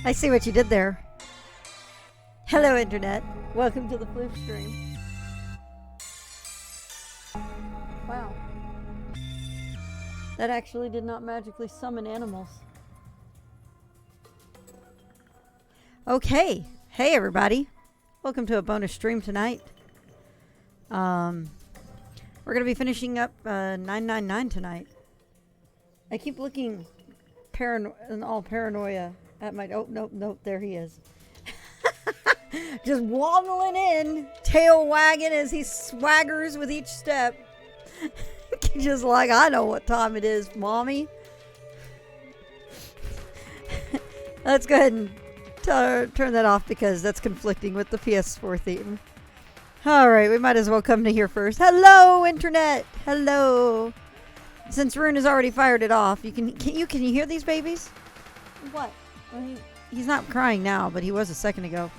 I see what you did there. Hello, Internet. Welcome to the Floof stream. Wow. That actually did not magically summon animals. Okay. Hey, everybody. Welcome to a bonus stream tonight. We're going to be finishing up 999 tonight. I keep looking in all paranoia at my... Oh, nope, there he is. Just waddling in, tail wagging as he swaggers with each step. Just like, I know what time it is, mommy. Let's go ahead and turn that off because that's conflicting with the PS4 theme. Alright, we might as well come to here first. Hello, Internet! Hello! Since Rune has already fired it off, can you hear these babies? What? Well, he's not crying now, but he was a second ago.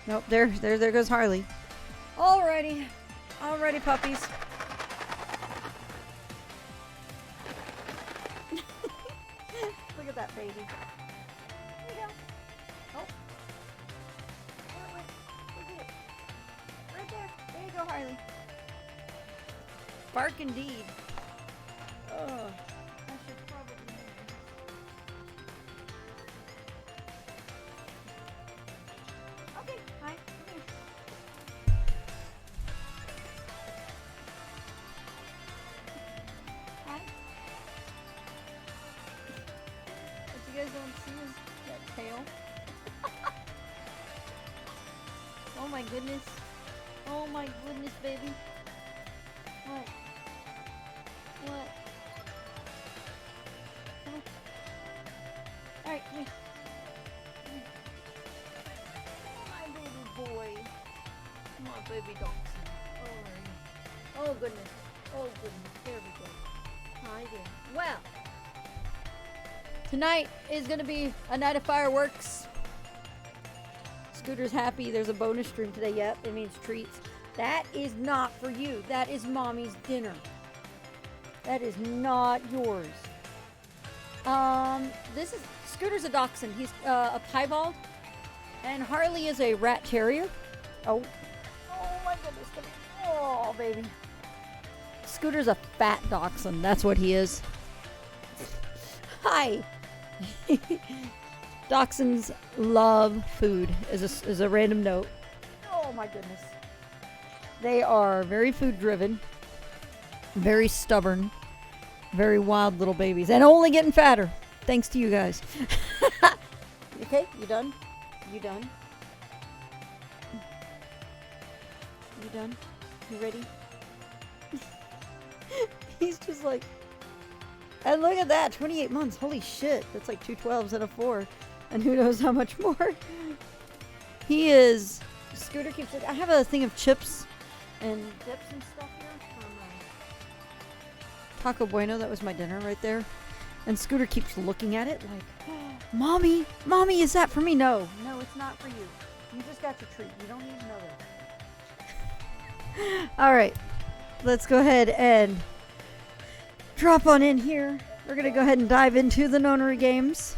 Nope, there goes Harley. Alrighty, puppies. Look at that baby. There you go. Oh. Wait. Look at it. Right there. There you go, Harley. Bark indeed. Ugh. I should probably... Okay, hi. Come here. Hi. What you guys don't see is that tail. Oh my goodness. Oh my goodness, baby. What? What? Come on. Alright, come here. My baby boy. My baby dachshund. Alright. Oh goodness. Oh goodness. There we go. Hi there. Well, tonight is going to be a night of fireworks. Scooter's happy. There's a bonus stream today. Yep, it means treats. That is not for you. That is mommy's dinner. That is not yours. This is Scooter's a dachshund. He's a piebald, and Harley is a rat terrier. Oh my goodness! Oh baby. Scooter's a fat dachshund. That's what he is. Hi. Dachshunds love food. As a random note. Oh my goodness. They are very food driven, very stubborn, very wild little babies, and only getting fatter. Thanks to you guys. Okay, you done? You done? You done? You ready? He's just like, and look at that, 28 months. Holy shit, that's like 2 12s and a 4, and who knows how much more. He is. Scooter keeps like, I have a thing of chips and dips and stuff here from Taco Bueno. That was my dinner right there. And Scooter keeps looking at it like, oh, Mommy, is that for me? No, it's not for you. You just got your treat. You don't need to know that. All right, let's go ahead and drop on in here. We're going to go ahead and dive into the Nonary games.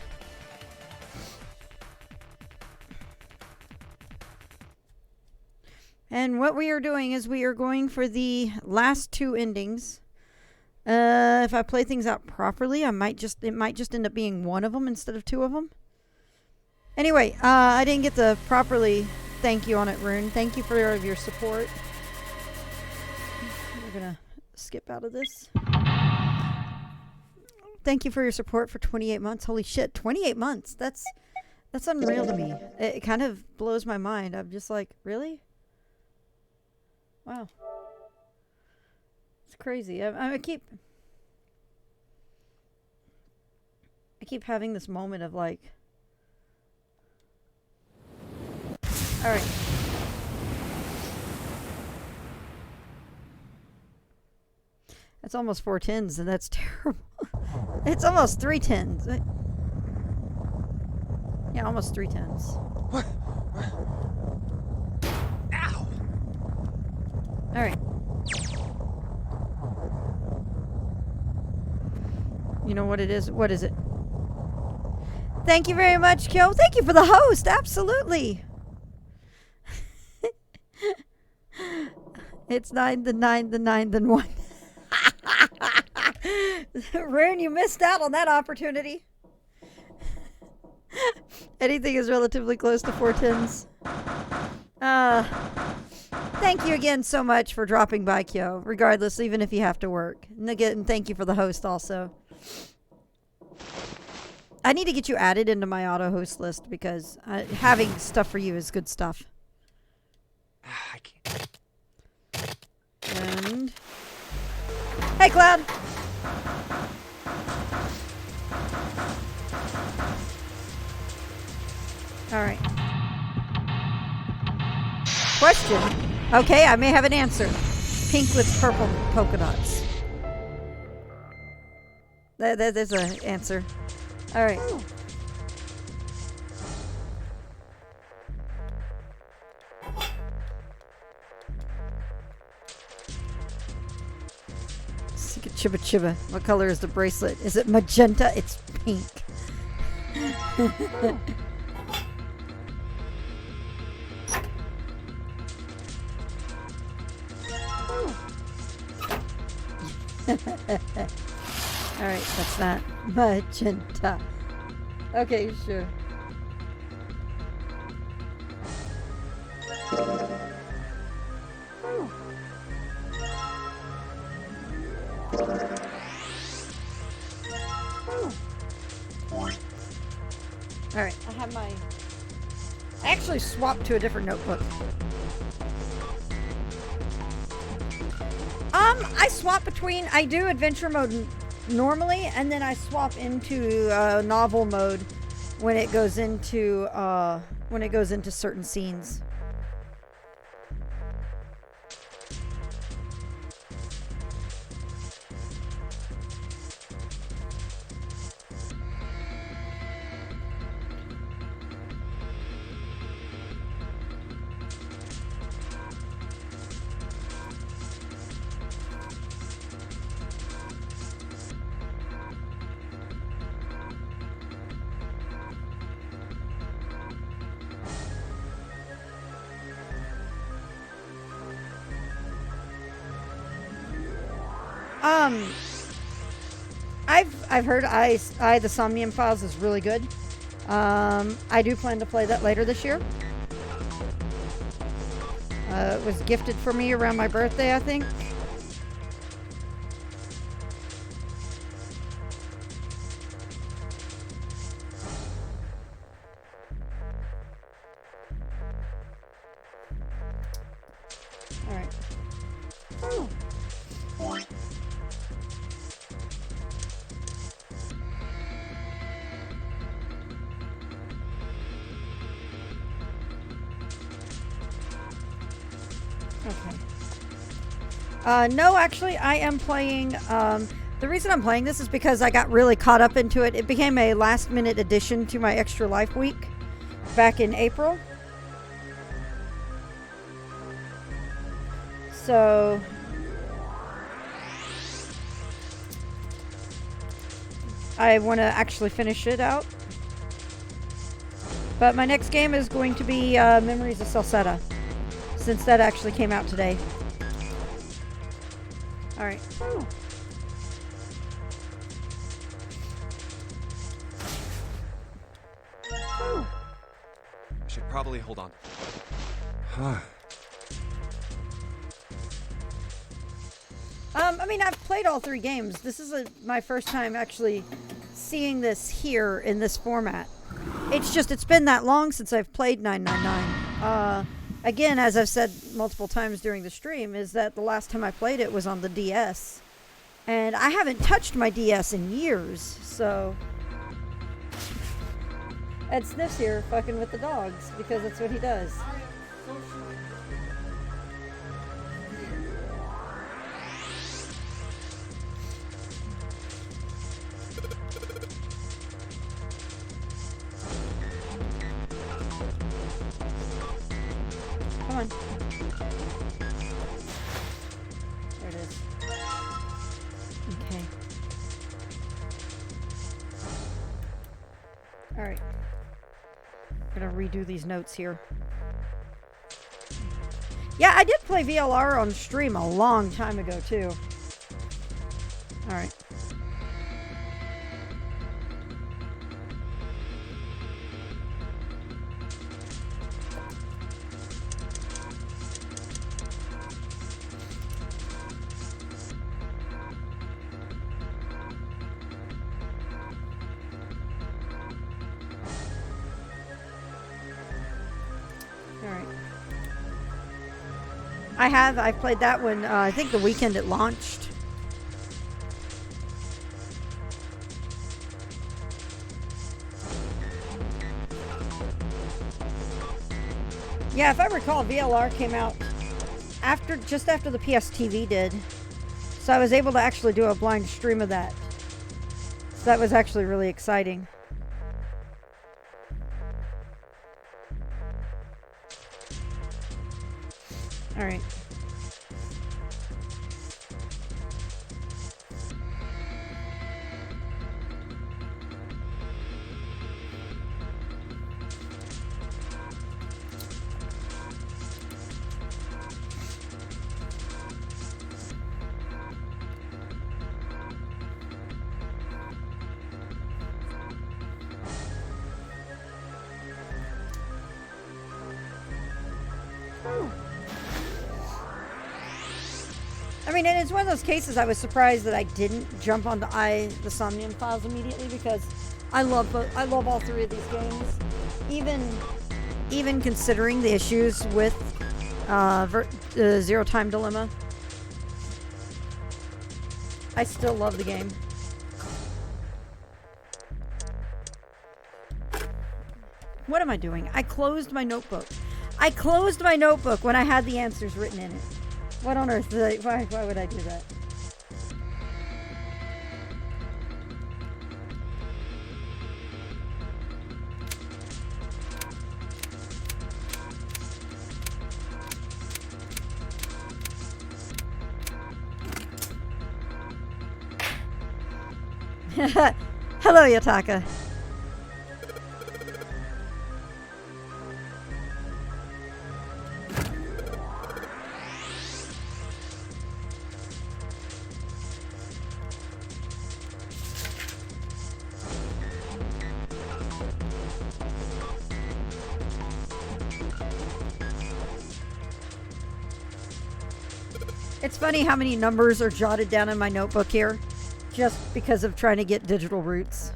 And what we are doing is we are going for the last 2 endings. If I play things out properly, it might just end up being one of them instead of 2 of them. Anyway, I didn't get to properly thank you on it, Rune. Thank you for your support. We're going to skip out of this. Thank you for your support for 28 months. Holy shit, 28 months. That's unreal to me. It kind of blows my mind. I'm just like, really? Wow. It's crazy. I keep having this moment of like, all right. That's almost 4 tens, and that's terrible. It's almost 3 tens. Yeah, almost 3 tens. Ow! All right. You know what it is? What is it? Thank you very much, Kyo. Thank you for the host. Absolutely. It's 9, then 9, then 9, then 1. Rune, you missed out on that opportunity. Anything is relatively close to 410s. Thank you again so much for dropping by, Kyo. Regardless, even if you have to work. And again, thank you for the host also. I need to get you added into my auto host list because having stuff for you is good stuff. I can't. And hey, Cloud. All right. Question. Okay, I may have an answer. Pink with purple polka dots. There's an answer. All right. Chiba Chiba. What color is the bracelet? Is it magenta? It's pink. Alright, that's not magenta. Okay, sure. Alright, I have my... I actually swapped to a different notebook. I swap between... I do adventure mode normally, and then I swap into novel mode when it goes into certain scenes. I've heard I the Somnium Files is really good. I do plan to play that later this year. It was gifted for me around my birthday, I think. All right. No, actually, I am playing. The reason I'm playing this is because I got really caught up into it. It became a last-minute addition to my Extra Life Week back in April. So I want to actually finish it out. But my next game is going to be Memories of Celceta, since that actually came out today. All right. Should probably hold on. I mean, I've played all 3 games. This is my first time actually seeing this here in this format. It's just, it's been that long since I've played 999. Again, as I've said multiple times during the stream, is that the last time I played it was on the DS. And I haven't touched my DS in years, so... Ed Sniff's here fucking with the dogs, because that's what he does. Come on. There it is. Okay. Alright. I'm gonna redo these notes here. Yeah, I did play VLR on stream a long time ago, too. Alright. I've played that one, I think the weekend it launched. Yeah, if I recall, VLR came out just after the PS TV did. So I was able to actually do a blind stream of that. So that was actually really exciting. All right. I mean, and it's one of those cases I was surprised that I didn't jump onto the Somnium Files immediately, because I love all three of these games. Even considering the issues with Zero Time Dilemma, I still love the game. What am I doing? I closed my notebook. I closed my notebook when I had the answers written in it. What on earth did why would I do that? Hello, Yataka. It's funny how many numbers are jotted down in my notebook here, just because of trying to get digital roots.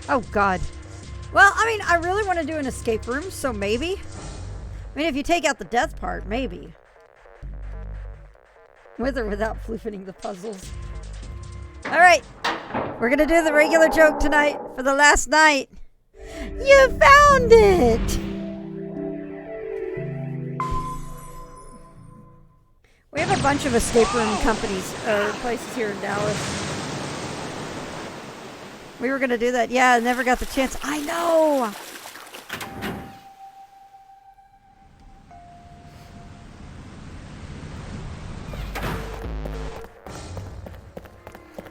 Oh, God. Well, I mean, I really want to do an escape room, so maybe. I mean, if you take out the death part, maybe. With or without floofing the puzzles. All right. We're going to do the regular joke tonight for the last night. You found it! We have a bunch of escape room companies or places here in Dallas. We were going to do that. Yeah, I never got the chance. I know!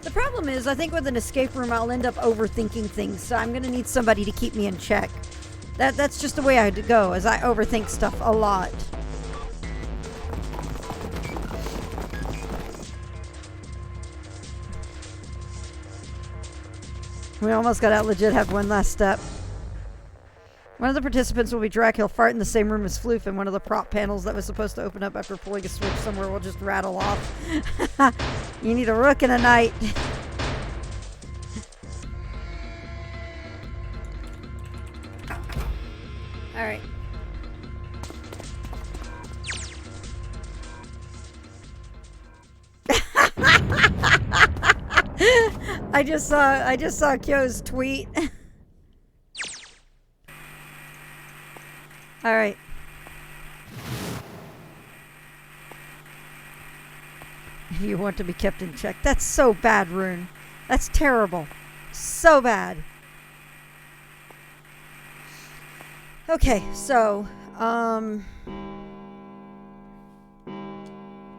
The problem is, I think with an escape room, I'll end up overthinking things, so I'm going to need somebody to keep me in check. That's just the way I go, is I overthink stuff a lot. We almost got out legit, have one last step. One of the participants will be Drac. He'll fart in the same room as Floof, and one of the prop panels that was supposed to open up after pulling a switch somewhere will just rattle off. You need a rook and a knight. All right. I just saw Kyo's tweet. All right. You want to be kept in check. That's so bad, Rune. That's terrible. So bad. Okay, so,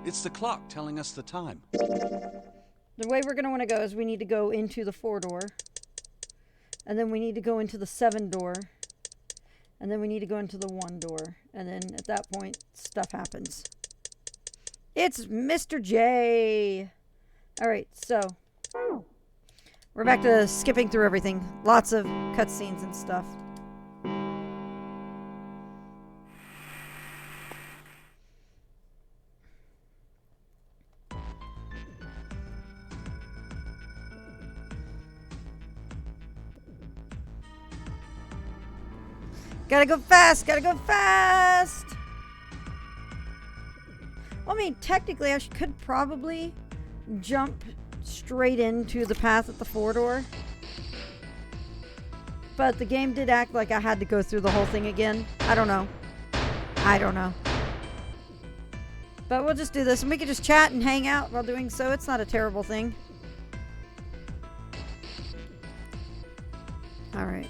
It's the clock telling us the time. the way we're going to want to go is we need to go into the 4 door. And then we need to go into the 7 door. And then we need to go into the 1 door. And then at that point, stuff happens. It's Mr. J. All right, so we're back to skipping through everything. Lots of cutscenes and stuff. Gotta go fast, gotta go fast! Well, I mean, technically, I could probably jump straight into the path at the 4 door. But the game did act like I had to go through the whole thing again. I don't know. I don't know. But we'll just do this, and we can just chat and hang out while doing so. It's not a terrible thing. All right.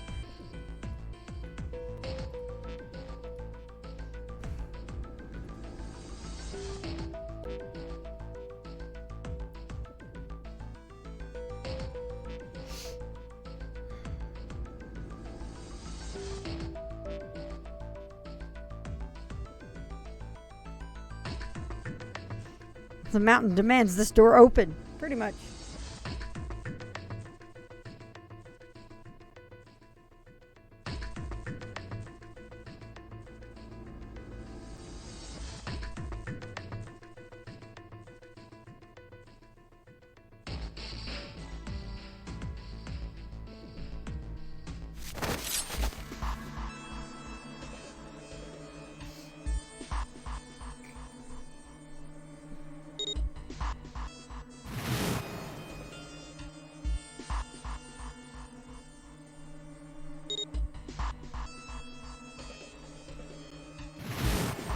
The mountain demands this door open, pretty much.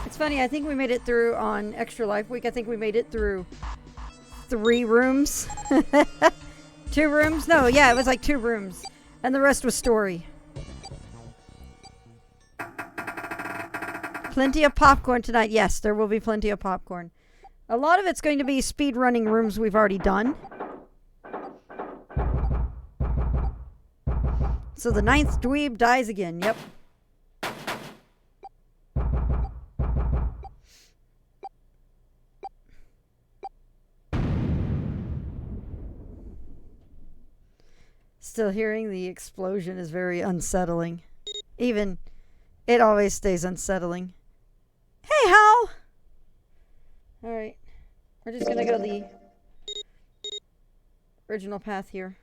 It's funny, I think we made it through on Extra Life Week. I think we made it through 3 rooms. 2 rooms? No, yeah, it was like 2 rooms. And the rest was story. Plenty of popcorn tonight. Yes, there will be plenty of popcorn. A lot of it's going to be speed running rooms we've already done. So the 9th dweeb dies again. Yep. Still hearing the explosion is very unsettling. Even, it always stays unsettling. Hey, Hal! Alright. We're just gonna go the original path here.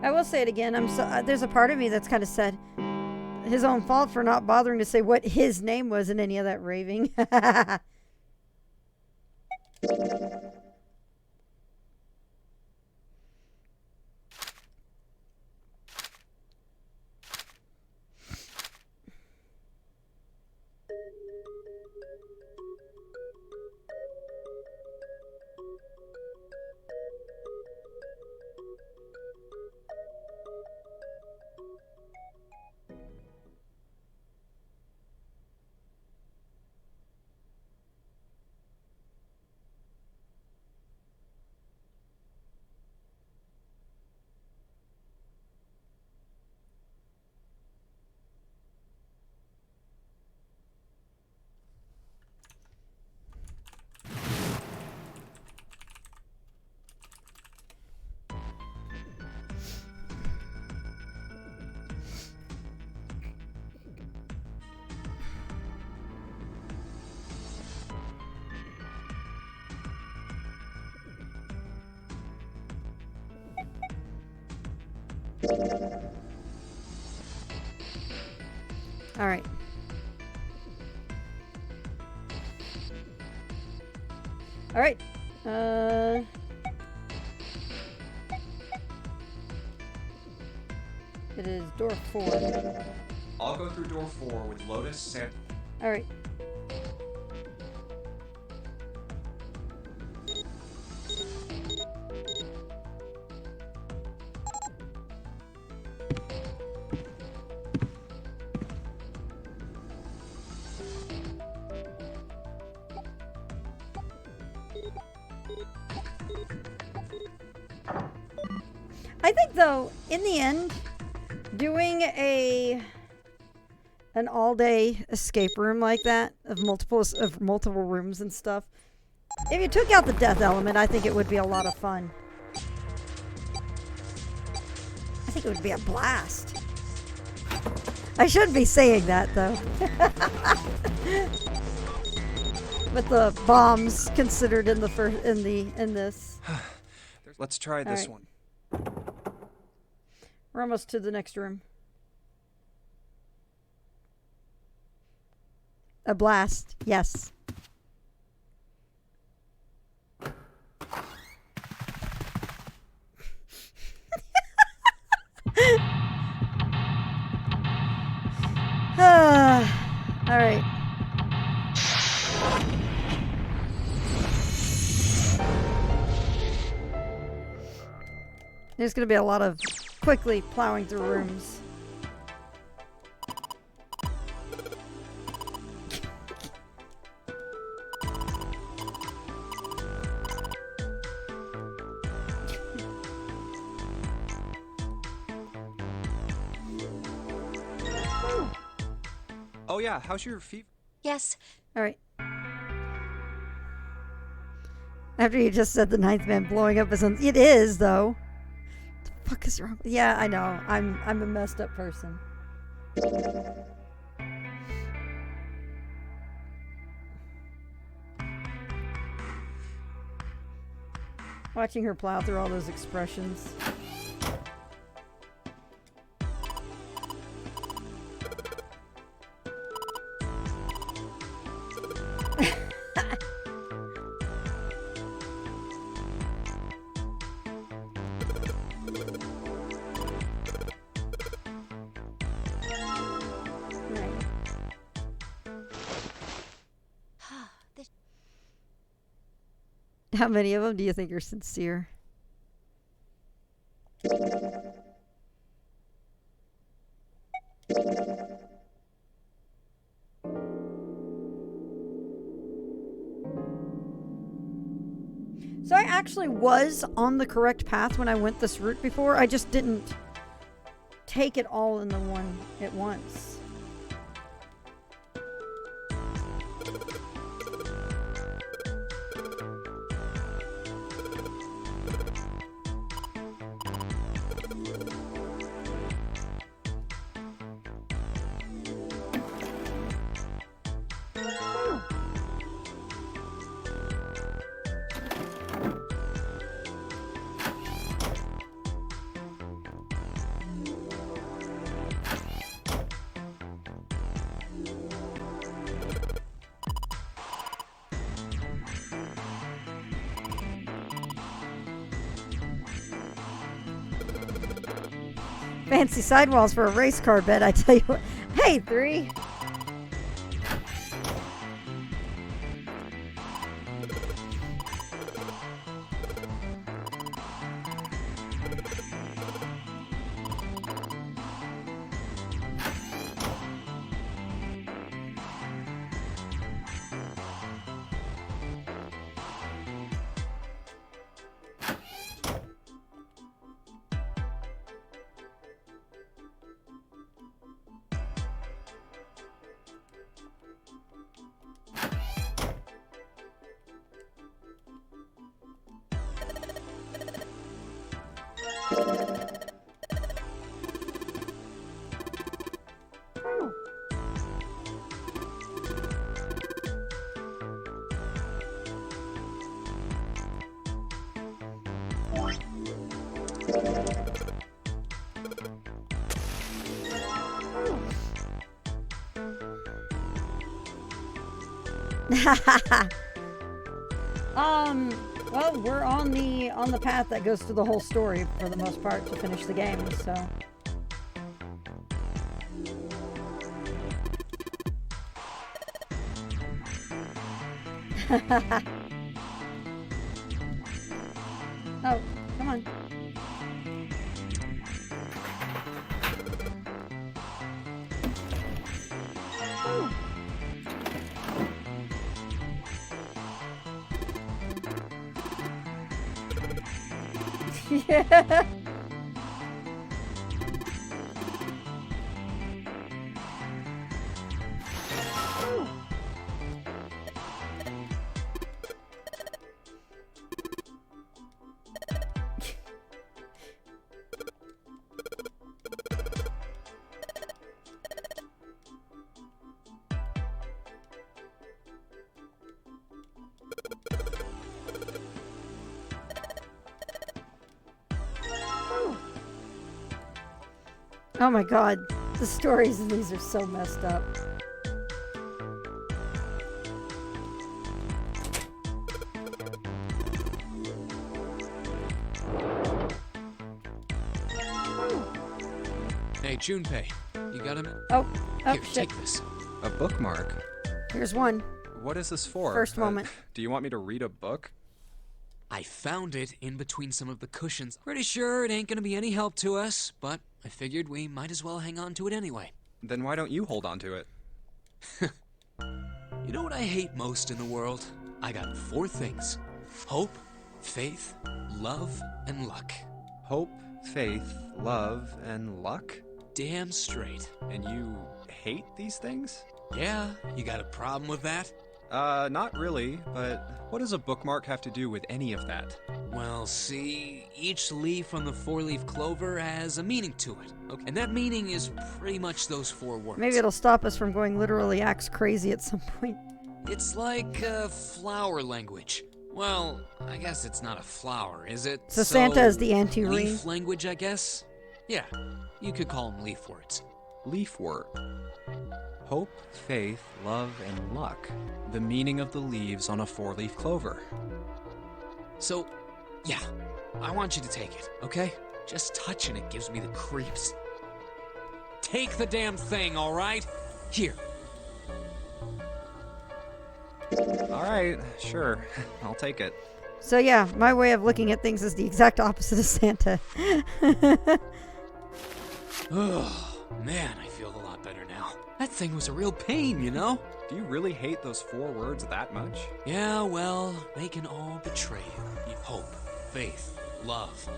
I will say it again. There's a part of me that's kind of sad. His own fault for not bothering to say what his name was in any of that raving. All right. All right. It is door 4. I'll go through door 4 with Lotus, Santa. All right. I think though, in the end, doing an all-day escape room like that of multiple rooms and stuff, if you took out the death element, I think it would be a lot of fun. I think it would be a blast. I shouldn't be saying that though. With the bombs considered in this. Let's try this one. We're almost to the next room. A blast, yes. All right. There's going to be a lot of quickly plowing through rooms. Oh yeah, how's your fever? Yes. All right. After you just said the ninth man blowing up is it is though. What the fuck is wrong? Yeah, I know. I'm a messed up person. Watching her plow through all those expressions. How many of them do you think are sincere? So I actually was on the correct path when I went this route before. I just didn't take it all in the one at once. Fancy sidewalls for a race car bed, I tell you what. Hey, 3. Well, we're on the path that goes through the whole story for the most part to finish the game, so. Oh, come on. Yeah. Oh my god, the stories in these are so messed up. Hey, Junpei, you got him? Oh, Here, shit. take this. A bookmark? Here's one. What is this for? First moment. Do you want me to read a book? I found it in between some of the cushions. Pretty sure it ain't gonna be any help to us, but I figured we might as well hang on to it anyway. Then why don't you hold on to it? You know what I hate most in the world? I got 4 things. Hope, faith, love, and luck. Hope, faith, love, and luck? Damn straight. And you hate these things? Yeah, you got a problem with that? Not really, but what does a bookmark have to do with any of that? Well, see, each leaf on the 4-leaf clover has a meaning to it. Okay? And that meaning is pretty much those 4 words. Maybe it'll stop us from going literally axe crazy at some point. It's like flower language. Well, I guess it's not a flower, is it? So Santa is the anti-ring. Leaf language, I guess? Yeah, you could call them leaf words. Leaf word. Hope, faith, love, and luck. The meaning of the leaves on a 4-leaf clover. So, yeah, I want you to take it, okay? Just touching it gives me the creeps. Take the damn thing, all right? Here. Alright, sure. I'll take it. So yeah, my way of looking at things is the exact opposite of Santa. Oh, man, I feel a lot better now. That thing was a real pain, you know? Do you really hate those 4 words that much? Yeah, well, they can all betray you. Hope, faith, love,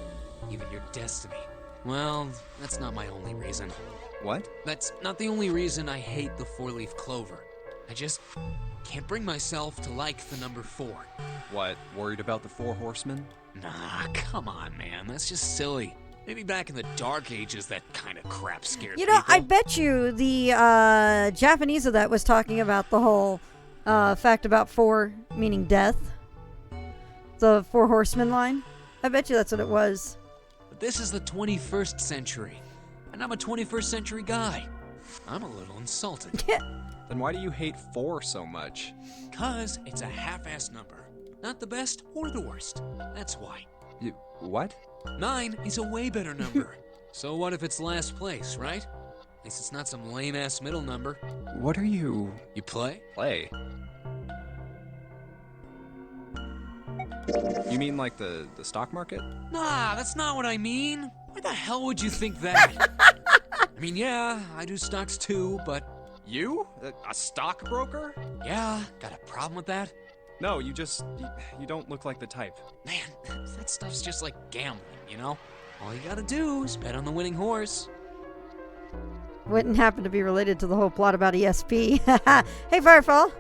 even your destiny. Well, that's not my only reason. What? That's not the only reason I hate the 4-leaf clover. I just can't bring myself to like the number 4. What, worried about the 4 horsemen? Nah, come on, man. That's just silly. Maybe back in the Dark Ages, that kind of crap scared You know, people. I bet you the Japanese of that was talking about the whole fact about 4 meaning death. The 4 horsemen line. I bet you that's what it was. But this is the 21st century, and I'm a 21st century guy. I'm a little insulted. Then why do you hate 4 so much? 'Cause it's a half-ass number. Not the best or the worst. That's why. You, what? 9 is a way better number. So what if it's last place, right? At least it's not some lame-ass middle number. What are you... You play? play? You mean like the stock market? Nah, that's not what I mean. Why the hell would you think that? I mean, yeah, I do stocks too, but You? A stockbroker? yeah, got a problem with that? No, you don't look like the type. Man, that stuff's just like gambling, you know? All you gotta do is bet on the winning horse. Wouldn't happen to be related to the whole plot about ESP. Hey, Firefall.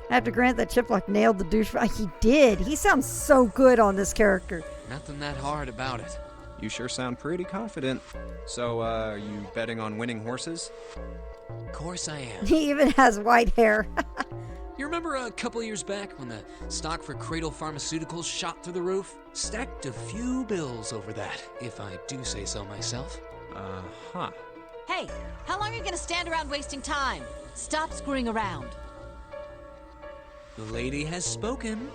I have to grant that Chiplock nailed the douchebag. He did. He sounds so good on this character. Nothing that hard about it. You sure sound pretty confident. So, are you betting on winning horses? Of course I am. He even has white hair. You remember a couple years back when the stock for Cradle Pharmaceuticals shot through the roof? Stacked a few bills over that, if I do say so myself. Uh-huh. Hey, how long are you gonna stand around wasting time? Stop screwing around. The lady has spoken.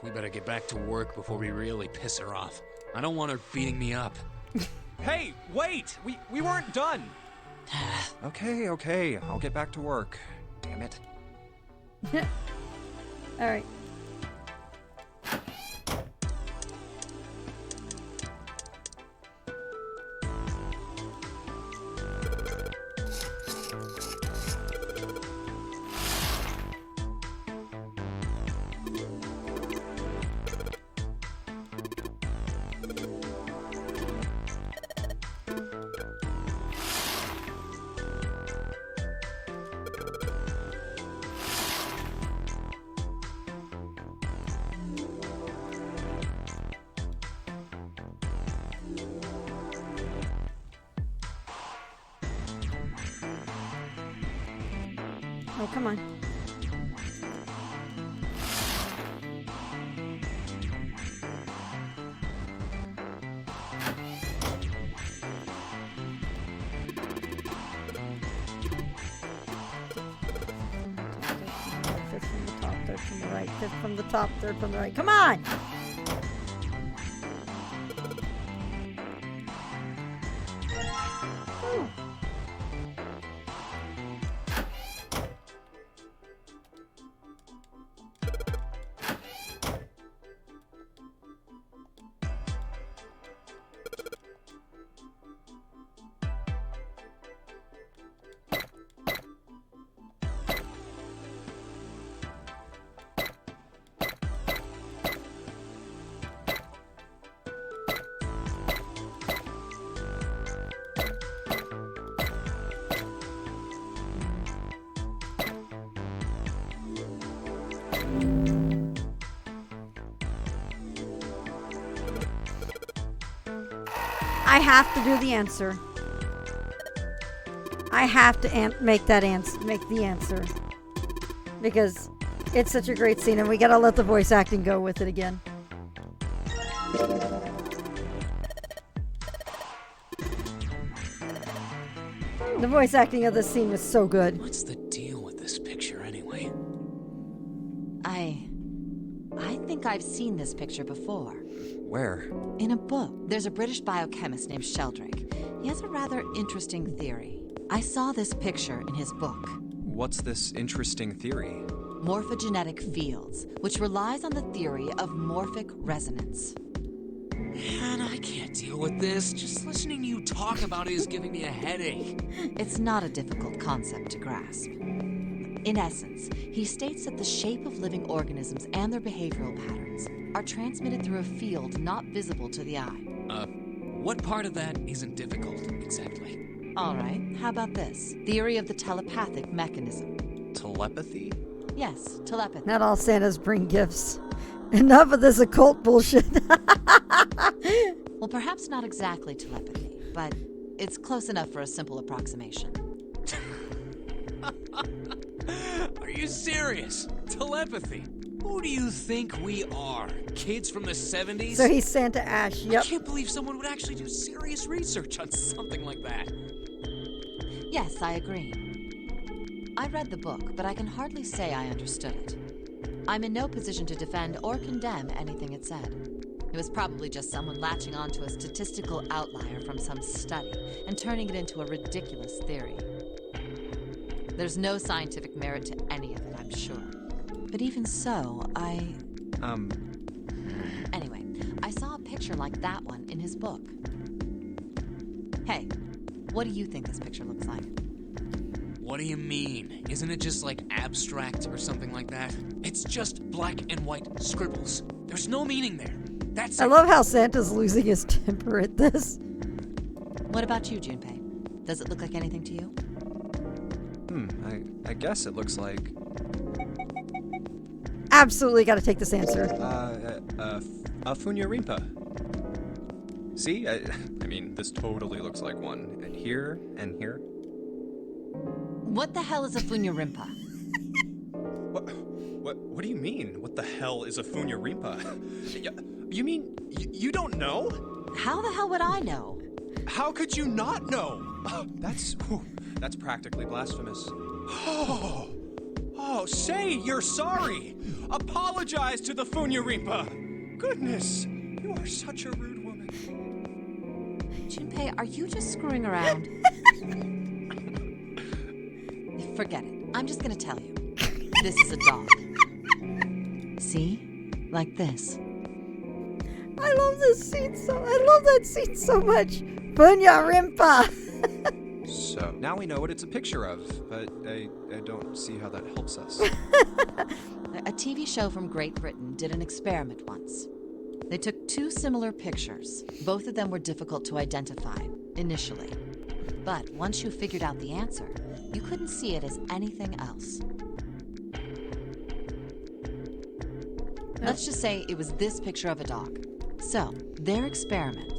We better get back to work before we really piss her off. I don't want her beating me up. Hey, wait! We weren't done! Okay, I'll get back to work. Damn it. All right. Oh, come on. Fifth from the top, third from the right. Fifth from the top, third from the right. Come on! I have to do the answer. I have to make that answer, make the answer. Because it's such a great scene and we gotta let the voice acting go with it again. The voice acting of this scene was so good. What's the deal with this picture anyway? I think I've seen this picture before. Where? In a book. There's a British biochemist named Sheldrake. He has a rather interesting theory. I saw this picture in his book. What's this interesting theory? Morphogenetic fields, which relies on the theory of morphic resonance. Man, I can't deal with this. Just listening to you talk about it is giving me a headache. It's not a difficult concept to grasp. In essence, he states that the shape of living organisms and their behavioral patterns are transmitted through a field not visible to the eye. What part of that isn't difficult, exactly? All right, how about this? Theory of the telepathic mechanism. Telepathy? Yes, telepathy. Not all Santas bring gifts. Enough of this occult bullshit. Well, perhaps not exactly telepathy, but it's close enough for a simple approximation. Are you serious? Telepathy? Who do you think we are? Kids from the 70s? So he's Santa Ash. I Yep. can't believe someone would actually do serious research on something like that. Yes, I agree. I read the book, but I can hardly say I understood it. I'm in no position to defend or condemn anything it said. It was probably just someone latching onto a statistical outlier from some study and turning it into a ridiculous theory. There's no scientific merit to any of it, I'm sure. But even so, Anyway, I saw a picture like that one in his book. Hey, what do you think this picture looks like? What do you mean? Isn't it just like abstract or something like that? It's just black and white scribbles. There's no meaning there. That's I it. love how Santa's losing his temper at this. What about you, Junpei? Does it look like anything to you? I guess it looks like, Absolutely got to take this answer. a Funya-Rimpa. See? I mean, this totally looks like one. And here, and here. What the hell is a Funya-Rimpa? What do you mean? What the hell is a Funya-Rimpa? You mean you don't know? How the hell would I know? How could you not know? That's practically blasphemous. Oh, say you're sorry. Apologize to the Funya-Rimpa. Goodness, you are such a rude woman. Junpei, are you just screwing around? Forget it. I'm just gonna tell you. This is a dog. See? Like this. I love this scene I love that scene so much. Funya-Rimpa. So, now we know what it's a picture of, but I don't see how that helps us. A TV show from Great Britain did an experiment once. They took two similar pictures. Both of them were difficult to identify, initially. But once you figured out the answer, you couldn't see it as anything else. Let's just say it was this picture of a dog. So, their experiment.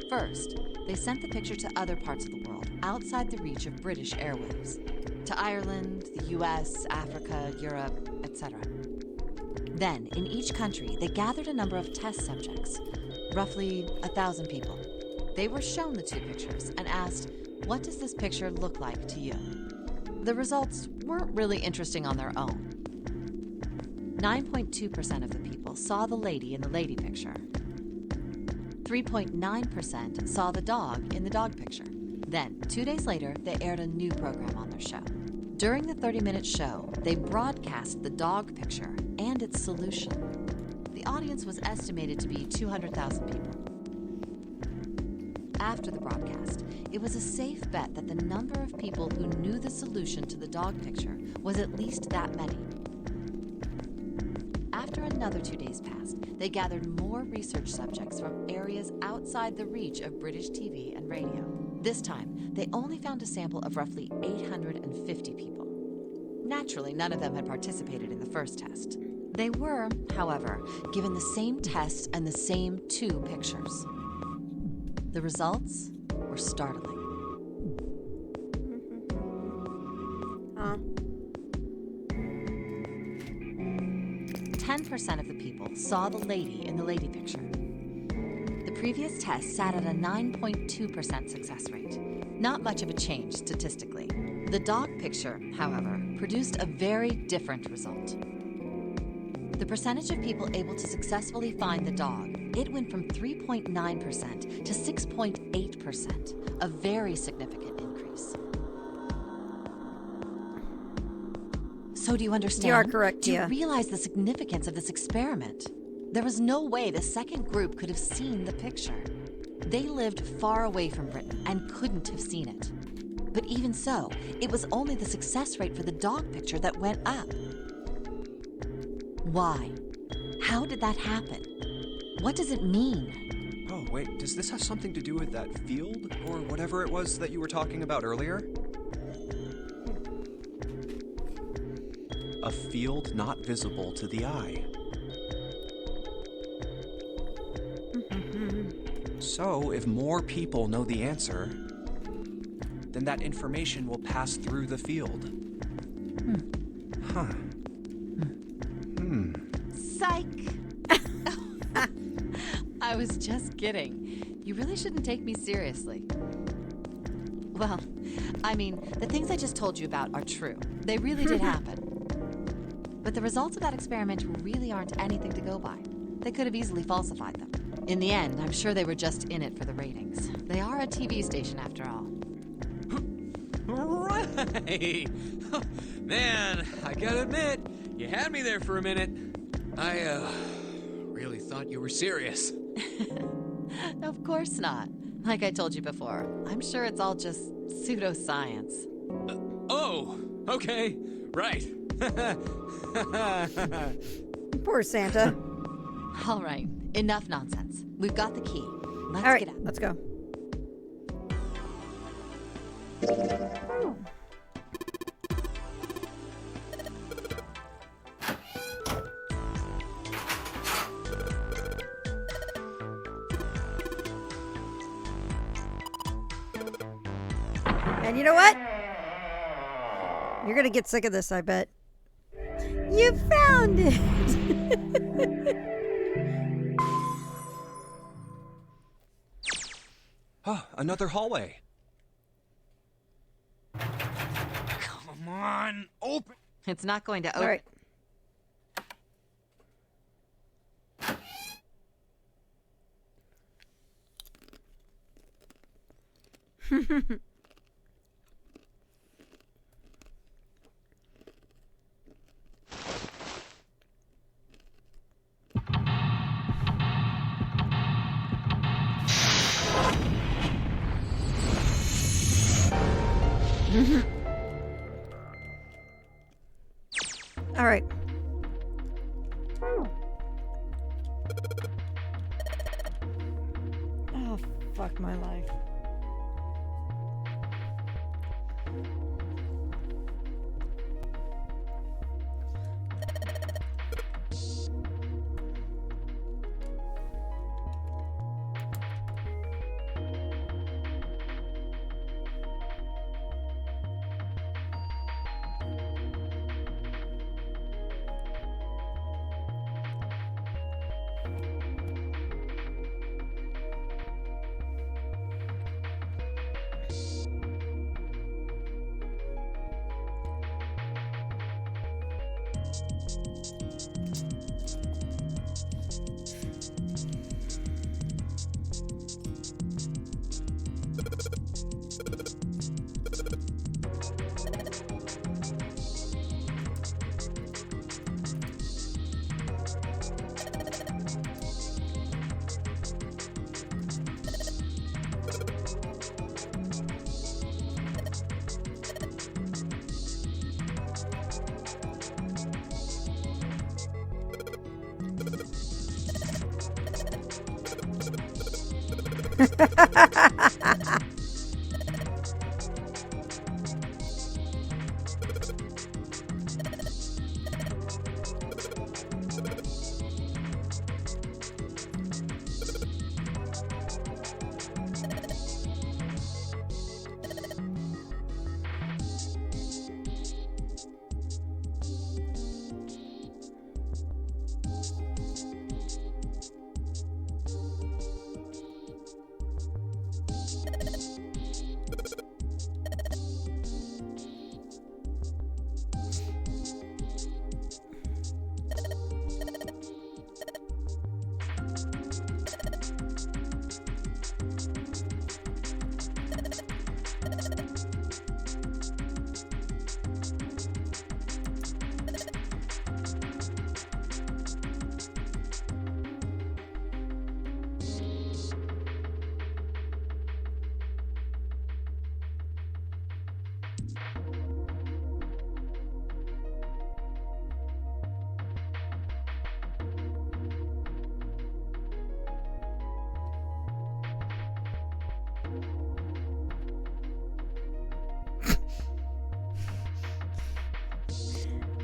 First, they sent the picture to other parts of the world, outside the reach of British airwaves. To Ireland, the US, Africa, Europe, etc. Then, in each country, they gathered a number of test subjects, roughly 1,000 people. They were shown the two pictures and asked, what does this picture look like to you? The results weren't really interesting on their own. 9.2% of the people saw the lady in the lady picture. 3.9% saw the dog in the dog picture. Then, 2 days later, they aired a new program on their show. During the 30-minute show, they broadcast the dog picture and its solution. The audience was estimated to be 200,000 people. After the broadcast, it was a safe bet that the number of people who knew the solution to the dog picture was at least that many. After another 2 days passed, they gathered more research subjects from areas outside the reach of British TV and radio. This time, they only found a sample of roughly 850 people. Naturally, none of them had participated in the first test. They were, however, given the same test and the same two pictures. The results were startling. 10% of the people saw the lady in the lady picture. The previous test sat at a 9.2% success rate. Not much of a change statistically. The dog picture, however, produced a very different result. The percentage of people able to successfully find the dog, it went from 3.9% to 6.8%, a very significant increase. So do you understand? You are correct, Do you Tia. realize the significance of this experiment? There was no way the second group could have seen the picture. They lived far away from Britain and couldn't have seen it. But even so, it was only the success rate for the dog picture that went up. Why? How did that happen? What does it mean? Oh, wait, does this have something to do with that field? Or whatever it was that you were talking about earlier? A field not visible to the eye. So, if more people know the answer, then that information will pass through the field. Huh. Psych! I was just kidding. You really shouldn't take me seriously. Well, I mean, the things I just told you about are true. They really did happen. But the results of that experiment really aren't anything to go by. They could have easily falsified them. In the end, I'm sure they were just in it for the ratings. They are a TV station after all. Right! Man, I gotta admit, you had me there for a minute. I, really thought you were serious. Of course not. Like I told you before, I'm sure it's all just pseudoscience. Oh, okay, right. Poor Santa. All right, enough nonsense. We've got the key. Let's All right, get out. let's go. And you know what? You're gonna get sick of this, I bet. You found it! Ah, another hallway. Come on, open. It's not going to open. All right. All right. Oh, fuck my life.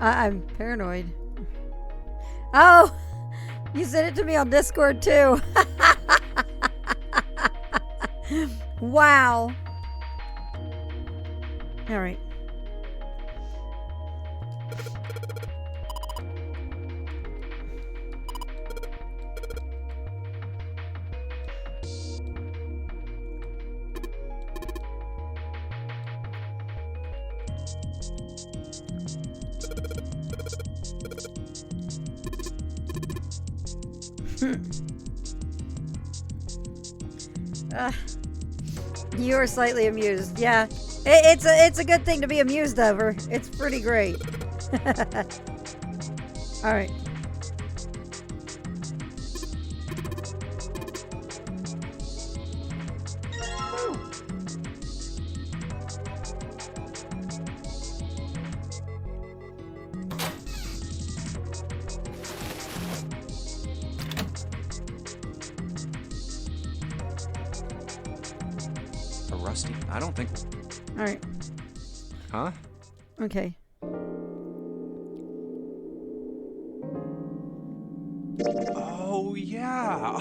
I'm paranoid. Oh, you sent it to me on Discord too. Wow. All right. You're slightly amused. Yeah. It's a good thing to be amused over. It's pretty great. All right. A rusty? I don't think. All right. Huh? Okay. Oh, yeah.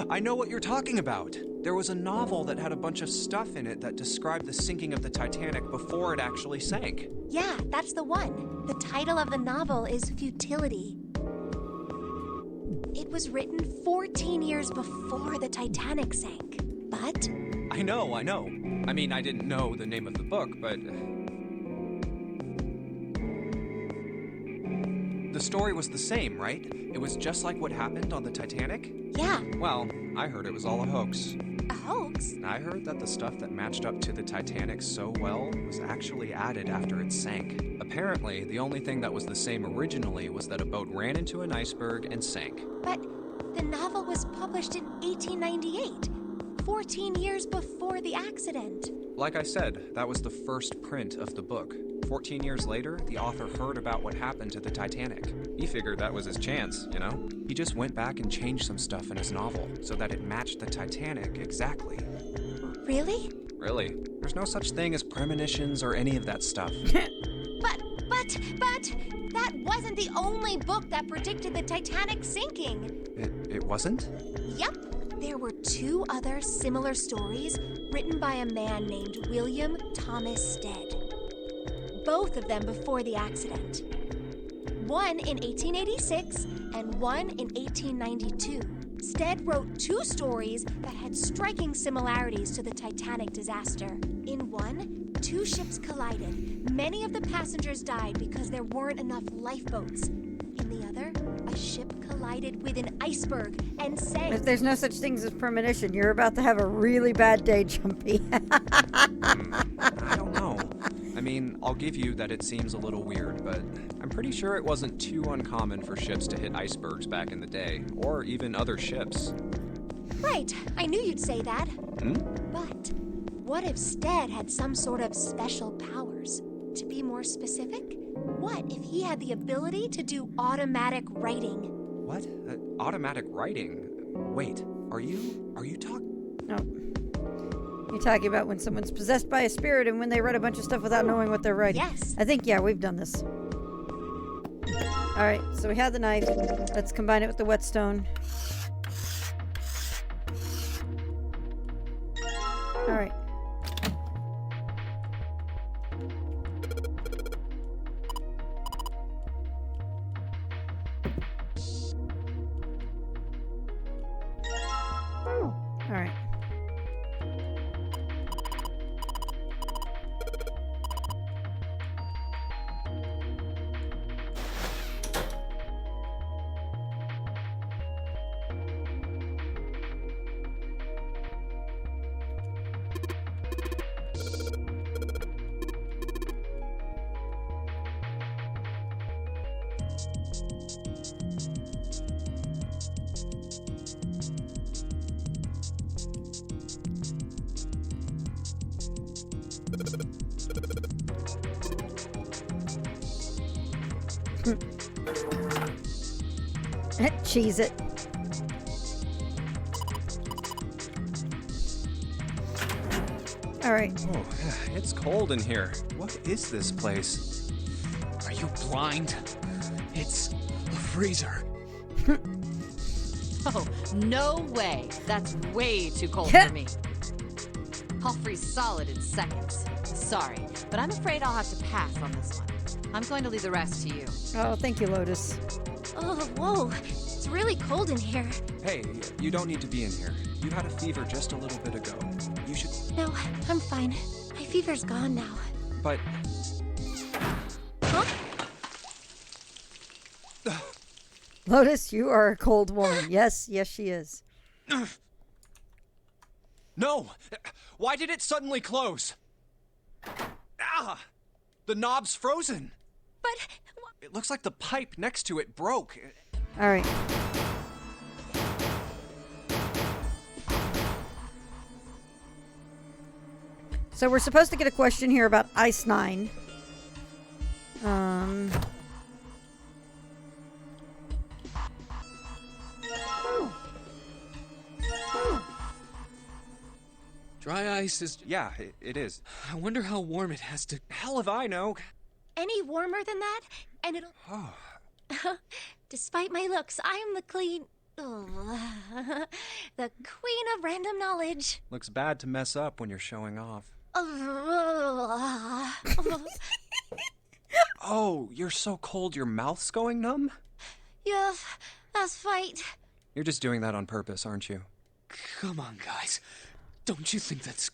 I know what you're talking about. There was a novel that had a bunch of stuff in it that described the sinking of the Titanic before it actually sank. Yeah, that's the one. The title of the novel is Futility. It was written 14 years before the Titanic sank. But I know. I mean, I didn't know the name of the book, but. The story was the same, right? It was just like what happened on the Titanic? yeah, Well, I heard it was all a hoax. a hoax. I heard that the stuff that matched up to the Titanic so well was actually added after it sank. Apparently, the only thing that was the same originally was that a boat ran into an iceberg and sank. But the novel was published in 1898, 14 years before the accident. Like I said, that was the first print of the book. 14 years later, the author heard about what happened to the Titanic. He figured that was his chance, you know? He just went back and changed some stuff in his novel so that it matched the Titanic exactly. Really? Really, there's no such thing as premonitions or any of that stuff. But, that wasn't the only book that predicted the Titanic sinking. It wasn't? Yep, there were two other similar stories written by a man named William Thomas Stead. Both of them before the accident. One in 1886 and one in 1892. Stead wrote two stories that had striking similarities to the Titanic disaster. In one, two ships collided. Many of the passengers died because there weren't enough lifeboats. In the other, a ship collided with an iceberg and sank. There's no such things as premonition. You're about to have a really bad day, Jumpy. I don't know. I mean, I'll give you that it seems a little weird, but I'm pretty sure it wasn't too uncommon for ships to hit icebergs back in the day, or even other ships. Right, I knew you'd say that. Hmm? But what if Stead had some sort of special powers? To be more specific, what if he had the ability to do automatic writing? What? Automatic writing? Wait, are you talking? No. You're talking about when someone's possessed by a spirit and when they write a bunch of stuff without knowing what they're writing. Yes. I think, yeah, we've done this. All right, so we have the knife. Let's combine it with the whetstone. All right. All right. Cheese it. All right. Oh, it's cold in here. What is this place? Are you blind? It's a freezer. Oh, no way. That's way too cold for me. I'll freeze solid in seconds. Sorry, but I'm afraid I'll have to pass on this one. I'm going to leave the rest to you. Oh, thank you, Lotus. Oh, whoa. It's really cold in here. Hey, you don't need to be in here. You had a fever just a little bit ago. You should. No, I'm fine. My fever's gone now. But Huh? Lotus, you are a cold woman. Yes, yes, she is. No! Why did it suddenly close? Ah! The knob's frozen. But It looks like the pipe next to it broke. All right. So we're supposed to get a question here about Ice 9. Dry ice is. Yeah, it is. I wonder how warm it has to. Hell if I know. any warmer than that, and it'll. Despite my looks, I am the the queen of random knowledge. Looks bad to mess up when you're showing off. Oh, you're so cold your mouth's going numb? Yes, that's right. You're just doing that on purpose, aren't you? Come on, guys. Don't you think that's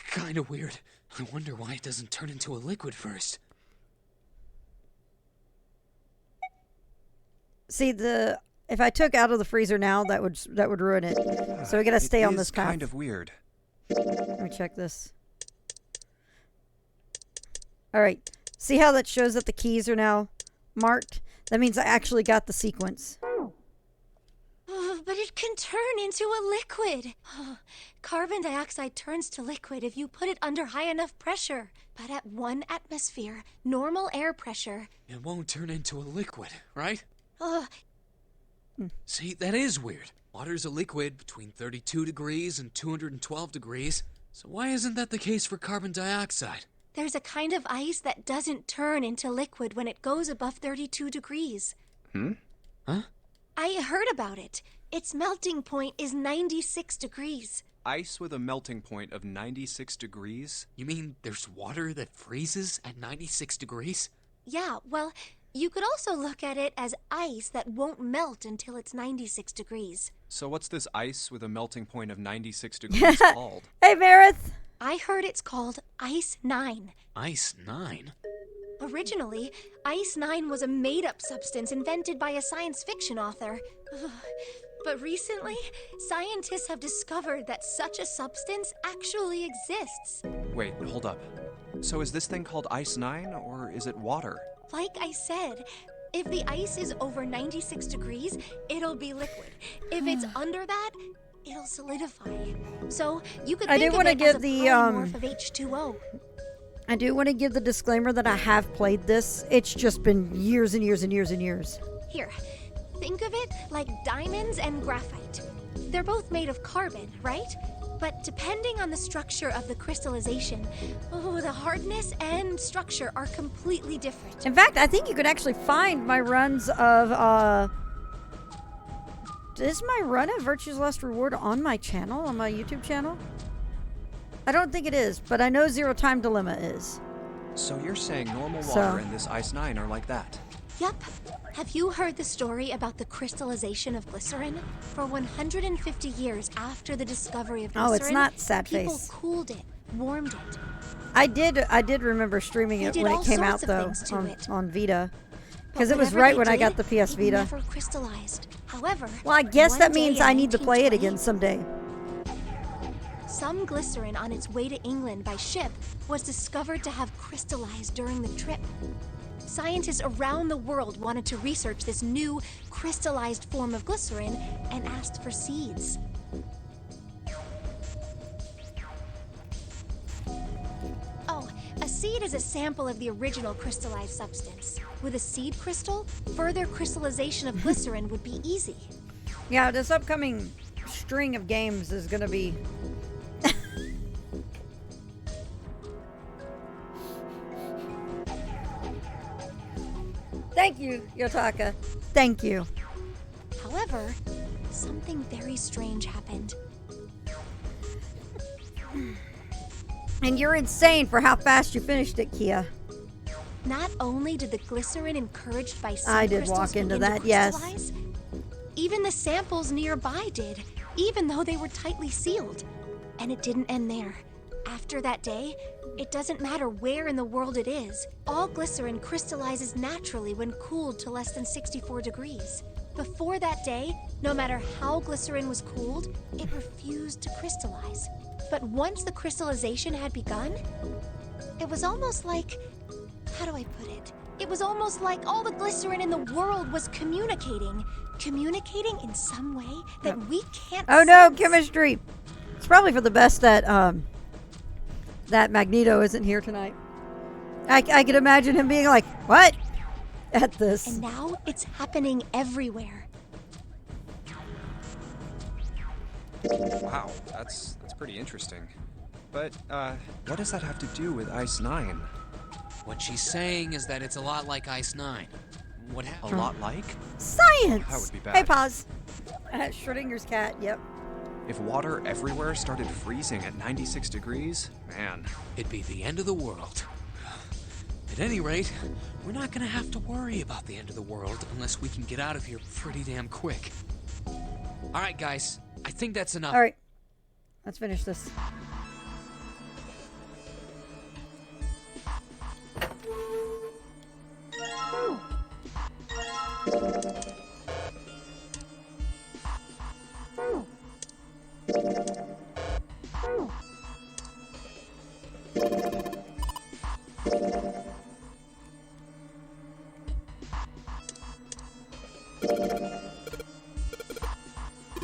kind of weird? I wonder why it doesn't turn into a liquid first. See, if I took out of the freezer now, that would ruin it. So we gotta stay on this path. Kind of weird. Let me check this. All right. See how that shows that the keys are now marked? That means I actually got the sequence. But it can turn into a liquid. Carbon dioxide turns to liquid if you put it under high enough pressure. But at 1 atmosphere, normal air pressure. It won't turn into a liquid, right? Uh, See, that is weird. Water's a liquid between 32 degrees and 212 degrees. So why isn't that the case for carbon dioxide? There's a kind of ice that doesn't turn into liquid when it goes above 32 degrees. Huh? I heard about it. Its melting point is 96 degrees. Ice with a melting point of 96 degrees? You mean there's water that freezes at 96 degrees? Yeah, well, you could also look at it as ice that won't melt until it's 96 degrees. So what's this ice with a melting point of 96 degrees called? Hey, Marith! I heard it's called Ice 9. Ice 9? Originally, Ice 9 was a made-up substance invented by a science fiction author. But recently, scientists have discovered that such a substance actually exists. Wait, hold up. So is this thing called Ice 9, or is it water? Like I said, if the ice is over 96 degrees, it'll be liquid. If it's under that, it'll solidify. So you could I think did of wanna it give as a the, polymorph of H2O. I do want to give the disclaimer that I have played this. It's just been years and years and years and years. Here, think of it like diamonds and graphite. They're both made of carbon, right? But depending on the structure of the crystallization, the hardness and structure are completely different. In fact, I think you could actually find my runs of, is my run of Virtue's Last Reward on my channel, on my YouTube channel? I don't think it is, but I know Zero Time Dilemma is. So you're saying normal So- water and this Ice 9 are like that? Yup. Have you heard the story about the crystallization of glycerin? For 150 years after the discovery of glycerin, Oh, it's not Sad people Face. cooled it, warmed it. I did remember streaming They it did when all it came sorts out of though things to it. on Vita, But because it was whatever right they when I did, got the PS it Vita. never crystallized. However, Well, I guess one that day means in I need to play it 1920, again someday. Some glycerin on its way to England by ship was discovered to have crystallized during the trip. Scientists around the world wanted to research this new crystallized form of glycerin and asked for seeds. Oh, a seed is a sample of the original crystallized substance. With a seed crystal, further crystallization of glycerin would be easy. Yeah, this upcoming string of games is gonna be. Thank you, Yotaka. Thank you. However, something very strange happened. And you're insane for how fast you finished it, Kia. Not only did the glycerin encouraged by seed I did crystals walk into begin that, to yes. crystallize, even the samples nearby did, even though they were tightly sealed. And it didn't end there. After that day, it doesn't matter where in the world it is, all glycerin crystallizes naturally when cooled to less than 64 degrees. Before that day, no matter how glycerin was cooled, it refused to crystallize. But once the crystallization had begun, it was almost like... how do I put it? It was almost like all the glycerin in the world was communicating. Communicating in some way that we can't Oh no, sense. chemistry! It's probably for the best that that Magneto isn't here tonight. I could imagine him being like, "What?" at this. And now it's happening everywhere. Wow, that's pretty interesting. But, what does that have to do with Ice 9? What she's saying is that it's a lot like Ice 9. What A happened? lot like? Science! That would be bad. Hey, pause. Schrodinger's cat, yep. If water everywhere started freezing at 96 degrees, man. It'd be the end of the world. At any rate, we're not gonna have to worry about the end of the world unless we can get out of here pretty damn quick. Alright, guys. I think that's enough. All right, let's finish this.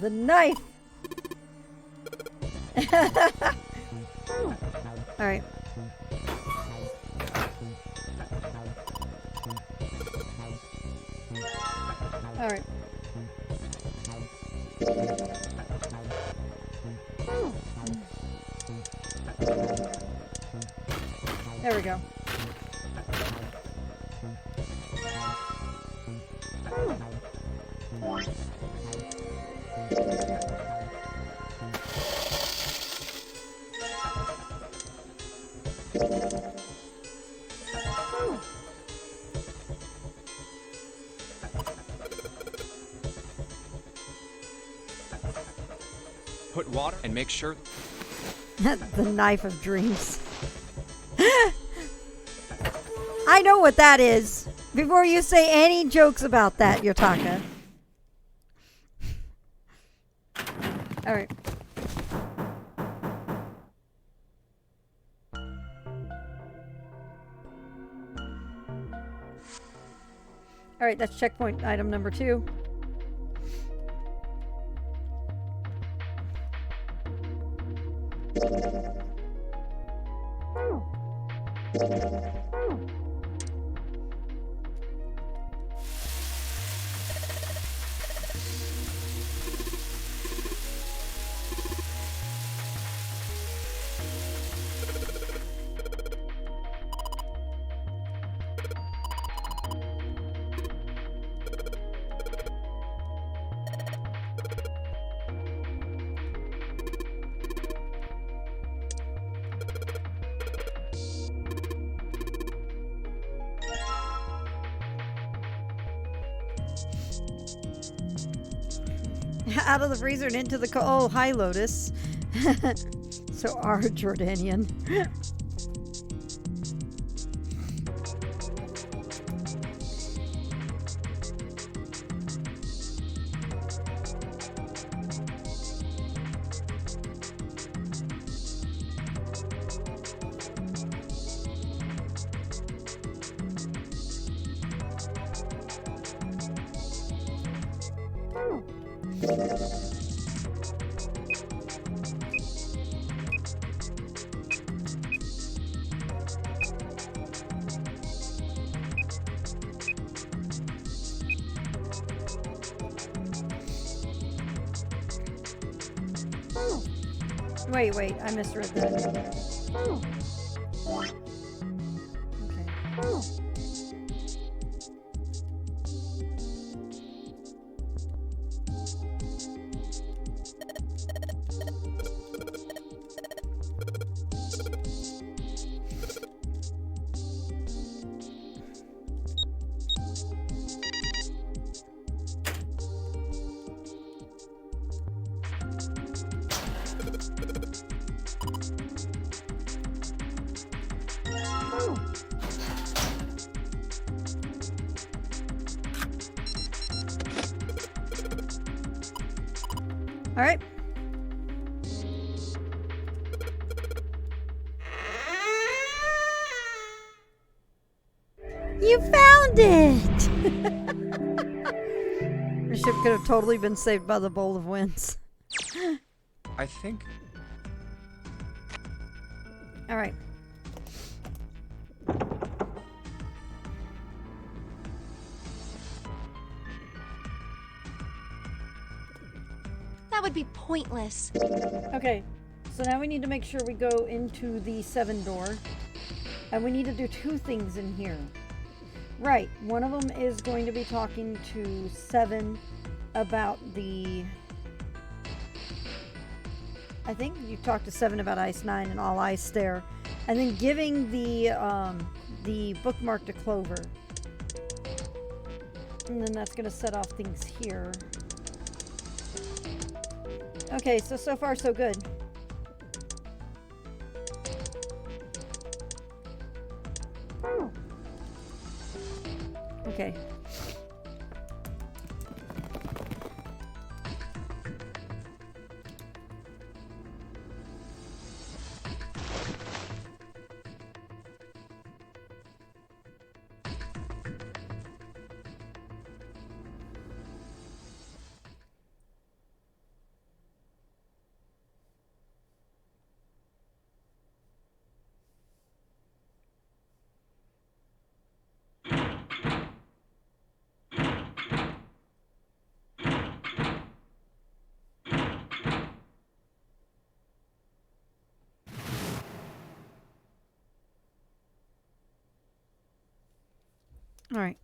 The knife. All right. All right. There we go. Put water and make sure... The knife of dreams. I know what that is. Before you say any jokes about that, Yotaka. All right. All right, that's checkpoint item number 2. Out of the freezer and into the oh, hi, Lotus. So our Jordanian. Wait, I misread that. Okay. All right. You found it! The ship could have totally been saved by the bowl of winds. I think. All right. That would be pointless. Okay. So now we need to make sure we go into the 7 door. And we need to do 2 things in here. Right. One of them is going to be talking to 7 about the... I think you talked to 7 about Ice 9 and all ice there. And then giving the bookmark to Clover. And then that's going to set off things here. Okay, so far so good. Okay. All right.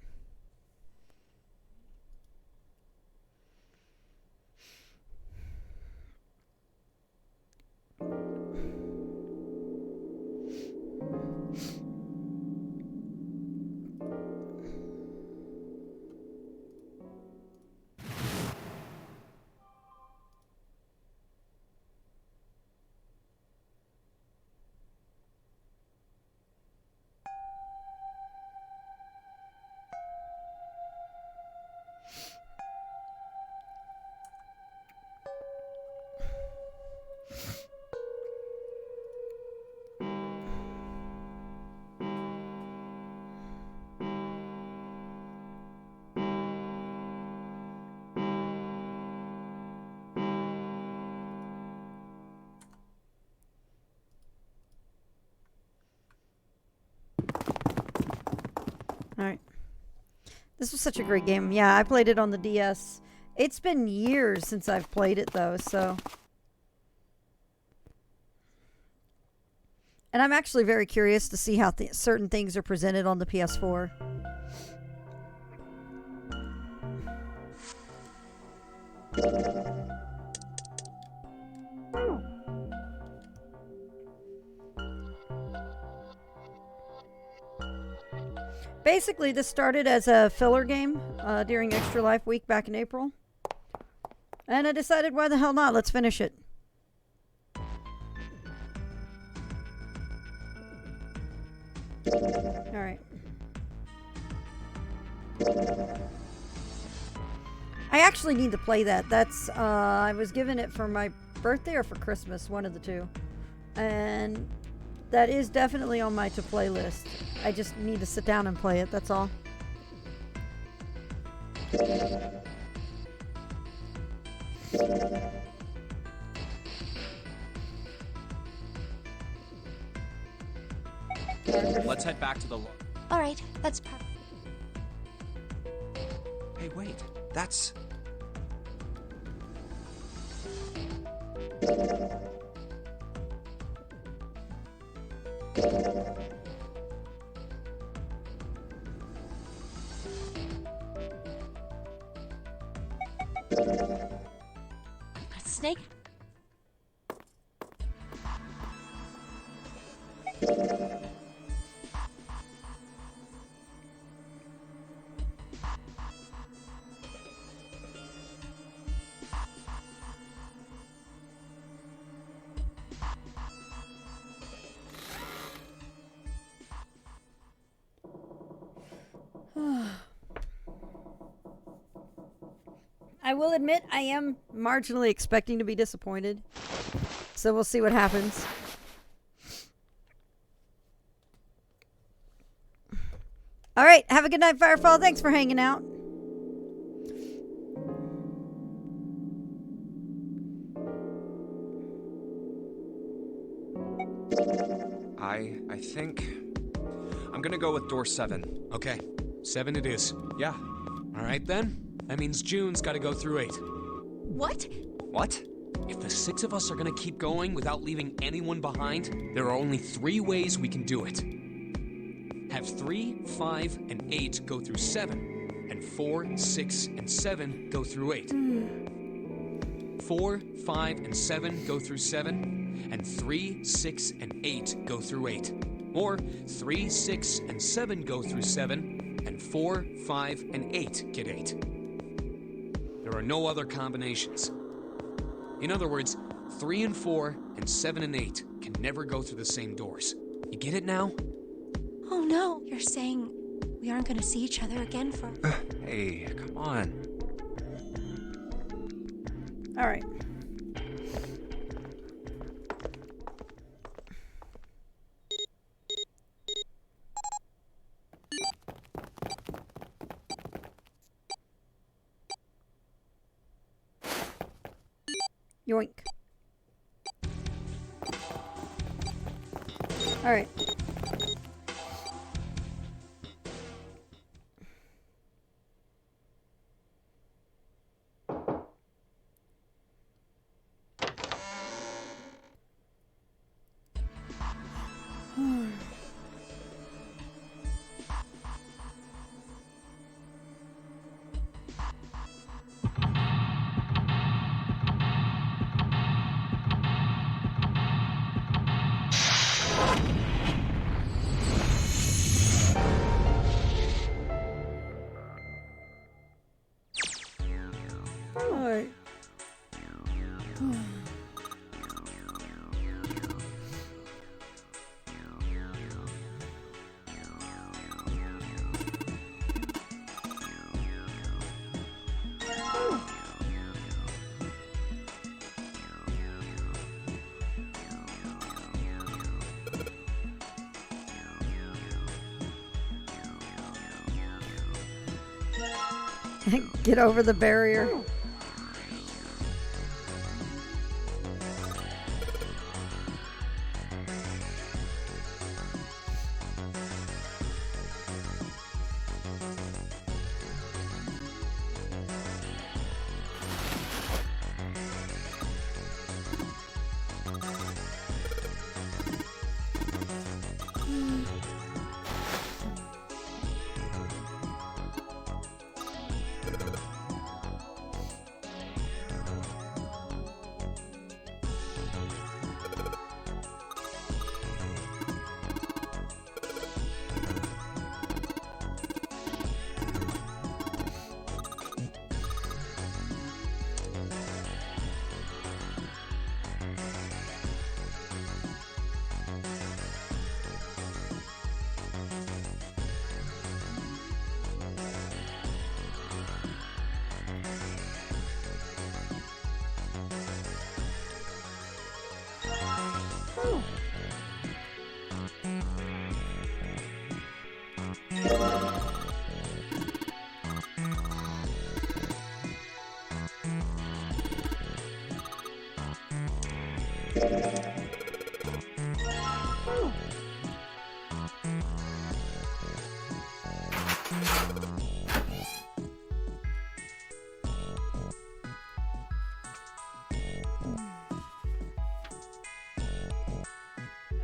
All right. This was such a great game. Yeah, I played it on the DS. It's been years since I've played it, though, so... And I'm actually very curious to see how certain things are presented on the PS4. Basically, this started as a filler game during Extra Life Week back in April. And I decided, why the hell not? Let's finish it. Alright. I actually need to play that. That's, I was given it for my birthday or for Christmas, one of the two. And that is definitely on my to-play list. I just need to sit down and play it, that's all. Let's head back to the. All right, that's perfect. Hey, wait. That's. Snake? I will admit I am marginally expecting to be disappointed. So we'll see what happens. All right, have a good night, Firefall. Thanks for hanging out. I think I'm gonna go with door 7. Okay, 7 it is. Yeah. All right then. That means June's got to go through 8. What? What? If the 6 of us are gonna keep going without leaving anyone behind, there are only 3 ways we can do it. Have 3, 5, and 8 go through 7, and 4, 6, and 7 go through 8. 4, 5, and 7 go through 7, and 3, 6, and 8 go through 8. Or 3, 6, and 7 go through 7, and 4, 5, and 8 get 8. There are no other combinations. In other words, 3 and 4 and 7 and 8 can never go through the same doors. You get it now? Oh no, you're saying we aren't gonna see each other again for... Hey, come on. All right. Yoink. All right. All right. Get over the barrier.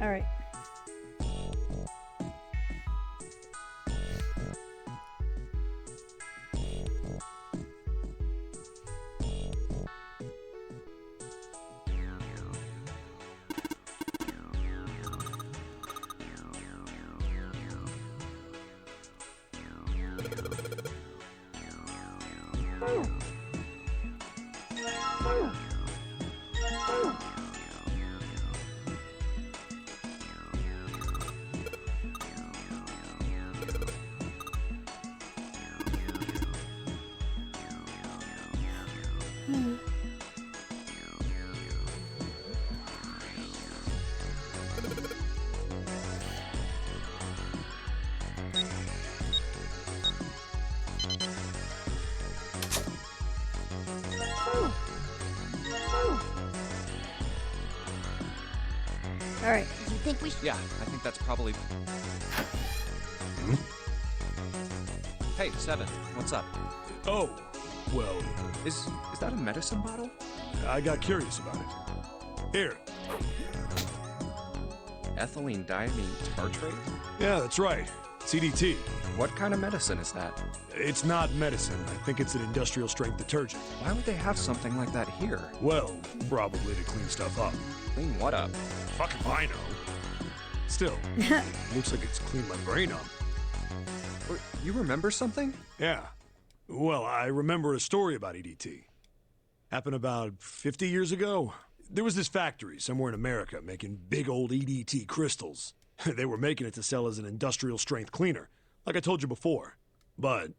All right. All right. You think we should? Yeah, I think that's probably. Hey, Seven, what's up? Oh, well, Is that a medicine bottle? I got curious about it. Here. Ethylene diamine tartrate? Yeah, that's right. CDT. What kind of medicine is that? It's not medicine. I think it's an industrial strength detergent. Why would they have something like that here? Well, probably to clean stuff up. Clean what up? Fuck if I know. Still, looks like it's cleaned my brain up. You remember something? Yeah. Well, I remember a story about EDT. Happened about 50 years ago. There was this factory somewhere in America making big old EDT crystals. They were making it to sell as an industrial strength cleaner, like I told you before. But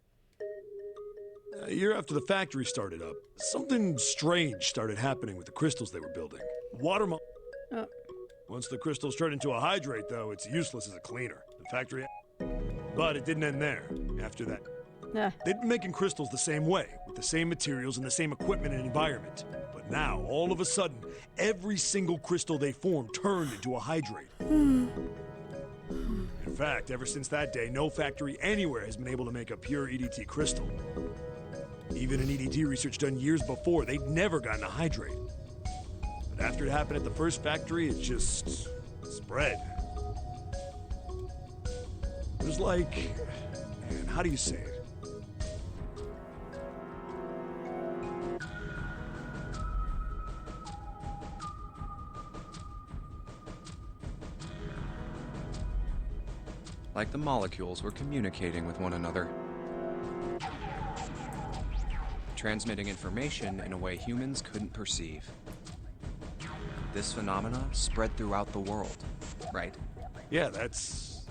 a year after the factory started up, something strange started happening with the crystals they were building. Water mo- Oh. Once the crystals turn into a hydrate, though, it's useless as a cleaner. The factory... But it didn't end there. After that, Yeah. they'd been making crystals the same way, with the same materials and the same equipment and environment. But now, all of a sudden, every single crystal they formed turned into a hydrate. In fact, ever since that day, no factory anywhere has been able to make a pure EDT crystal. Even in EDT research done years before, they'd never gotten a hydrate. But after it happened at the first factory, it just spread. It was like, man, how do you say it? Like the molecules were communicating with one another. Transmitting information in a way humans couldn't perceive. This phenomena spread throughout the world, right? Yeah, that's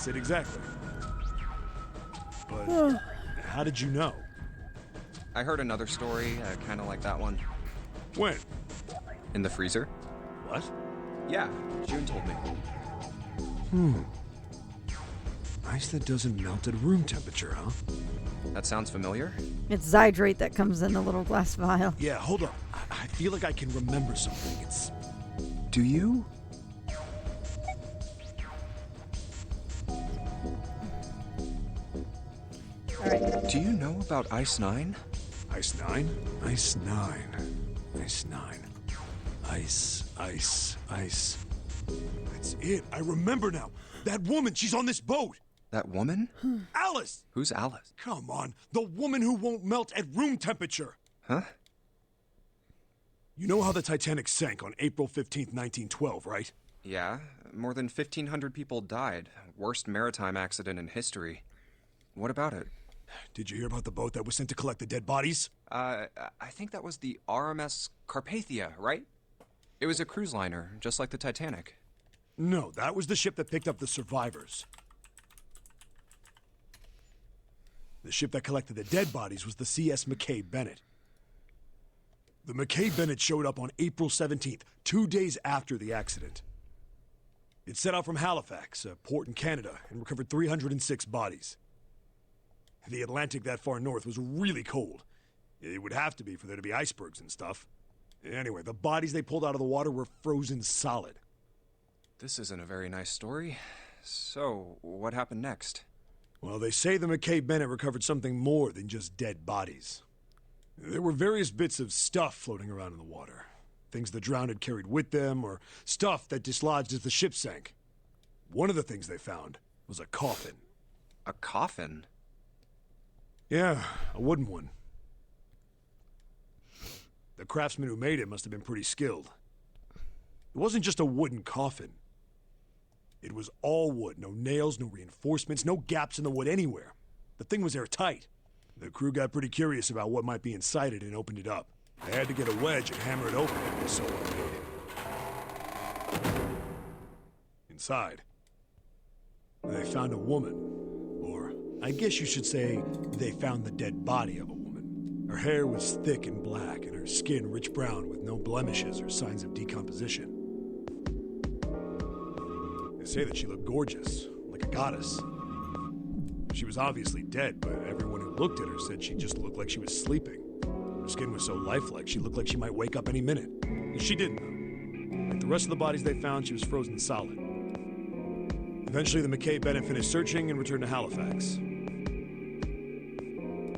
it exactly. But how did you know? I heard another story, kind of like that one. When? In the freezer? What? Yeah, June told me. Ice that doesn't melt at room temperature, huh? That sounds familiar? It's Zydrate that comes in a little glass vial. Yeah, hold on. I feel like I can remember something. It's... Do you? All right. Do you know about Ice 9? Ice 9? Ice 9. Ice 9. Ice. That's it. I remember now. That woman, she's on this boat. That woman? Alice! Who's Alice? Come on. The woman who won't melt at room temperature. Huh? You know how the Titanic sank on April 15th, 1912, right? Yeah, more than 1,500 people died. Worst maritime accident in history. What about it? Did you hear about the boat that was sent to collect the dead bodies? I think that was the RMS Carpathia, right? It was a cruise liner, just like the Titanic. No, that was the ship that picked up the survivors. The ship that collected the dead bodies was the CS McKay Bennett. The McKay Bennett showed up on April 17th, 2 days after the accident. It set out from Halifax, a port in Canada, and recovered 306 bodies. The Atlantic that far north was really cold. It would have to be for there to be icebergs and stuff. Anyway, the bodies they pulled out of the water were frozen solid. This isn't a very nice story. So, what happened next? Well, they say the McKay Bennett recovered something more than just dead bodies. There were various bits of stuff floating around in the water. Things the drowned had carried with them, or stuff that dislodged as the ship sank. One of the things they found was a coffin. A coffin? Yeah, a wooden one. The craftsman who made it must have been pretty skilled. It wasn't just a wooden coffin. It was all wood, no nails, no reinforcements, no gaps in the wood anywhere. The thing was airtight. The crew got pretty curious about what might be inside it and opened it up. They had to get a wedge and hammer it open. It was so unmade. Inside, they found a woman. Or, I guess you should say, they found the dead body of a woman. Her hair was thick and black, and her skin rich brown with no blemishes or signs of decomposition. They say that she looked gorgeous, like a goddess. She was obviously dead, but everyone who looked at her said she just looked like she was sleeping. Her skin was so lifelike, she looked like she might wake up any minute. And she didn't, though. Like the rest of the bodies they found, she was frozen solid. Eventually, the McKay Bennett finished searching and returned to Halifax.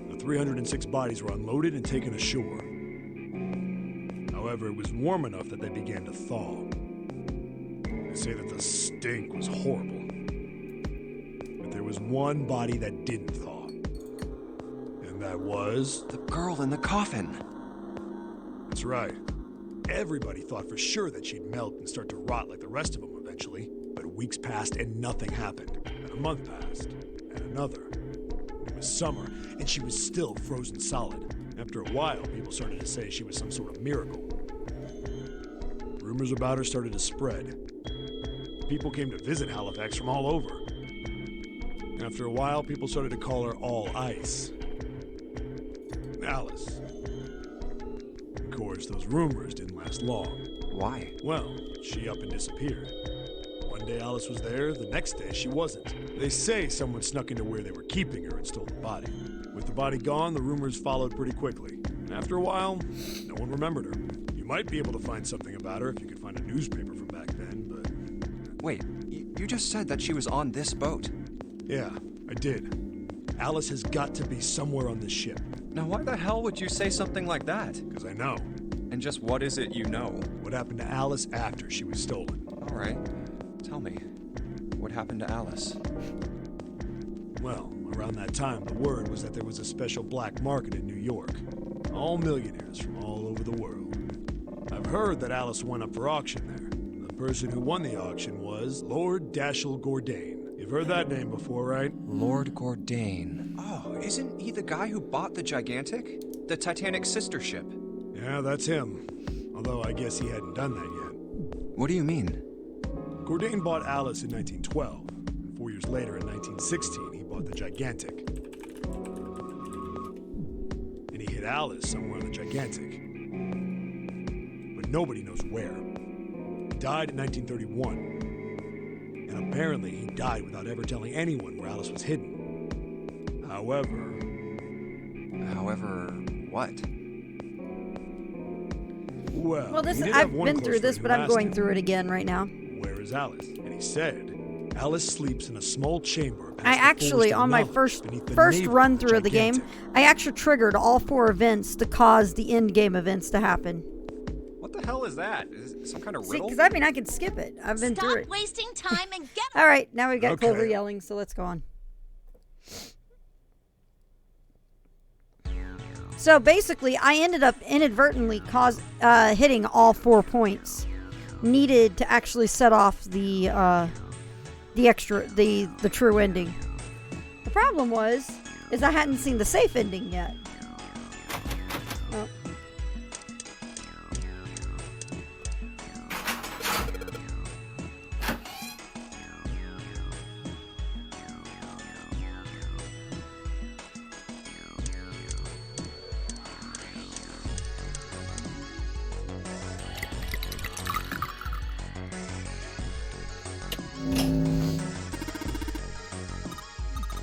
The 306 bodies were unloaded and taken ashore. However, it was warm enough that they began to thaw. They say that the stink was horrible. But there was one body that didn't thaw. And that was... The girl in the coffin. That's right. Everybody thought for sure that she'd melt and start to rot like the rest of them eventually. But weeks passed and nothing happened. And a month passed. And another. It was summer, and she was still frozen solid. After a while, people started to say she was some sort of miracle. Rumors about her started to spread. People came to visit Halifax from all over. After a while, people started to call her All Ice. Alice. Of course, those rumors didn't last long. Why? Well, she up and disappeared. One day Alice was there, the next day she wasn't. They say someone snuck into where they were keeping her and stole the body. With the body gone, the rumors followed pretty quickly. After a while, no one remembered her. You might be able to find something about her if you could find a newspaper from back then, but... Wait, you just said that she was on this boat. Yeah, I did. Alice has got to be somewhere on this ship. Now why the hell would you say something like that? Because I know. And just what is it you know? What happened to Alice after she was stolen? All right, tell me. What happened to Alice? Well, around that time, the word was that there was a special black market in New York. All millionaires from all over the world. I've heard that Alice went up for auction there. The person who won the auction was Lord Dashiell Gordain. You've heard that name before, right? Lord Gordain. Oh, isn't he the guy who bought the Gigantic? The Titanic's sister ship? Yeah, that's him. Although I guess he hadn't done that yet. What do you mean? Gordain bought Alice in 1912. And 4 years later, in 1916, he bought the Gigantic. And he hid Alice somewhere on the Gigantic. But nobody knows where. He died in 1931. And apparently he died without ever telling anyone where Alice was hidden. However, what? Well, Well, he did have I've one been close through this, friend but who I'm asked going him, through it again right now. "Where is Alice?" And he said, "Alice sleeps in a small chamber past I the actually, forest of on my knowledge beneath the first navel run of through of the game, Gigantic." I actually triggered all 4 events to cause the end game events to happen. What the hell is that? Is it some kind of See, riddle? because I mean, I can skip it. I've been through Stop it. wasting time and get All right, now we've got Okay. Clover yelling, so let's go on. So basically, I ended up inadvertently hitting all 4 points needed to actually set off the true ending. The problem is I hadn't seen the safe ending yet. Oh.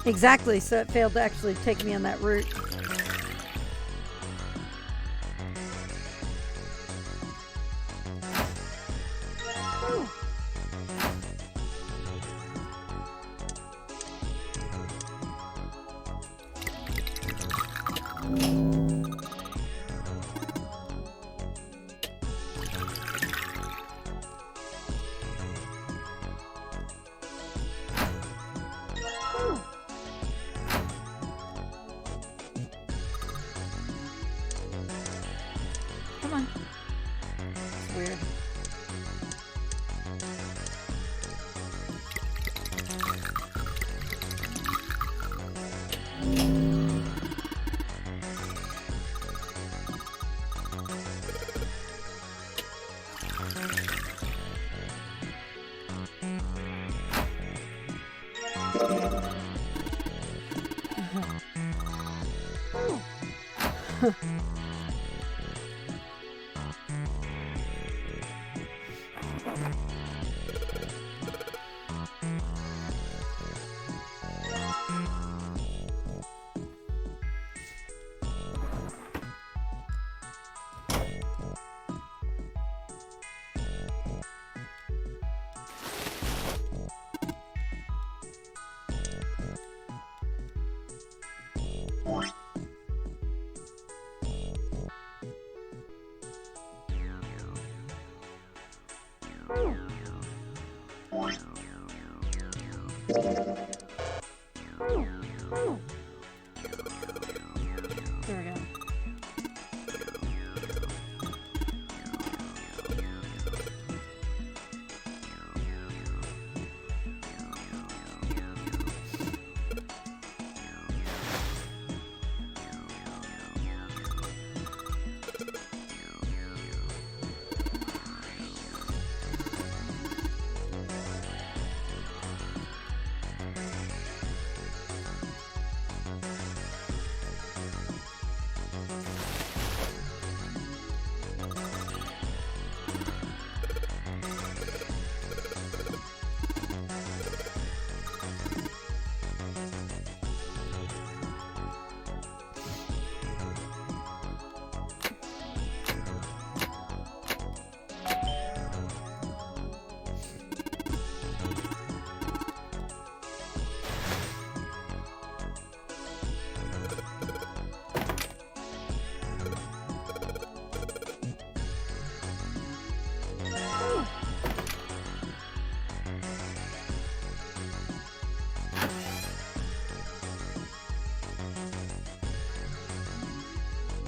Exactly, so it failed to actually take me on that route. Come on. It's weird. There we go.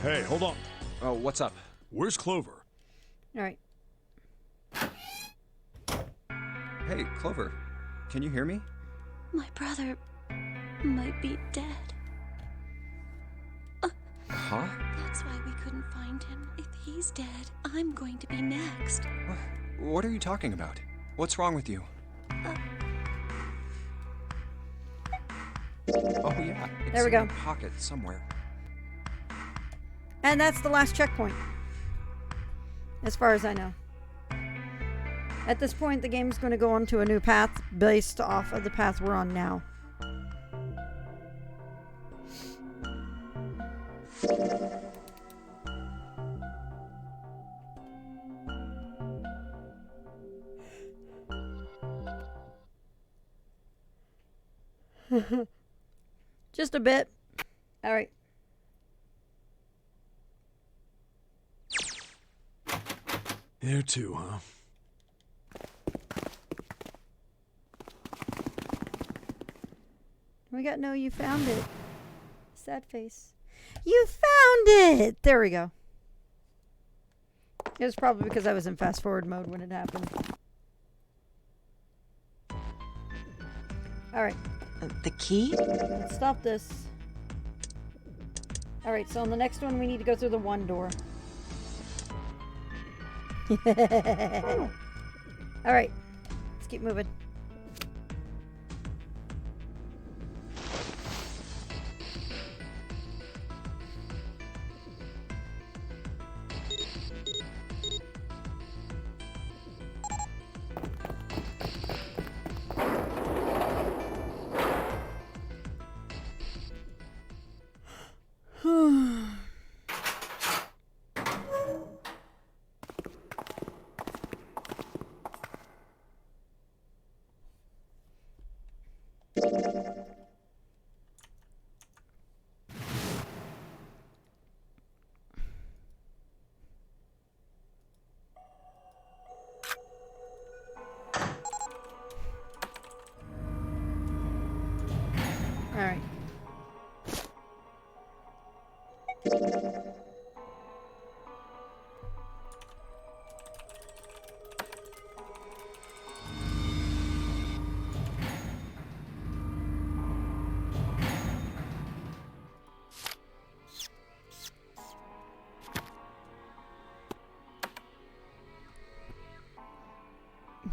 Hey, hold on. Oh, what's up? Where's Clover? All right. Hey, Clover. Can you hear me? My brother might be dead. Huh? That's why we couldn't find him. If he's dead, I'm going to be next. What are you talking about? What's wrong with you? Oh, yeah. It's There we go. in your pocket somewhere. And that's the last checkpoint. As far as I know. At this point, the game's going to go on to a new path based off of the path we're on now. Just a bit. All right. There too, huh? We got no, you found it. Sad face. You found it! There we go. It was probably because I was in fast forward mode when it happened. Alright, The key? let's stop this. Alright, so on the next one we need to go through the one door. Alright, let's keep moving. Alright.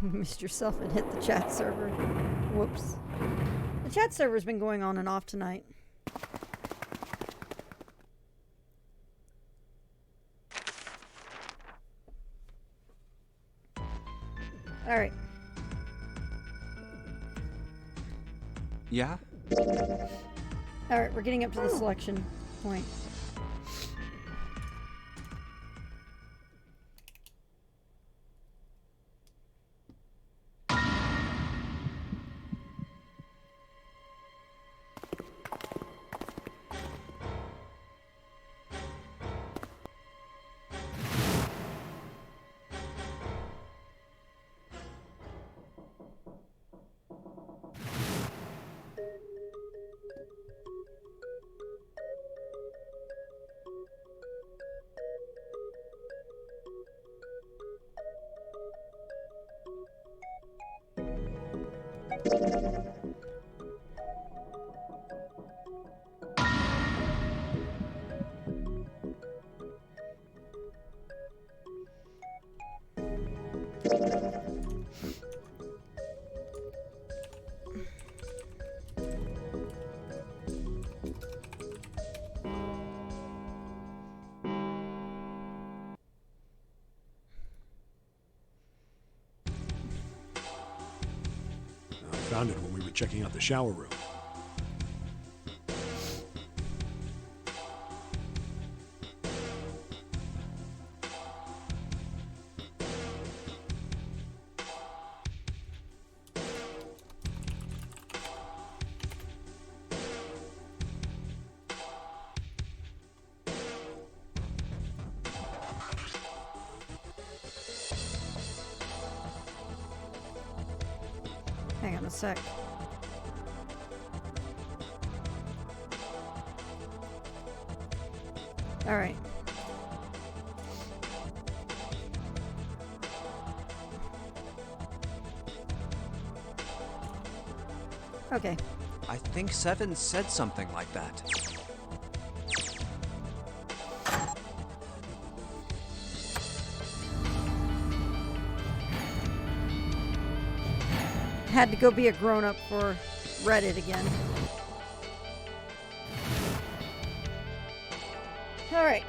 Missed yourself and hit the chat server. Whoops. The chat server's been going on and off tonight. All right. Yeah? All right, we're getting up to the selection point. I found it when we were checking out the shower room. Hang on a sec. All right. Okay. I think Seven said something like that. Had to go be a grown-up for Reddit again. All right.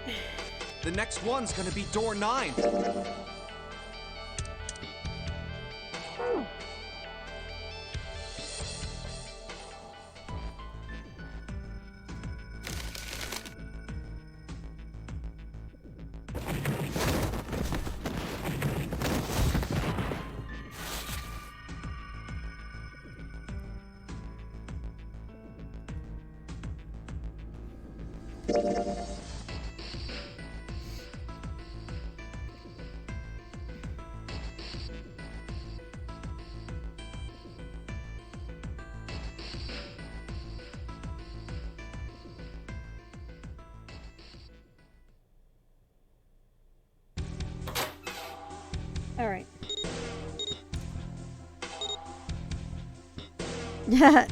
The next one's gonna be door 9. All right. Yeah.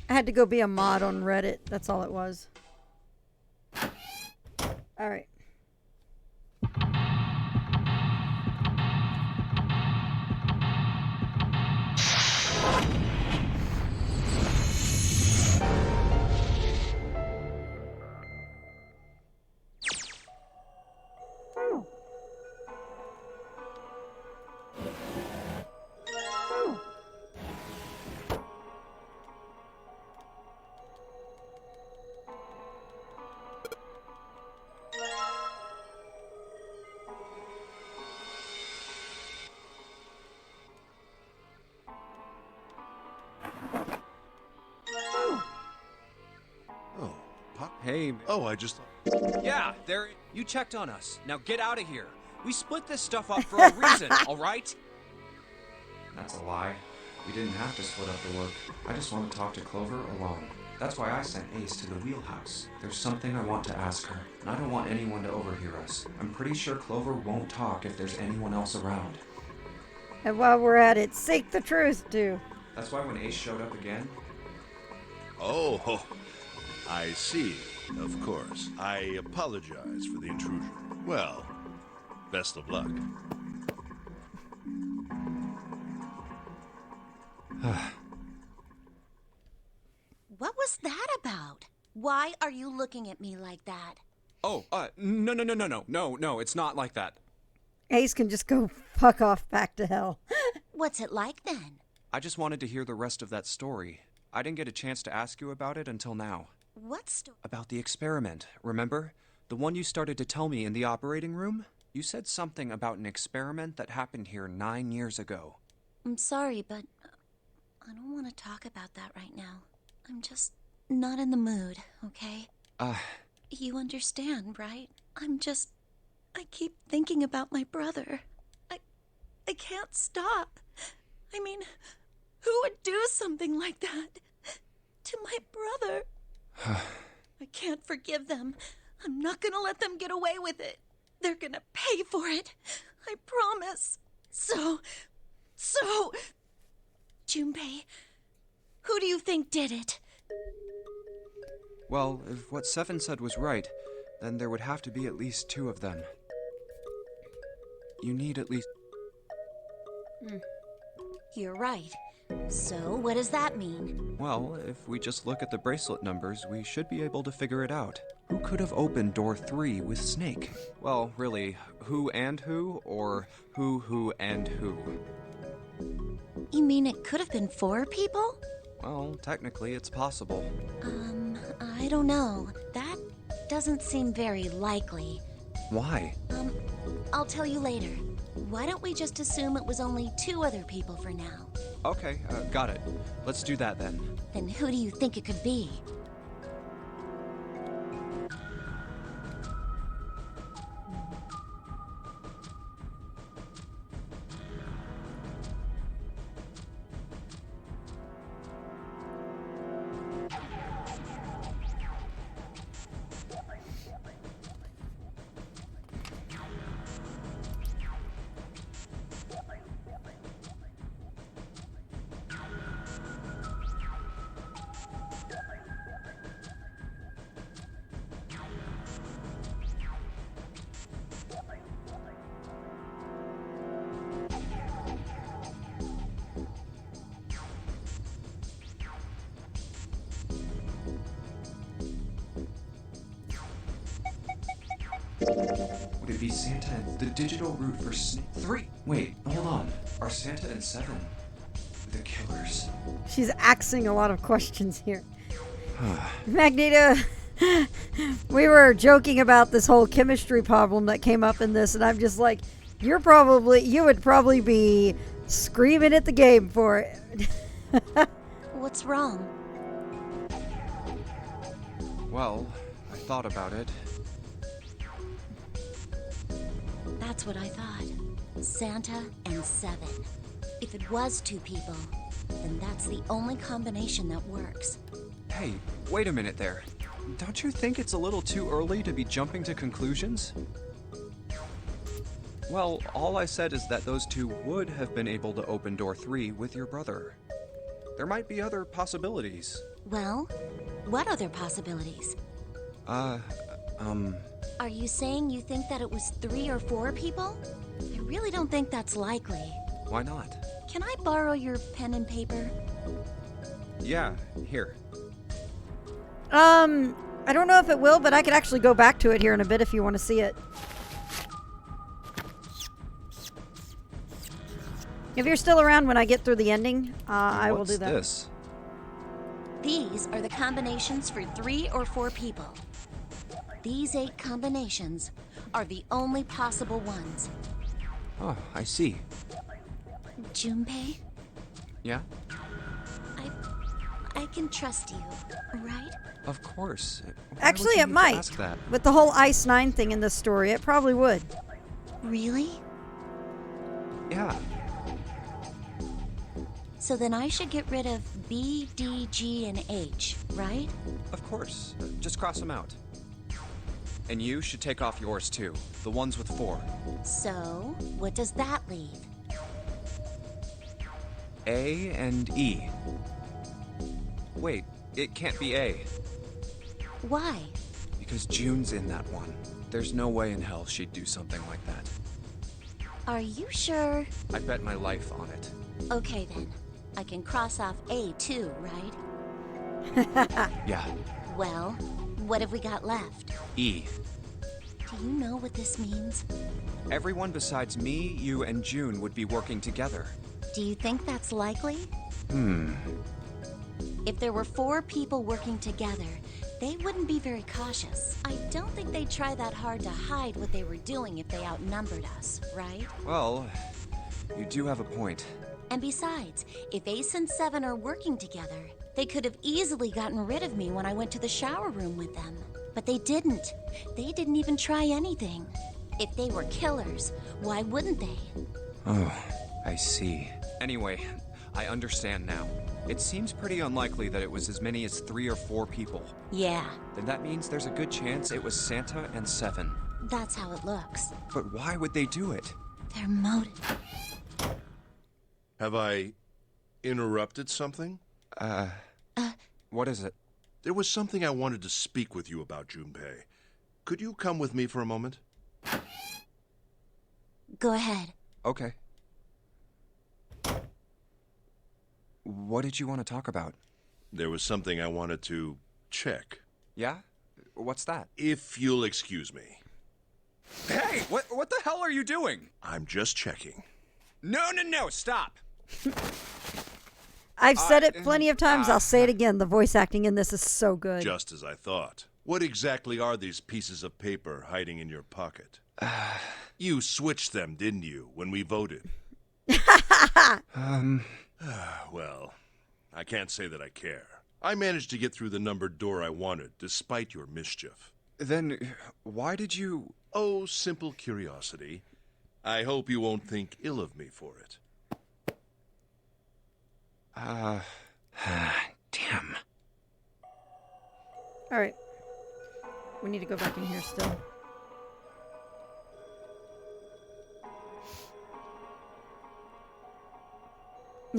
I had to go be a mod on Reddit. That's all it was. All right. Oh, Pop. Hey. Oh, I just. Yeah, there. You checked on us. Now get out of here. We split this stuff up for a reason, all right? That's a lie. We didn't have to split up the work. I just want to talk to Clover alone. That's why I sent Ace to the wheelhouse. There's something I want to ask her, and I don't want anyone to overhear us. I'm pretty sure Clover won't talk if there's anyone else around. And while we're at it, seek the truth, too. That's why when Ace showed up again, Oh, I see. Of course. I apologize for the intrusion. Well, best of luck. What was that about? Why are you looking at me like that? Oh, no, it's not like that. Ace can just go fuck off back to hell. What's it like then? I just wanted to hear the rest of that story. I didn't get a chance to ask you about it until now. What story? About the experiment, remember? The one you started to tell me in the operating room? You said something about an experiment that happened here 9 years ago. I'm sorry, but I don't want to talk about that right now. I'm just not in the mood, okay? You understand, right? I keep thinking about my brother. I can't stop. I mean, who would do something like that to my brother? I can't forgive them. I'm not gonna let them get away with it. They're gonna pay for it. I promise. So, Junpei, who do you think did it? Well, if what Seven said was right, then there would have to be at least 2 of them. You need at least... You're right. So, what does that mean? Well, if we just look at the bracelet numbers, we should be able to figure it out. Who could have opened door 3 with Snake? Well, really, who and who, or who and who? You mean it could have been 4 people? Well, technically, it's possible. I don't know. That doesn't seem very likely. Why? I'll tell you later. Why don't we just assume it was only 2 other people for now? Okay, got it. Let's do that then. Then who do you think it could be? Would it be Santa and the digital route for Snake? 3? Wait, hold on. Are Santa and 7 the killers? She's axing a lot of questions here. Magneto, we were joking about this whole chemistry problem that came up in this, and I'm just like, you would probably be screaming at the game for it. What's wrong? Well, I thought about it. That's what I thought. Santa and 7. If it was 2 people, then that's the only combination that works. Hey, wait a minute there. Don't you think it's a little too early to be jumping to conclusions? Well, all I said is that those 2 would have been able to open door 3 with your brother. There might be other possibilities. Well, what other possibilities? Are you saying you think that it was 3 or 4 people? I really don't think that's likely. Why not? Can I borrow your pen and paper? Yeah, here. I don't know if it will, but I could actually go back to it here in a bit if you want to see it. If you're still around when I get through the ending, I will do that. What's this? These are the combinations for 3 or 4 people. These 8 combinations are the only possible ones. Oh, I see. Junpei, Yeah? I can trust you, right? Of course. Why Actually, would you it need to might. ask that? With the whole Ice 9 thing in this story, it probably would. Really? Yeah. So then I should get rid of B, D, G, and H, right? Of course. Just cross them out. And you should take off yours too. The ones with 4. So, what does that leave? A and E. Wait, it can't be A. Why? Because June's in that one. There's no way in hell she'd do something like that. Are you sure? I bet my life on it. Okay then. I can cross off A too, right? Yeah. Well, what have we got left? E. Do you know what this means? Everyone besides me, you, and June would be working together. Do you think that's likely? If there were 4 people working together, they wouldn't be very cautious. I don't think they'd try that hard to hide what they were doing if they outnumbered us, right? Well, you do have a point. And besides, if Ace and Seven are working together, they could have easily gotten rid of me when I went to the shower room with them. But they didn't. They didn't even try anything. If they were killers, why wouldn't they? Oh, I see. Anyway, I understand now. It seems pretty unlikely that it was as many as 3 or 4 people. Yeah, Then that means there's a good chance it was Santa and Seven. that's how it looks. But why would they do it? Their motive. Have I interrupted something? What is it? There was something I wanted to speak with you about, Junpei. Could you come with me for a moment? Go ahead. Okay. What did you want to talk about? There was something I wanted to check. Yeah? What's that? If you'll excuse me. Hey! What the hell are you doing? I'm just checking. No, stop! I've said it plenty of times. I'll say it again. The voice acting in this is so good. Just as I thought. What exactly are these pieces of paper hiding in your pocket? You switched them, didn't you, when we voted? Well, I can't say that I care. I managed to get through the numbered door I wanted, despite your mischief. Then, why did you... Oh, simple curiosity. I hope you won't think ill of me for it. Damn. All right. We need to go back in here still.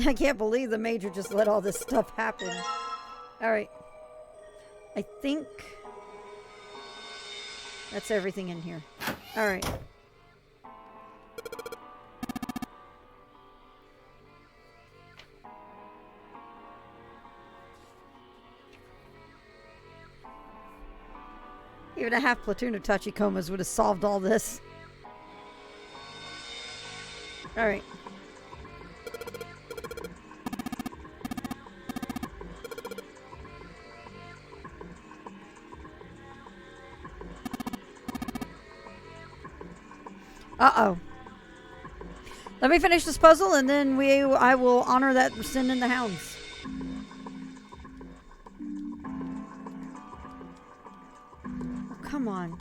I can't believe the Major just let all this stuff happen. All right. I think that's everything in here. All right. Even a half platoon of Tachikomas would have solved all this. All right. Uh-oh. Let me finish this puzzle and then I will honor that sin in the hounds. Oh, come on.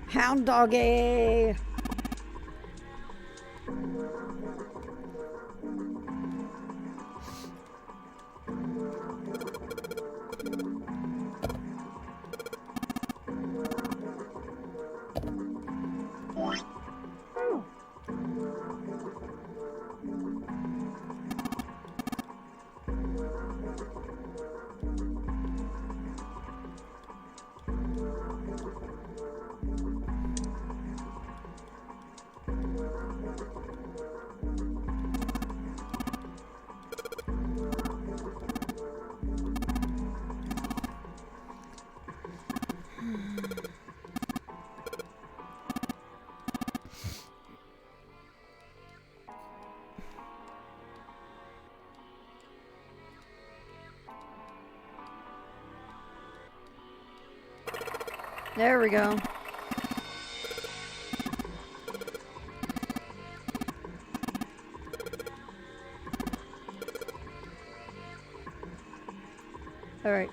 Hound doggy. There we go. All right.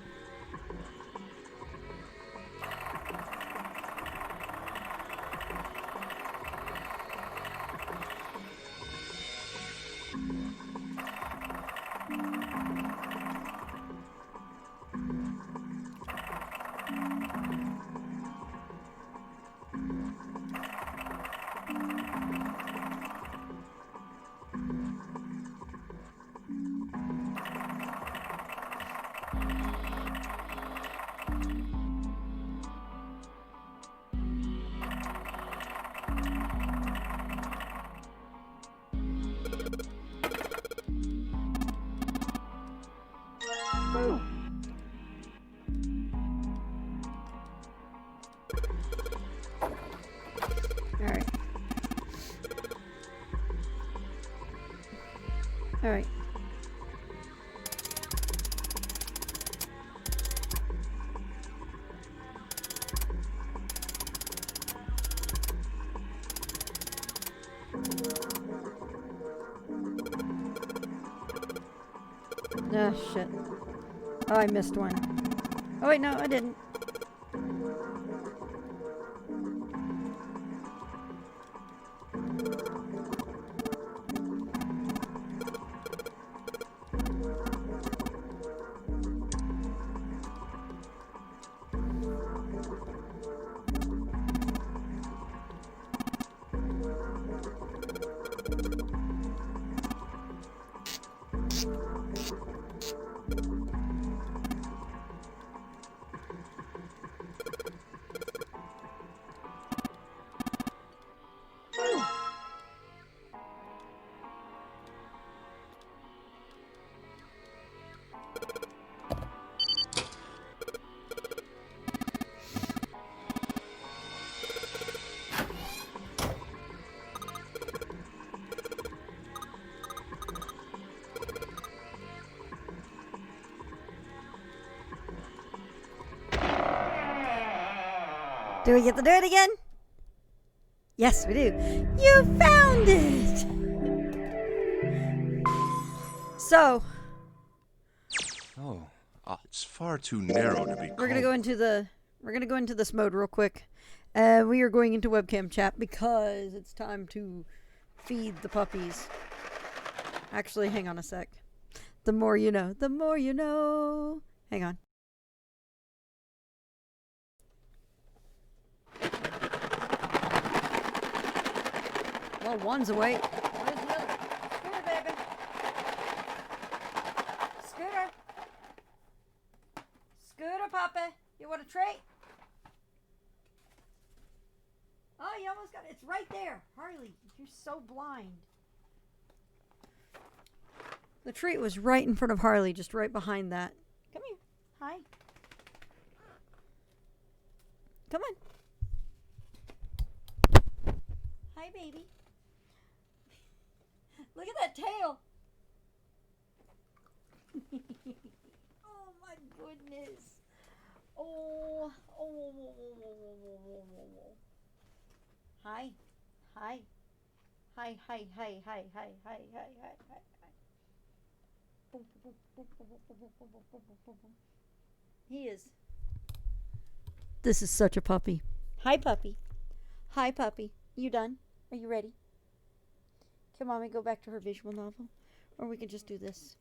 Alright. Alright. Ah, shit. Oh, I missed one. Oh, wait, no, I didn't. Do we get to do it again? Yes, we do. You found it! So, Oh, it's far too narrow to be we're gonna go into this mode real quick. We are going into webcam chat because it's time to feed the puppies. Actually, hang on a sec. The more you know, the more you know. Hang on. Well, one's awake. Where's the other? Scooter, baby. Scooter. Scooter, puppy. You want a treat? Oh, you almost got it. It's right there. Harley, you're so blind. The treat was right in front of Harley, just right behind that. Come here. Hi. Come on. Hi, baby. Look at that tail. Oh, my goodness. Oh. Hi. Hi. Hi, hi, hi, hi, hi, hi, hi, hi, hi. He is. This is such a puppy. Hi, puppy. Hi, puppy. You done? Are you ready? Can Mommy go back to her visual novel? Or we can just do this.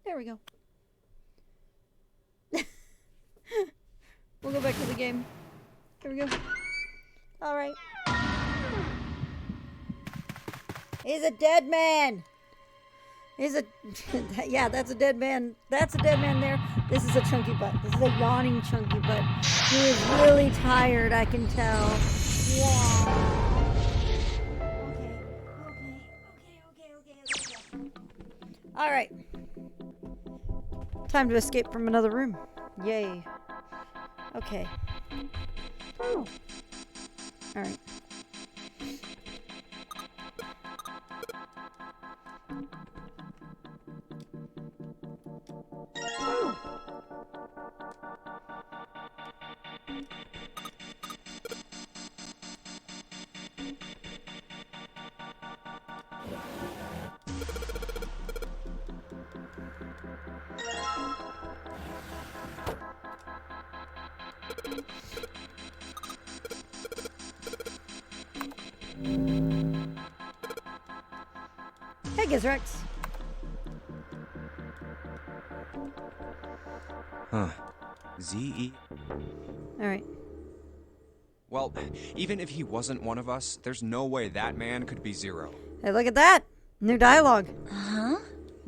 There we go. We'll go back to the game. Here we go. Alright. He's a dead man! He's a... yeah, that's a dead man. That's a dead man there. This is a chunky butt. This is a yawning chunky butt. He is really tired, I can tell. Wow. Okay. Alright. Time to escape from another room. Yay. Okay. Alright. Hey, Gizrex. Huh. Z-E. All right. Well, even if he wasn't one of us, there's no way that man could be Zero. Hey, look at that. New dialogue. Huh?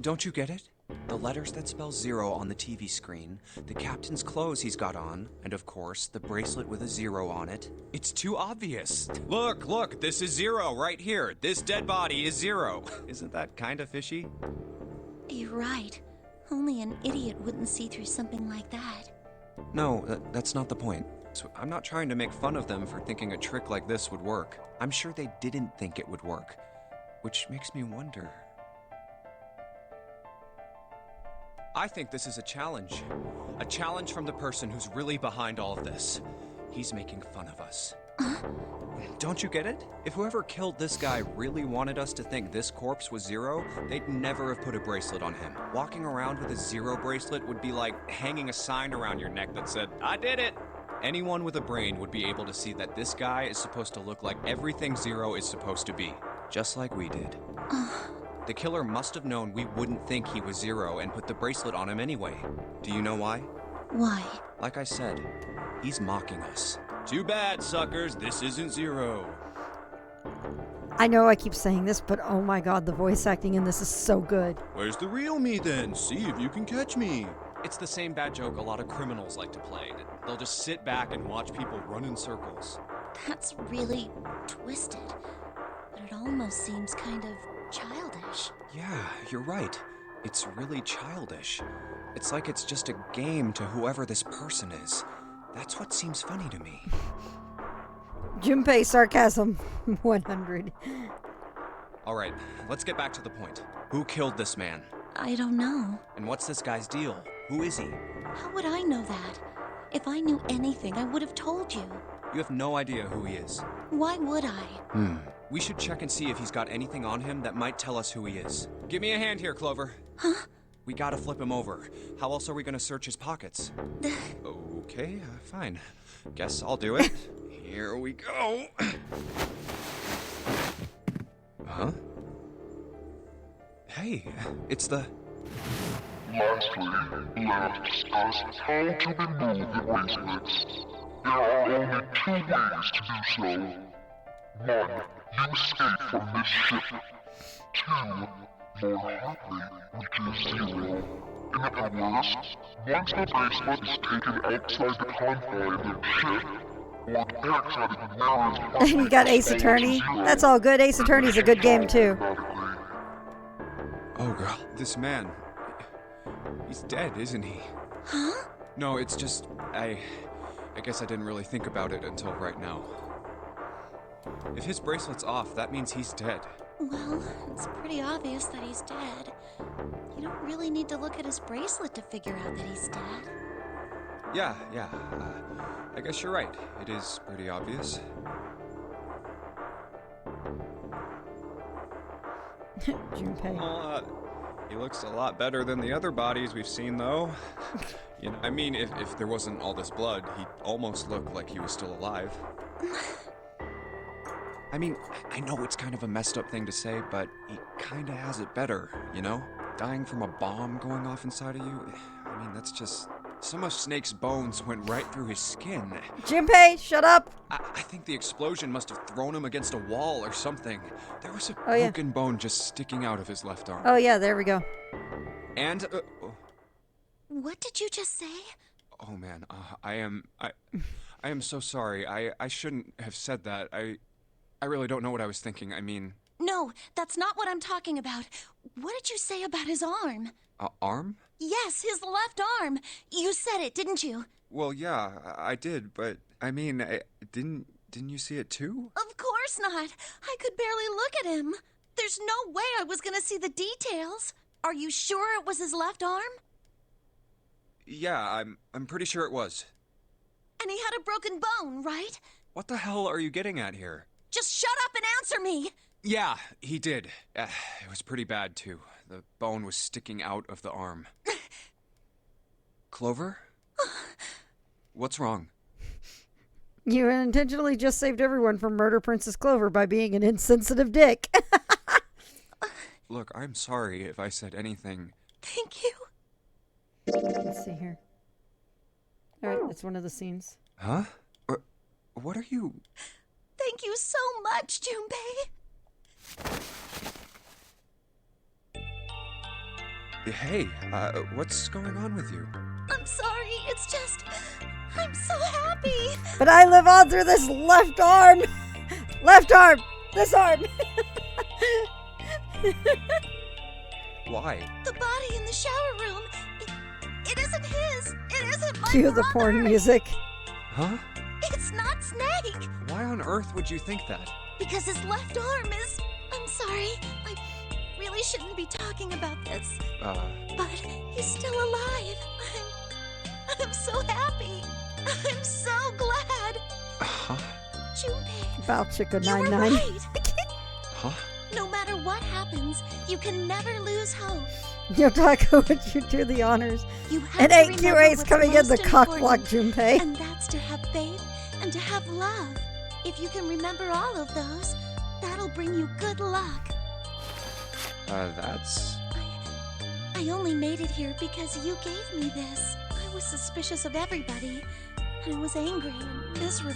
Don't you get it? The letters that spell Zero on the TV screen, the captain's clothes he's got on, and of course, the bracelet with a zero on it. It's too obvious. Look, this is Zero right here. This dead body is Zero. Isn't that kind of fishy? You're right. Only an idiot wouldn't see through something like that. No, that's not the point. So I'm not trying to make fun of them for thinking a trick like this would work. I'm sure they didn't think it would work. Which makes me wonder. I think this is a challenge. A challenge from the person who's really behind all of this. He's making fun of us. Don't you get it? If whoever killed this guy really wanted us to think this corpse was Zero, they'd never have put a bracelet on him. Walking around with a Zero bracelet would be like hanging a sign around your neck that said, "I did it!" Anyone with a brain would be able to see that this guy is supposed to look like everything Zero is supposed to be. Just like we did. The killer must have known we wouldn't think he was Zero and put the bracelet on him anyway. Do you know why? Why? Like I said, he's mocking us. Too bad, suckers, this isn't Zero. I know I keep saying this, but oh my god, the voice acting in this is so good. Where's the real me then? See if you can catch me. It's the same bad joke a lot of criminals like to play. They'll just sit back and watch people run in circles. That's really twisted. But it almost seems kind of childish. Yeah, you're right. It's really childish. It's like it's just a game to whoever this person is. That's what seems funny to me. Junpei sarcasm 100. All right, let's get back to the point. Who killed this man? I don't know. And what's this guy's deal? Who is he? How would I know that? If I knew anything, I would have told you. You have no idea who he is. Why would I? We should check and see if he's got anything on him that might tell us who he is. Give me a hand here, Clover. Huh? We gotta flip him over. How else are we gonna search his pockets? Okay, fine. Guess I'll do it. Here we go. Huh? Hey, it's the... Lastly, let us discuss how to remove the bracelets. There are only two ways to do so. One, you escape from this ship. Two, more likely, which is Zero. In other words, once the bracelet is taken outside the confine of the ship, or the backside of the mirror is You got Ace Attorney. That's all good. Ace Attorney's a good game too. Oh, girl. This man... He's dead, isn't he? Huh? No, it's just... I guess I didn't really think about it until right now. If his bracelet's off, that means he's dead. Well, it's pretty obvious that he's dead. You don't really need to look at his bracelet to figure out that he's dead. Yeah. I guess you're right. It is pretty obvious. Junpei. Well, he looks a lot better than the other bodies we've seen, though. You know, I mean, if there wasn't all this blood, he'd almost look like he was still alive. I mean, I know it's kind of a messed up thing to say, but he kinda has it better, you know? Dying from a bomb going off inside of you, I mean, that's just... Some of Snake's bones went right through his skin. Junpei, shut up. I think the explosion must have thrown him against a wall or something. There was a Oh, yeah. broken bone just sticking out of his left arm. Oh yeah, there we go. And, What did you just say? oh man, I am so sorry. I shouldn't have said that. I really don't know what I was thinking. I mean, No, that's not what I'm talking about. What did you say about his arm? arm? Yes, his left arm. You said it, didn't you? Well, yeah, I did, but I mean, didn't you see it too? Of course not. I could barely look at him. There's no way I was gonna see the details. Are you sure it was his left arm? Yeah, I'm pretty sure it was. And he had a broken bone, right? What the hell are you getting at here? Just shut up and answer me! Yeah, he did. It was pretty bad too. The bone was sticking out of the arm. Clover? What's wrong? You intentionally just saved everyone from Murder Princess Clover by being an insensitive dick. Look, I'm sorry if I said anything. Thank you. Let's see here. All right, that's one of the scenes. Huh? What are you... Thank you so much, Junpei. Hey, what's going on with you? I'm sorry, it's just... I'm so happy. But I live on through this left arm. Left arm. This arm. Why? The body in the shower room. It isn't his. It isn't my Cue the porn brother. music. Huh? It's not Snake. Why on earth would you think that? Because his left arm is... I'm sorry. I really shouldn't be talking about this. But he's still alive. I'm so happy. I'm so glad. Huh? Junpei, Balchica you were 99. right. Huh? No matter what happens, you can never lose hope. Yotaka, would you do the honors? You have And to 8 remember QA's what's coming in the most cock block, important, Junpei. and that's to have faith and to have love. If you can remember all of those, that'll bring you good luck. That's... I only made it here because you gave me this. I was suspicious of everybody, and I was angry and miserable.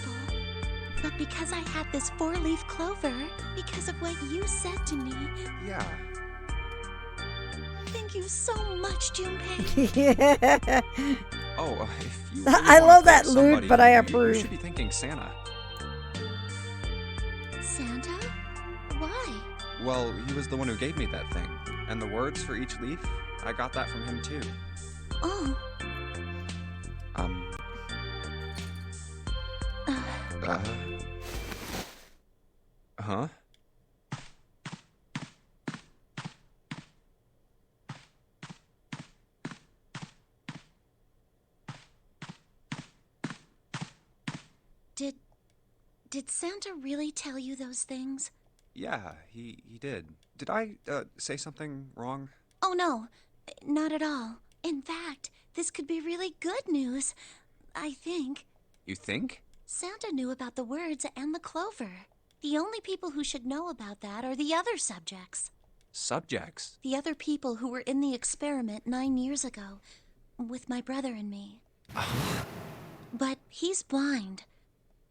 But because I had this 4-leaf clover, because of what you said to me, Yeah. thank you so much, Junpei. Yeah. Oh, if you I really love wanna that thank lewd, somebody, but I you approve. should be thanking Santa. Santa? Why? Well, he was the one who gave me that thing. And the words for each leaf, I got that from him too. Oh, Huh? Did Santa really tell you those things? Yeah, he did. Did I, say something wrong? Oh no, not at all. In fact, this could be really good news. I think. You think? Santa knew about the words and the clover. The only people who should know about that are the other subjects. Subjects? The other people who were in the experiment 9 years ago, with my brother and me. But he's blind.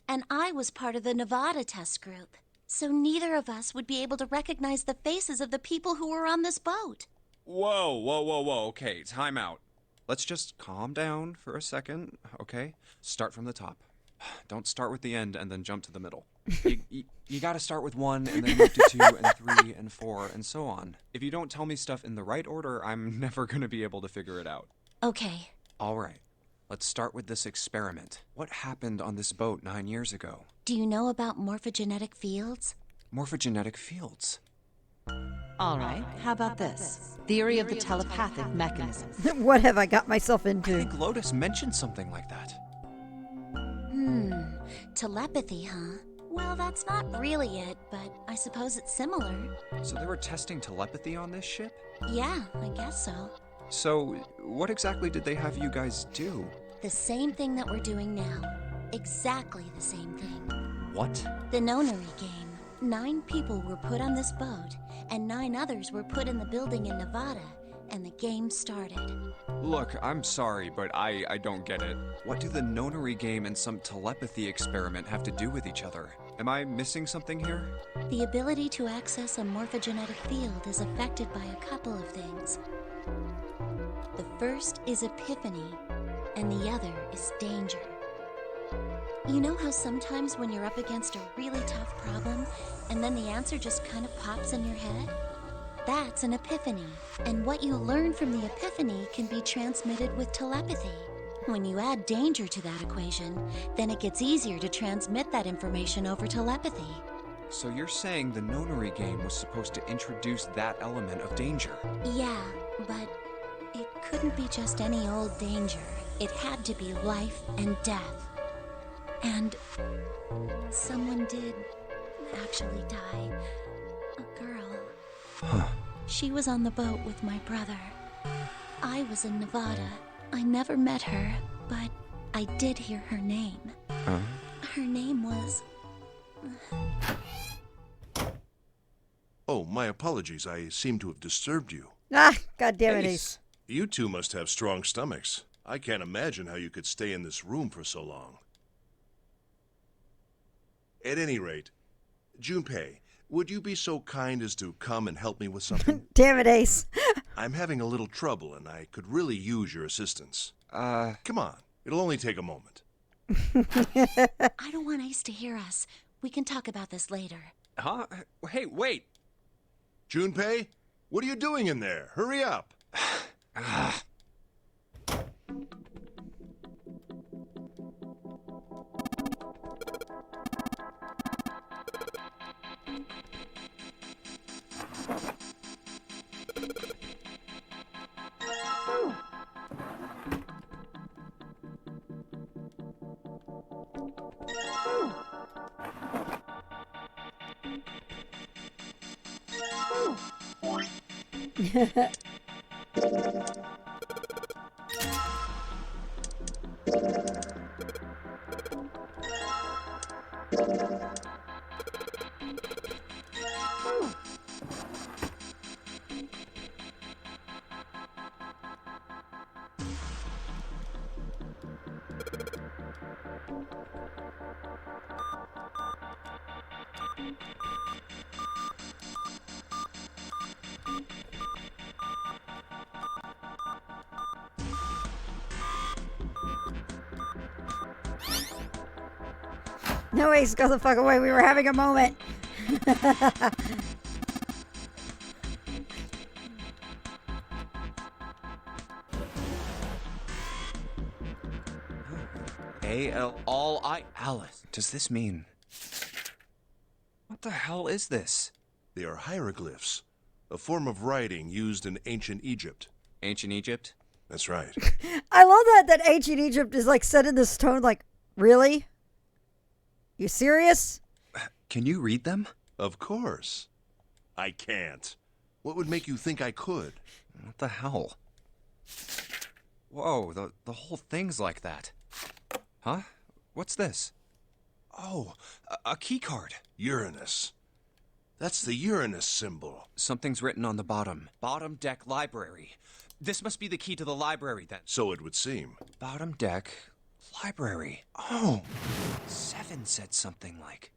And I was part of the Nevada test group. So neither of us would be able to recognize the faces of the people who were on this boat. Whoa. Okay, time out. Let's just calm down for a second, okay? Start from the top. Don't start with the end and then jump to the middle. You gotta start with 1 and then move to 2 and 3 and 4 and so on. If you don't tell me stuff in the right order, I'm never gonna be able to figure it out. Okay. All right. Let's start with this experiment. What happened on this boat 9 years ago? Do you know about morphogenetic fields? Morphogenetic fields. All right, how about this? Theory of the telepathic mechanism. What have I got myself I into? think Lotus mentioned something like that. Telepathy, huh? Well, that's not really it, but I suppose it's similar. So they were testing telepathy on this ship? Yeah, I guess so. So, what exactly did they have you guys do? The same thing that we're doing now. Exactly the same thing. What? The nonary game. 9 people were put on this boat, and 9 others were put in the building in Nevada, and the game started. Look, I'm sorry, but I don't get it. What do the nonary game and some telepathy experiment have to do with each other? Am I missing something here? The ability to access a morphogenetic field is affected by a couple of things. The first is epiphany, and the other is danger. You know how sometimes when you're up against a really tough problem, and then the answer just kind of pops in your head? That's an epiphany, and what you learn from the epiphany can be transmitted with telepathy. When you add danger to that equation, then it gets easier to transmit that information over telepathy. So you're saying the nonary game was supposed to introduce that element of danger? Yeah, but it couldn't be just any old danger. It had to be life and death. And someone did actually die. A girl. Huh. She was on the boat with my brother. I was in Nevada. I never met her, but I did hear her name. Her name was... Oh, my apologies. I seem to have disturbed you. Ah, God damn it, Ace. You two must have strong stomachs. I can't imagine how you could stay in this room for so long. At any rate, Junpei, would you be so kind as to come and help me with something? Damn it, Ace. I'm having a little trouble, and I could really use your assistance. Come on. It'll only take a moment. I don't want Ace to hear us. We can talk about this later. Huh? Hey, wait! Junpei, what are you doing in there? Hurry up! No, Ace, go the fuck away. We were having a moment. Alice. Does this mean... What the hell is this? They are hieroglyphs, a form of writing used in ancient Egypt. Ancient Egypt? That's right. I love that ancient Egypt is like set in this tone like, really? You serious? Can you read them? Of course. I can't. What would make you think I could? What the hell? Whoa, the whole thing's like that. Huh? What's this? Oh, a key card. Uranus. That's the Uranus symbol. Something's written on the bottom. Bottom deck library. This must be the key to the library then. So it would seem. Bottom deck library. Oh, 7 said something like...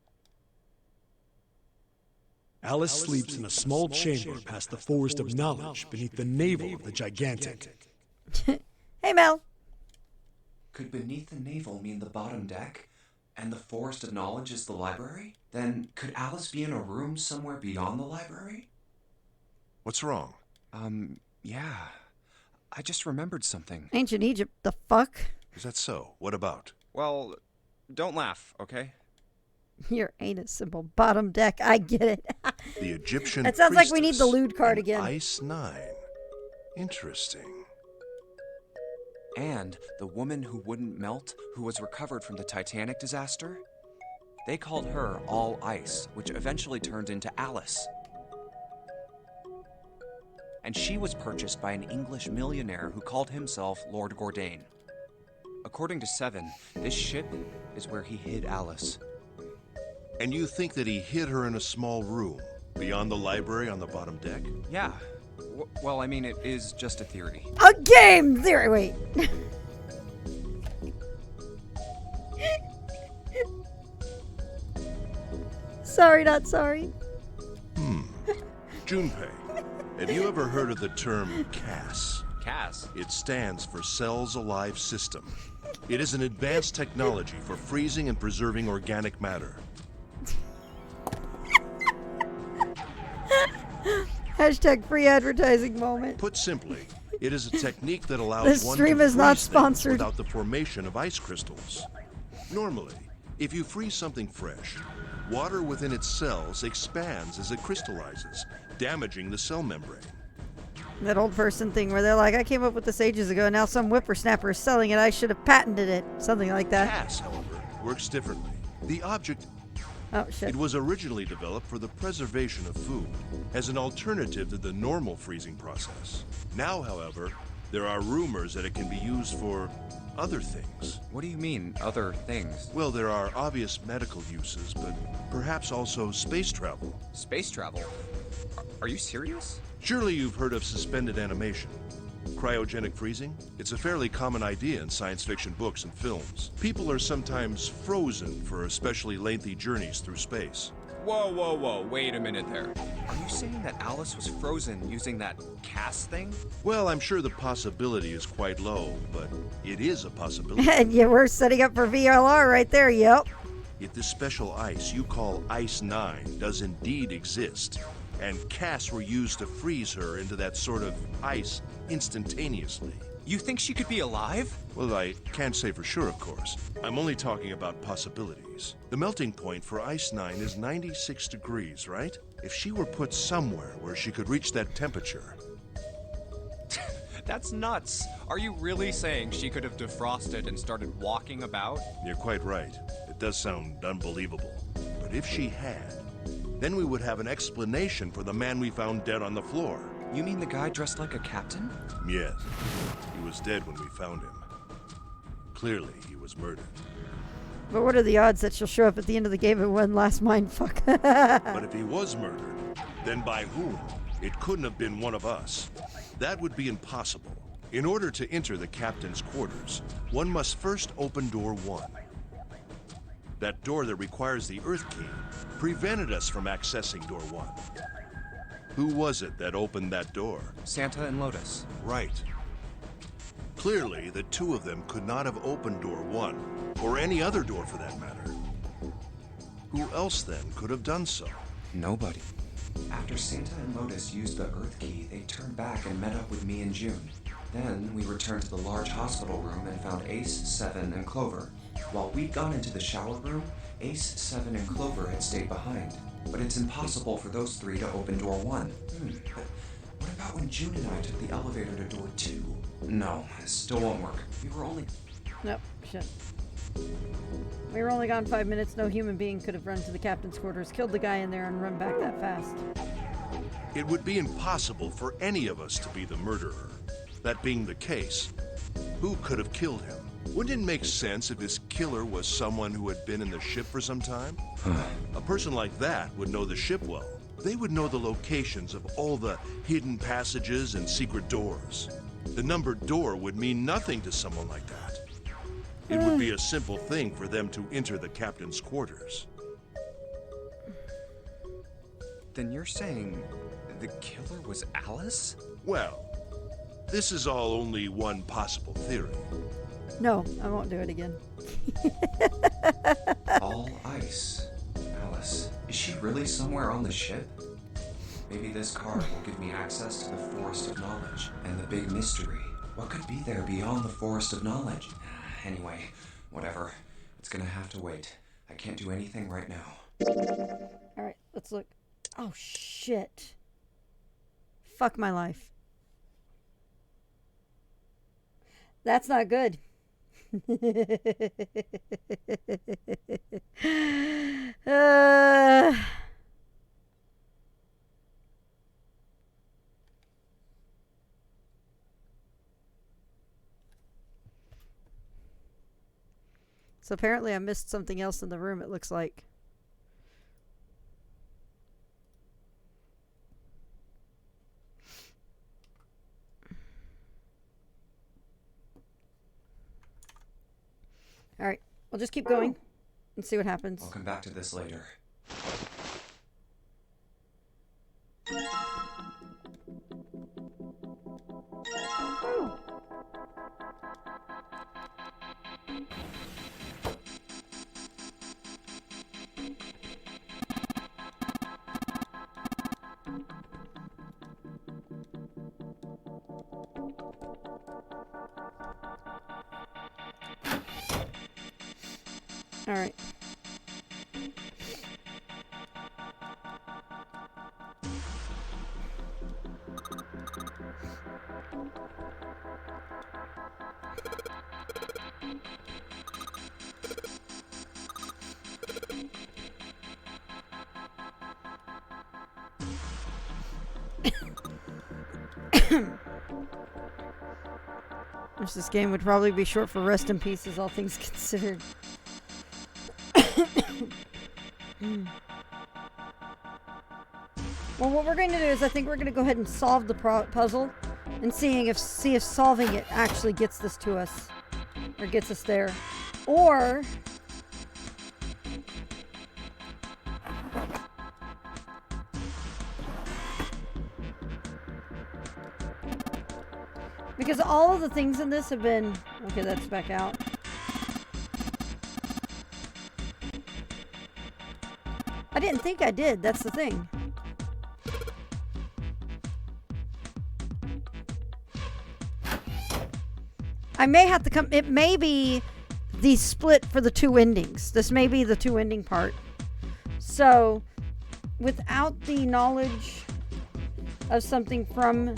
Alice sleeps in a small chamber past the Forest of Knowledge beneath the navel of the Gigantic. Hey, Mel. Could beneath the navel mean the bottom deck? And the Forest of Knowledge is the library? Then could Alice be in a room somewhere beyond the library? What's wrong? Yeah. I just remembered something. Ancient Egypt, the fuck? Is that so? What about? Well, don't laugh, okay? Your anus symbol, bottom deck. I get it. The Egyptian That sounds like we need the priestess lewd card and again. Ice 9. Interesting. And the woman who wouldn't melt, who was recovered from the Titanic disaster? They called her All Ice, which eventually turned into Alice. And she was purchased by an English millionaire who called himself Lord Gordain. According to 7, this ship is where he hid Alice. And you think that he hid her in a small room, beyond the library on the bottom deck? Yeah. Well, I mean, it is just a theory. A game theory. Wait. Sorry, not sorry. Junpei, have you ever heard of the term CAS? Cass? It stands for Cells Alive System. It is an advanced technology for freezing and preserving organic matter. Hashtag free advertising moment. Put simply, it is a technique that allows This one stream to is not freeze things sponsored. without the formation of ice crystals. Normally, if you freeze something fresh, water within its cells expands as it crystallizes, damaging the cell membrane. That old person thing where they're like, I came up with this ages ago, and now some whippersnapper is selling it. I should have patented it. Something like that. CAS, however, works differently. The object Oh, shit. It was originally developed for the preservation of food, as an alternative to the normal freezing process. Now, however, there are rumors that it can be used for other things. What do you mean, other things? Well, there are obvious medical uses, but perhaps also space travel. Space travel? Are you serious? Surely you've heard of suspended animation. Cryogenic freezing? It's a fairly common idea in science fiction books and films. People are sometimes frozen for especially lengthy journeys through space. Whoa, wait a minute there. Are you saying that Alice was frozen using that cast thing? Well, I'm sure the possibility is quite low, but it is a possibility. And yeah, we're setting up for VLR right there, yep. If this special ice you call Ice 9 does indeed exist, and casts were used to freeze her into that sort of ice instantaneously. You think she could be alive? Well, I can't say for sure, of course. I'm only talking about possibilities. The melting point for Ice 9 is 96 degrees, right? If she were put somewhere where she could reach that temperature... That's nuts. Are you really saying she could have defrosted and started walking about? You're quite right. It does sound unbelievable. But if she had, then we would have an explanation for the man we found dead on the floor. You mean the guy dressed like a captain? Yes. He was dead when we found him. Clearly, he was murdered. But what are the odds that she'll show up at the end of the game in one last mindfuck? But if he was murdered, then by whom? It couldn't have been one of us. That would be impossible. In order to enter the captain's quarters, one must first open door 1. That door that requires the Earth key prevented us from accessing door 1. Who was it that opened that door? Santa and Lotus. Right. Clearly, the two of them could not have opened door 1, or any other door for that matter. Who else then could have done so? Nobody. After Santa and Lotus used the Earth key, they turned back and met up with me and June. Then we returned to the large hospital room and found Ace, Seven, and Clover. While we'd gone into the shower room, Ace, Seven, and Clover had stayed behind. But it's impossible for those three to open door 1. But what about when June and I took the elevator to door 2? No, it still won't work. We were only... Nope, shit. We were only gone 5 minutes. No human being could have run to the captain's quarters, killed the guy in there, and run back that fast. It would be impossible for any of us to be the murderer. That being the case, who could have killed him? Wouldn't it make sense if his killer was someone who had been in the ship for some time? A person like that would know the ship well. They would know the locations of all the hidden passages and secret doors. The numbered door would mean nothing to someone like that. It would be a simple thing for them to enter the captain's quarters. Then you're saying the killer was Alice? Well, this is all only one possible theory. No, I won't do it again. All ice. Alice, is she really somewhere on the ship? Maybe this card will give me access to the Forest of Knowledge and the big mystery. What could be there beyond the Forest of Knowledge? Anyway, whatever. It's gonna have to wait. I can't do anything right now. Alright, let's look. Oh, shit. Fuck my life. That's not good. So apparently I missed something else in the room, it looks like. Alright, we'll just keep going and see what happens. I'll come back to this later. All right. Which this game would probably be short for rest in pieces, all things considered. Well, what we're going to do is I think we're going to go ahead and solve the puzzle and see if solving it actually gets this to us or gets us there. Or because all of the things in this have been... Okay, that's back out. I didn't think I did. That's the thing. I may have to come... It may be the split for the two endings. This may be the two ending part. So, without the knowledge of something from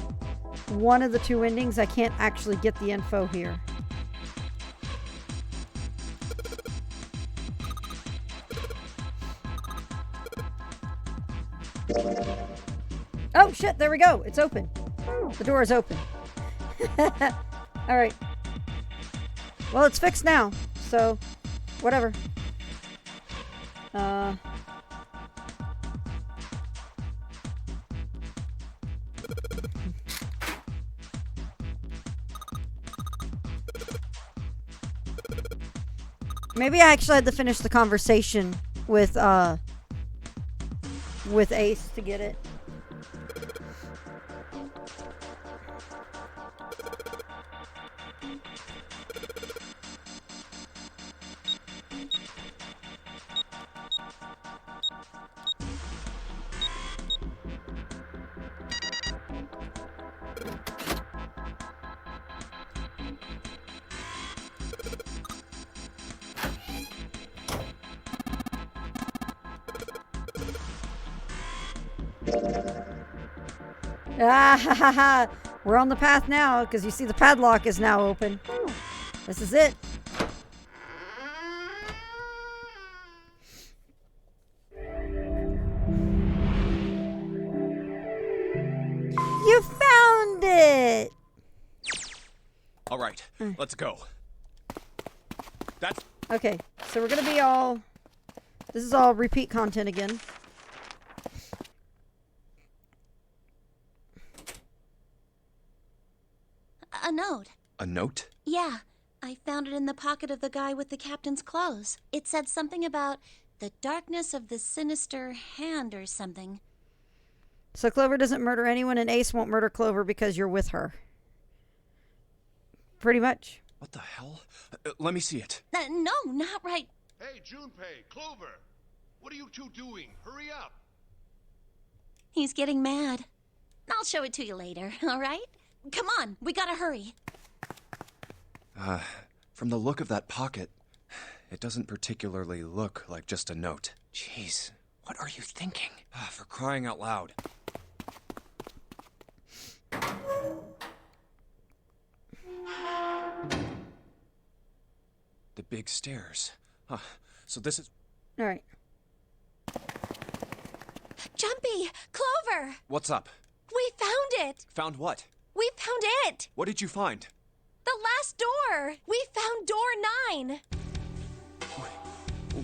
one of the two endings, I can't actually get the info here. Oh shit, there we go. It's open. The door is open. Alright. Well, it's fixed now, so whatever. Maybe I actually had to finish the conversation with Ace to get it. Ah ha ha ha! We're on the path now because you see the padlock is now open. This is it. You found it! All right, let's go. That's... Okay, so we're gonna be all... This is all repeat content again. A note. A note? Yeah, I found it in the pocket of the guy with the captain's clothes. It said something about the darkness of the sinister hand or something. So Clover doesn't murder anyone and Ace won't murder Clover because you're with her. Pretty much. What the hell? Let me see it. No, not right. Hey, Junpei, Clover! What are you two doing? Hurry up! He's getting mad. I'll show it to you later, all right? Come on, we gotta hurry. From the look of that pocket, it doesn't particularly look like just a note. Jeez, what are you thinking? For crying out loud. The big stairs. So this is... All right. Jumpy! Clover! What's up? We found it! Found what? We found it! What did you find? The last door! We found door 9!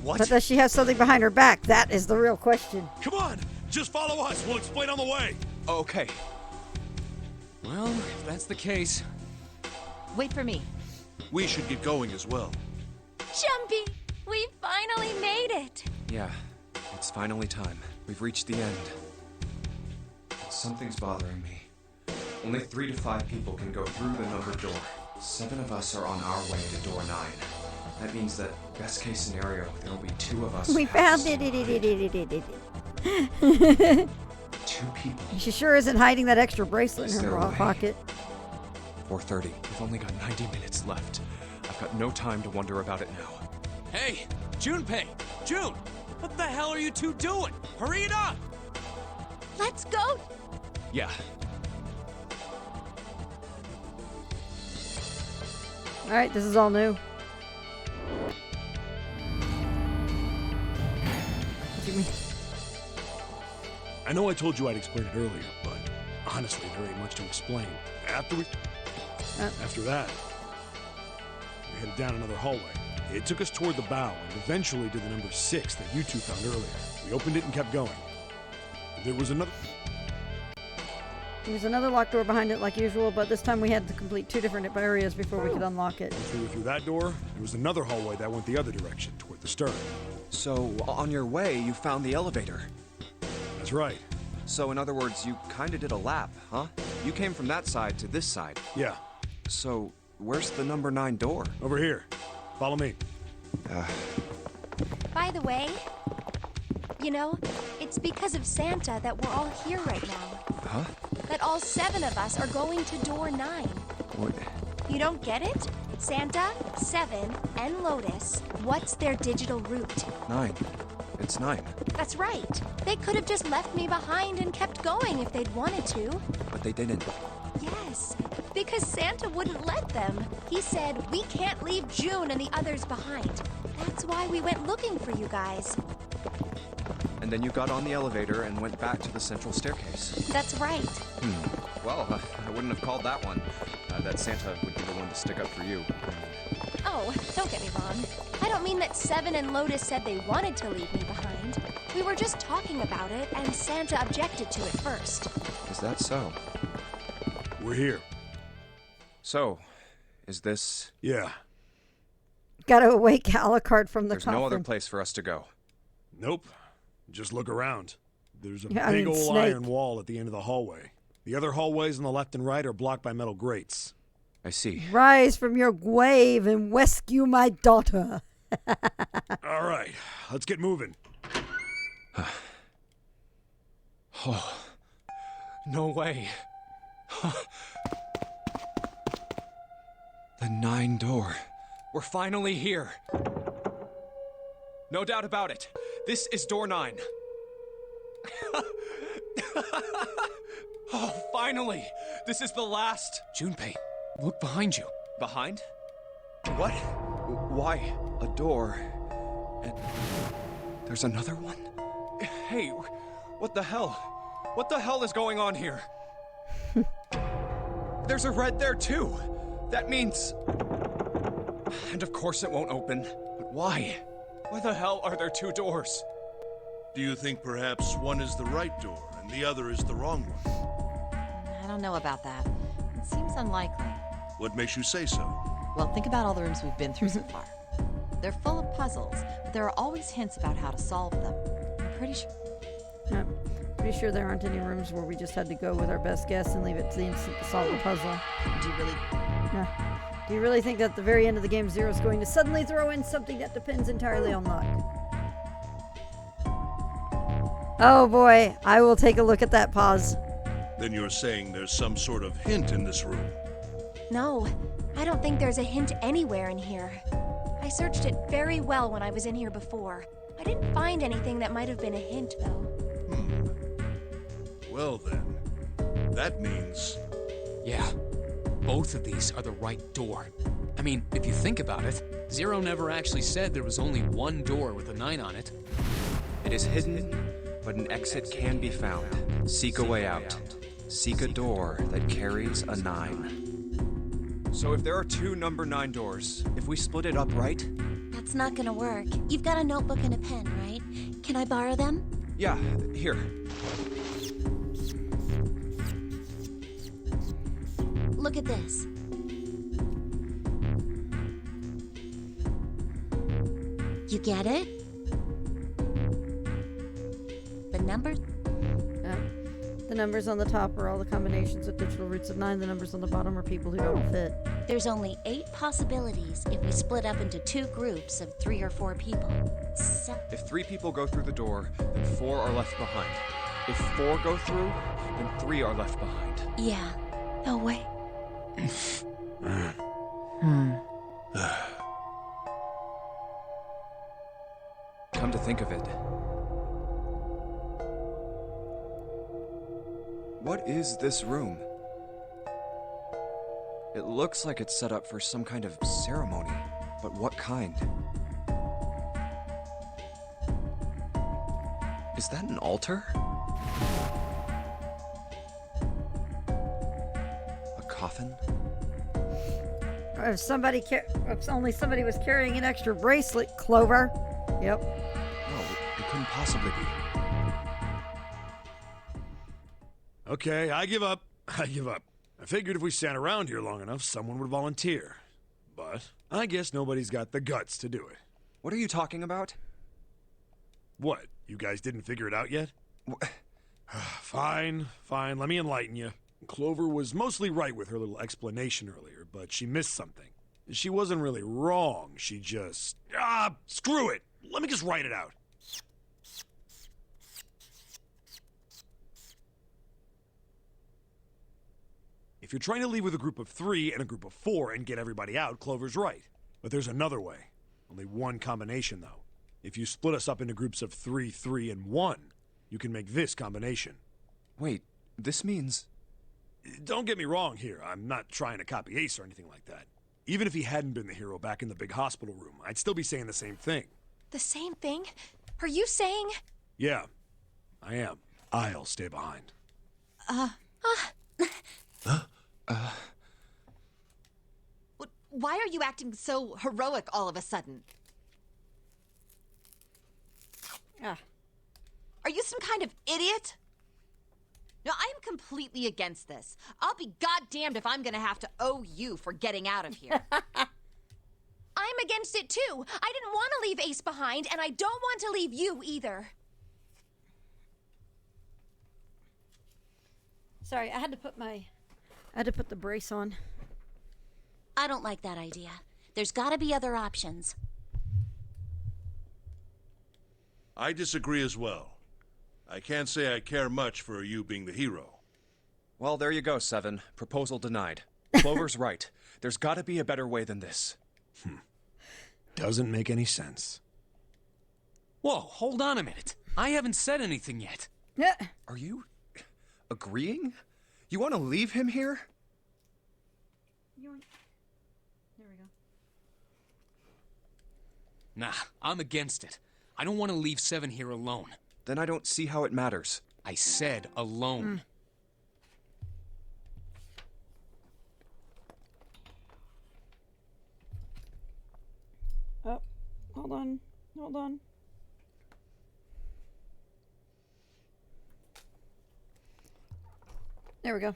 What? But does she have something behind her back? That is the real question. Come on! Just follow us. We'll explain on the way. Okay. Well, if that's the case... Wait for me. We should get going as well. Jumpy! We finally made it! Yeah, it's finally time. We've reached the end. But something's bothering me. Only 3 to 5 people can go through the numbered door. 7 of us are on our way to door 9. That means that, best case scenario, there will be 2 of us. We found it. 2 people. She sure isn't hiding that extra bracelet in Is her there a way? pocket. 4:30. We've only got 90 minutes left. I've got no time to wonder about it now. Hey, Junpei! June! What the hell are you two doing? Hurry it up! Let's go! Yeah. All right, this is all new. What do you mean? I know I told you I'd explain it earlier, but honestly, there ain't much to explain. After that, we headed down another hallway. It took us toward the bow and eventually to the number 6 that you two found earlier. We opened it and kept going. There was another... There was another locked door behind it like usual, but this time we had to complete 2 different areas before we could unlock it. Once we were through that door, there was another hallway that went the other direction, toward the stern. So, on your way, you found the elevator. That's right. So, in other words, you kinda did a lap, huh? You came from that side to this side. Yeah, So, where's the number 9 door? over here. Follow me. By the way, you know, it's because of Santa that we're all here right now. Huh? That all 7 of us are going to door 9. What? You don't get it? Santa, 7, and Lotus, what's their digital route? 9. It's 9. That's right. They could have just left me behind and kept going if they'd wanted to. But they didn't. Yes, because Santa wouldn't let them. He said, we can't leave June and the others behind. That's why we went looking for you guys. And then you got on the elevator and went back to the central staircase. That's right. Well, I wouldn't have called that one. That Santa would be the one to stick up for you. Oh, don't get me wrong. I don't mean that 7 and Lotus said they wanted to leave me behind. We were just talking about it, and Santa objected to it first. Is that so? We're here. So, is this... Yeah. Gotta awake Alucard from the There's coffin. no other place for us to go. Nope. Just look around. There's a Yeah, I big mean, old Snake. iron wall at the end of the hallway. The other hallways on the left and right are blocked by metal grates. I see. Rise from your grave and rescue my daughter. All right, let's get moving. Oh, no way. The 9 door. We're finally here. No doubt about it. This is door 9. Oh, finally! This is the last. Junpei, look behind you. Behind? What? Why? A door. And there's another one? Hey, what the hell? What the hell is going on here? There's a red there too. That means... And of course it won't open. But why? Why the hell are there 2 doors? Do you think perhaps one is the right door and the other is the wrong one? I don't know about that. It seems unlikely. What makes you say so? Well, think about all the rooms we've been through so far. They're full of puzzles, but there are always hints about how to solve them. I'm pretty sure. Yep. Pretty sure there aren't any rooms where we just had to go with our best guess and leave it to the instant to solve the puzzle. Do you really? Yeah. Do you really think that at the very end of the game, Zero's going to suddenly throw in something that depends entirely on luck? Oh boy, I will take a look at that pause. Then you're saying there's some sort of hint in this room. No, I don't think there's a hint anywhere in here. I searched it very well when I was in here before. I didn't find anything that might have been a hint, though. Well then, that means... Yeah, both of these are the right door. I mean, if you think about it, Zero never actually said there was only one door with a 9 on it. It is hidden, but an exit can be found. Seek a way out. Seek a door that carries a 9. So if there are 2 number 9 doors, if we split it up right? That's not gonna work. You've got a notebook and a pen, right? Can I borrow them? Yeah, here. Look at this. You get it? The number? The numbers on the top are all the combinations of digital roots of 9. The numbers on the bottom are people who don't fit. There's only 8 possibilities if we split up into 2 groups of 3 or 4 people. So, If 3 people go through the door, then 4 are left behind. If 4 go through, then 3 are left behind. yeah. No way. Come to think of it. What is this room? It looks like it's set up for some kind of ceremony, but what kind? Is that an altar? A coffin? If only somebody was carrying an extra bracelet, Clover. Yep. No, it couldn't possibly be. Okay, I give up. I give up. I figured if we sat around here long enough, someone would volunteer. But I guess nobody's got the guts to do it. What are you talking about? What? You guys didn't figure it out yet? Fine, let me enlighten you. Clover was mostly right with her little explanation earlier, but she missed something. She wasn't really wrong, she just... screw it! Let me just write it out. If you're trying to leave with a group of 3 and a group of 4 and get everybody out, Clover's right. But there's another way. Only one combination, though. If you split us up into groups of 3, 3, and 1, you can make this combination. Wait, this means... Don't get me wrong here. I'm not trying to copy Ace or anything like that. Even if he hadn't been the hero back in the big hospital room, I'd still be saying the same thing. The same thing? Are you saying? Yeah, I am. I'll stay behind. Why are you acting so heroic all of a sudden? Are you some kind of idiot? No, I'm completely against this. I'll be goddamned if I'm gonna have to owe you for getting out of here. I'm against it too. I didn't want to leave Ace behind, and I don't want to leave you either. Sorry, I had to put the brace on. I don't like that idea. There's gotta be other options. I disagree as well. I can't say I care much for you being the hero. Well, there you go, Seven. Proposal denied. Clover's right. There's gotta be a better way than this. Doesn't make any sense. Whoa, hold on a minute. I haven't said anything yet. Yeah. Are you... agreeing? You want to leave him here? There we go. Nah, I'm against it. I don't want to leave Seven here alone. Then I don't see how it matters. I said alone. Oh, hold on. There we go.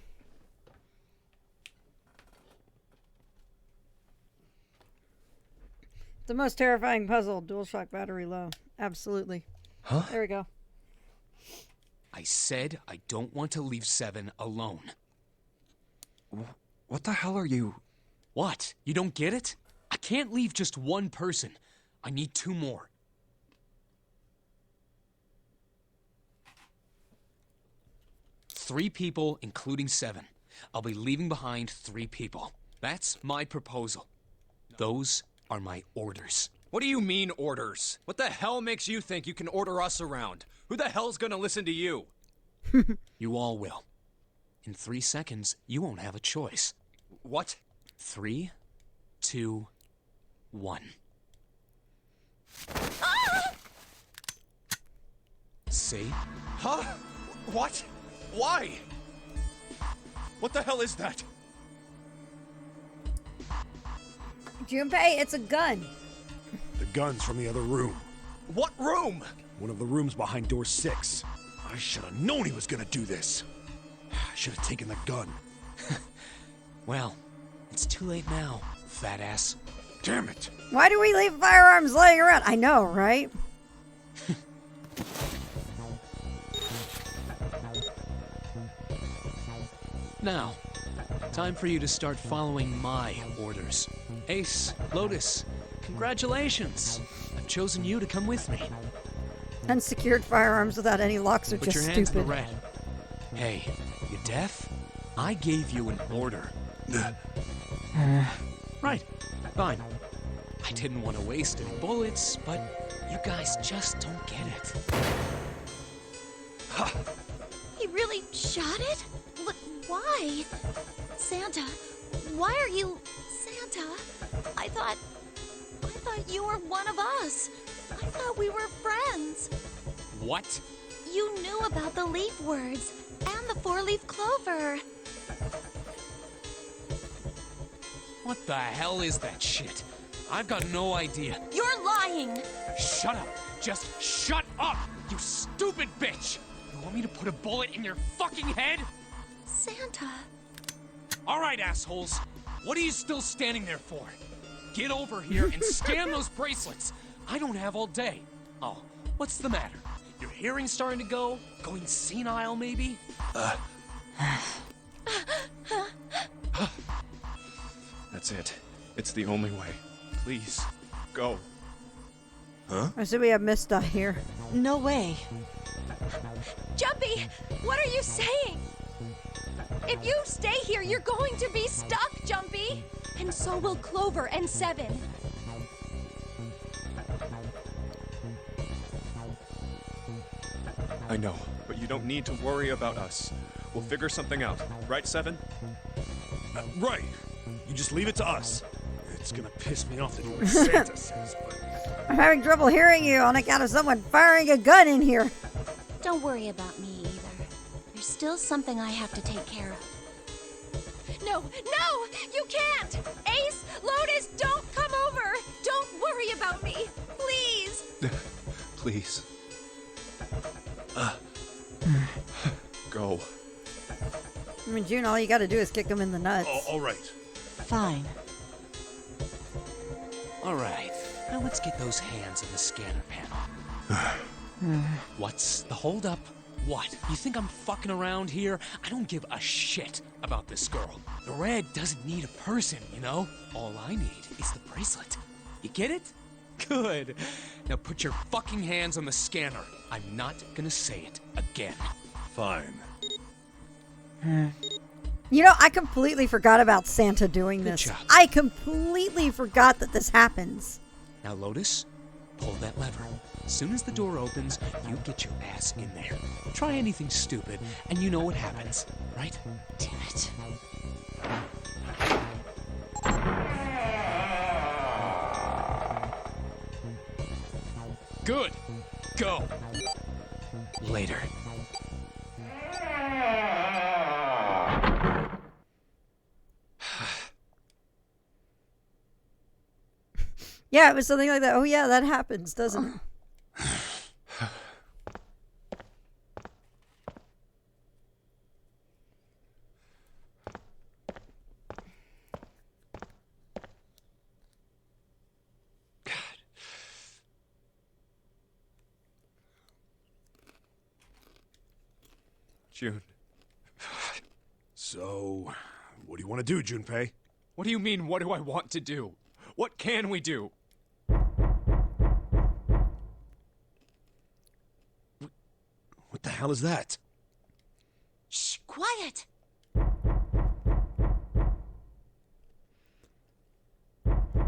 The most terrifying puzzle, DualShock battery low. Absolutely. Huh? There we go. I said I don't want to leave Seven alone. What the hell are you... What? You don't get it? I can't leave just one person. I need 2 more. Three people, including Seven. I'll be leaving behind 3 people. That's my proposal. Those are my orders. What do you mean, orders? What the hell makes you think you can order us around? Who the hell's gonna listen to you? You all will. In 3 seconds, you won't have a choice. What? 3, 2, 1. See? Huh? What? Why? What the hell is that? Junpei, it's a gun. The gun's from the other room. What room? One of the rooms behind door 6. I should have known he was gonna do this. I should have taken the gun. Well, it's too late now, fat ass. Damn it. Why do we leave firearms laying around? I know, right? Now, time for you to start following my orders. Ace, Lotus, congratulations. I've chosen you to come with me. Unsecured firearms without any locks are Put just your hands stupid. in the red. Hey, you deaf? I gave you an order. Right, fine. I didn't want to waste any bullets, but you guys just don't get it. He really shot it? Why? Santa, why are you... Santa, I thought you were one of us. I thought we were friends. What? You knew about the leaf words and the 4-leaf clover. What the hell is that shit? I've got no idea. You're lying. Shut up. Just shut up, you stupid bitch. You want me to put a bullet in your fucking head? Santa. All right, assholes. What are you still standing there for? Get over here and scan those bracelets. I don't have all day. Oh, what's the matter? Your hearing's starting to go? Going senile, maybe? That's it. It's the only way. Please, go. I see we have Mista here. No way. Jumpy, what are you saying? If you stay here, you're going to be stuck, Jumpy. And so will Clover and Seven. I know, but you don't need to worry about us. We'll figure something out. Right, Seven? Right. You just leave it to us. It's gonna piss me off to do what Santa says, but... I'm having trouble hearing you on account of someone firing a gun in here. Don't worry about me either. There's still something I have to take care of. No, you can't! Ace, Lotus, don't come over! Don't worry about me, please! Please. Go. I mean, June, all you gotta do is kick him in the nuts. all right. Fine. All right. Now let's get those hands in the scanner panel. What's the holdup? What? You think I'm fucking around here? I don't give a shit about this girl. The red doesn't need a person, you know? All I need is the bracelet. You get it? Good. Now put your fucking hands on the scanner. I'm not gonna say it again. Fine. You know, I completely forgot about Santa doing Good this. job. I completely forgot that this happens. Now, Lotus, pull that lever. As soon as the door opens, you get your ass in there. Try anything stupid, and you know what happens, right? Damn it. Good. Go. Later. Yeah, it was something like that. Oh, yeah, that happens, doesn't it? June. So, what do you want to do, Junpei? What do you mean, what do I want to do? What can we do? What the hell is that? Shh, quiet!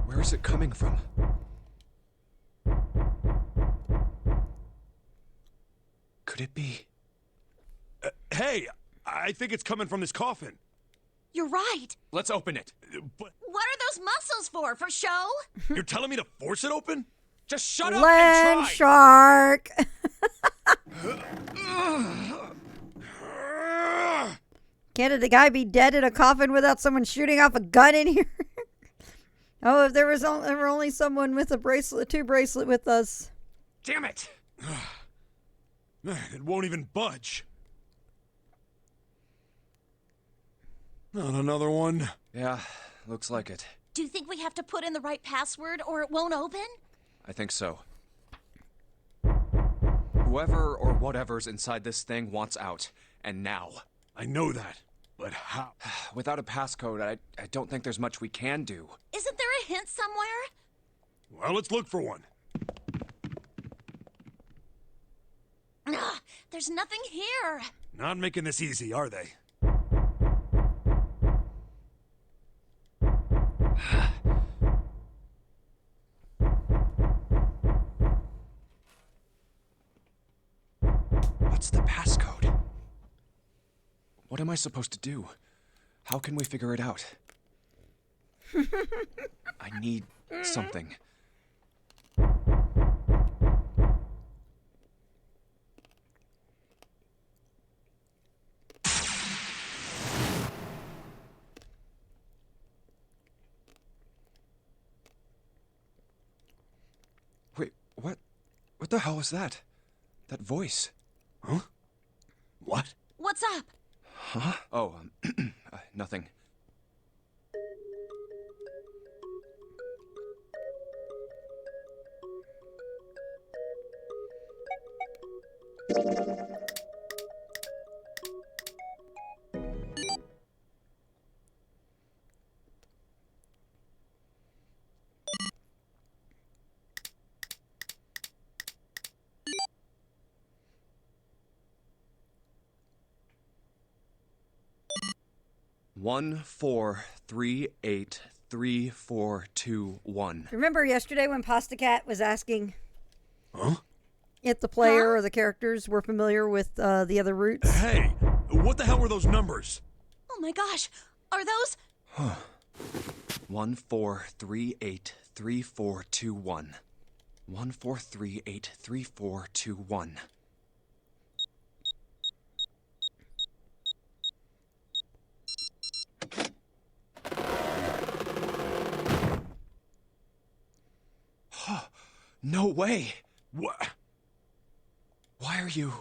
Where is it coming from? Could it be? Hey, I think it's coming from this coffin. You're right. Let's open it. But What are those muscles for? For show? you're telling me to force it open? Just shut up Land and try! shark. Can't a guy be dead in a coffin without someone shooting off a gun in here? Oh, if there was only someone with a bracelet, two bracelet with us. Damn it! It won't even budge. Not another one. Yeah, looks like it. Do you think we have to put in the right password or it won't open? I think so. Whoever or whatever's inside this thing wants out. And now. I know that. But how? Without a passcode, I don't think there's much we can do. Isn't there a hint somewhere? Well, let's look for one. Ugh, there's nothing here. Not making this easy, are they? What's the passcode? What am I supposed to do? How can we figure it out? I need something. Wait, what? What the hell was that? That voice? Huh? What? What's up? Huh? Oh, nothing. One, 4, 3, 8, 3, 4, 2, 1. Remember yesterday when Pasta Cat was asking Huh? if the player or the characters were familiar with the other routes? Hey, what the hell were those numbers? Oh my gosh, are those? 1, 4, 3, 8, 3, 4, 2, 1. 1, 4, 3, 8, 3, 4, 2, 1. No way! What? Why are you...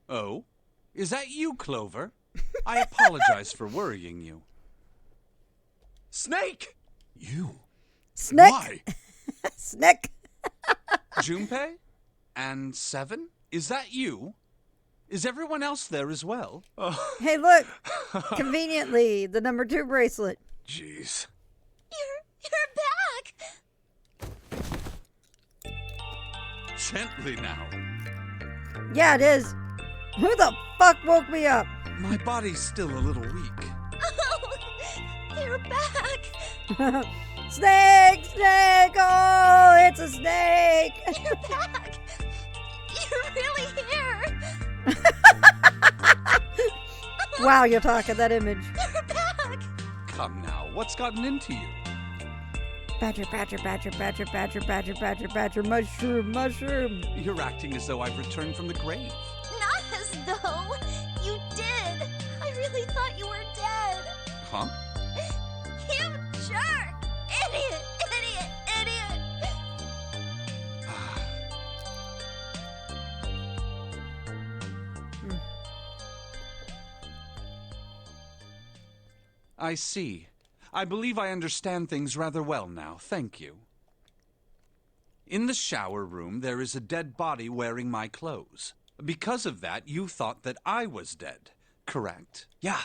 Oh? Is that you, Clover? I apologize for worrying you. Snake! You? Snick! Why? Snick! Junpei? And Seven? Is that you? Is everyone else there as well? Hey, look! Conveniently, the number 2 bracelet. Jeez. You're back! Gently now. Yeah, it is. Who the fuck woke me up? My body's still a little weak. Oh, you're back! Snake! Snake! Oh, it's a snake! You're back! You're really here! Wow, you're talking that image. You're back! Come now, what's gotten into you? Badger, badger, badger, badger, badger, badger, badger, badger, mushroom, mushroom. You're acting as though I've returned from the grave. Not as though! You did! I really thought you were dead! Huh? You jerk! Idiot! Idiot! Idiot! I see. I believe I understand things rather well now. Thank you. In the shower room, there is a dead body wearing my clothes. Because of that, you thought that I was dead, correct? Yeah.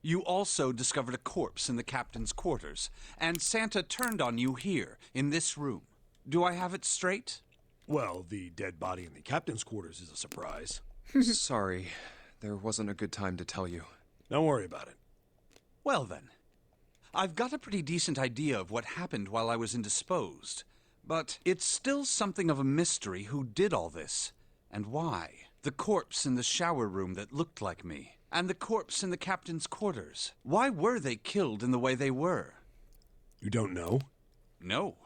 You also discovered a corpse in the captain's quarters, and Santa turned on you here, in this room. Do I have it straight? Well, the dead body in the captain's quarters is a surprise. Sorry, there wasn't a good time to tell you. Don't worry about it. Well then, I've got a pretty decent idea of what happened while I was indisposed, but it's still something of a mystery who did all this, and why. The corpse in the shower room that looked like me, and the corpse in the captain's quarters. Why were they killed in the way they were? You don't know? No.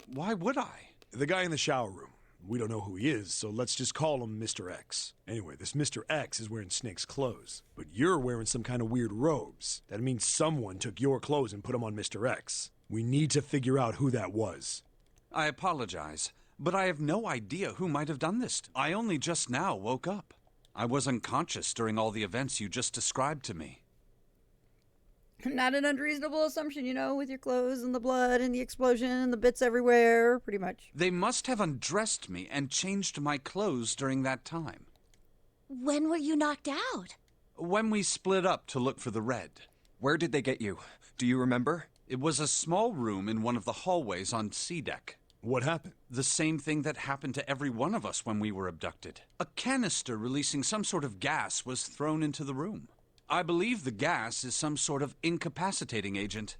Why would I? The guy in the shower room. We don't know who he is, so let's just call him Mr. X. Anyway, this Mr. X is wearing Snake's clothes, but you're wearing some kind of weird robes. That means someone took your clothes and put them on Mr. X. We need to figure out who that was. I apologize, but I have no idea who might have done this. I only just now woke up. I was unconscious during all the events you just described to me. Not an unreasonable assumption, you know, with your clothes and the blood and the explosion and the bits everywhere, pretty much. They must have undressed me and changed my clothes during that time. When were you knocked out? When we split up to look for the red. Where did they get you? Do you remember? It was a small room in one of the hallways on C deck. What happened? The same thing that happened to every one of us when we were abducted. A canister releasing some sort of gas was thrown into the room. I believe the gas is some sort of incapacitating agent.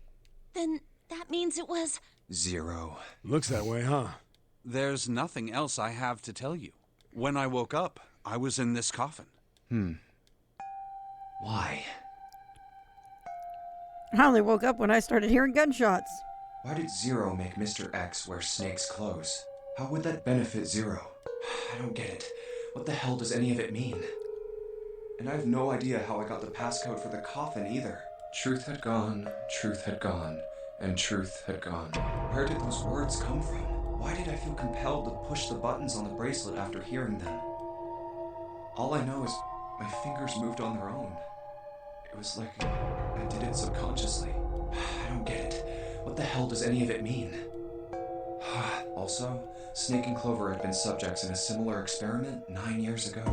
Then that means it was... 0. Looks that way, huh? There's nothing else I have to tell you. When I woke up, I was in this coffin. Why? I only woke up when I started hearing gunshots. Why did 0 make Mr. X wear Snake's clothes? How would that benefit 0? I don't get it. What the hell does any of it mean? And I have no idea how I got the passcode for the coffin either. Truth had gone, and truth had gone. Where did those words come from? Why did I feel compelled to push the buttons on the bracelet after hearing them? All I know is my fingers moved on their own. It was like I did it subconsciously. I don't get it. What the hell does any of it mean? Also, Snake and Clover had been subjects in a similar experiment 9 years ago.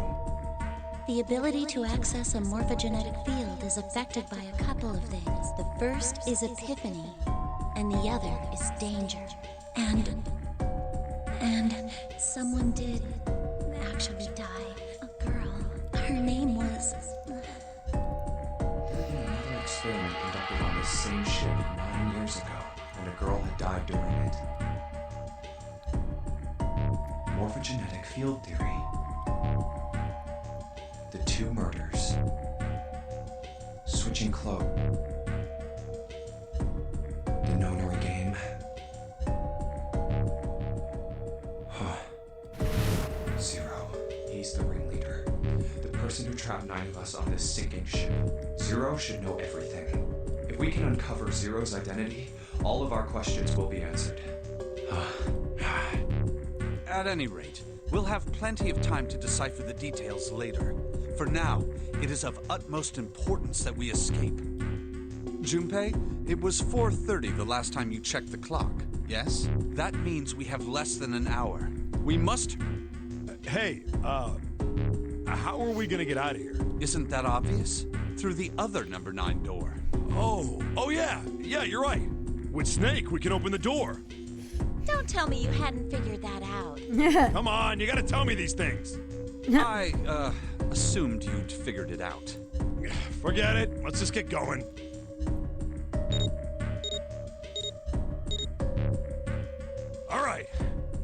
The ability to access a morphogenetic field is affected by a couple of things. The first is epiphany, and the other is danger. And someone did actually die. A girl. Her name was... Another experiment conducted on this same ship 9 years ago, and a girl had died during it. Morphogenetic field theory. The 2 murders. Switching cloak. The Nonary game. Zero. He's the ringleader. The person who trapped 9 of us on this sinking ship. Zero should know everything. If we can uncover Zero's identity, all of our questions will be answered. At any rate, we'll have plenty of time to decipher the details later. For now, it is of utmost importance that we escape. Junpei, it was 4:30 the last time you checked the clock, yes? That means we have less than an hour. We must... Hey, how are we gonna get out of here? Isn't that obvious? Through the other number 9 door. Oh yeah, you're right. With Snake, we can open the door. Don't tell me you hadn't figured that out. Come on, you gotta tell me these things. I, assumed you'd figured it out. Forget it. Let's just get going. All right.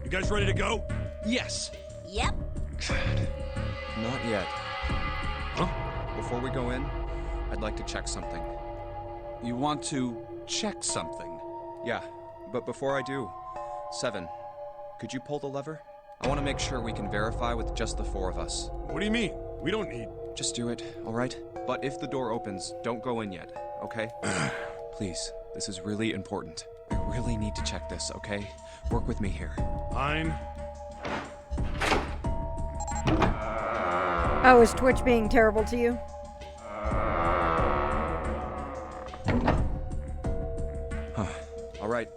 You guys ready to go? Yes. Yep. Not yet. Huh? Before we go in, I'd like to check something. You want to check something? Yeah, but before I do, 7, could you pull the lever? I want to make sure we can verify with just the 4 of us. What do you mean? We don't need... Just do it, all right? But if the door opens, don't go in yet, okay? Please, this is really important. I really need to check this, okay? Work with me here. Fine. Oh, is Twitch being terrible to you? All right.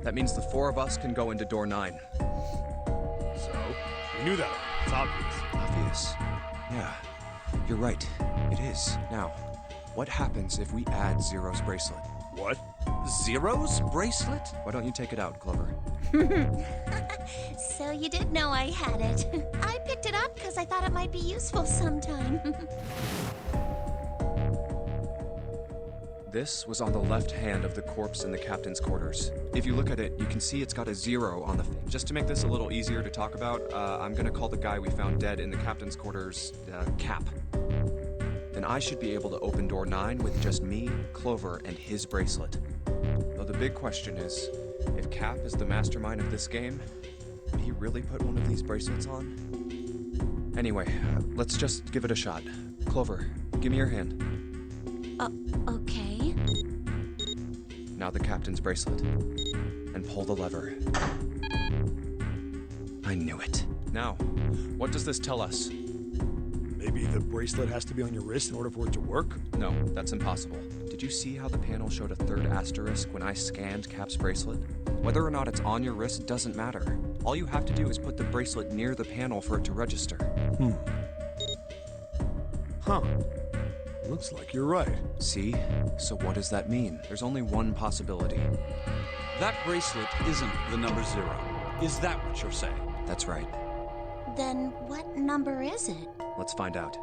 That means the 4 of us can go into door 9. So, we knew that. It's obvious. Obvious. Yeah, you're right. It is. Now, what happens if we add Zero's bracelet? What? Zero's bracelet? Why don't you take it out, Clover? So you did know I had it. I picked it up because I thought it might be useful sometime. This was on the left hand of the corpse in the captain's quarters. If you look at it, you can see it's got a 0 on the thing. Just to make this a little easier to talk about, I'm gonna call the guy we found dead in the captain's quarters, Cap. Then I should be able to open door 9 with just me, Clover, and his bracelet. Though the big question is, if Cap is the mastermind of this game, would he really put one of these bracelets on? Anyway, let's just give it a shot. Clover, give me your hand. Okay. Now the captain's bracelet. And pull the lever. I knew it. Now, what does this tell us? Maybe the bracelet has to be on your wrist in order for it to work? No, that's impossible. Did you see how the panel showed a 3rd asterisk when I scanned Cap's bracelet? Whether or not it's on your wrist doesn't matter. All you have to do is put the bracelet near the panel for it to register. Huh. Looks like you're right. See? So what does that mean? There's only one possibility. That bracelet isn't the number 0. Is that what you're saying? That's right. Then what number is it? Let's find out.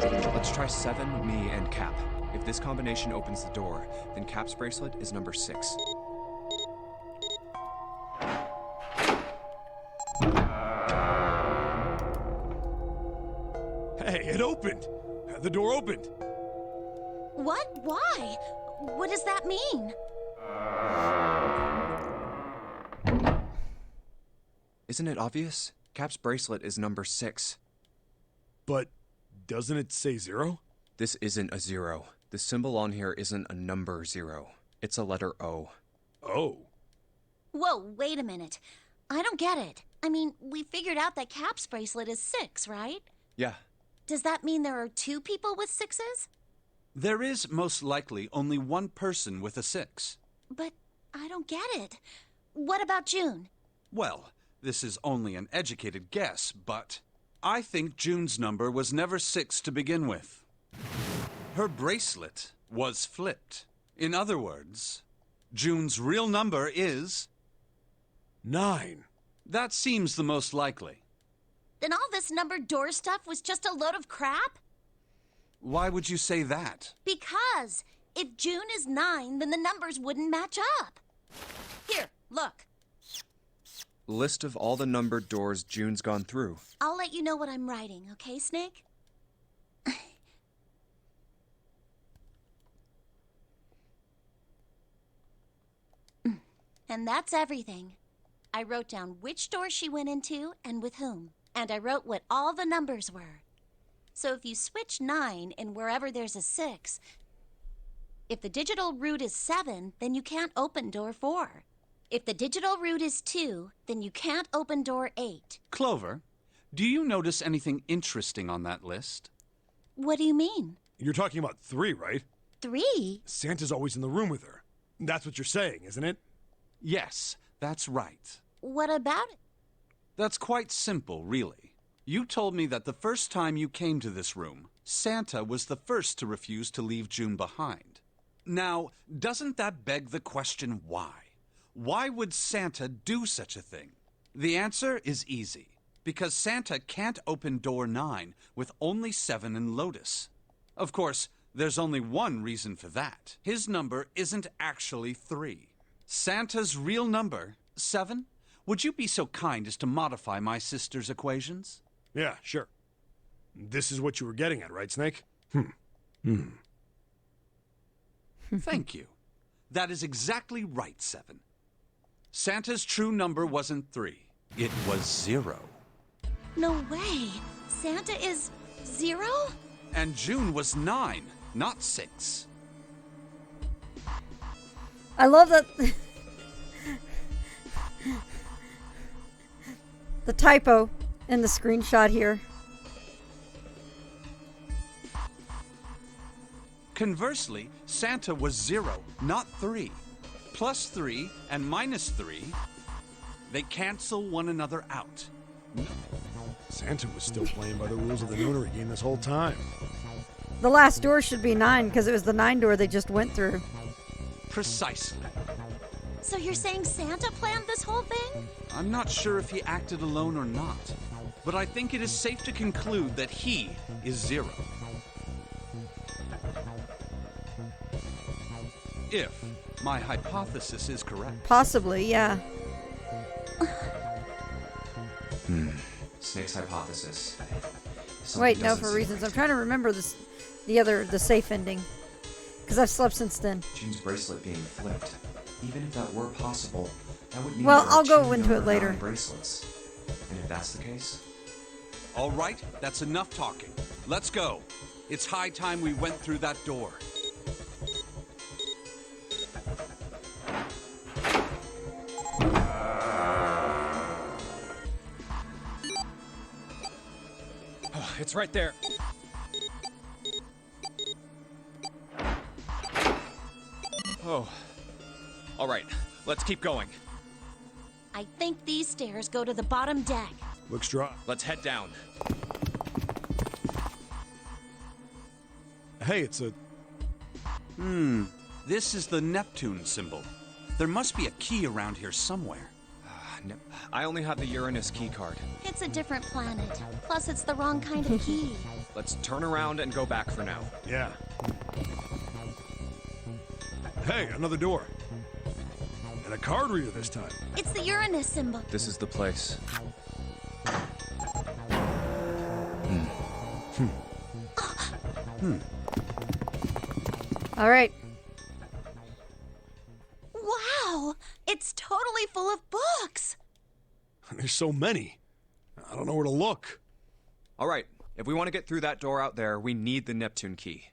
Let's try 7, me, and Cap. If this combination opens the door, then Cap's bracelet is number 6. Hey, it opened! The door opened! What? Why? What does that mean? Isn't it obvious? Cap's bracelet is number 6. But doesn't it say 0? This isn't a 0. The symbol on here isn't a number 0. It's a letter O. Oh. Whoa, wait a minute. I don't get it. I mean, we figured out that Cap's bracelet is 6, right? Yeah. Does that mean there are 2 people with 6s? There is most likely only one person with a 6. But I don't get it. What about June? Well, this is only an educated guess, but I think June's number was never 6 to begin with. Her bracelet was flipped. In other words, June's real number is 9. That seems the most likely. Then all this numbered door stuff was just a load of crap? Why would you say that? Because if June is 9, then the numbers wouldn't match up. Here, look. List of all the numbered doors June's gone through. I'll let you know what I'm writing, okay, Snake? And that's everything. I wrote down which door she went into and with whom. And I wrote what all the numbers were. So if you switch 9 in wherever there's a 6, if the digital root is 7, then you can't open door 4. If the digital root is 2, then you can't open door 8. Clover, do you notice anything interesting on that list? What do you mean? You're talking about 3, right? 3? Santa's always in the room with her. That's what you're saying, isn't it? Yes, that's right. What about it? That's quite simple, really. You told me that the first time you came to this room, Santa was the first to refuse to leave June behind. Now, doesn't that beg the question why? Why would Santa do such a thing? The answer is easy. Because Santa can't open door 9 with only 7 in Lotus. Of course, there's only one reason for that. His number isn't actually 3. Santa's real number, 7? Would you be so kind as to modify my sister's equations? Yeah, sure. This is what you were getting at, right, Snake? Thank you. That is exactly right, 7. Santa's true number wasn't 3. It was 0. No way. Santa is 0? And June was 9, not 6. I love that. The typo in the screenshot here. Conversely, Santa was 0, not 3. Plus 3 and minus 3, they cancel one another out. Santa was still playing by the rules of the notary game this whole time. The last door should be 9 because it was the 9 door they just went through. Precisely. So you're saying Santa planned this whole thing? I'm not sure if he acted alone or not, but I think it is safe to conclude that he is 0. If my hypothesis is correct. Possibly, yeah. Snake's hypothesis. Wait, no, for reasons. I'm trying to remember this, the safe ending. Because I've slept since then. June's bracelet being flipped. Even if that were possible, that would mean Well, there are I'll go 2 into it number later. 9 bracelets. And if that's the case, All right, that's enough talking. Let's go. It's high time we went through that door. it's right there. Oh. All right, let's keep going. I think these stairs go to the bottom deck. Looks dry. Let's head down. Hey, it's a... This is the Neptune symbol. There must be a key around here somewhere. No, I only have the Uranus key card. It's a different planet. Plus, it's the wrong kind of key. Let's turn around and go back for now. Yeah. Hey, another door. And a card reader this time. It's the Uranus symbol. This is the place. All right. Wow! It's totally full of books! There's so many. I don't know where to look. All right, if we want to get through that door out there, we need the Neptune key.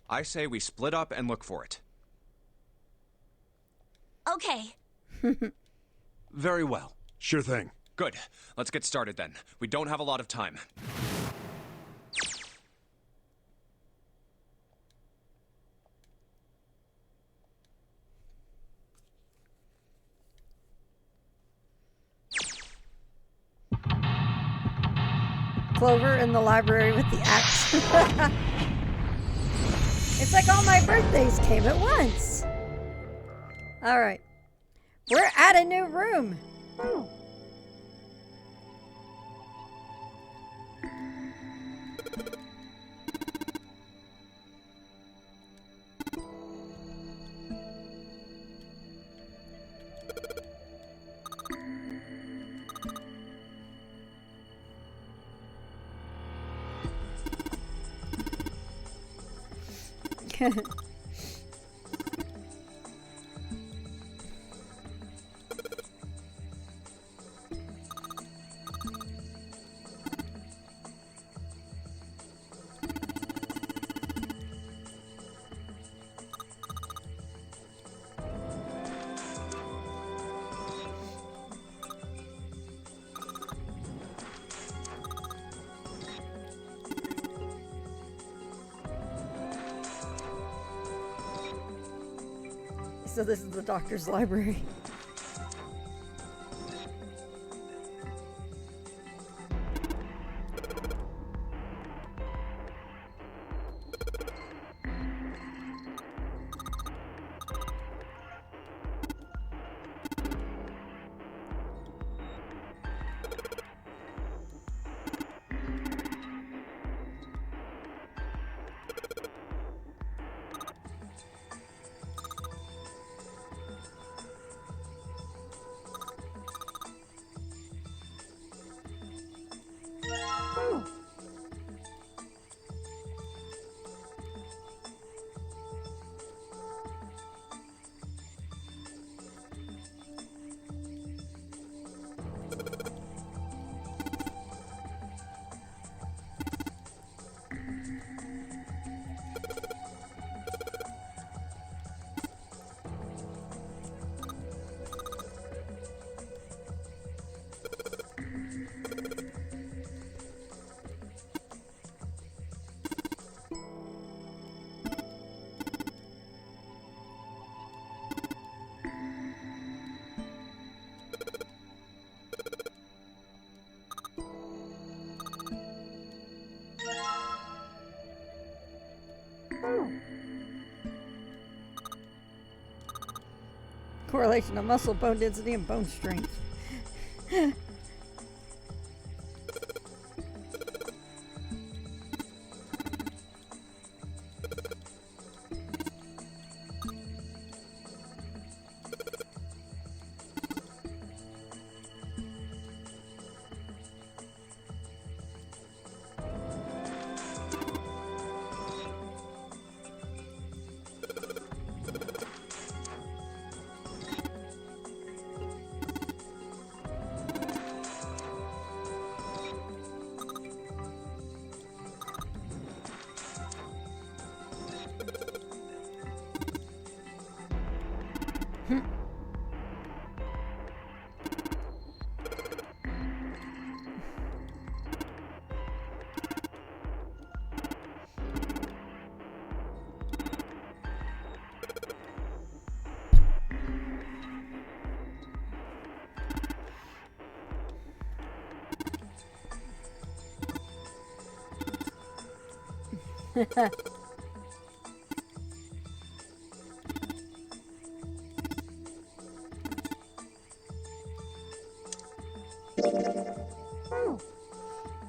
I say we split up and look for it. Okay. Very well. Sure thing. Good. Let's get started then. We don't have a lot of time. Clover in the library with the axe. It's like all my birthdays came at once. All right. We're at a new room. So this is the doctor's library. Correlation of muscle bone density and bone strength.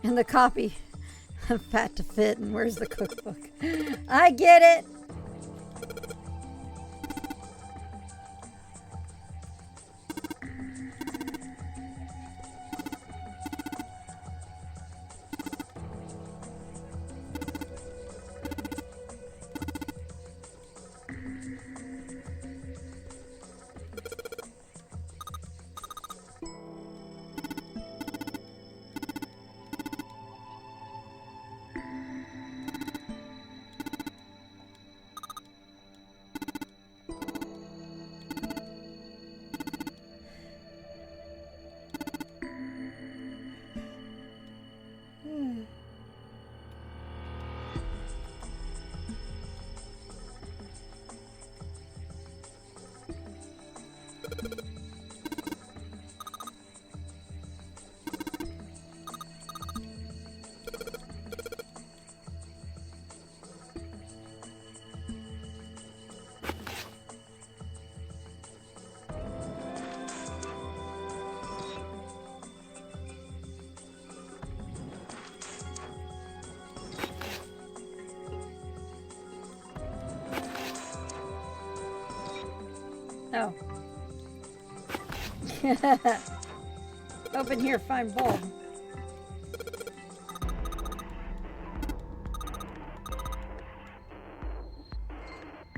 And the copy Fat to fit, and where's the cookbook? I get it! Oh. Open here, find bulb.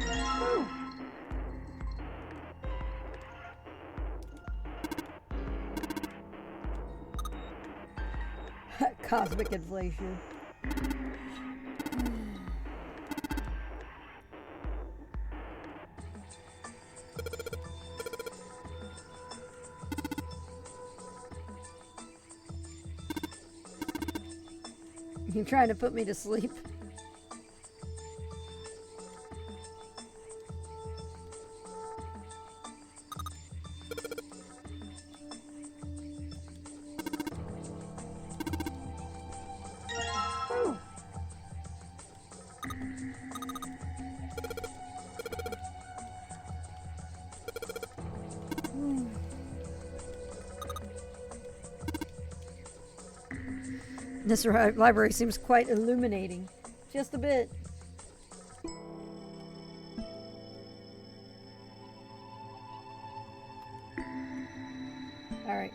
Ooh. Cosmic inflation. You trying to put me to sleep? This library seems quite illuminating. Just a bit. All right.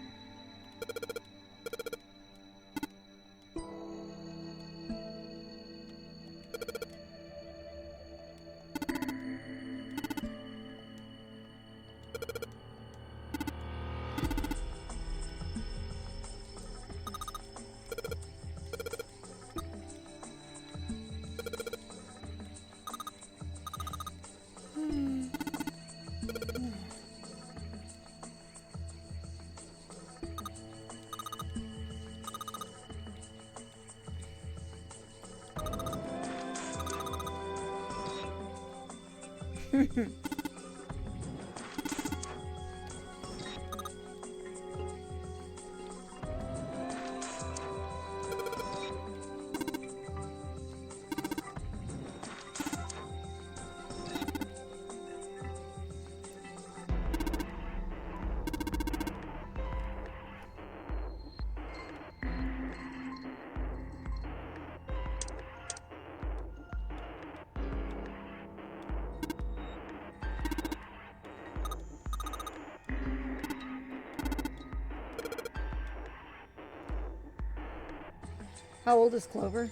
How old is Clover?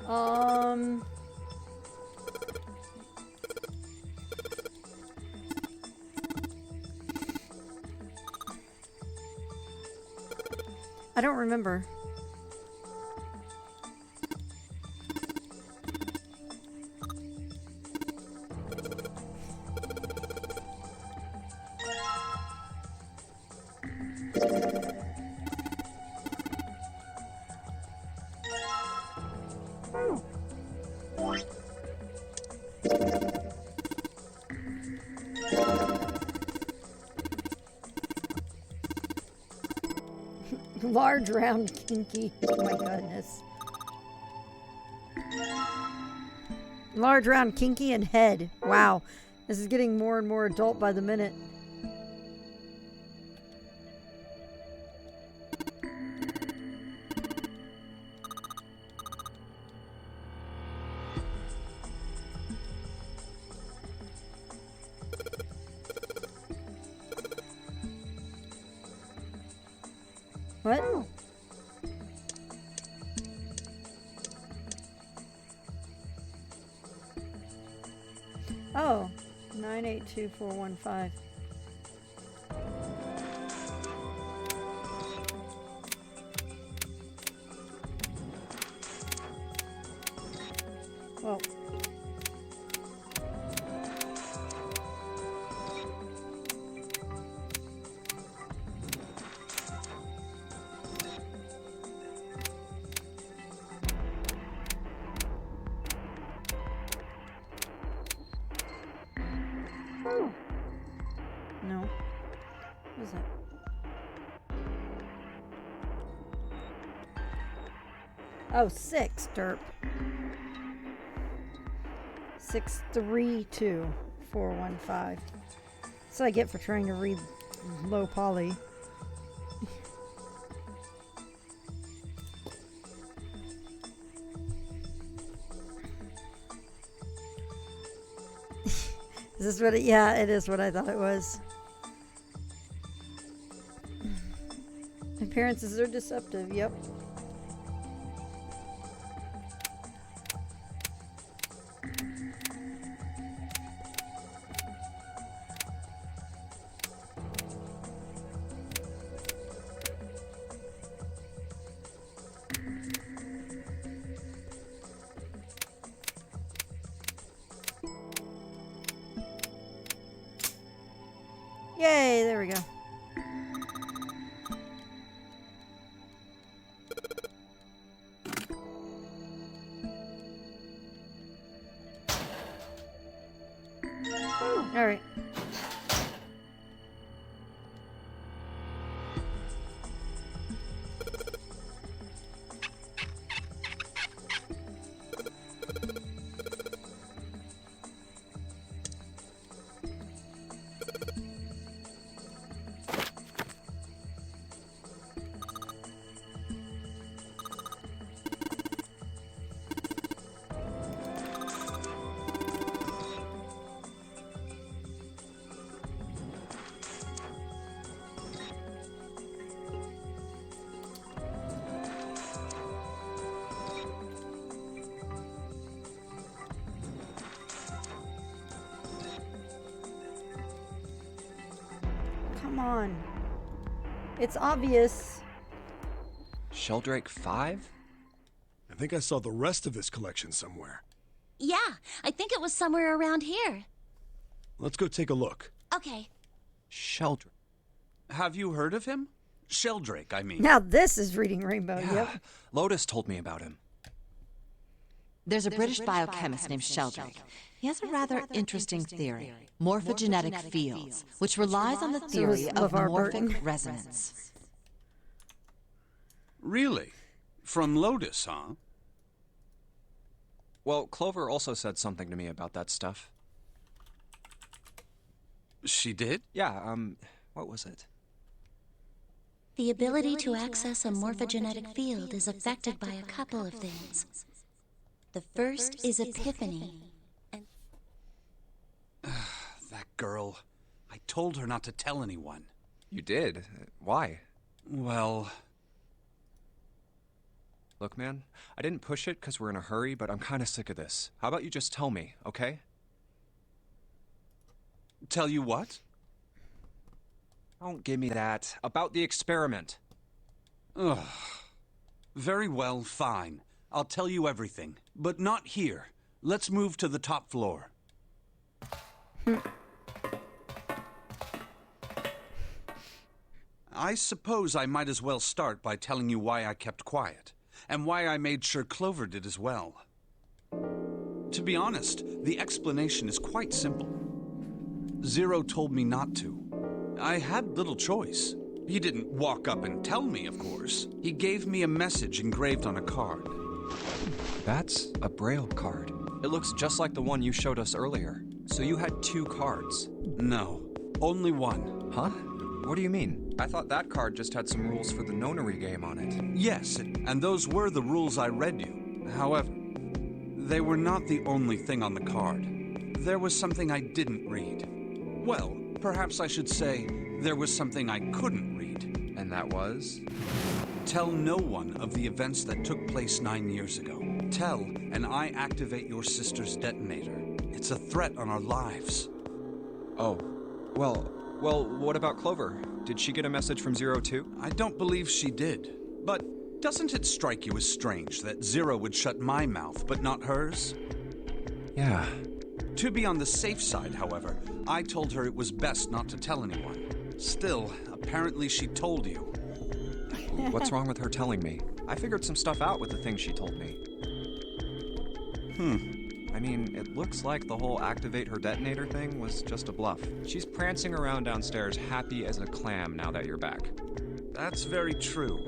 I don't remember. Large, round, kinky. Oh my goodness. Large, round, kinky, and head. Wow. This is getting more and more adult by the minute. What? Oh, 982415. Well. No. What is that? Oh, 6, derp. 632415. That's what I get for trying to read low poly. Is this what it, yeah, it is what I thought it was. Appearances are deceptive, yep. Yay, there we go. All right. Come on. It's obvious. Sheldrake 5? I think I saw the rest of his collection somewhere. Yeah, I think it was somewhere around here. Let's go take a look. Okay. Sheldrake. Have you heard of him? Sheldrake, I mean. Now this is reading Rainbow, Yeah, yep. Lotus told me about him. There's a British biochemist named Sheldrake. He has a rather interesting theory, morphogenetic fields, which relies on the theory of LeVar Burton. morphic resonance. Really? From Lotus, huh? Well, Clover also said something to me about that stuff. She did? Yeah, what was it? The ability to access a morphogenetic field is affected by a couple of things. The first is epiphany. That girl. I told her not to tell anyone. You did? Why? Well... Look, man, I didn't push it because we're in a hurry, but I'm kind of sick of this. How about you just tell me, okay? Tell you what? Don't give me that. About the experiment. Ugh. Very well, fine. I'll tell you everything. But not here. Let's move to the top floor. I suppose I might as well start by telling you why I kept quiet, and why I made sure Clover did as well. To be honest, the explanation is quite simple. Zero told me not to. I had little choice. He didn't walk up and tell me, of course. He gave me a message engraved on a card. That's a Braille card. It looks just like the one you showed us earlier. So you had 2 cards. No, only one. Huh? What do you mean? I thought that card just had some rules for the nonary game on it. Yes, and those were the rules I read you. However, they were not the only thing on the card. There was something I didn't read. Well, perhaps I should say there was something I couldn't read. And that was? Tell no one of the events that took place 9 years ago. Tell, and I activate your sister's detonator. It's a threat on our lives. Oh, well, what about Clover? Did she get a message from Zero too? I don't believe she did. But doesn't it strike you as strange that Zero would shut my mouth, but not hers? Yeah. To be on the safe side, however, I told her it was best not to tell anyone. Still, apparently she told you. What's wrong with her telling me? I figured some stuff out with the things she told me. I mean, it looks like the whole activate her detonator thing was just a bluff. She's prancing around downstairs happy as a clam now that you're back. That's very true.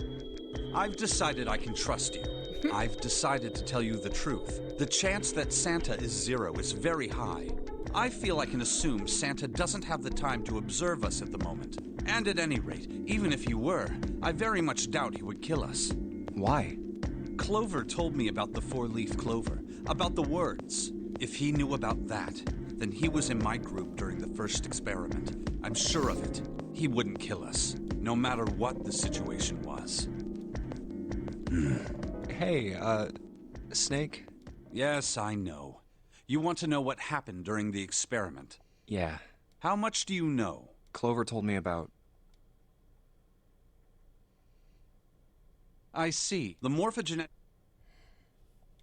I've decided I can trust you. I've decided to tell you the truth. The chance that Santa is Zero is very high. I feel I can assume Santa doesn't have the time to observe us at the moment. And at any rate, even if he were, I very much doubt he would kill us. Why? Clover told me about the four-leaf clover, about the words. If he knew about that, then he was in my group during the first experiment. I'm sure of it. He wouldn't kill us, no matter what the situation was. Hey, Snake? Yes, I know. You want to know what happened during the experiment. Yeah. How much do you know? Clover told me about... I see. The morphogenetic...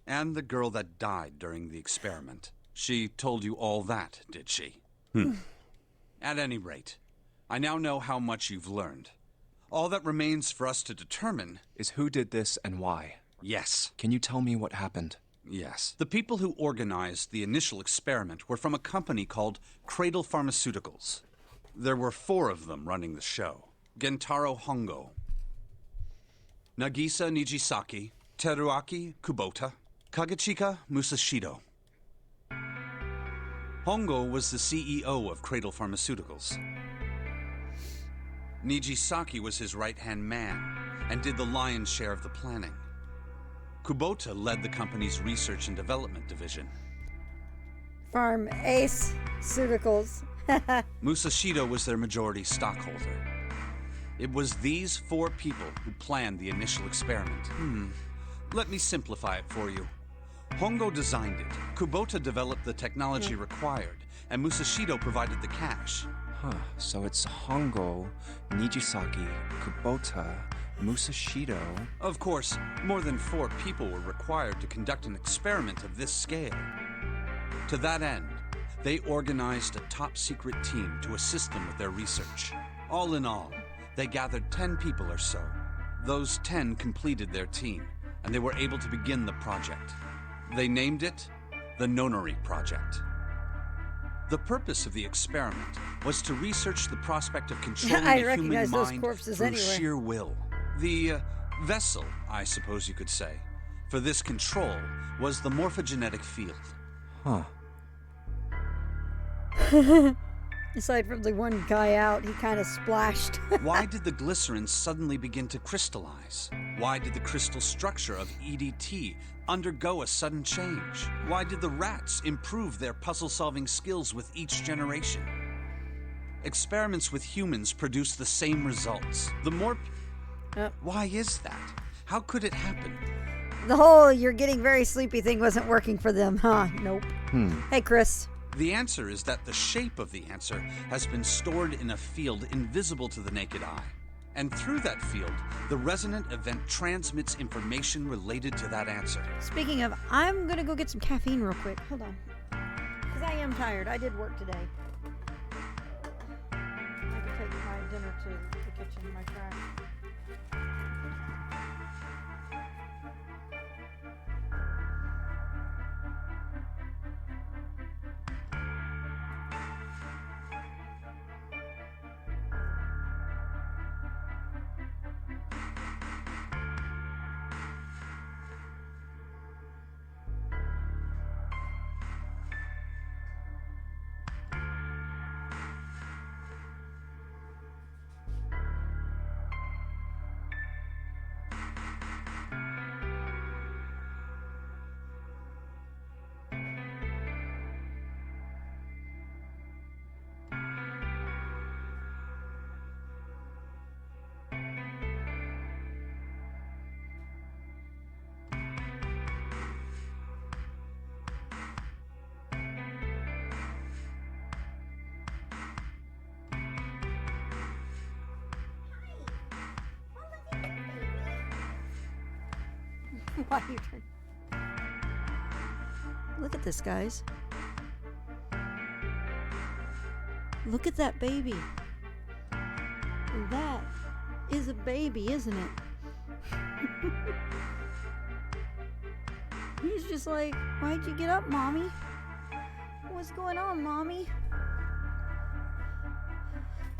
And the girl that died during the experiment. She told you all that, did she? At any rate, I now know how much you've learned. All that remains for us to determine... is who did this and why. Yes. Can you tell me what happened? Yes. The people who organized the initial experiment were from a company called Cradle Pharmaceuticals. There were 4 of them running the show. Gentaro Hongo, Nagisa Nijisaki, Teruaki Kubota, Kagechika Musashido. Hongo was the CEO of Cradle Pharmaceuticals. Nijisaki was his right-hand man and did the lion's share of the planning. Kubota led the company's research and development division. Farm Ace Ceuticals. Musashido was their majority stockholder. It was these 4 people who planned the initial experiment. Let me simplify it for you. Hongo designed it, Kubota developed the technology required, and Musashido provided the cash. So it's Hongo, Nijisaki, Kubota, Musashido... Of course, more than 4 people were required to conduct an experiment of this scale. To that end, they organized a top-secret team to assist them with their research. All in all, they gathered 10 people or so. Those 10 completed their team, and they were able to begin the project. They named it the Nonori Project. The purpose of the experiment was to research the prospect of controlling I the human recognize those mind corpses through anywhere. sheer will. The vessel, I suppose you could say, for this control was the morphogenetic field. Aside from the one guy out, he kind of splashed. Why did the glycerin suddenly begin to crystallize? Why did the crystal structure of EDT undergo a sudden change? Why did the rats improve their puzzle-solving skills with each generation? Experiments with humans produce the same results. The more... Why is that? How could it happen? The whole "you're getting very sleepy" thing wasn't working for them, huh? Nope. Hey, Chris. The answer is that the shape of the answer has been stored in a field invisible to the naked eye. And through that field, the resonant event transmits information related to that answer. Speaking of, I'm going to go get some caffeine real quick. Hold on. Because I am tired. I did work today. I can take my dinner to the kitchen, my trash. Why you turn? Look at this, guys. Look at that baby. That is a baby, isn't it? He's just like, why'd you get up, Mommy? What's going on, Mommy?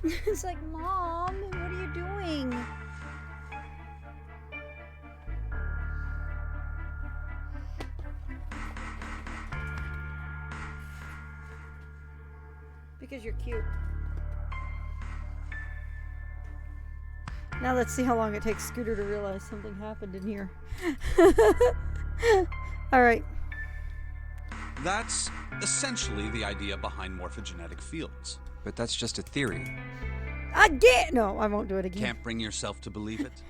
It's like, Mom, what are you doing? Because you're cute. Now let's see how long it takes Scooter to realize something happened in here. Alright. That's essentially the idea behind morphogenetic fields. But that's just a theory. No, I won't do it again. Can't bring yourself to believe it?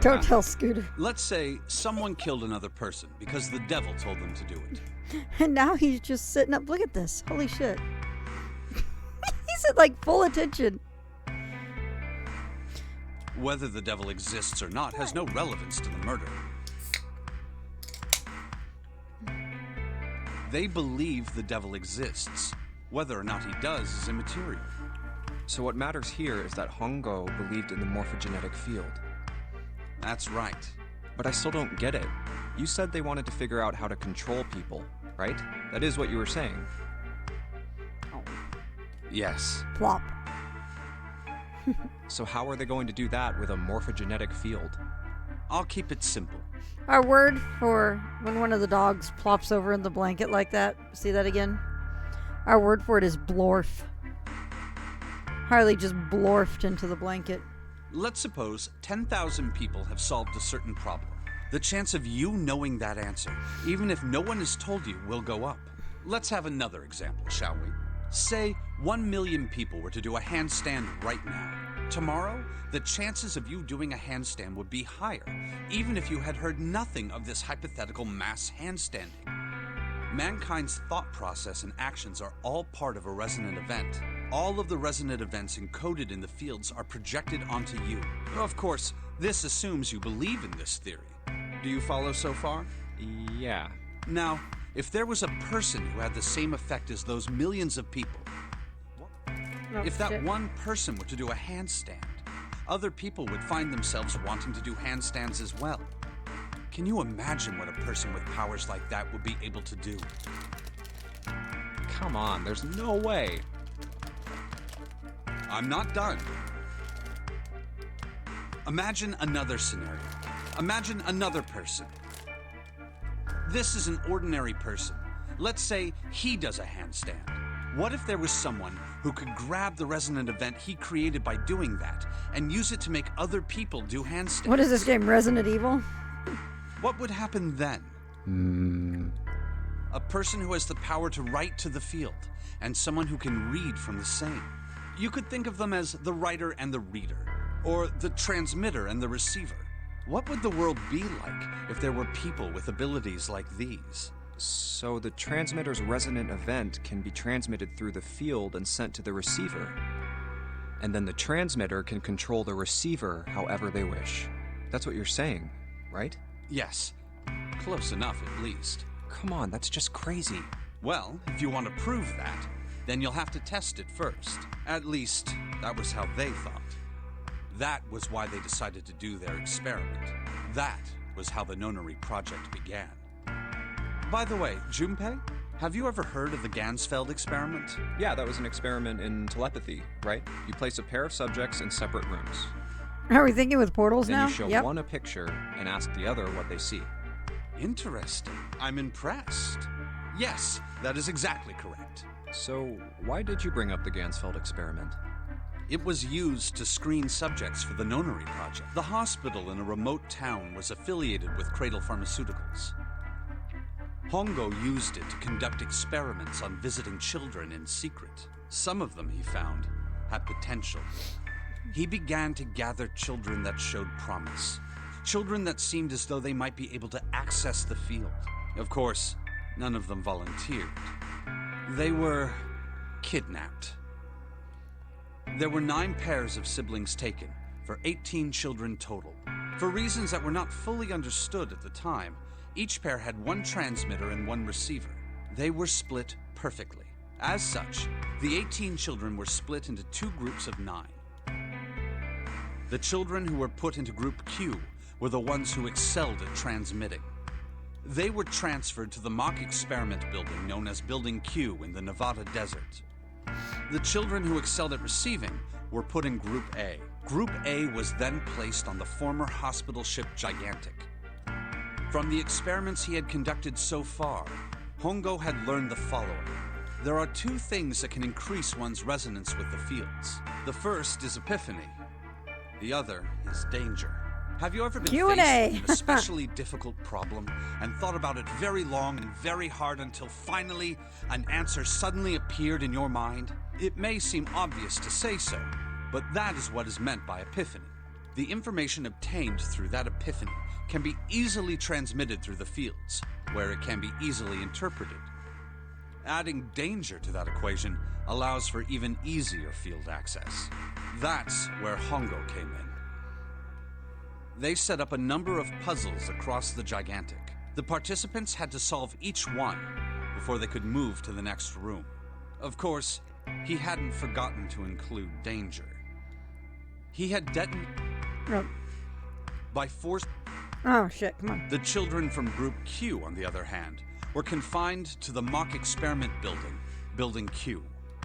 Don't tell Scooter. Let's say someone killed another person because the devil told them to do it. And now he's just sitting up. Look at this. Holy shit. He's at like full attention. Whether the devil exists or not has no relevance to the murder. They believe the devil exists. Whether or not he does is immaterial. So what matters here is that Hongo believed in the morphogenetic field. That's right. But I still don't get it. You said they wanted to figure out how to control people, right? That is what you were saying. Yes. Plop. So how are they going to do that with a morphogenetic field? I'll keep it simple. Our word for when one of the dogs plops over in the blanket like that. See that again? Our word for it is blorf. Harley just blorfed into the blanket. Let's suppose 10,000 people have solved a certain problem. The chance of you knowing that answer, even if no one has told you, will go up. Let's have another example, shall we? Say 1 million people were to do a handstand right now. Tomorrow, the chances of you doing a handstand would be higher, even if you had heard nothing of this hypothetical mass handstanding. Mankind's thought process and actions are all part of a resonant event. All of the resonant events encoded in the fields are projected onto you. Of course, this assumes you believe in this theory. Do you follow so far? Yeah. Now, if there was a person who had the same effect as those millions of people, if that one person were to do a handstand, other people would find themselves wanting to do handstands as well. Can you imagine what a person with powers like that would be able to do? Come on, there's no way. I'm not done. Imagine another scenario. Imagine another person. This is an ordinary person. Let's say he does a handstand. What if there was someone who could grab the resonant event he created by doing that and use it to make other people do handstands? What is this game, Resident Evil? What would happen then? A person who has the power to write to the field, and someone who can read from the same. You could think of them as the writer and the reader, or the transmitter and the receiver. What would the world be like if there were people with abilities like these? So the transmitter's resonant event can be transmitted through the field and sent to the receiver. And then the transmitter can control the receiver however they wish. That's what you're saying, right? Yes. Close enough, at least. Come on, that's just crazy. Well, if you want to prove that, then you'll have to test it first. At least, that was how they thought. That was why they decided to do their experiment. That was how the Nonary project began. By the way, Junpei, have you ever heard of the Gansfeld experiment? Yeah, that was an experiment in telepathy, right? You place a pair of subjects in separate rooms. Are we thinking with portals Then now? you show one a picture and ask the other what they see. Interesting. I'm impressed. Yes, that is exactly correct. So, why did you bring up the Gansfeld experiment? It was used to screen subjects for the Nonary project. The hospital in a remote town was affiliated with Cradle Pharmaceuticals. Hongo used it to conduct experiments on visiting children in secret. Some of them, he found, had potential. He began to gather children that showed promise. Children that seemed as though they might be able to access the field. Of course, none of them volunteered. They were kidnapped. There were 9 pairs of siblings taken, for 18 children total. For reasons that were not fully understood at the time, each pair had one transmitter and one receiver. They were split perfectly. As such, the 18 children were split into 2 groups of 9. The children who were put into Group Q were the ones who excelled at transmitting. They were transferred to the mock experiment building known as Building Q in the Nevada desert. The children who excelled at receiving were put in Group A. Group A was then placed on the former hospital ship Gigantic. From the experiments he had conducted so far, Hongo had learned the following. There are 2 things that can increase one's resonance with the fields. The first is epiphany. The other is danger. Have you ever been Q&A. faced with an especially difficult problem and thought about it very long and very hard until finally an answer suddenly appeared in your mind? It may seem obvious to say so, but that is what is meant by epiphany. The information obtained through that epiphany can be easily transmitted through the fields, where it can be easily interpreted. Adding danger to that equation allows for even easier field access. That's where Hongo came in. They set up a number of puzzles across the Gigantic. The participants had to solve each one before they could move to the next room. Of course, he hadn't forgotten to include danger. He had detonated by force. Oh, shit, come on. The children from Group Q, on the other hand, were confined to the mock experiment building, Building Q.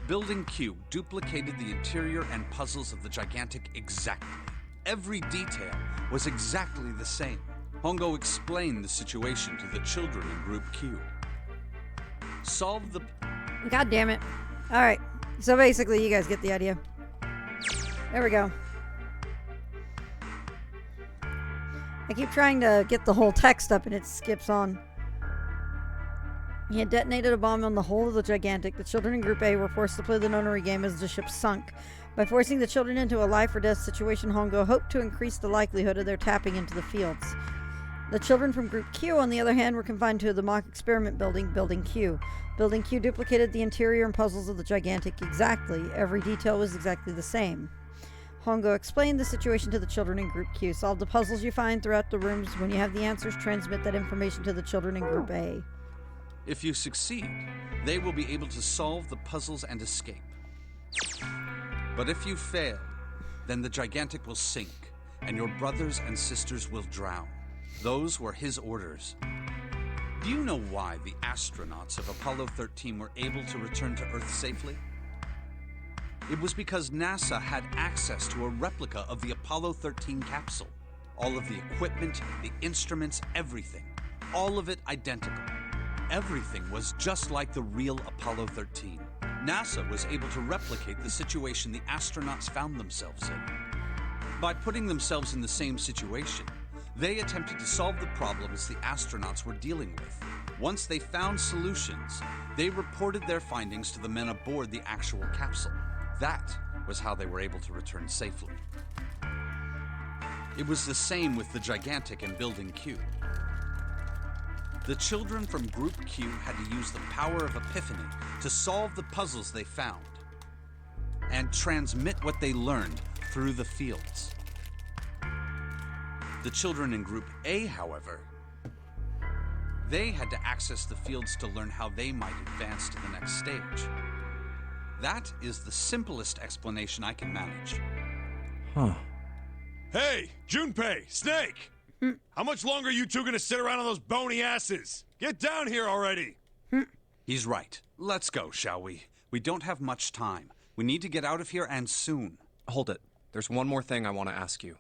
Building Q duplicated the interior and puzzles of the Gigantic exactly. Every detail was exactly the same. Hongo explained the situation to the children in Group Q. Solve the... God damn it. Alright, so basically you guys get the idea. There we go. I keep trying to get the whole text up and it skips on. He had detonated a bomb on the hull of the Gigantic. The children in Group A were forced to play the nonary game as the ship sunk. By forcing the children into a life or death situation, Hongo hoped to increase the likelihood of their tapping into the fields. The children from Group Q, on the other hand, were confined to the mock experiment building, Building Q. Building Q duplicated the interior and puzzles of the Gigantic exactly. Every detail was exactly the same. Hongo explained the situation to the children in Group Q. Solve the puzzles you find throughout the rooms. When you have the answers, transmit that information to the children in Group A. If you succeed, they will be able to solve the puzzles and escape. But if you fail, then the Gigantic will sink, and your brothers and sisters will drown. Those were his orders. Do you know why the astronauts of Apollo 13 were able to return to Earth safely? It was because NASA had access to a replica of the Apollo 13 capsule. All of the equipment, the instruments, everything. All of it identical. Everything was just like the real Apollo 13. NASA was able to replicate the situation the astronauts found themselves in. By putting themselves in the same situation, they attempted to solve the problems the astronauts were dealing with. Once they found solutions, they reported their findings to the men aboard the actual capsule. That was how they were able to return safely. It was the same with the Gigantic and Building Q. The children from Group Q had to use the power of epiphany to solve the puzzles they found and transmit what they learned through the fields. The children in Group A, however, they had to access the fields to learn how they might advance to the next stage. That is the simplest explanation I can manage. Huh. Hey, Junpei, Snake! How much longer are you two gonna sit around on those bony asses? Get down here already! He's right. Let's go, shall we? We don't have much time. We need to get out of here, and soon. Hold it. There's one more thing I want to ask you.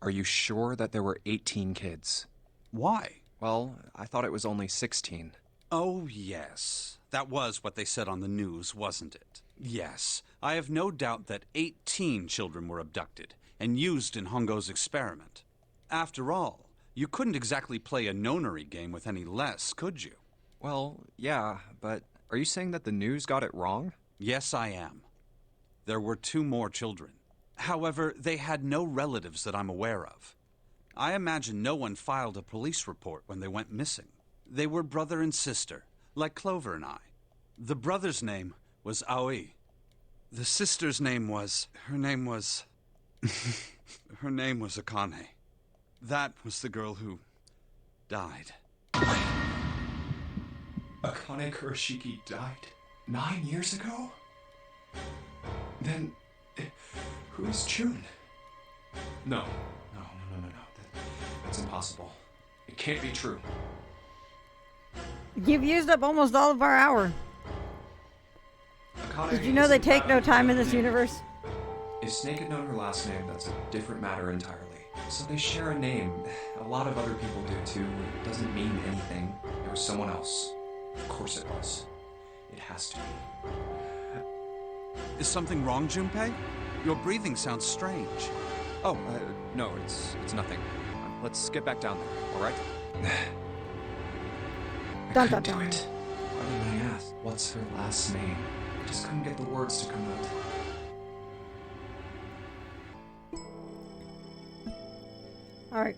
Are you sure that there were 18 kids? Why? Well, I thought it was only 16. Oh, yes. That was what they said on the news, wasn't it? Yes. I have no doubt that 18 children were abducted and used in Hongo's experiment. After all, you couldn't exactly play a nonary game with any less, could you? Well, yeah, but are you saying that the news got it wrong? Yes, I am. There were 2 more children. However, they had no relatives that I'm aware of. I imagine no one filed a police report when they went missing. They were brother and sister, like Clover and I. The brother's name was Aoi. The sister's name was... Her name was Akane. That was the girl who died. Akane Kurashiki died 9 years ago? Then, who's June? No. That's impossible. It can't be true. You've used up almost all of our hour. Akane Did you know they isn't take that no time in this name. universe? If Snake had known her last name, that's a different matter entirely. So they share a name. A lot of other people do too. It doesn't mean anything. It was someone else. Of course it was. It has to be. Is something wrong, Junpei? Your breathing sounds strange. Oh, no, it's nothing. Let's get back down there, all right? I Dun, couldn't dun, do dun. it. Why did I ask? What's her last name? I just couldn't get the words to come out. All right.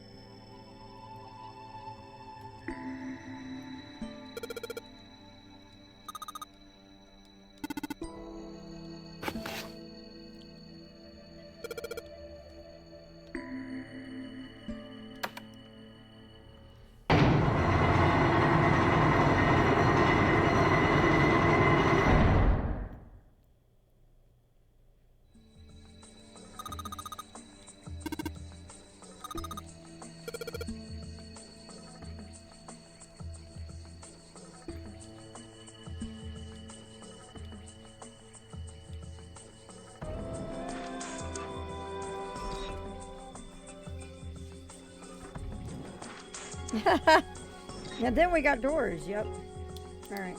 And then we got doors. Yep. All right.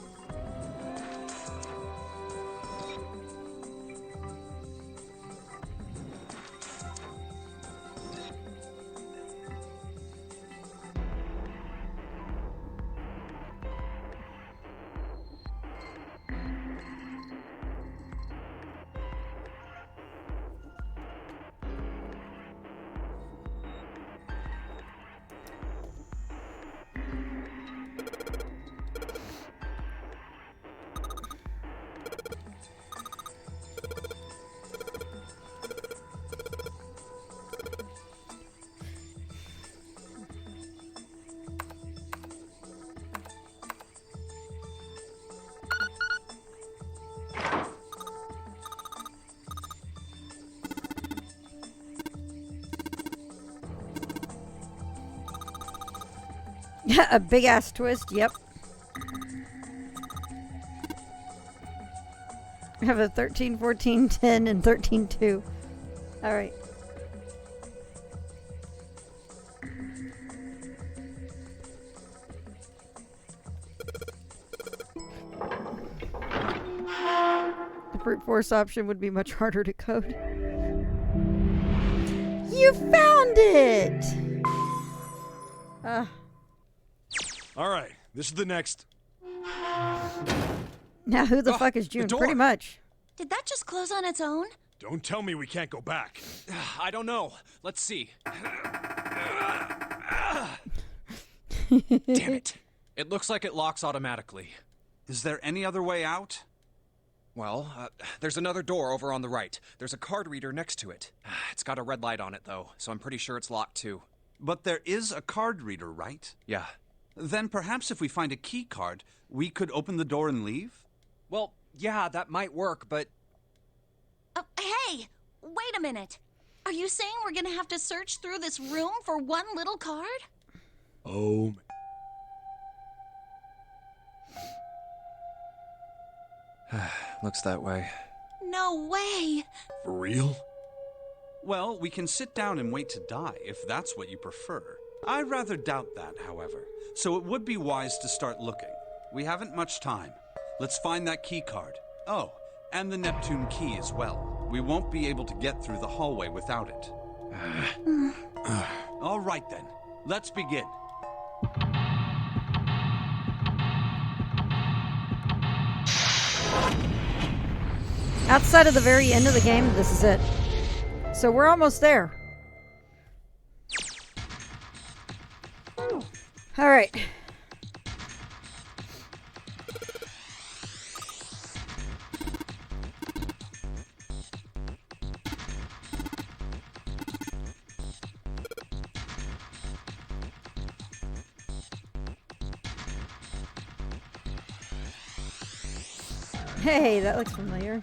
A big ass twist. Yep. We have a 13, 14, 10, and 13, 2. All right. The brute force option would be much harder to code. You found it! All right, this is the next. Now who the fuck is June? door. Pretty much. Did that just close on its own? Don't tell me we can't go back. I don't know. Let's see. Damn it. It looks like it locks automatically. Is there any other way out? Well, there's another door over on the right. There's a card reader next to it. It's got a red light on it, though, so I'm pretty sure it's locked, too. But there is a card reader, right? Yeah. Then perhaps if we find a key card, we could open the door and leave? Well, yeah, that might work, but... Hey! Wait a minute. Are you saying we're gonna have to search through this room for one little card? Oh. Looks that way. No way! For real? Well, we can sit down and wait to die, if that's what you prefer. I rather doubt that, however. So it would be wise to start looking. We haven't much time. Let's find that key card. Oh, and the Neptune key as well. We won't be able to get through the hallway without it. All right then, let's begin. Outside of the very end of the game, this is it. So we're almost there. All right. Hey, that looks familiar.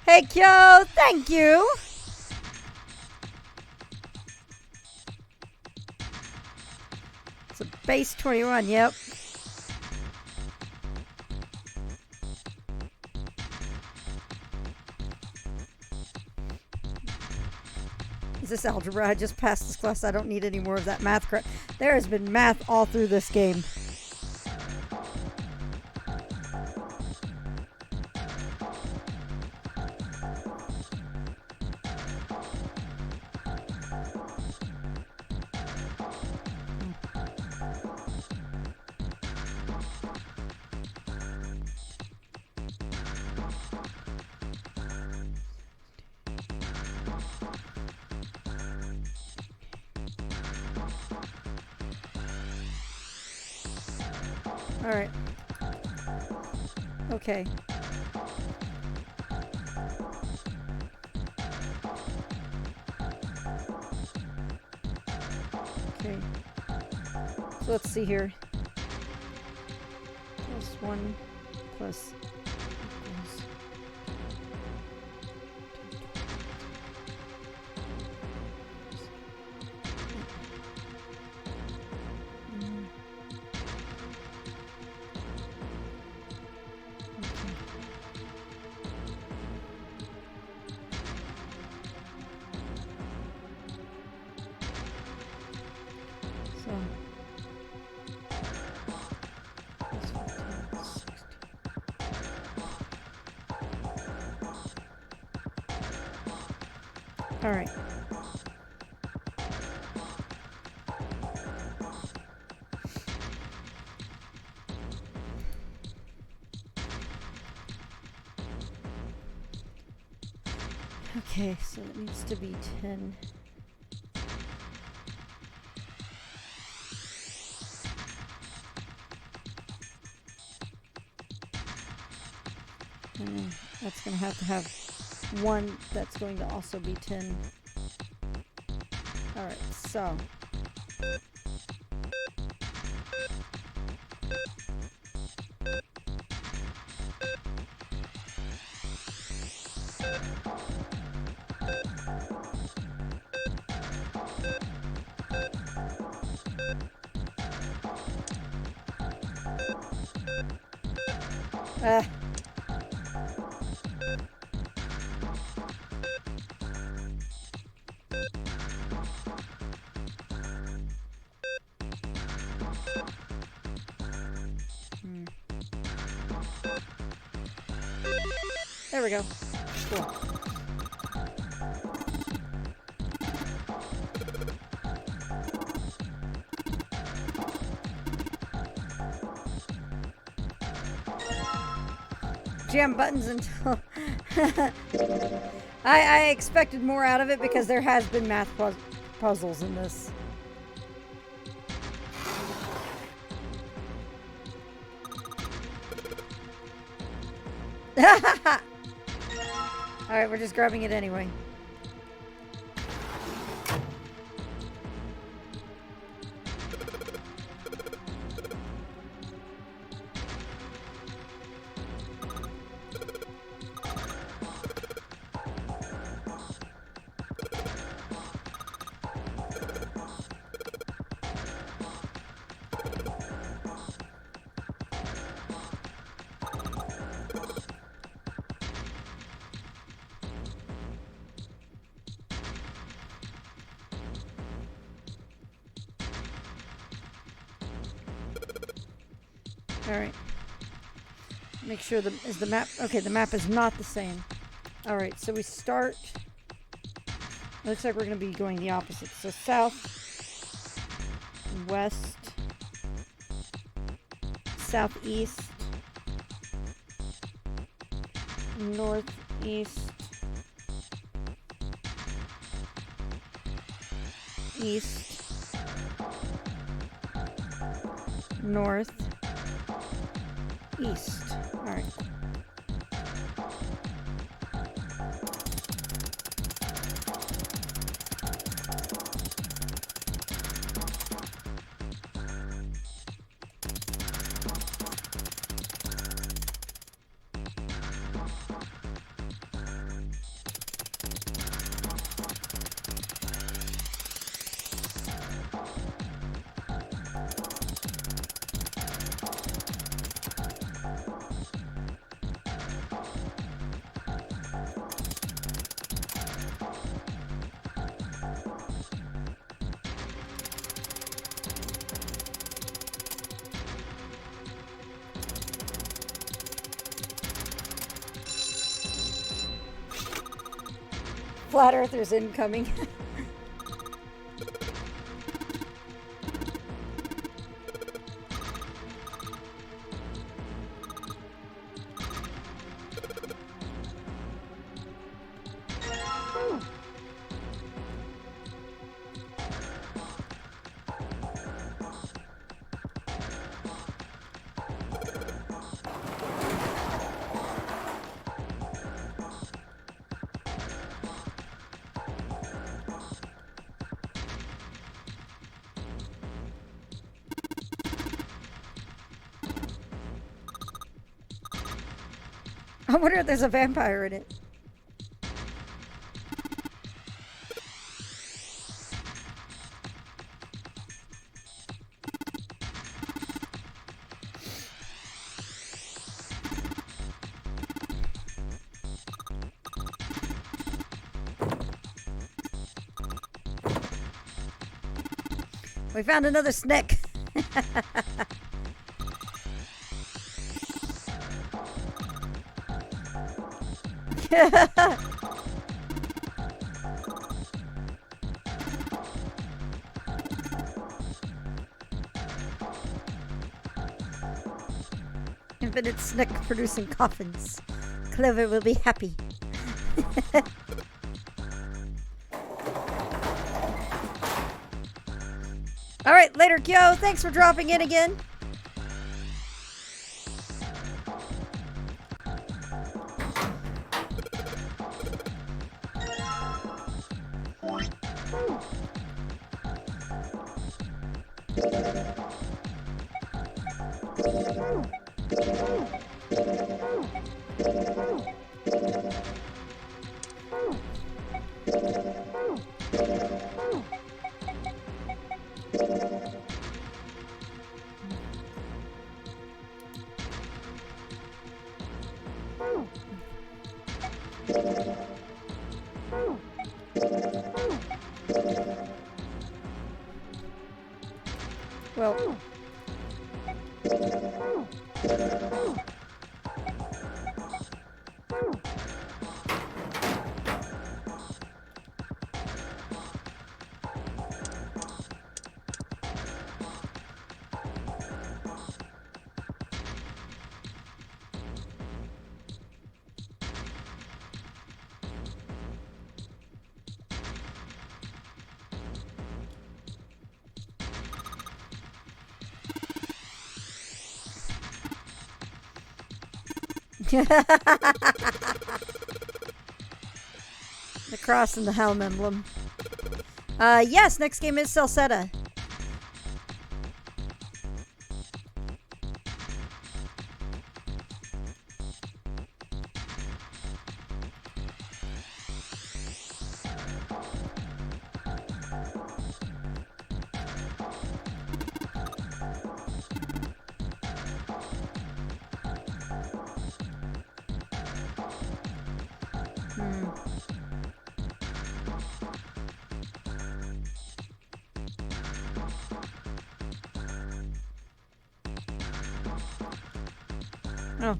Hey, Kyo, thank you. It's a base 21, yep. Is this algebra? I just passed this class. I don't need any more of that math crap. There has been math all through this game. All right. Okay. Okay. So let's see here. Plus 1 plus. All right. Okay, so it needs to be 10. And then that's going to have one that's going to also be 10. All right, so there we go. Cool. Jam buttons until I expected more out of it because there has been math puzzles in this. Alright, we're just grabbing it anyway. Alright. Make sure is the map... Okay, the map is not the same. Alright, so we start... Looks like we're going to be going the opposite. So south, west, southeast, northeast, east, north, east. All right. Flat Earthers incoming. I wonder if there's a vampire in it. We found another snake. Infinite snake producing coffins. Clover will be happy. All right, later, Kyo. Thanks for dropping in again. Well, The cross and the helm emblem. Yes, next game is Celceta. Oh.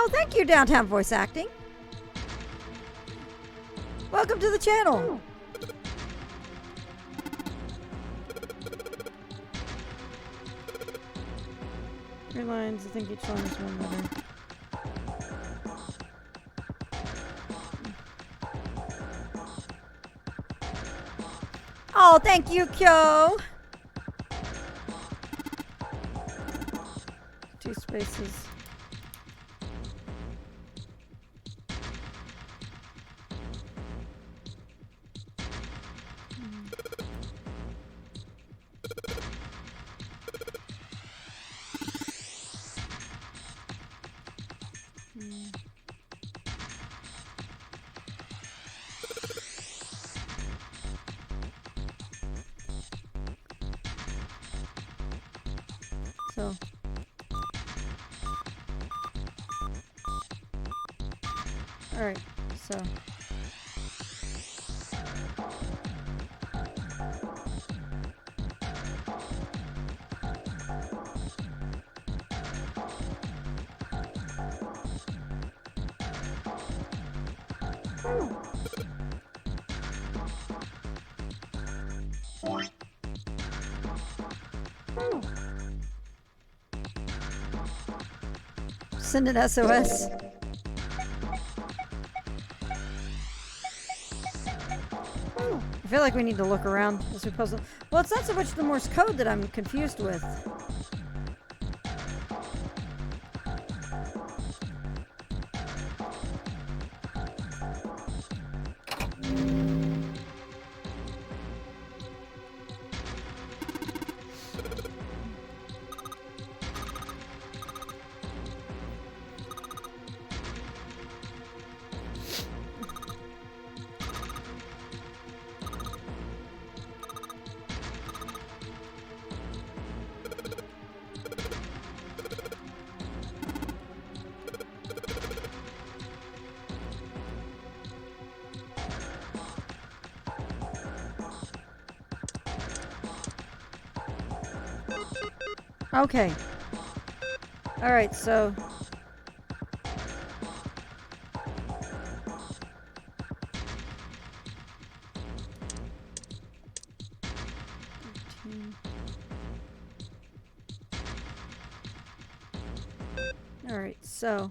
Oh, thank you, Downtown Voice Acting. Welcome to the channel. Three lines, I think each line is one letter. Oh, thank you, Kyo. 2 spaces. So. All right, so. Send an SOS. I feel like we need to look around as we puzzle. Well, it's not so much the Morse code that I'm confused with. Okay. All right, so all right, so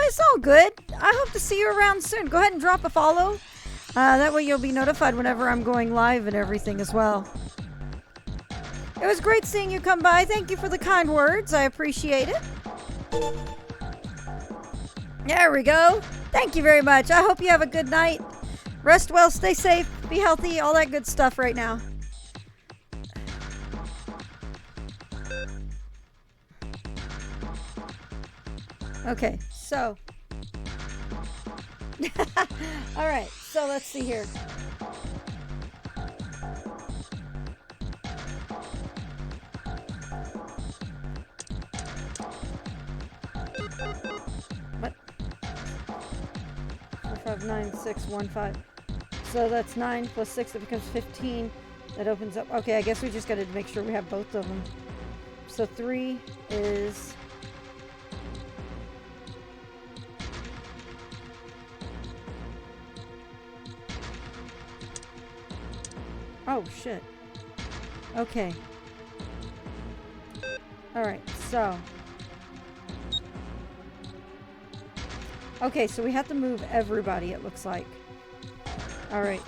it's all good. I hope to see you around soon. Go ahead and drop a follow. That way you'll be notified whenever I'm going live and everything as well. It was great seeing you come by. Thank you for the kind words. I appreciate it. There we go. Thank you very much. I hope you have a good night. Rest well, stay safe, be healthy, all that good stuff right now. Okay, so. All right, So let's see here. What? 4, 5, 9, 6, 1, 5. So that's 9 plus 6, that becomes 15. That opens up. Okay, I guess we just got to make sure we have both of them. So 3 is... Oh, shit. Okay. Alright, so... Okay, so we have to move everybody, it looks like. Alright.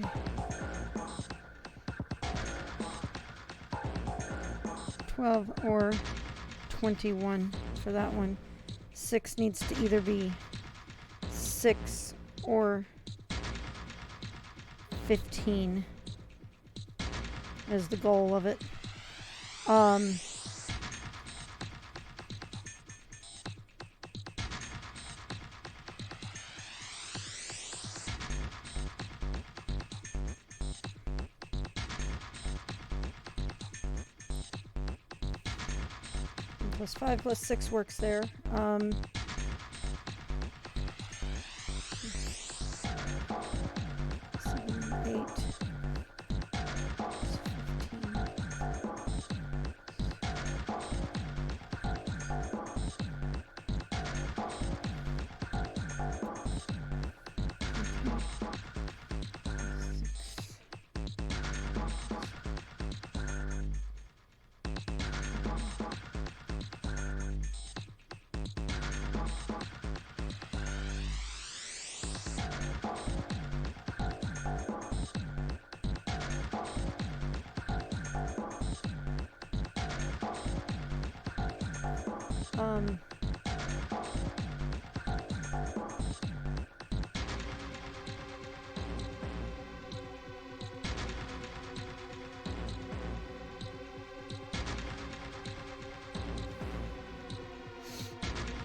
Okay. 12 or 21 for that one. 6 needs to either be 6 or 15 is the goal of it. Plus 5 plus 6 works there. 7, 8. 15.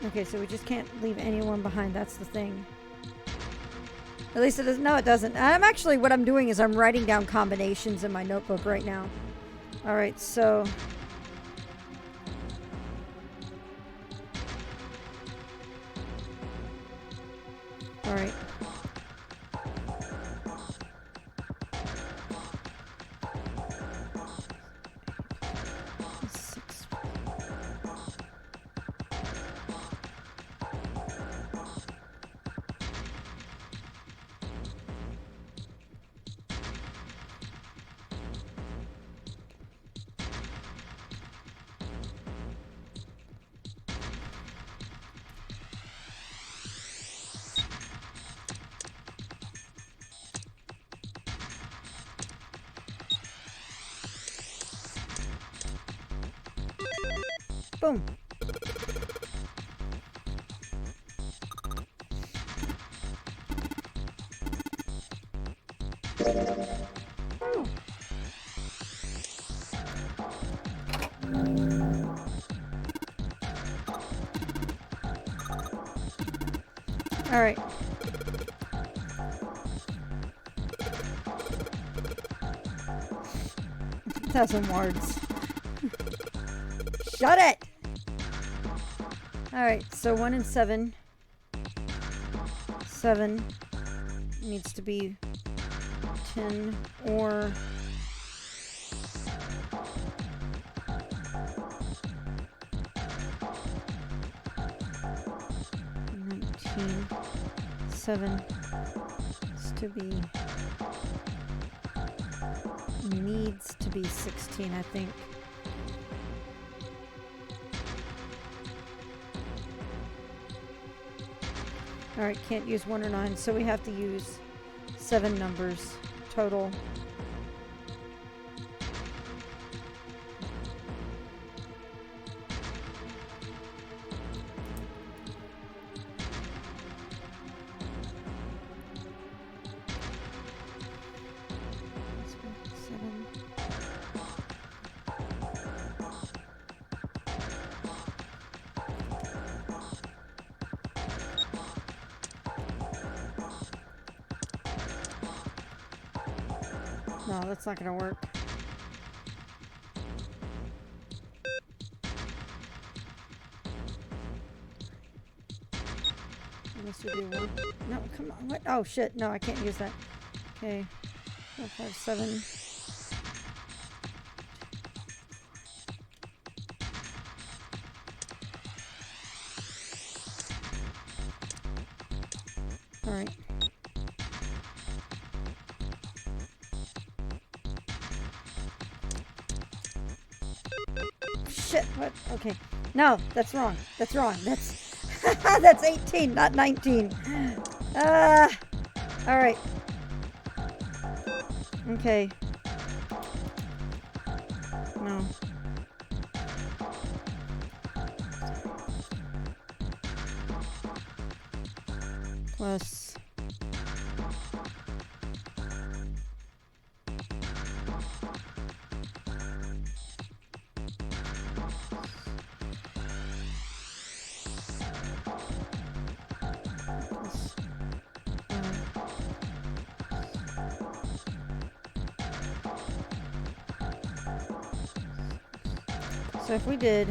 Okay, so we just can't leave anyone behind. That's the thing. At least it doesn't. No, it doesn't. What I'm doing is I'm writing down combinations in my notebook right now. All right, so. All right. Boom. All right. Thousand words. Shut it! Alright, so 1 and 7. 7 needs to be 10 or... Seven is to be needs to be 16, I think. All right, can't use 1 or 9, so we have to use 7 numbers total. No, that's not gonna work. Unless we do one. No, come on. What? Oh shit! No, I can't use that. Okay. 4, 5, 7. All right. Shit, what? Okay. No, that's wrong. That's wrong. That's that's 18, not 19. Alright. Okay. No. Plus. So if we did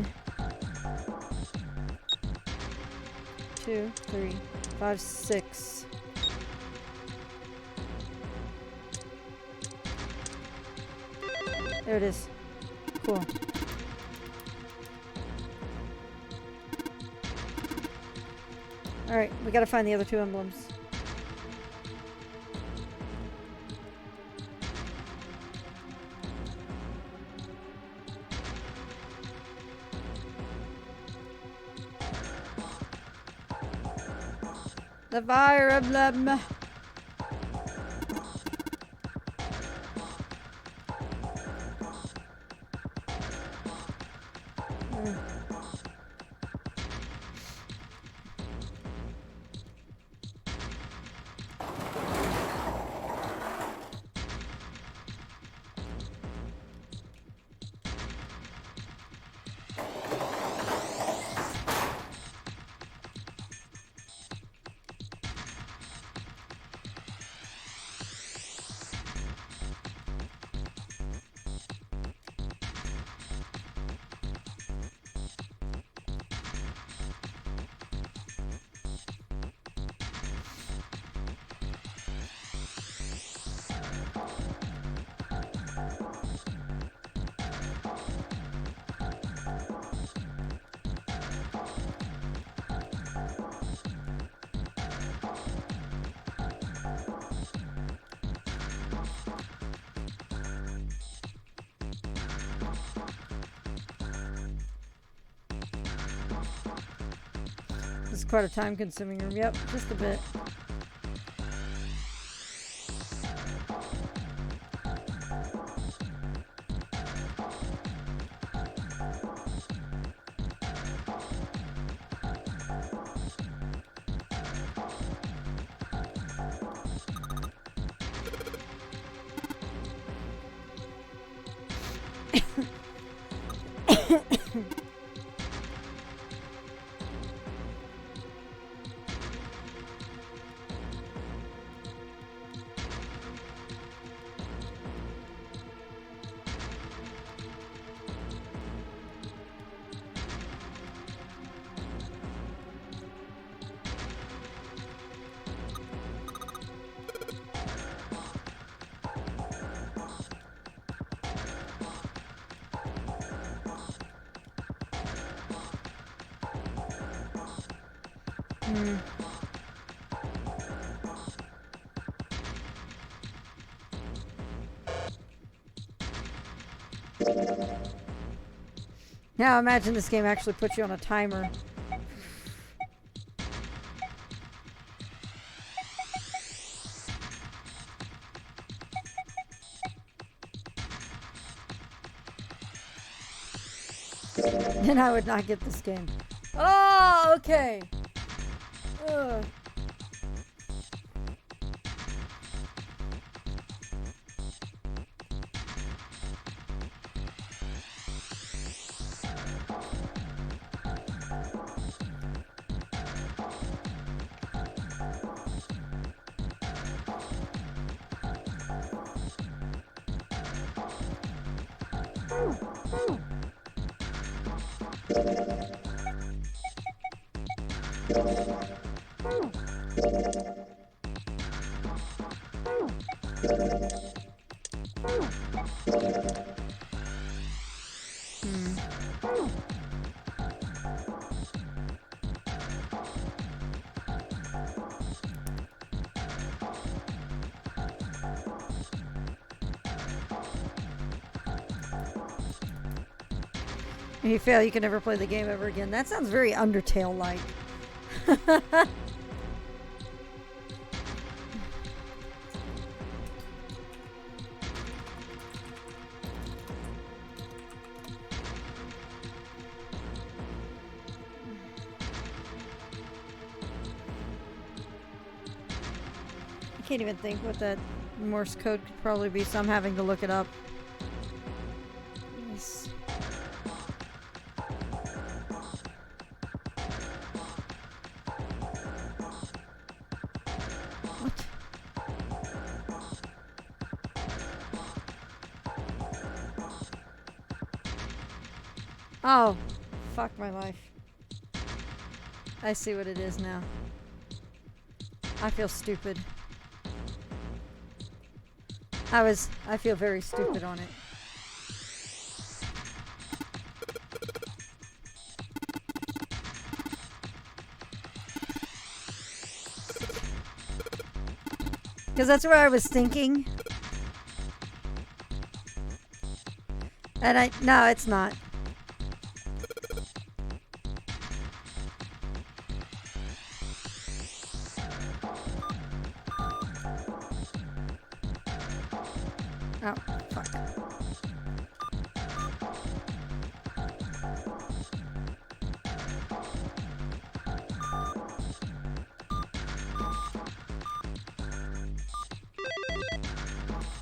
2, 3, 5, 6. There it is. Cool. Alright, we gotta find the other 2 emblems. The fire emblem. This is quite a time-consuming room. Yep, just a bit. Now imagine this game actually puts you on a timer. Then I would not get this game. Oh, okay. Ugh. If you fail, you can never play the game ever again. That sounds very Undertale-like. I can't even think what that Morse code could probably be, so I'm having to look it up. Yes. What? Oh, fuck my life. I see what it is now. I feel stupid. I feel very stupid on it. Because that's where I was thinking. And no, it's not. Oh, fuck.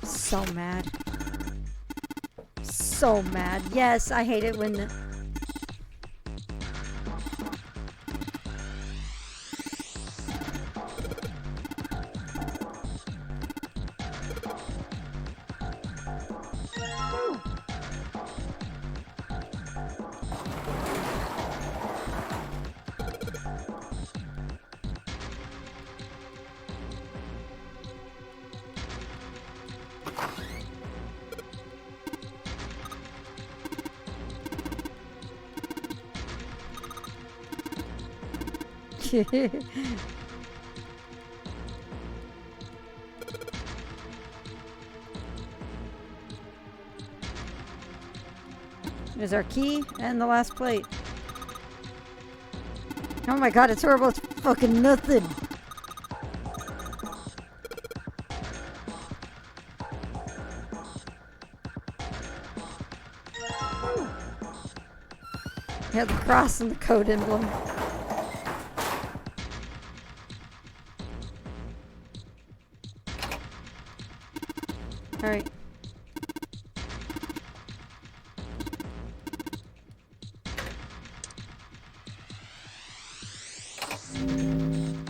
So mad. So mad. Yes, I hate it when the... There's our key and the last plate. Oh my god, it's horrible. It's fucking nothing. You have the cross and the code emblem. All right.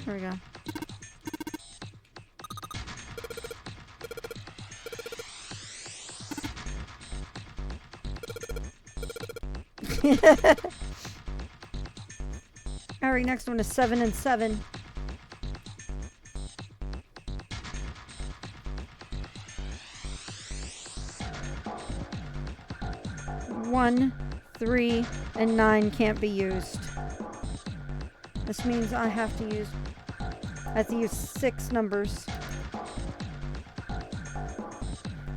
There we go. All right, next one is 7 and 7. One, 3, and 9 can't be used. This means I have to use 6 numbers.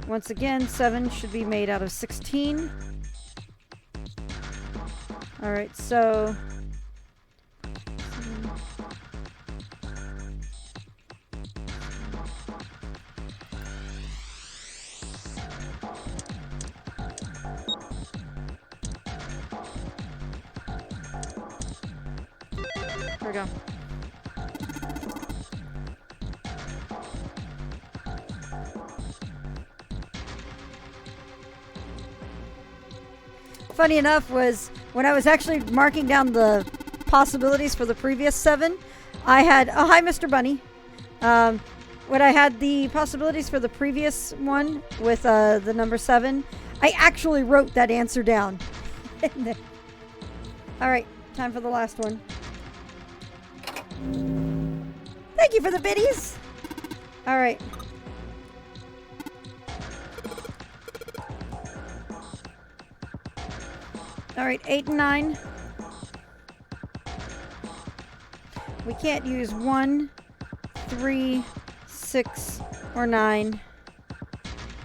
Once again, 7 should be made out of 16. Alright, so... There we go. Funny enough was when I was actually marking down the possibilities for the previous 7, I had, oh hi Mr. Bunny. When I had the possibilities for the previous one with the number 7, I actually wrote that answer down. All right, time for the last one. Thank you for the biddies. All right. All right, 8 and 9. We can't use 1, 3, 6, or 9.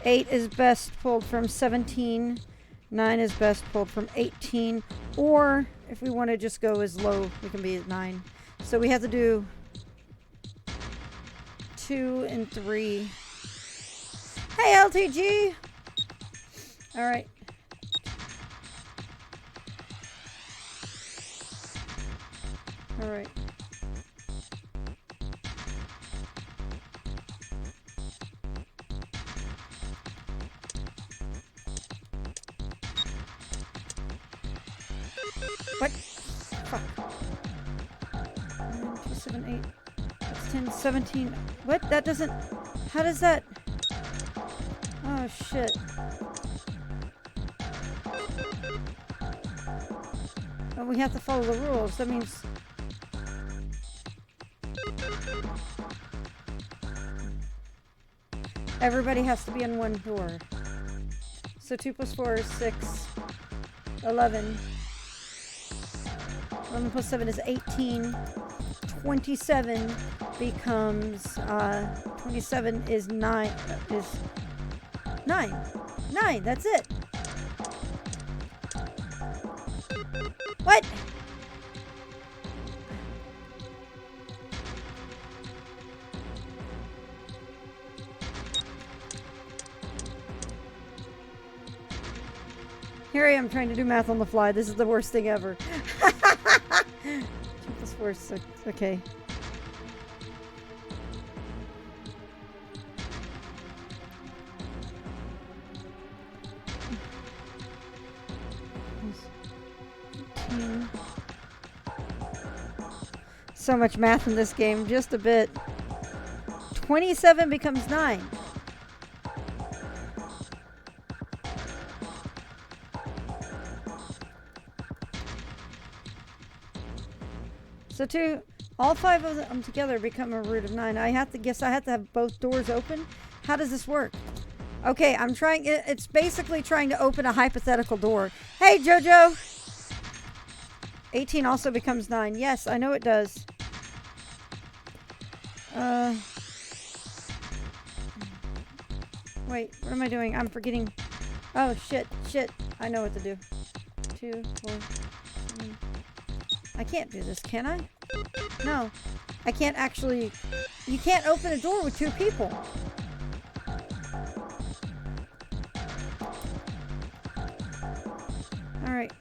8 is best pulled from 17. 9 is best pulled from 18. Or if we want to just go as low, we can be at 9. So we have to do 2 and 3. Hey, LTG! All right. All right. What? Fuck. 9, 2, 7, 8. That's 10, 17. What? That doesn't... How does that... Oh, shit. Oh, we have to follow the rules. That means... Everybody has to be in one door. So 2 plus 4 is 6. 11. 11 plus 7 is 18. 27 becomes 27 is 9 is 9. 9, that's it. What? Here I am trying to do math on the fly. This is the worst thing ever. 2 plus 4 is 6. Okay. So much math in this game, just a bit. 27 becomes 9. So all 5 of them together become a root of 9. I have to have both doors open. How does this work? Okay, I'm trying. It's basically trying to open a hypothetical door. Hey, Jojo. 18 also becomes 9. Yes, I know it does. Wait, what am I doing? I'm forgetting. Oh, shit. I know what to do. 2, 4, 7. I can't do this, can I? No. I can't actually... You can't open a door with 2 people. Alright.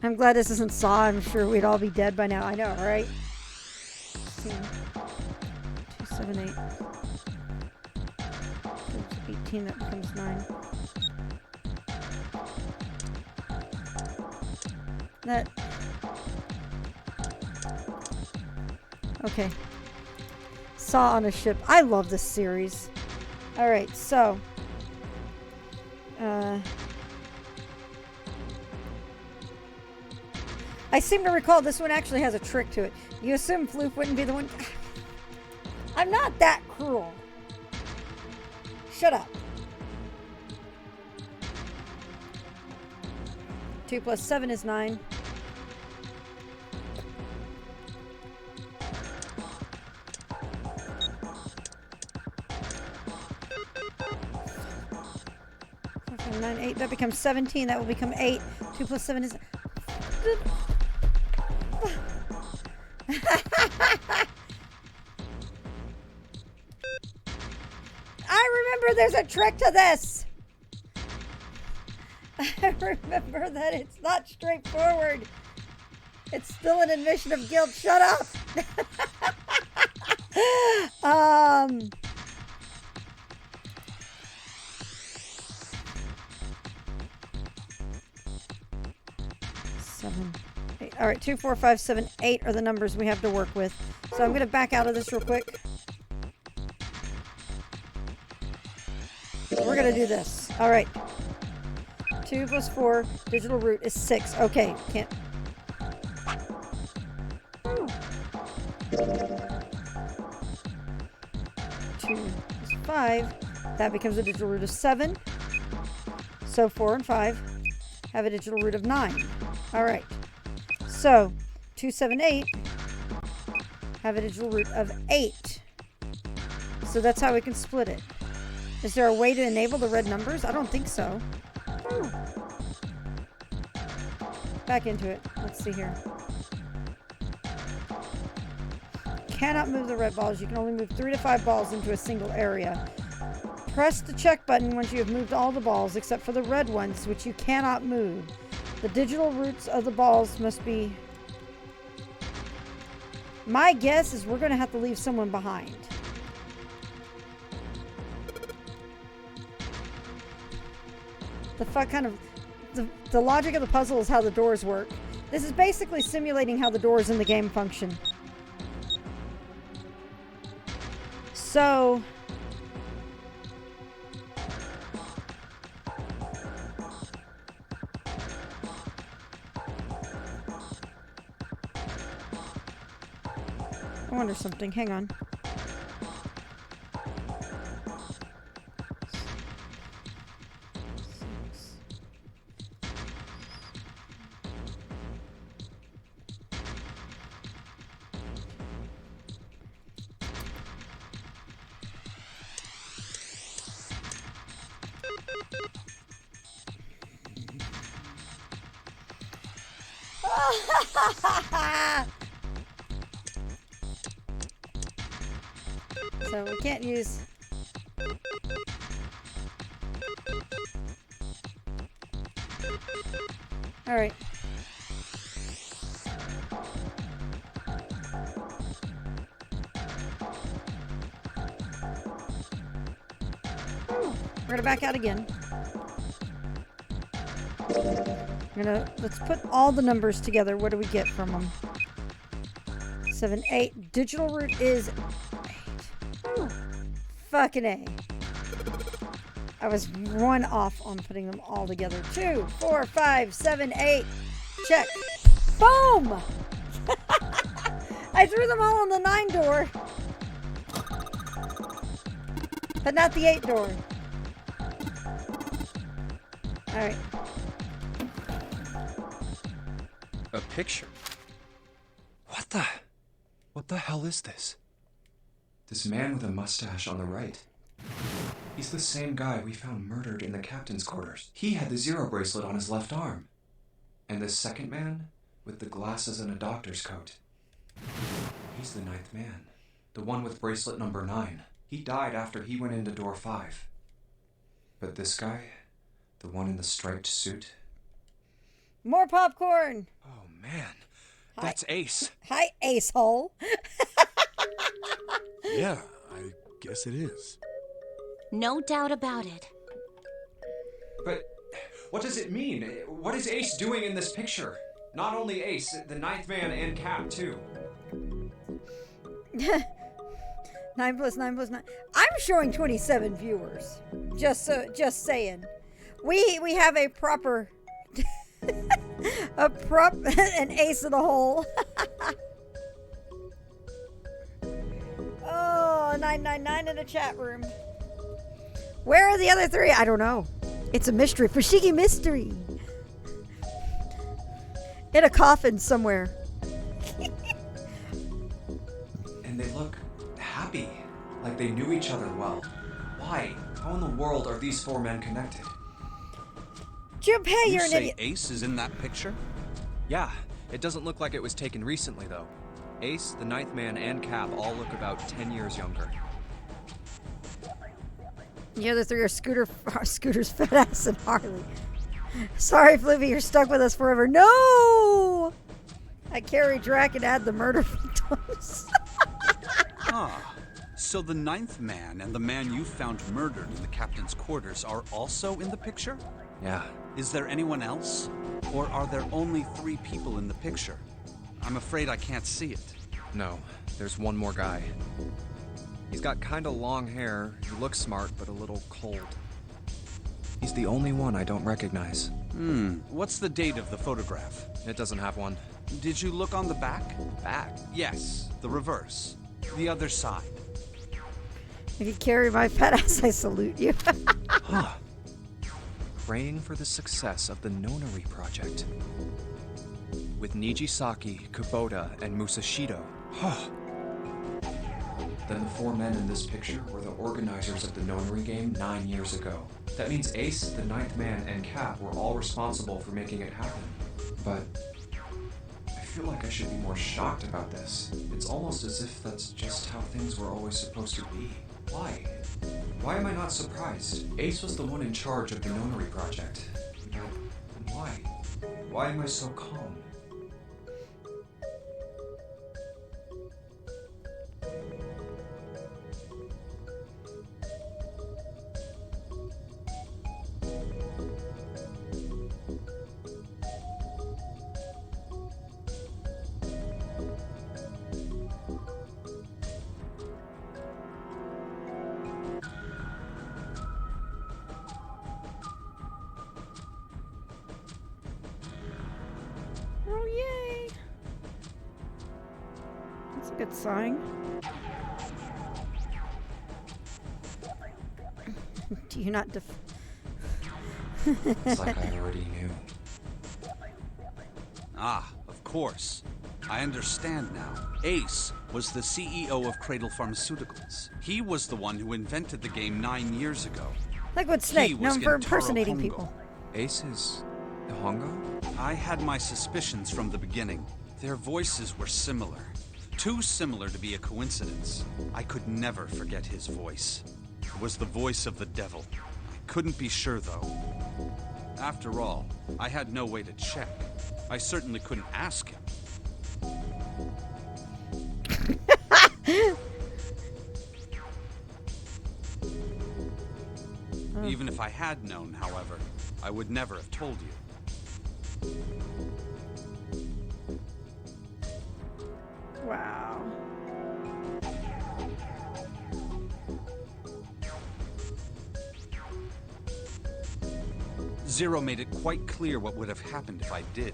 I'm glad this isn't Saw. I'm sure we'd all be dead by now. I know, right? 16, 2, 7, 8. 18, that becomes 9. That... Okay. Saw on a ship. I love this series. Alright, so... I seem to recall this one actually has a trick to it. You assume Floop wouldn't be the one... I'm not that cruel. Shut up. 2 plus 7 is 9. Okay, 9, 8. That becomes 17. That will become 8. 2 plus 7 is... I remember there's a trick to this. I remember that it's not straightforward. It's still an admission of guilt. Shut up. All right, 2, 4, 5, 7, 8 are the numbers we have to work with. So I'm going to back out of this real quick. We're going to do this. All right. 2 plus 4, digital root is 6. Okay, can't. 2 is 5. That becomes a digital root of 7. So 4 and 5 have a digital root of 9. All right. So 2, 7, 8 have a digital root of 8. So that's how we can split it. Is there a way to enable the red numbers? I don't think so. Back into it. Let's see here. Cannot move the red balls. You can only move 3 to 5 balls into a single area. Press the check button once you have moved all the balls except for the red ones, which you cannot move. The digital roots of the balls must be... My guess is we're going to have to leave someone behind. The fuck kind of... The logic of the puzzle is how the doors work. This is basically simulating how the doors in the game function. So... I wonder something. Hang on. So we can't use... All right. We're gonna back out again. Let's put all the numbers together. What do we get from them? 7, 8. Digital root is 8. Fucking A. I was 1 off on putting them all together. 2, 4, 5, 7, 8. Check. Boom! I threw them all on the 9 door. But not the 8 door. Alright. A picture? What the hell is this? This man with a mustache on the right. He's the same guy we found murdered in the captain's quarters. He had the zero bracelet on his left arm. And this second man with the glasses and a doctor's coat. He's the 9th man. The one with bracelet number 9. He died after he went into door 5. But this guy, the one in the striped suit. More popcorn! Oh, man. That's Ace. Hi, Ace Hole. Yeah, I guess it is. No doubt about it. But what does it mean? What is Ace doing in this picture? Not only Ace, the 9th man and Cap, too. 9 plus 9 plus 9. I'm showing 27 viewers. Just saying. We have a proper... an ace in the hole. Oh, 999 in the chat room. Where are the other 3? I don't know. It's a mystery. Fushigi mystery. In a coffin somewhere. And they look happy, like they knew each other well. Why? How in the world are these 4 men connected? Junpei, You you're an say idiot. Ace is in that picture? Yeah, it doesn't look like it was taken recently, though. Ace, the 9th man, and Cap all look about 10 years younger. The other 3 are Scooter's fat ass and Harley. Sorry, Fluffy, you're stuck with us forever. No! I carry Drac and add the murder victims. Ah, so the 9th man and the man you found murdered in the captain's quarters are also in the picture? Yeah. Is there anyone else? Or are there only 3 people in the picture? I'm afraid I can't see it. No, there's one more guy. He's got kinda long hair, he looks smart, but a little cold. He's the only one I don't recognize. What's the date of the photograph? It doesn't have one. Did you look on the back? Back? Yes, the reverse. The other side. If you carry my fat ass, I salute you. Praying for the success of the Nonary project. With Nijisaki, Kubota, and Musashido. Then the 4 men in this picture were the organizers of the Nonary game 9 years ago. That means Ace, the 9th man, and Cap were all responsible for making it happen. But I feel like I should be more shocked about this. It's almost as if that's just how things were always supposed to be. Why? Why am I not surprised? Ace was the one in charge of the Nonary project. But why? Why am I so calm? Oh, yay. That's a good sign. Do you not It's like I already knew. Ah, of course. I understand now. Ace was the CEO of Cradle Pharmaceuticals. He was the one who invented the game 9 years ago. Liquid He Snake, was known for Gentaro impersonating Hongo. people. Ace is the Hongo? I had my suspicions from the beginning. Their voices were similar. Too similar to be a coincidence. I could never forget his voice. It was the voice of the devil. I couldn't be sure, though. After all, I had no way to check. I certainly couldn't ask him. Even if I had known, however, I would never have told you. Wow. Zero made it quite clear what would have happened if I did.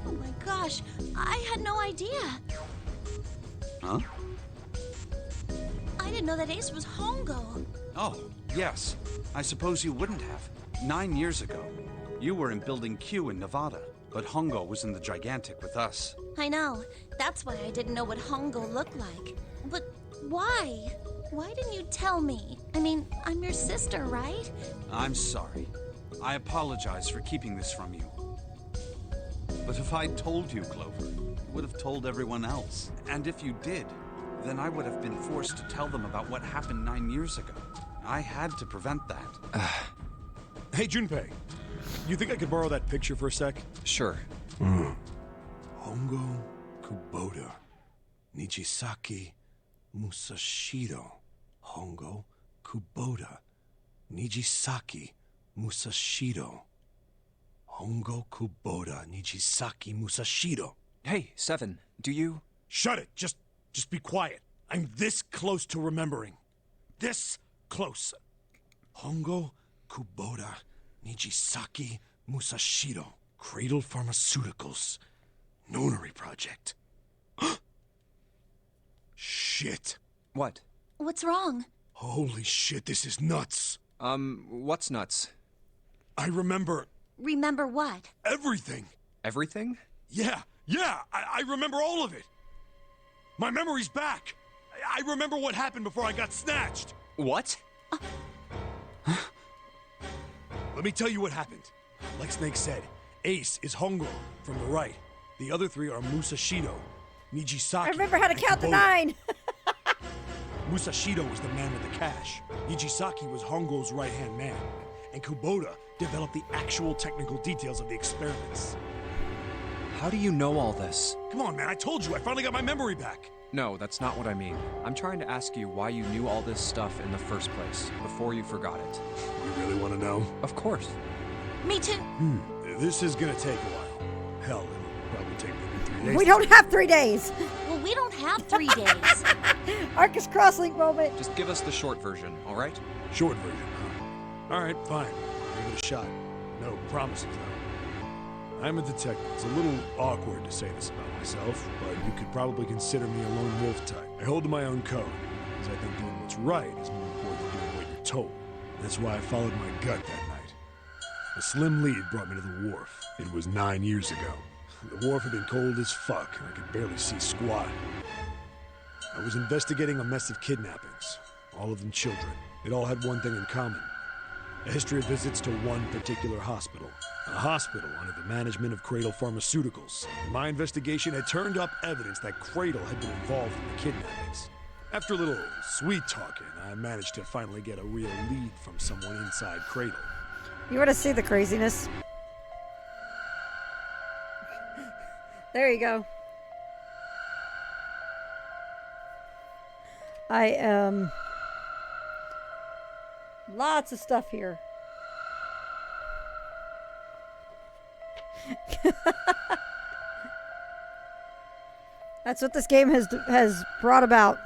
Oh my gosh, I had no idea. Huh? I didn't know that Ace was Hongo. Oh, yes. I suppose you wouldn't have. 9 years ago, you were in Building Q in Nevada, but Hongo was in the Gigantic with us. I know. That's why I didn't know what Hongo looked like. But why? Why didn't you tell me? I mean, I'm your sister, right? I'm sorry. I apologize for keeping this from you. But if I'd told you, Clover, you would have told everyone else. And if you did, then I would have been forced to tell them about what happened 9 years ago. I had to prevent that. Hey, Junpei. You think I could borrow that picture for a sec? Sure. Hongo Kubota. Nijisaki Musashido. Hongo Kubota. Nijisaki Musashido. Hongo Kubota. Nijisaki Musashido. Hey, Seven, do you... Shut it! Just be quiet. I'm this close to remembering. This close. Hongo Kubota Nijisaki Musashido. Cradle Pharmaceuticals. Nonary project. Shit. What? What's wrong? Holy shit, this is nuts. What's nuts? I remember Remember what? everything. Everything? Yeah, I remember all of it. My memory's back. I remember what happened before I got snatched. What? Let me tell you what happened. Like Snake said, Ace is Hongo from the right. The other 3 are Musashido, Nijisaki. I remember how to and count to Kubota. 9. Musashido was the man with the cash. Nijisaki was Hongo's right-hand man. And Kubota developed the actual technical details of the experiments. How do you know all this? Come on, man, I told you, I finally got my memory back. No, that's not what I mean. I'm trying to ask you why you knew all this stuff in the first place, before you forgot it. You really want to know? Of course. Me too. This is gonna take a while. Hell, it'll probably take maybe 3 days. We don't have 3 days. Well, we don't have 3 days. Arcus Crosslink moment. Just give us the short version, all right? Short version, huh? All right, fine. Give it a shot. No promises, though. I'm a detective. It's a little awkward to say this about myself, but you could probably consider me a lone wolf type. I hold to my own code, because I think doing what's right is more important than doing what you're told. That's why I followed my gut that night. A slim lead brought me to the wharf. It was 9 years ago. The wharf had been cold as fuck, and I could barely see squat. I was investigating a mess of kidnappings, all of them children. It all had one thing in common. A history of visits to one particular hospital. A hospital under the management of Cradle Pharmaceuticals. My investigation had turned up evidence that Cradle had been involved in the kidnappings. After a little sweet talking, I managed to finally get a real lead from someone inside Cradle. You want to see the craziness? There you go. Lots of stuff here. That's what this game has brought about.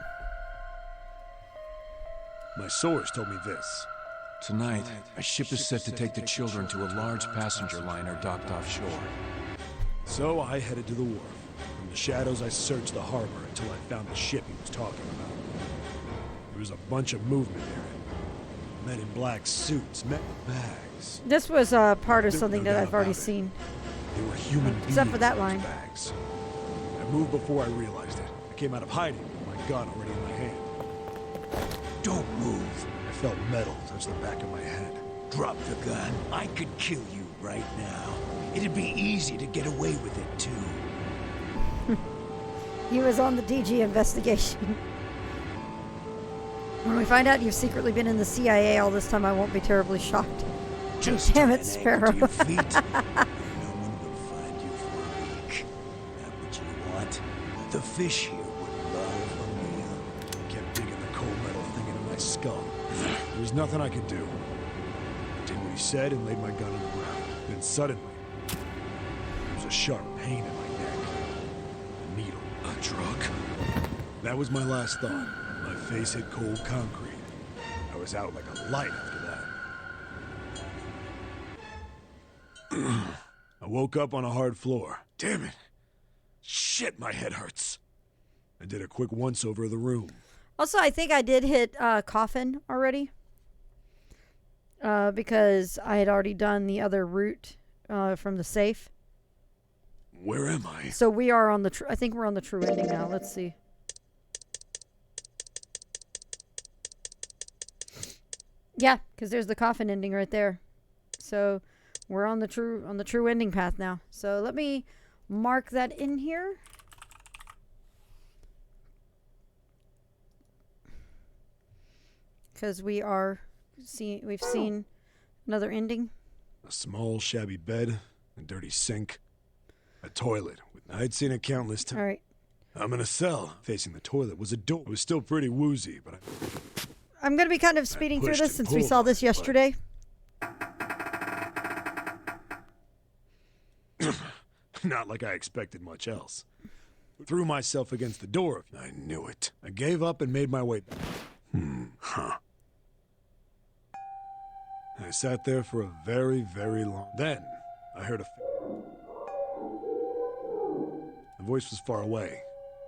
My source told me this. Tonight, a ship is set to take the children to a large passenger liner docked offshore. So I headed to the wharf. From the shadows, I searched the harbor until I found the ship he was talking about. There was a bunch of movement there. Men in black suits, men with bags. This was part of There's something no that doubt I've already about it. seen. They were human beings. Except for that in those line. bags. I moved before I realized it. I came out of hiding with my gun already in my hand. Don't move. I felt metal touch the back of my head. Drop the gun. I could kill you right now. It'd be easy to get away with it, too. He was on the DG investigation. When we find out you've secretly been in the CIA all this time, I won't be terribly shocked. Just Damn tie it, an Sparrow. anchor to your feet. No one will find you for a week. That what you want? The fish here would love a meal. I kept digging the cold metal thing into my skull. There was nothing I could do. I did what he said and laid my gun on the ground. Then suddenly, there was a sharp pain in my neck. A needle. A drug? That was my last thought. My face hit cold concrete. I was out like a light after that. I woke up on a hard floor. Damn it. Shit, my head hurts. I did a quick once-over of the room. Also, I think I did hit coffin already. Because I had already done the other route from the safe. Where am I? So we are on the I think we're on the true ending now. Let's see. Yeah, because there's the coffin ending right there. So we're on the true ending path now. So let me mark that in here. Because we've seen another ending. A small, shabby bed, a dirty sink, a toilet. I'd seen it countless times. All right. I'm in a cell. Facing the toilet was a door. It was still pretty woozy, but I'm going to be kind of speeding through pushed this and since we pulled saw on this it, but- yesterday. not like I expected much else. Threw myself against the door. I knew it. I gave up and made my way. I sat there for a very, very long. Then I heard the voice was far away.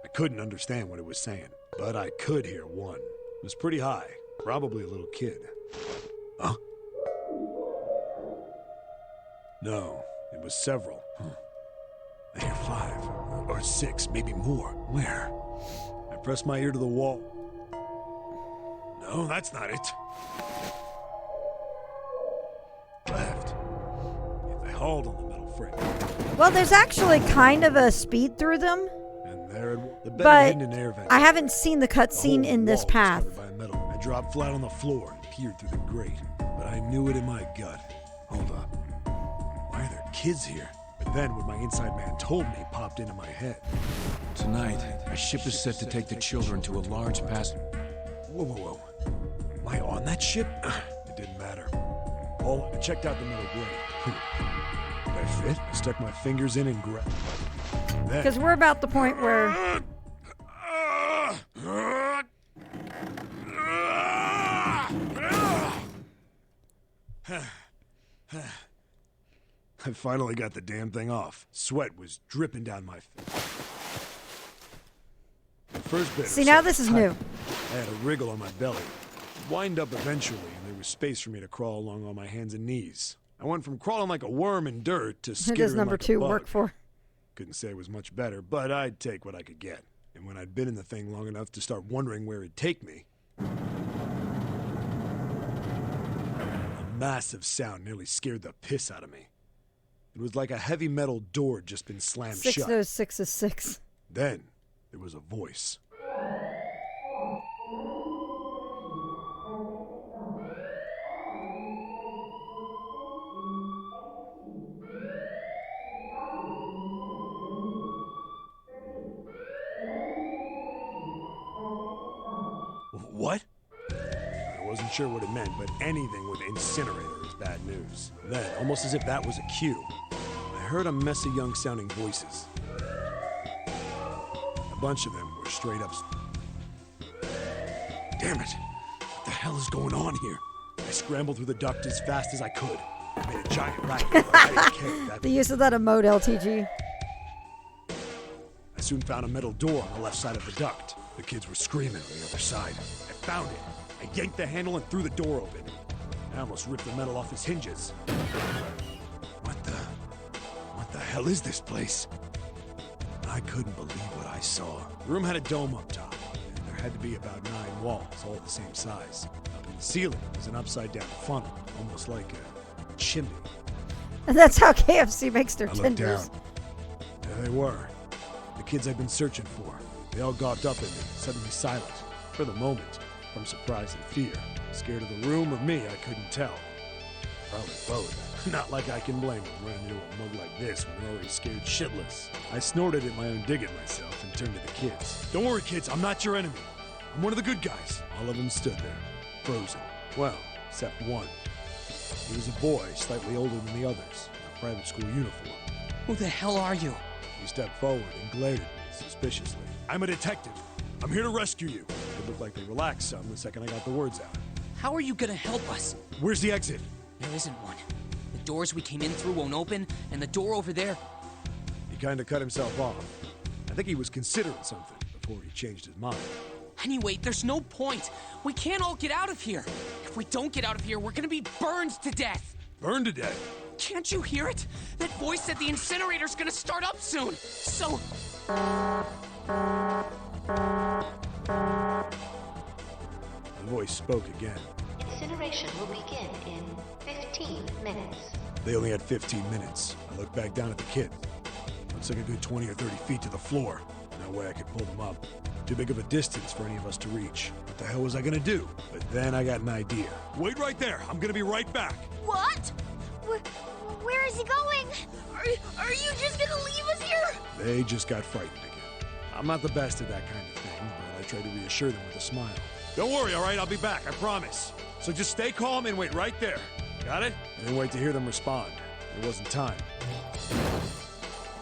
I couldn't understand what it was saying, but I could hear one. It was pretty high, probably a little kid. Huh? No, it was several. I hear 5 or 6, maybe more. Where? I pressed my ear to the wall. No, that's not it. Left. They hauled on the metal frame. Well, there's actually kind of a speed through them, And there it was. The bed but hidden in air vent. I haven't seen the The whole cutscene in this wall was path. covered by metal. I dropped flat on the floor and peered through the grate. But I knew it in my gut. Hold up. Why are there kids here? But then what my inside man told me popped into my head. Tonight, a ship is set to take the children to a large passenger. Whoa, whoa, whoa. Am I on that ship? It didn't matter. I checked out the metal grate. But I I fit? I stuck my fingers in and grabbed. Because we're about the point where I finally got the damn thing off. Sweat was dripping down my face. The first bit. See, now this is new. I had a wriggle on my belly. Wind up eventually, and there was space for me to crawl along on my hands and knees. I went from crawling like a worm in dirt to who skittering does number like a 2 bug. work for? Couldn't say it was much better, but I'd take what I could get. And when I'd been in the thing long enough to start wondering where it'd take me, a massive sound nearly scared the piss out of me. It was like a heavy metal door had just been slammed 6 shut. knows 6 is 6. Then there was a voice. What? I wasn't sure what it meant, but anything with incinerator is bad news. Then, almost as if that was a cue, I heard a mess of young-sounding voices. A bunch of them were straight up. Damn it! What the hell is going on here? I scrambled through the duct as fast as I could. I made a giant racket. The use of that emote, LTG. I soon found a metal door on the left side of the duct. The kids were screaming on the other side. I found it. I yanked the handle and threw the door open. I almost ripped the metal off its hinges. What the hell is this place? I couldn't believe what I saw. The room had a dome up top, and there had to be about 9 walls, all the same size. Up in the ceiling was an upside-down funnel, almost like a chimney. And that's how KFC makes their I looked tenders. down. There they were. The kids I'd been searching for. They all gawked up at me, suddenly silent. For the moment, from surprise and fear. Scared of the room or me, I couldn't tell. Probably both. Not like I can blame them running into a mug like this when they're already scared shitless. I snorted at my own dig at myself and turned to the kids. Don't worry, kids, I'm not your enemy. I'm one of the good guys. All of them stood there, frozen. Well, except one. He was a boy, slightly older than the others, in a private school uniform. Who the hell are you? He stepped forward and glared at me suspiciously. I'm a detective. I'm here to rescue you. It looked like they relaxed some the second I got the words out. How are you gonna help us? Where's the exit? There isn't one. The doors we came in through won't open, and the door over there... He kind of cut himself off. I think he was considering something before he changed his mind. Anyway, there's no point. We can't all get out of here. If we don't get out of here, we're gonna be burned to death. Burned to death? Can't you hear it? That voice said the incinerator's gonna start up soon. So... The voice spoke again. Incineration will begin in 15 minutes. They only had 15 minutes. I looked back down at the kid. Looks like a good 20 or 30 feet to the floor. No way I could pull them up. Too big of a distance for any of us to reach. What the hell was I gonna do? But then I got an idea. Wait right there. I'm gonna be right back. What? Where is he going? Are you just gonna leave us here? They just got frightened again. I'm not the best at that kind of thing, but I tried to reassure them with a smile. Don't worry, all right? I'll be back, I promise. So just stay calm and wait right there. Got it? I didn't wait to hear them respond. There wasn't time.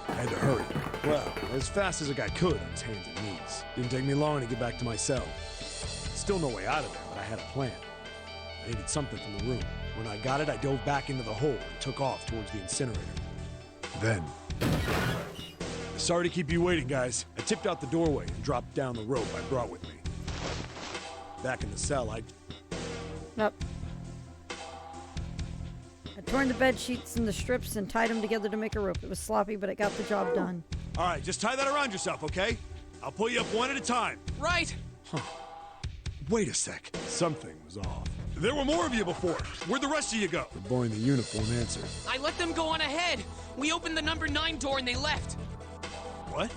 I had to hurry. Well, as fast as a guy could on his hands and knees. Didn't take me long to get back to my cell. Still no way out of there, but I had a plan. I needed something from the room. When I got it, I dove back into the hole and took off towards the incinerator. Then... Sorry to keep you waiting, guys. I tipped out the doorway and dropped down the rope I brought with me. Back in the cell, Nope. I torn the bed sheets and the strips and tied them together to make a rope. It was sloppy, but it got the job done. All right, just tie that around yourself, okay? I'll pull you up one at a time. Right! Huh. Wait a sec. Something was off. There were more of you before. Where'd the rest of you go? The boy in the uniform answered. I let them go on ahead. We opened the number 9 door and they left. What?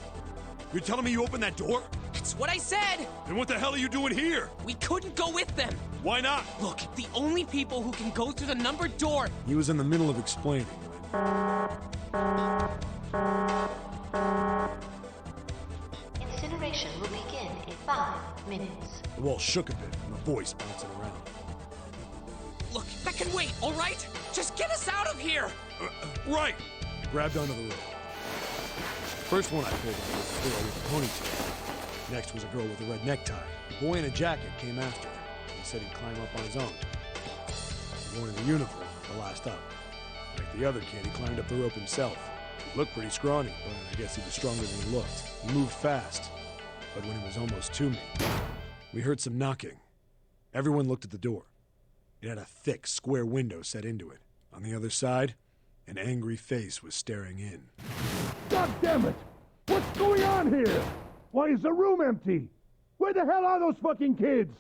You're telling me you opened that door? That's what I said! Then what the hell are you doing here? We couldn't go with them! Why not? Look, the only people who can go through the numbered door... He was in the middle of explaining when... Incineration will begin in 5 minutes. The wall shook a bit and the voice bouncing around. Look, that can wait, all right? Just get us out of here! Right! grabbed onto the rope. First one I pulled on was a girl with a ponytail. Next was a girl with a red necktie. A boy in a jacket came after her. He said he'd climb up on his own. The boy in the uniform, the last up. Like the other kid, he climbed up the rope himself. He looked pretty scrawny, but I guess he was stronger than he looked. He moved fast, but when he was almost to me, we heard some knocking. Everyone looked at the door. It had a thick, square window set into it. On the other side, an angry face was staring in. God damn it! What's going on here? Why is the room empty? Where the hell are those fucking kids?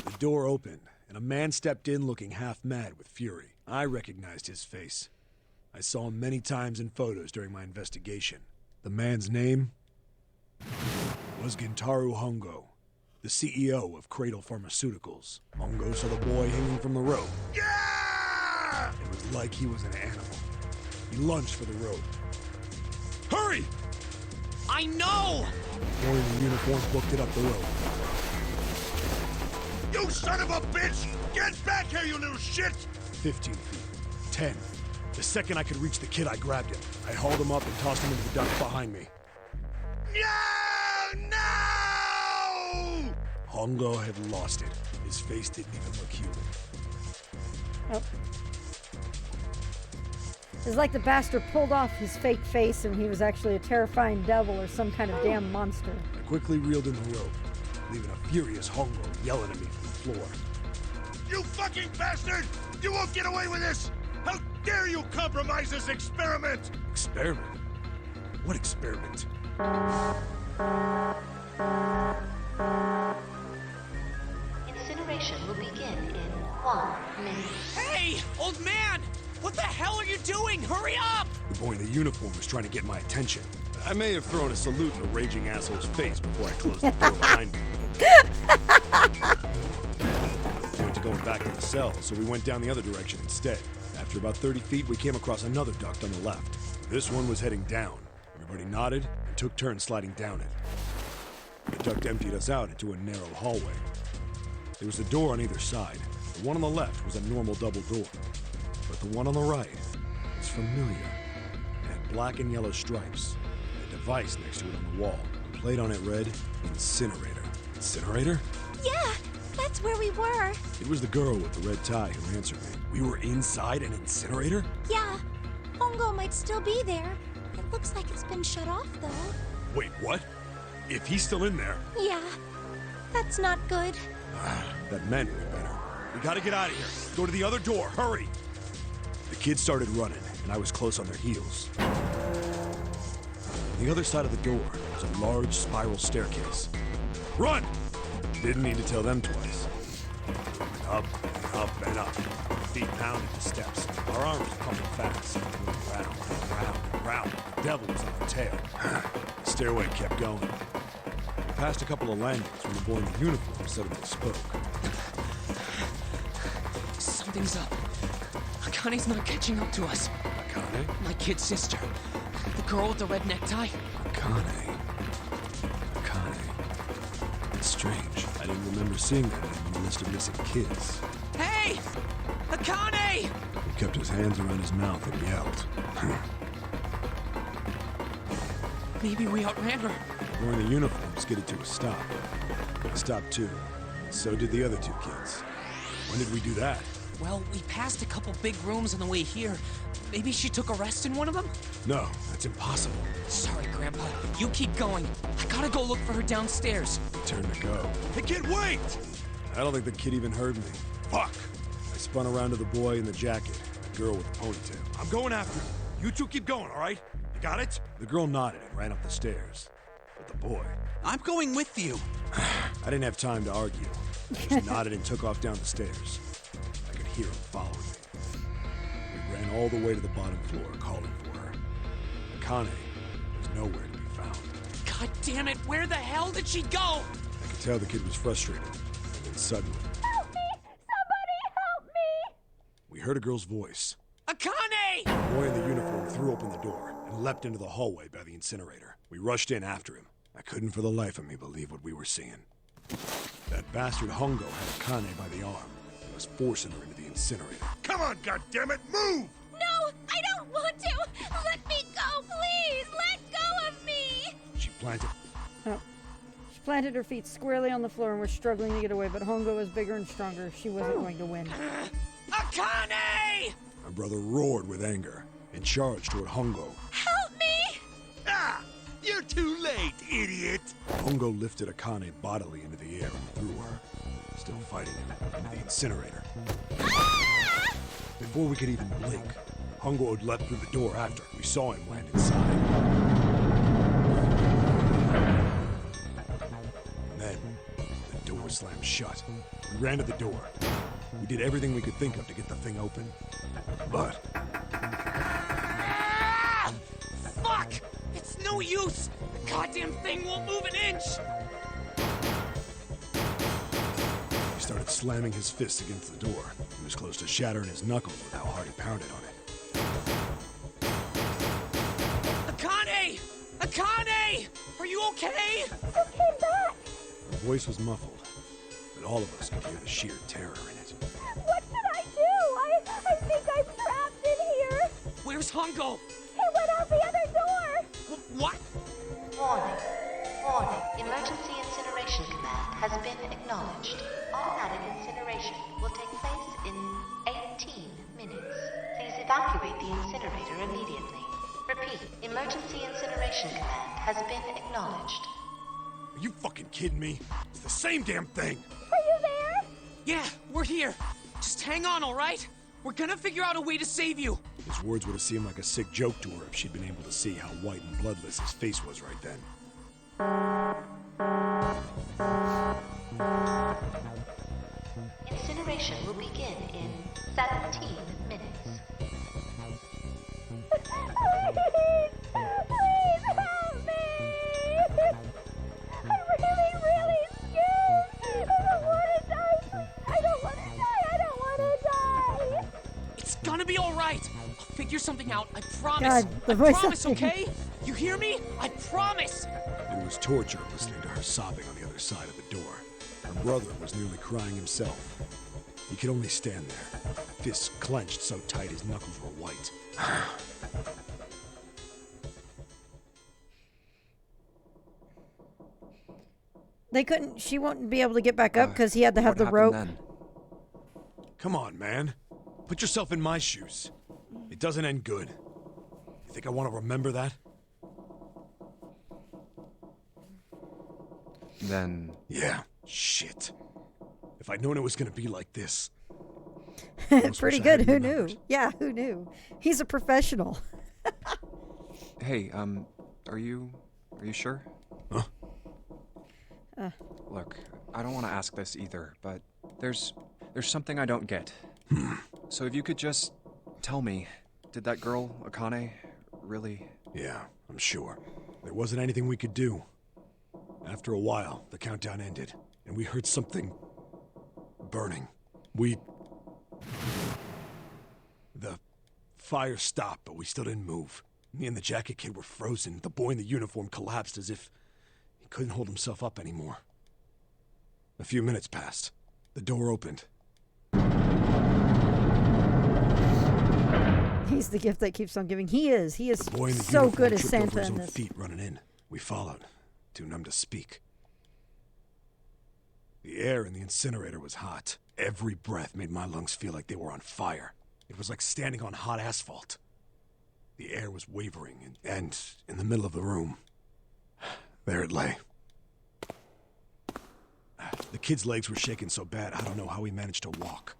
The door opened, and a man stepped in looking half mad with fury. I recognized his face. I saw him many times in photos during my investigation. The man's name was Gintaro Hongo, the CEO of Cradle Pharmaceuticals. Hongo saw the boy hanging from the rope. Yeah! It was like he was an animal. He lunged for the rope. Hurry! I know! The boy in the uniform booked it up the rope. You son of a bitch! Get back here, you little shit! 15 feet. 10. The second I could reach the kid, I grabbed him. I hauled him up and tossed him into the duct behind me. No! No! Hongo had lost it. His face didn't even look human. Oh. It's like the bastard pulled off his fake face and he was actually a terrifying devil or some kind of damn monster. I quickly reeled in the rope, leaving a furious Hongo yelling at me from the floor. You fucking bastard! You won't get away with this! How dare you compromise this experiment! Experiment? What experiment? Incineration will begin in 1 minute. Hey, old man! What the hell are you doing? Hurry up! The boy in the uniform was trying to get my attention. I may have thrown a salute in the raging asshole's face before I closed the door behind me. We went to going back to the cell, so we went down the other direction instead. After about 30 feet, we came across another duct on the left. This one was heading down. Everybody nodded and took turns sliding down it. The duct emptied us out into a narrow hallway. There was a door on either side. The one on the left was a normal double door. But the one on the right was familiar. It had black and yellow stripes, and a device next to it on the wall. The plate on it read, Incinerator. Incinerator? Yeah, that's where we were. It was the girl with the red tie who answered me. We were inside an incinerator? Yeah, Hongo might still be there. It looks like it's been shut off, though. Wait, what? If he's still in there... Yeah, that's not good. That meant we better. We gotta get out of here. Go to the other door, hurry! The kids started running, and I was close on their heels. On the other side of the door was a large spiral staircase. Run! Didn't need to tell them twice. Up, up, and up. Feet pounded the steps. Our arms pumping fast. Round, round, round. The devil was on our tail. The stairway kept going. We passed a couple of landings when the boy in the uniform suddenly spoke. Something's up. Akane's not catching up to us. Akane? My kid sister. The girl with the red necktie. Akane. It's strange. I didn't remember seeing that on the list of missing kids. Hey! Akane! He kept his hands around his mouth and yelled. Maybe we outran her. The boy in the uniform skidded to a stop. I stopped too. And so did the other two kids. When did we do that? Well, we passed a couple big rooms on the way here. Maybe she took a rest in one of them? No, that's impossible. Sorry, Grandpa. You keep going. I gotta go look for her downstairs. Turn to go. Hey, kid, wait! I don't think the kid even heard me. Fuck! I spun around to the boy in the jacket, the girl with the ponytail. I'm going after him. You two keep going, all right? You got it? The girl nodded and ran up the stairs. But the boy... I'm going with you. I didn't have time to argue. She nodded and took off down the stairs. I could hear him following me. We ran all the way to the bottom floor, calling for her. Akane was nowhere to be found. God damn it, where the hell did she go? I could tell the kid was frustrated. And then suddenly... Help me! Somebody help me! We heard a girl's voice. Akane! The boy in the uniform threw open the door and leapt into the hallway by the incinerator. We rushed in after him. I couldn't for the life of me believe what we were seeing. That bastard Hongo had Akane by the arm. us forcing her into the incinerator. Come on, goddammit, move! No, I don't want to! Let me go, please! Let go of me! She planted... Oh. She planted her feet squarely on the floor and was struggling to get away, but Hongo was bigger and stronger. She wasn't going to win. Akane! My brother roared with anger and charged toward Hongo. Help me! Ah! You're too late, idiot! Hongo lifted Akane bodily into the air and threw her, still fighting him, into the incinerator. Before we could even blink, Hongo had leapt through the door after. We saw him land inside. And then, the door slammed shut. We ran to the door. We did everything we could think of to get the thing open, but... Fuck! It's no use! The goddamn thing won't move an inch! He started slamming his fist against the door. He was close to shattering his knuckles with how hard he pounded on it. Akane! Akane! Are you okay? You came back! Her voice was muffled, but all of us could hear the sheer terror in it. What should I do? I think I'm trapped in here! Where's Hongo? He went out the other door! What? Warning. Warning. Emergency incineration command has been acknowledged. Automatic incineration will take place in 18 minutes. Please evacuate the incinerator immediately. Repeat. Emergency incineration command has been acknowledged. Are you fucking kidding me? It's the same damn thing! Are you there? Yeah, we're here. Just hang on, alright? We're gonna figure out a way to save you. His words would have seemed like a sick joke to her if she'd been able to see how white and bloodless his face was right then. Incineration will begin in 17 minutes. Please help me! I'm really scared! I don't want to die! I don't want to die! I don't want to die! It's gonna be alright. I'll figure something out. I promise. God, the I voice promise, acting. okay? You hear me? I promise. It was torture listening to her sobbing on the other side of the door. Her brother was nearly crying himself. He could only stand there, fists clenched so tight his knuckles were white. They couldn't. She wouldn't be able to get back up because he had to have What the happened rope. then? Come on, man. Put yourself in my shoes. It doesn't end good. You think I want to remember that? Then... Yeah, shit. If I'd known it was gonna be like this. Pretty good. Who knew? Yeah, who knew? He's a professional. Hey, are you sure? Huh? Look, I don't want to ask this either, but there's something I don't get. So if you could just tell me, did that girl, Akane, really... Yeah, I'm sure. There wasn't anything we could do. After a while, the countdown ended, and we heard something... burning. The fire stopped, but we still didn't move. Me and the jacket kid were frozen. The boy in the uniform collapsed as if he couldn't hold himself up anymore. A few minutes passed. The door opened. He's the gift that keeps on giving. He is. He is The boy in the so uniform good as tripped over Santa his in own this. feet running in. We followed, too numb to speak. The air in the incinerator was hot. Every breath made my lungs feel like they were on fire. It was like standing on hot asphalt. The air was wavering, and in the middle of the room, there it lay. The kid's legs were shaking so bad, I don't know how he managed to walk.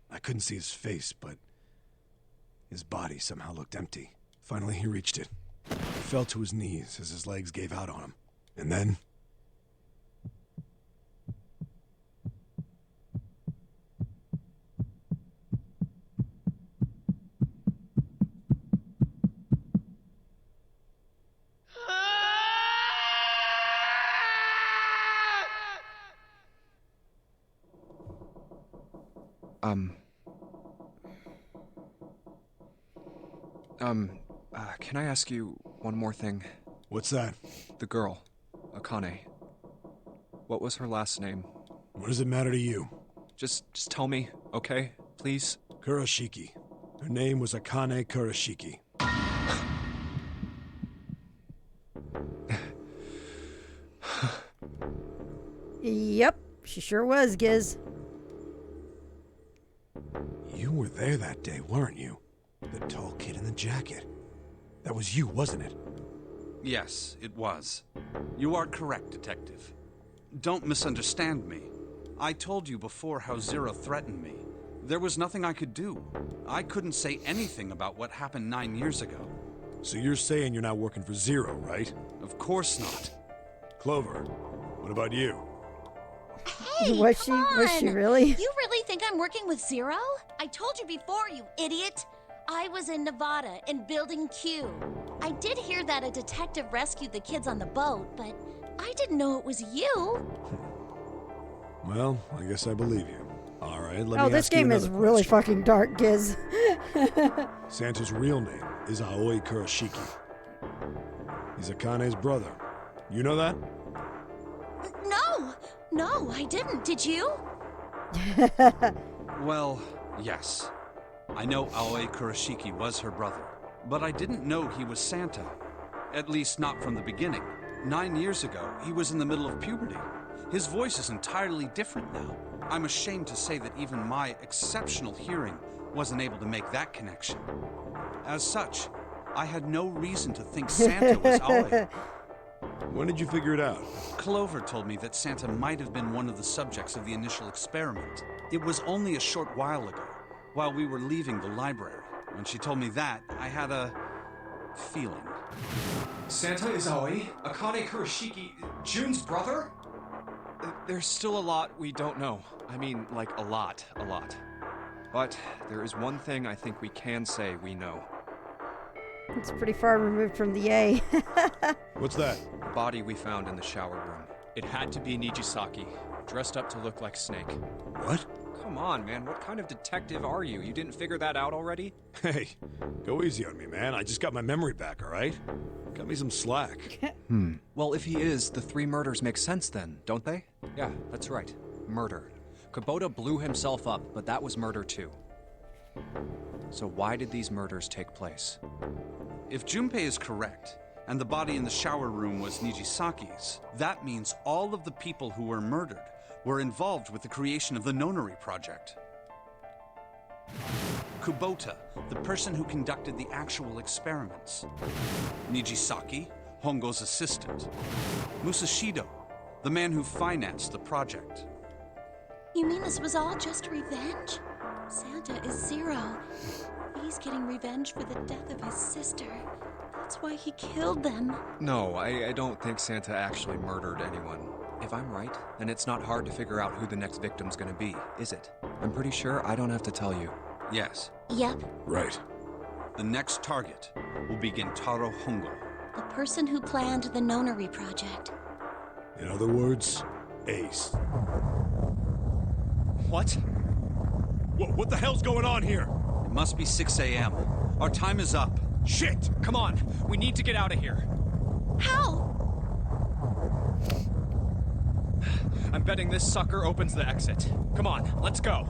I couldn't see his face, but his body somehow looked empty. Finally, he reached it. He fell to his knees as his legs gave out on him. And then... Can I ask you one more thing? What's that? The girl, Akane. What was her last name? What does it matter to you? Just tell me, okay? Please? Kurashiki. Her name was Akane Kurashiki. Yep, she sure was, Giz. You were there that day, weren't you? The tall kid in the jacket. That was you, wasn't it? Yes, it was. You are correct, Detective. Don't misunderstand me. I told you before how Zero threatened me. There was nothing I could do. I couldn't say anything about what happened 9 years ago. So you're saying you're not working for Zero, right? Of course not. Clover, what about you? Hey, Was come she? Was she on. really? You really think I'm working with Zero? I told you before, you idiot. I was in Nevada, in Building Q. I did hear that a detective rescued the kids on the boat, but I didn't know it was you. Well, I guess I believe you. All right, let Oh, me this ask you game is another really question. fucking dark, Giz. Santa's real name is Aoi Kurashiki. He's Akane's brother. You know that? No, I didn't. Did you? Well, yes. I know Aoi Kurashiki was her brother, but I didn't know he was Santa. At least not from the beginning. 9 years ago, he was in the middle of puberty. His voice is entirely different now. I'm ashamed to say that even my exceptional hearing wasn't able to make that connection. As such, I had no reason to think Santa was Aoi. When did you figure it out? Clover told me that Santa might have been one of the subjects of the initial experiment. It was only a short while ago, while we were leaving the library. When she told me that, I had a feeling. Santa is Aoi? Akane Kurashiki, June's brother? There's still a lot we don't know. I mean, like, a lot. But there is one thing I think we can say we know. It's pretty far removed from the A. What's that? The body we found in the shower room. It had to be Nijisaki, dressed up to look like Snake. What? Come on, man, what kind of detective are you? You didn't figure that out already? Hey, go easy on me, man. I just got my memory back, all right? Cut me some slack. Well, if he is, the 3 murders make sense then, don't they? Yeah, that's right. Murder. Kubota blew himself up, but that was murder too. So why did these murders take place? If Junpei is correct, and the body in the shower room was Nijisaki's, that means all of the people who were murdered were involved with the creation of the Nonary Project. Kubota, the person who conducted the actual experiments. Nijisaki, Hongo's assistant. Musashido, the man who financed the project. You mean this was all just revenge? Santa is Zero. He's getting revenge for the death of his sister. That's why he killed them. No, I don't think Santa actually murdered anyone. If I'm right, then it's not hard to figure out who the next victim's gonna be, is it? I'm pretty sure I don't have to tell you. Yes. Yep, Right. The next target will be Gentaro Hongo. the person who planned the Nonary Project. In other words, Ace. What? What the hell's going on here? It must be 6 a.m. Our time is up. Shit! Come on, we need to get out of here. How? I'm betting this sucker opens the exit. Come on, let's go.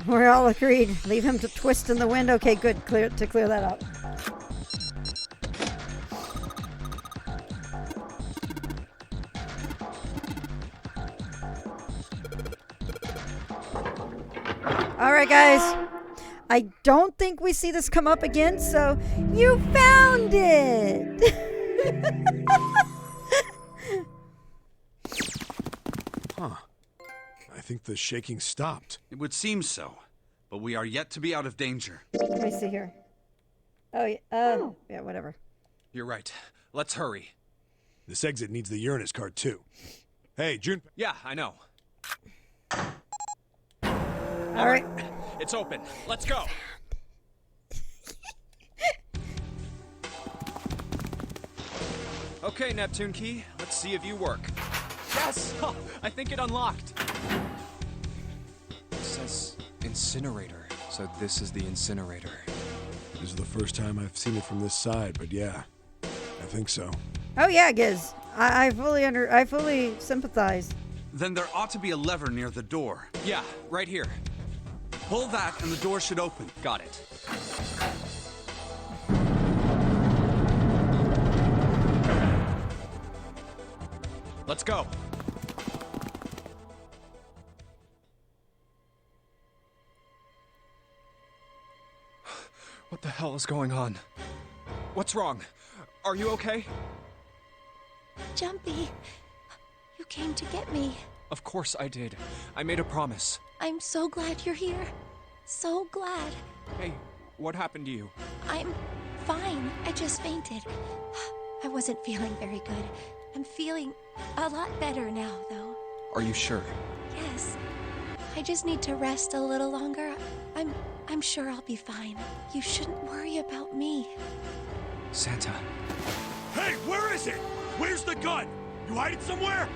We're all agreed. Leave him to twist in the wind. Okay, good. Clear that up. All right, guys. I don't think we see this come up again, so you found it. Huh. I think the shaking stopped. It would seem so, but we are yet to be out of danger. Let me see here. Oh, yeah, whatever. You're right. Let's hurry. This exit needs the Uranus card, too. Hey, June. Yeah, I know. All right. It's open. Let's go. Okay, Neptune Key, let's see if you work. Yes! I think it unlocked. It says incinerator, so this is the incinerator. This is the first time I've seen it from this side, but yeah, I think so. Oh yeah, Giz. I fully sympathize. Then there ought to be a lever near the door. Yeah, right here. Pull that and the door should open. Got it. Let's go. What the hell is going on? What's wrong? Are you okay? Jumpy, you came to get me. Of course I did. I made a promise. I'm so glad you're here. So glad. Hey, what happened to you? I'm fine. I just fainted. I wasn't feeling very good. I'm feeling a lot better now, though. Are you sure? Yes. I just need to rest a little longer. I'm sure I'll be fine. You shouldn't worry about me. Santa. Hey, where is it? Where's the gun? You hide it somewhere?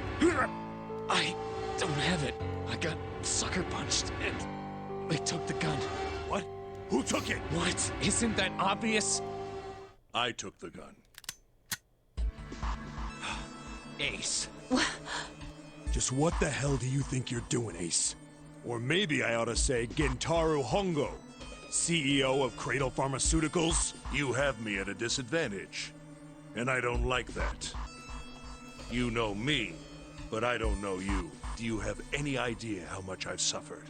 I don't have it. I got sucker punched and they took the gun. What? Who took it? What? Isn't that obvious? I took the gun. Ace. Just what the hell do you think you're doing, Ace? Or maybe I ought to say Gentaro Hongo, CEO of Cradle Pharmaceuticals? You have me at a disadvantage, and I don't like that. You know me, but I don't know you. Do you have any idea how much I've suffered?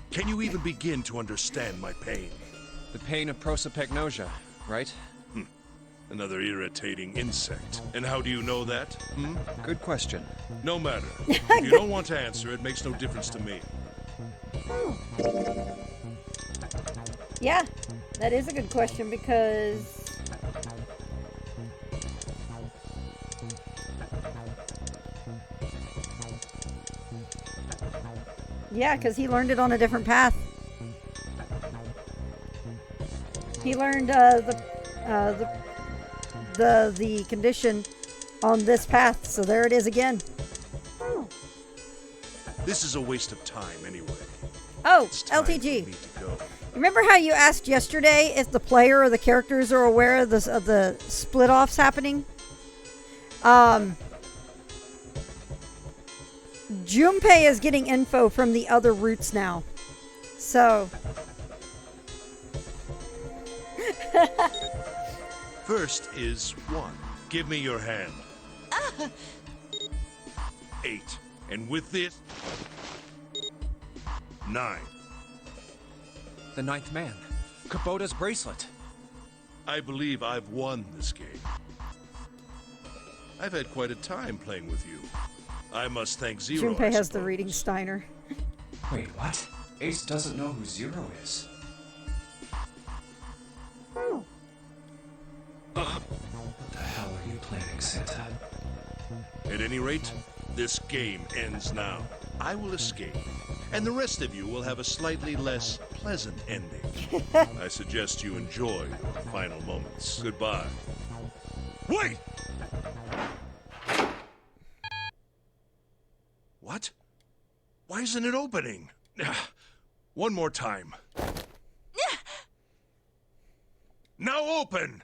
Can you even begin to understand my pain? The pain of prosopagnosia, right? Another irritating insect. And how do you know that? Good question. No matter. If you don't want to answer, it makes no difference to me. Yeah, that is a good question because... Yeah, because he learned it on a different path. He learned the condition on this path, so there it is again. This is a waste of time anyway. Oh, It's time LTG. for me to go. Remember how you asked yesterday if the player or the characters are aware of the split-offs happening? Junpei is getting info from the other routes now. So... First is 1. Give me your hand. 8. And with this... 9. The ninth man. Kubota's bracelet. I believe I've won this game. I've had quite a time playing with you. I must thank Zero. Junpei I has the suppose. reading Steiner. Wait, what? Ace doesn't know who Zero is. What the hell are you planning, Santa? At any rate, this game ends now. I will escape, and the rest of you will have a slightly less pleasant ending. I suggest you enjoy your final moments. Goodbye. Wait! What? Why isn't it opening? One more time. Now open!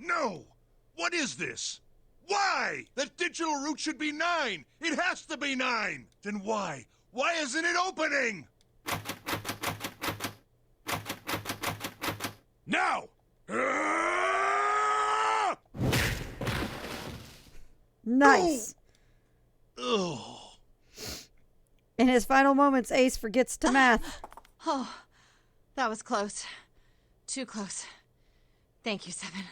No! What is this? Why? The digital route should be 9! It has to be 9! Then why? Why isn't it opening? Now! Nice. Ugh. In his final moments, Ace forgets to math. Oh, that was close. Too close. Thank you, Seven.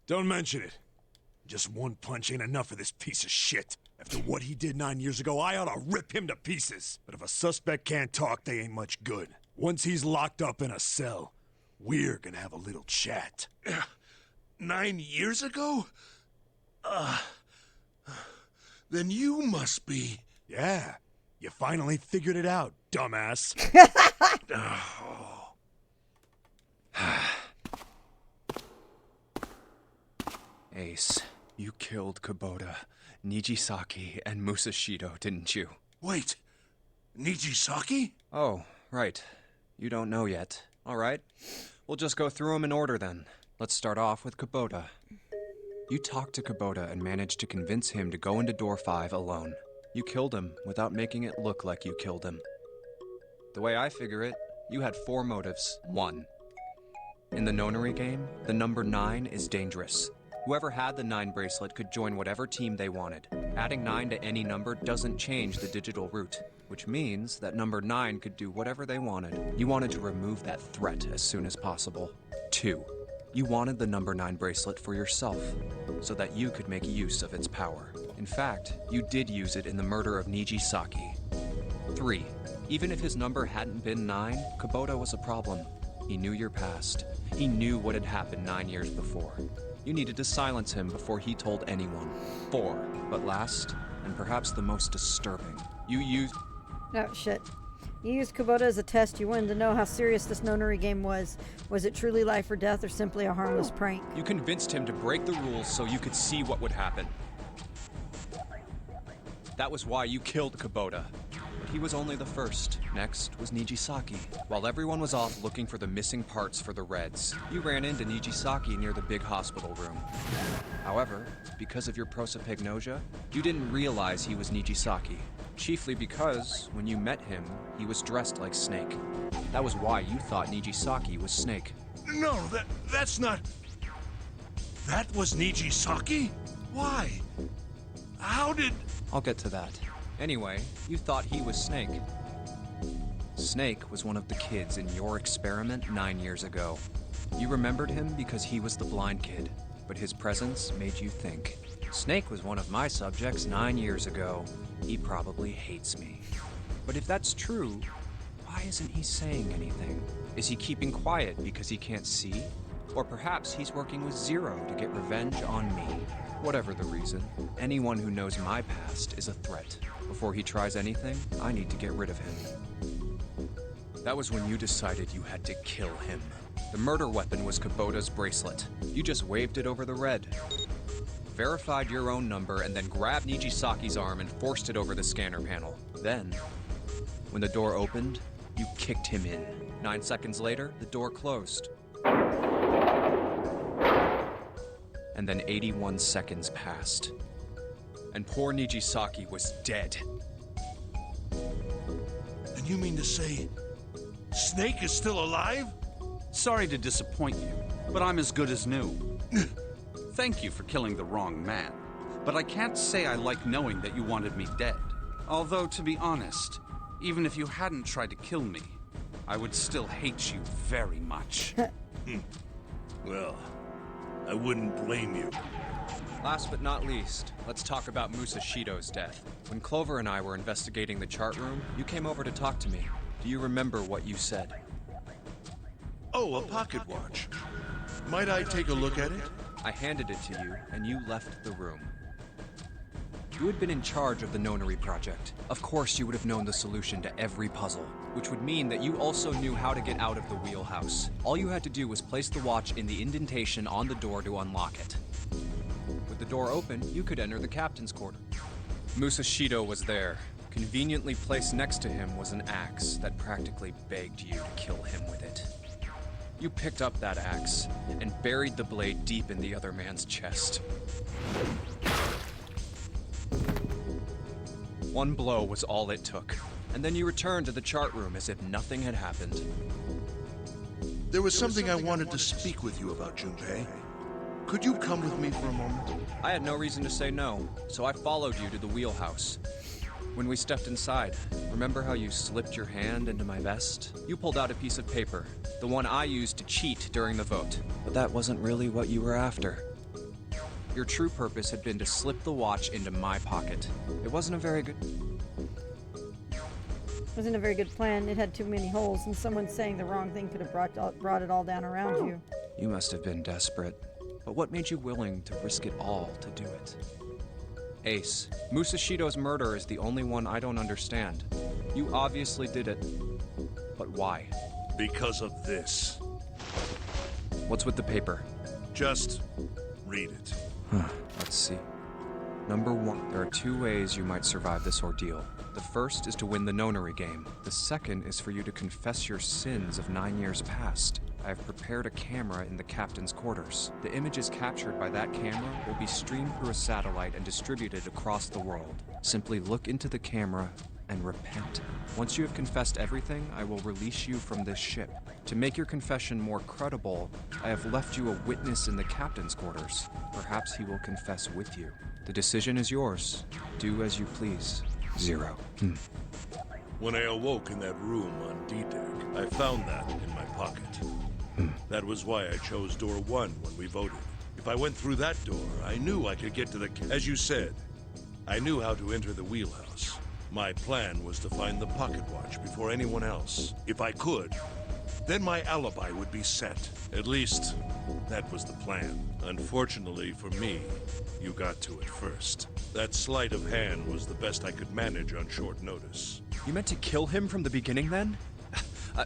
Don't mention it. Just one punch ain't enough for this piece of shit. After what he did 9 years ago, I ought to rip him to pieces. But if a suspect can't talk, they ain't much good. Once he's locked up in a cell, we're gonna have a little chat. 9 years ago? Then you must be... Yeah, you finally figured it out, dumbass. Ace, you killed Kubota, Nijisaki, and Musashido, didn't you? Wait, Nijisaki? Oh, right. You don't know yet. All right. We'll just go through them in order then. Let's start off with Kubota. You talked to Kubota and managed to convince him to go into door 5 alone. You killed him without making it look like you killed him. The way I figure it, you had 4 motives. 1. In the nonary game, the number 9 is dangerous. Whoever had the 9 bracelet could join whatever team they wanted. Adding 9 to any number doesn't change the digital route, which means that number 9 could do whatever they wanted. You wanted to remove that threat as soon as possible. 2. You wanted the number 9 bracelet for yourself, so that you could make use of its power. In fact, you did use it in the murder of Nijisaki. 3. Even if his number hadn't been 9, Kubota was a problem. He knew your past. He knew what had happened 9 years before. You needed to silence him before he told anyone. 4. But last, and perhaps the most disturbing, you used... Oh, shit. You used Kubota as a test. You wanted to know how serious this nonary game was. Was it truly life or death, or simply a harmless prank? You convinced him to break the rules so you could see what would happen. That was why you killed Kubota. But he was only the first. Next was Nijisaki. While everyone was off looking for the missing parts for the Reds, you ran into Nijisaki near the big hospital room. However, because of your prosopagnosia, you didn't realize he was Nijisaki. Chiefly because, when you met him, he was dressed like Snake. That was why you thought Nijisaki was Snake. No, that's not... That was Nijisaki? Why? How did... I'll get to that. Anyway, you thought he was Snake. Snake was one of the kids in your experiment 9 years ago. You remembered him because he was the blind kid, but his presence made you think. Snake was one of my subjects 9 years ago. He probably hates me. But if that's true, why isn't he saying anything? Is he keeping quiet because he can't see? Or perhaps he's working with Zero to get revenge on me. Whatever the reason, anyone who knows my past is a threat. Before he tries anything, I need to get rid of him. That was when you decided you had to kill him. The murder weapon was Kubota's bracelet. You just waved it over the Red. Verified your own number, and then grabbed Nijisaki's arm and forced it over the scanner panel. Then, when the door opened, you kicked him in. 9 seconds later, the door closed. And then 81 seconds passed. And poor Nijisaki was dead. And you mean to say... Snake is still alive? Sorry to disappoint you, but I'm as good as new. Thank you for killing the wrong man, but I can't say I like knowing that you wanted me dead. Although, to be honest, even if you hadn't tried to kill me, I would still hate you very much. Well, I wouldn't blame you. Last but not least, let's talk about Musashido's death. When Clover and I were investigating the chart room, you came over to talk to me. Do you remember what you said? Oh, a pocket watch. Might I take a look at it? I handed it to you, and you left the room. You had been in charge of the Nonary project. Of course you would have known the solution to every puzzle, which would mean that you also knew how to get out of the wheelhouse. All you had to do was place the watch in the indentation on the door to unlock it. With the door open, you could enter the captain's quarter. Musashido was there. Conveniently placed next to him was an axe that practically begged you to kill him with it. You picked up that axe and buried the blade deep in the other man's chest. One blow was all it took, and then you returned to the chart room as if nothing had happened. There was something I wanted to speak with you about, Junpei. Could you come with me for a moment? I had no reason to say no, so I followed you to the wheelhouse. When we stepped inside, remember how you slipped your hand into my vest? You pulled out a piece of paper, the one I used to cheat during the vote. But that wasn't really what you were after. Your true purpose had been to slip the watch into my pocket. It wasn't a very good plan. It had too many holes, and someone saying the wrong thing could have brought it all down around you. You must have been desperate. But what made you willing to risk it all to do it? Ace, Musashido's murder is the only one I don't understand. You obviously did it. But why? Because of this. What's with the paper? Just read it. Let's see. Number 1, there are 2 ways you might survive this ordeal. The first is to win the nonary game. The second is for you to confess your sins of 9 years past. I have prepared a camera in the captain's quarters. The images captured by that camera will be streamed through a satellite and distributed across the world. Simply look into the camera and repent. Once you have confessed everything, I will release you from this ship. To make your confession more credible, I have left you a witness in the captain's quarters. Perhaps he will confess with you. The decision is yours. Do as you please. Zero. When I awoke in that room on D-Deck, I found that in my pocket. That was why I chose door 1 when we voted. If I went through that door, I knew I could get to the... As you said, I knew how to enter the wheelhouse. My plan was to find the pocket watch before anyone else. If I could, then my alibi would be set. At least, that was the plan. Unfortunately for me, you got to it first. That sleight of hand was the best I could manage on short notice. You meant to kill him from the beginning then?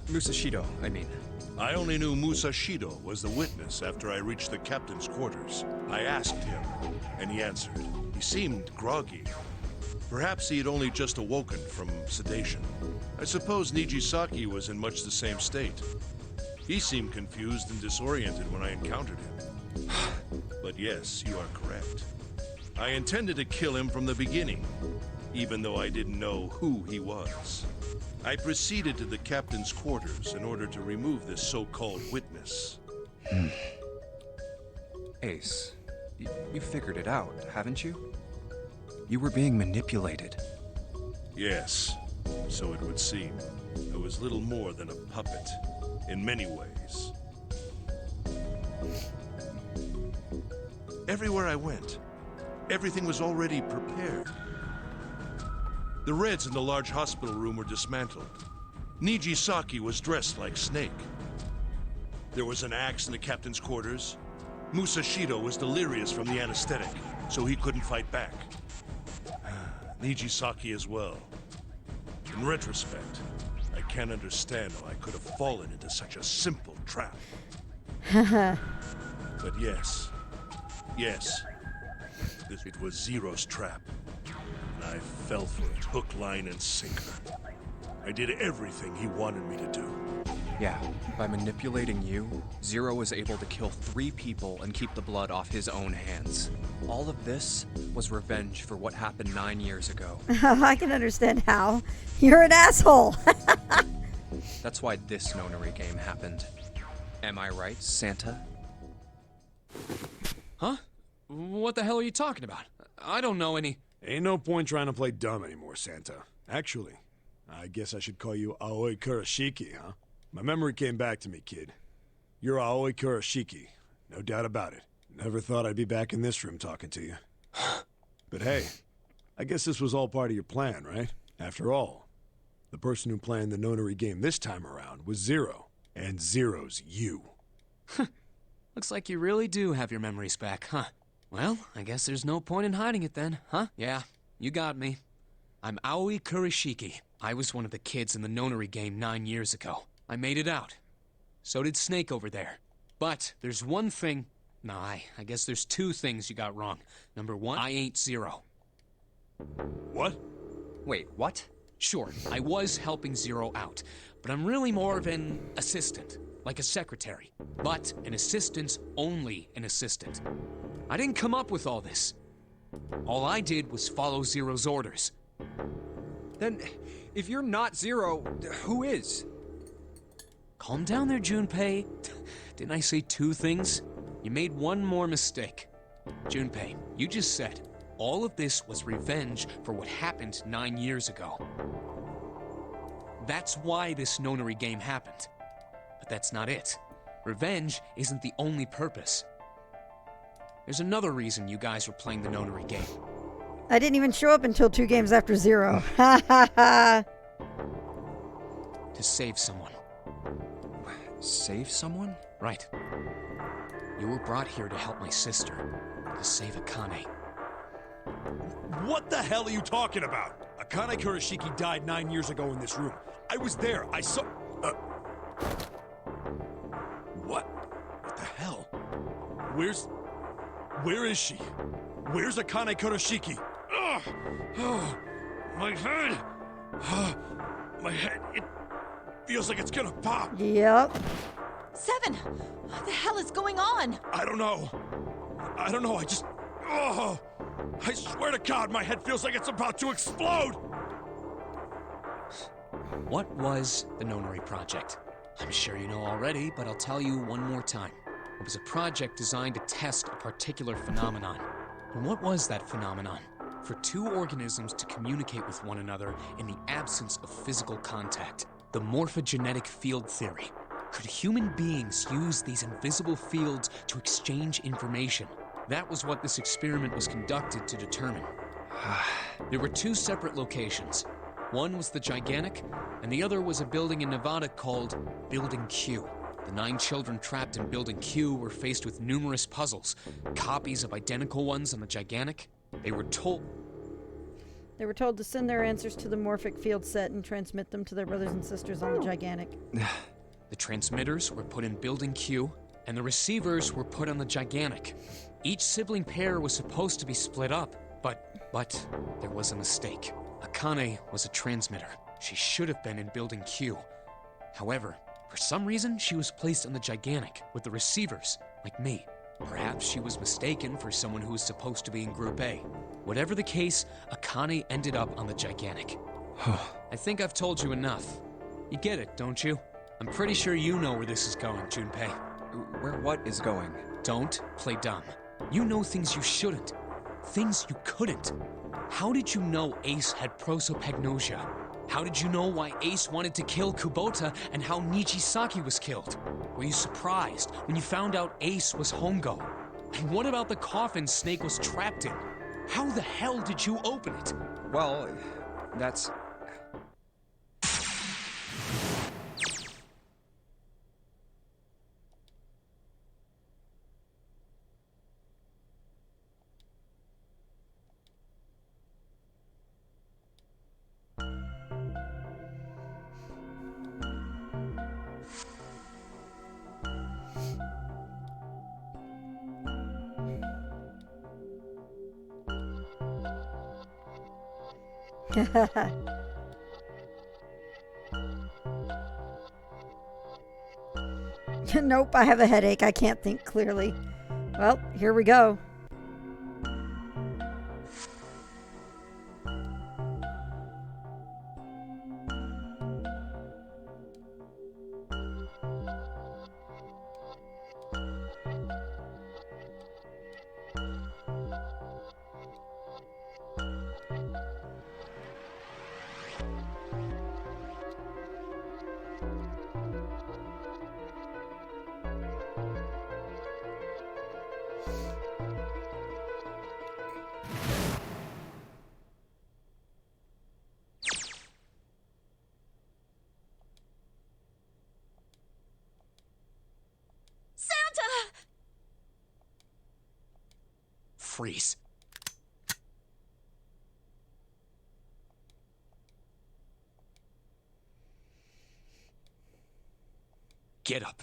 Musashido, I mean. I only knew Musashido was the witness after I reached the captain's quarters. I asked him, and he answered. He seemed groggy. Perhaps he had only just awoken from sedation. I suppose Nijisaki was in much the same state. He seemed confused and disoriented when I encountered him. But yes, you are correct. I intended to kill him from the beginning, even though I didn't know who he was. I proceeded to the captain's quarters in order to remove this so-called witness. Ace, you figured it out, haven't you? You were being manipulated. Yes, so it would seem. I was little more than a puppet, in many ways. Everywhere I went, everything was already prepared. The Reds in the large hospital room were dismantled. Nijisaki was dressed like Snake. There was an axe in the captain's quarters. Musashido was delirious from the anesthetic, so he couldn't fight back. Nijisaki as well. In retrospect, I can't understand how I could have fallen into such a simple trap. But yes, it was Zero's trap. And I fell for it, hook, line, and sinker. I did everything he wanted me to do. Yeah, by manipulating you, Zero was able to kill 3 people and keep the blood off his own hands. All of this was revenge for what happened 9 years ago. I can understand how. You're an asshole. That's why this nonary game happened. Am I right, Santa? Huh? What the hell are you talking about? I don't know any... Ain't no point trying to play dumb anymore, Santa. Actually, I guess I should call you Aoi Kurashiki, huh? My memory came back to me, kid. You're Aoi Kurashiki, no doubt about it. Never thought I'd be back in this room talking to you. But hey, I guess this was all part of your plan, right? After all, the person who planned the nonary game this time around was Zero, and Zero's you. Looks like you really do have your memories back, huh? Well, I guess there's no point in hiding it then, huh? Yeah, you got me. I'm Aoi Kurashiki. I was one of the kids in the nonary game 9 years ago. I made it out. So did Snake over there. But there's one thing... Nah, I guess there's 2 things you got wrong. Number 1, I ain't Zero. What? Wait, what? Sure, I was helping Zero out, but I'm really more of an assistant, like a secretary. But an assistant's only an assistant. I didn't come up with all this. All I did was follow Zero's orders. Then, if you're not Zero, who is? Calm down there, Junpei. Didn't I say 2 things? You made one more mistake. Junpei, you just said all of this was revenge for what happened 9 years ago. That's why this nonary game happened. But that's not it. Revenge isn't the only purpose. There's another reason you guys were playing the nonary game. I didn't even show up until 2 games after Zero. Ha ha ha. To save someone. Save someone? Right. You were brought here to help my sister. To save Akane. What the hell are you talking about? Akane Kurashiki died 9 years ago in this room. I was there. I saw... What? What the hell? Where is she? Where's Akane Kuroshiki? Ugh! Oh, my head! My head, it feels like it's gonna pop. Yep. Seven! What the hell is going on? I don't know. I just... Oh! I swear to God, my head feels like it's about to explode! What was the Nonary Project? I'm sure you know already, but I'll tell you one more time. It was a project designed to test a particular phenomenon. And what was that phenomenon? For two organisms to communicate with one another in the absence of physical contact. The morphogenetic field theory. Could human beings use these invisible fields to exchange information? That was what this experiment was conducted to determine. There were two separate locations. One was the Gigantic, and the other was a building in Nevada called Building Q. The 9 children trapped in Building Q were faced with numerous puzzles, copies of identical ones on the Gigantic. They were told to send their answers to the morphic field set and transmit them to their brothers and sisters on the Gigantic. The transmitters were put in Building Q, and the receivers were put on the Gigantic. Each sibling pair was supposed to be split up, but there was a mistake. Akane was a transmitter. She should have been in Building Q. However, for some reason, she was placed on the Gigantic with the receivers, like me. Perhaps she was mistaken for someone who was supposed to be in Group A. Whatever the case, Akane ended up on the Gigantic. I think I've told you enough. You get it, don't you? I'm pretty sure you know where this is going, Junpei. Where what is going? Don't play dumb. You know things you shouldn't. Things you couldn't. How did you know Ace had prosopagnosia? How did you know why Ace wanted to kill Kubota and how Nijisaki was killed? Were you surprised when you found out Ace was Hongo? And what about the coffin Snake was trapped in? How the hell did you open it? Well, that's... Nope, I have a headache. I can't think clearly. Well, here we go. Freeze. Get up.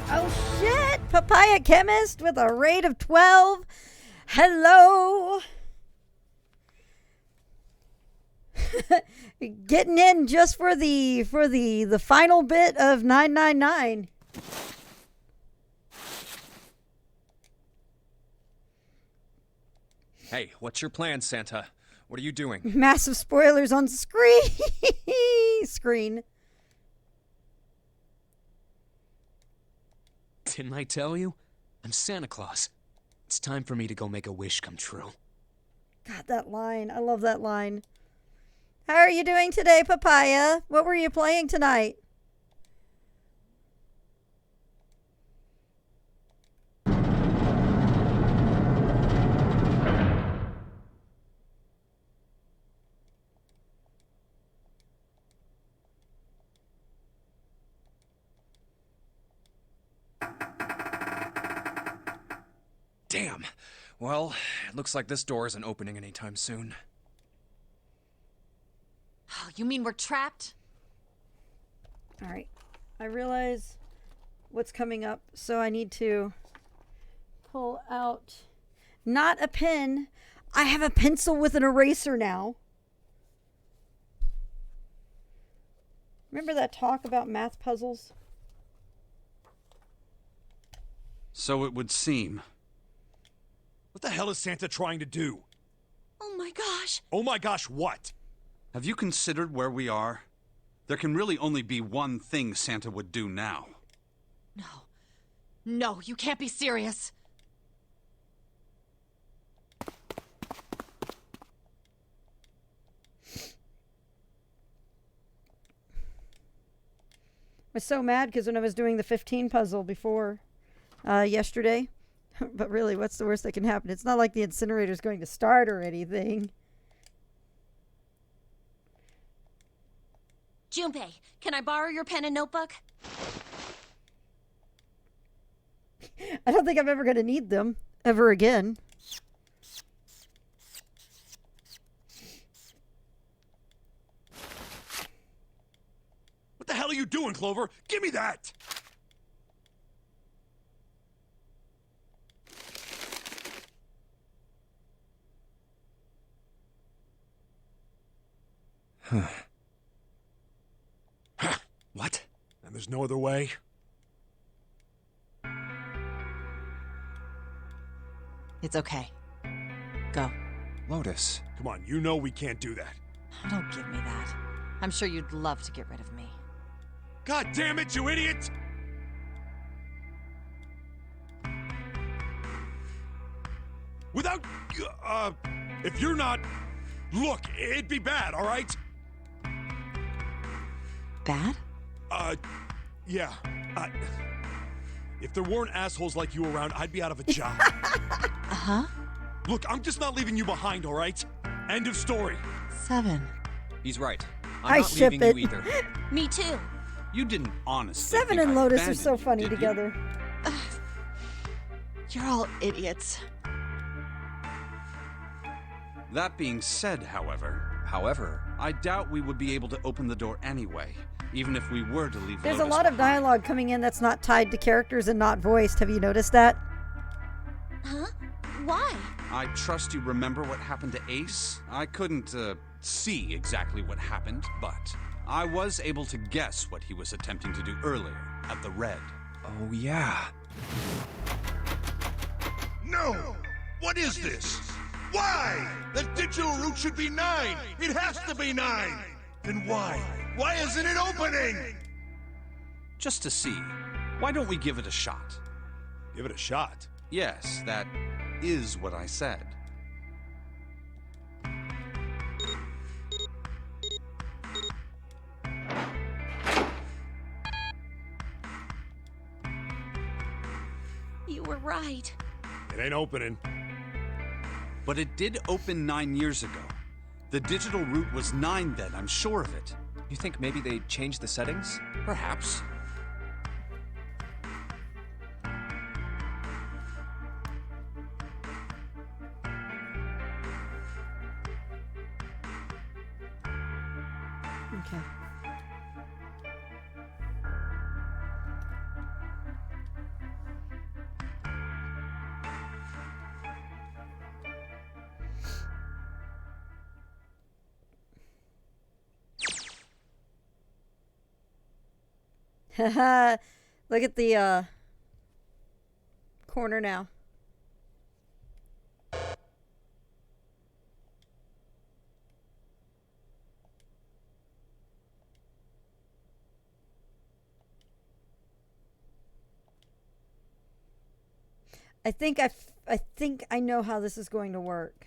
Oh shit! Papaya Chemist with a rate of 12. Hello. Getting in just for the final bit of 999. Hey, what's your plan, Santa? What are you doing? Massive spoilers on screen. Didn't I tell you? I'm Santa Claus. It's time for me to go make a wish come true. God, that line. I love that line. How are you doing today, Papaya? What were you playing tonight? Damn. Well, it looks like this door isn't opening anytime soon. You mean we're trapped? All right. I realize what's coming up, so I need to pull out not a pen. I have a pencil with an eraser now. Remember that talk about math puzzles? So it would seem. What the hell is Santa trying to do? Oh my gosh. Oh my gosh, what? Have you considered where we are? There can really only be one thing Santa would do now. No. No, you can't be serious. I was so mad because when I was doing the 15 puzzle before yesterday, but really, what's the worst that can happen? It's not like the incinerator's going to start or anything. Junpei, can I borrow your pen and notebook? I don't think I'm ever going to need them ever again. What the hell are you doing, Clover? Give me that! What? And there's no other way? It's okay. Go. Lotus. Come on, you know we can't do that. Don't give me that. I'm sure you'd love to get rid of me. God damn it, you idiot! Without, if you're not... Look, it'd be bad, all right? Bad? Yeah. If there weren't assholes like you around, I'd be out of a job. Uh-huh. Look, I'm just not leaving you behind, all right? End of story. 7. He's right. I I'm not ship leaving it. you either. Me too. You didn't honestly 7 think and I Lotus are abandoned so you, funny did you? together. You're all idiots. That being said, however, I doubt we would be able to open the door anyway, even if we were to leave There's a Lotus lot of behind. dialogue coming in that's not tied to characters and not voiced. Have you noticed that? Huh? Why? I trust you remember what happened to Ace? I couldn't, see exactly what happened, but I was able to guess what he was attempting to do earlier at the Red. Oh, yeah. No! What is this? Why? The digital route should be 9! It has to be 9! Then why? Why isn't it opening? Just to see. Why don't we give it a shot? Give it a shot. Yes, that is what I said. You were right. It ain't opening. But it did open 9 years ago. The digital route was 9 then, I'm sure of it. You think maybe they changed the settings? Perhaps. Okay. Haha. Look at the corner now. I think I know how this is going to work.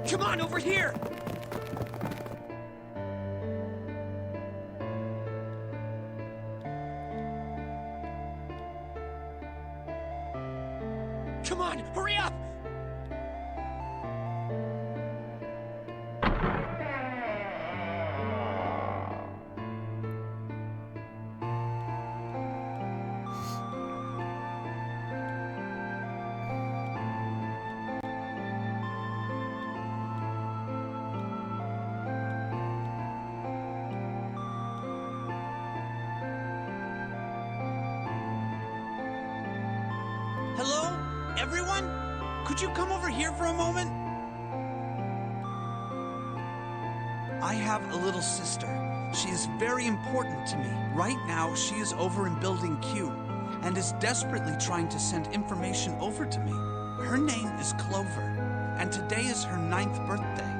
Come on, over here! Come on, hurry up! Hello? Everyone? Could you come over here for a moment? I have a little sister. She is very important to me. Right now, she is over in Building Q and is desperately trying to send information over to me. Her name is Clover, and today is her 9th birthday.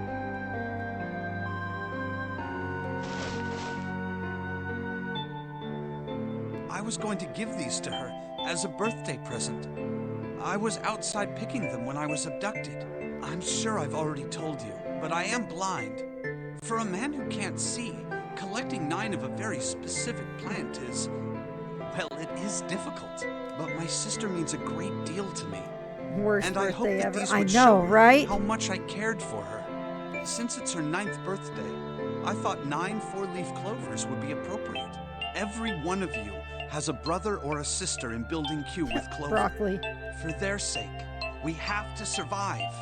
I was going to give these to her as a birthday present. I was outside picking them when I was abducted. I'm sure I've already told you, but I am blind. For a man who can't see, collecting 9 of a very specific plant is, well, it is difficult. But my sister means a great deal to me. Worst and I hope birthday that ever. these I would know, show her right? how much I cared for her. Since it's her 9th birthday, I thought 9 4-leaf clovers would be appropriate. Every one of you has a brother or a sister in Building Q with Clover. Broccoli. For their sake, we have to survive.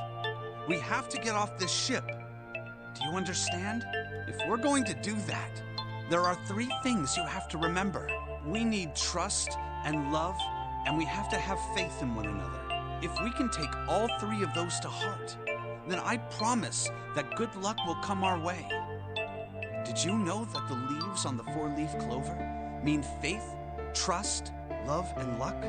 We have to get off this ship. Do you understand? If we're going to do that, there are 3 things you have to remember. We need trust and love, and we have to have faith in one another. If we can take all 3 of those to heart, then I promise that good luck will come our way. Did you know that the leaves on the 4-leaf clover mean faith, trust, love, and luck?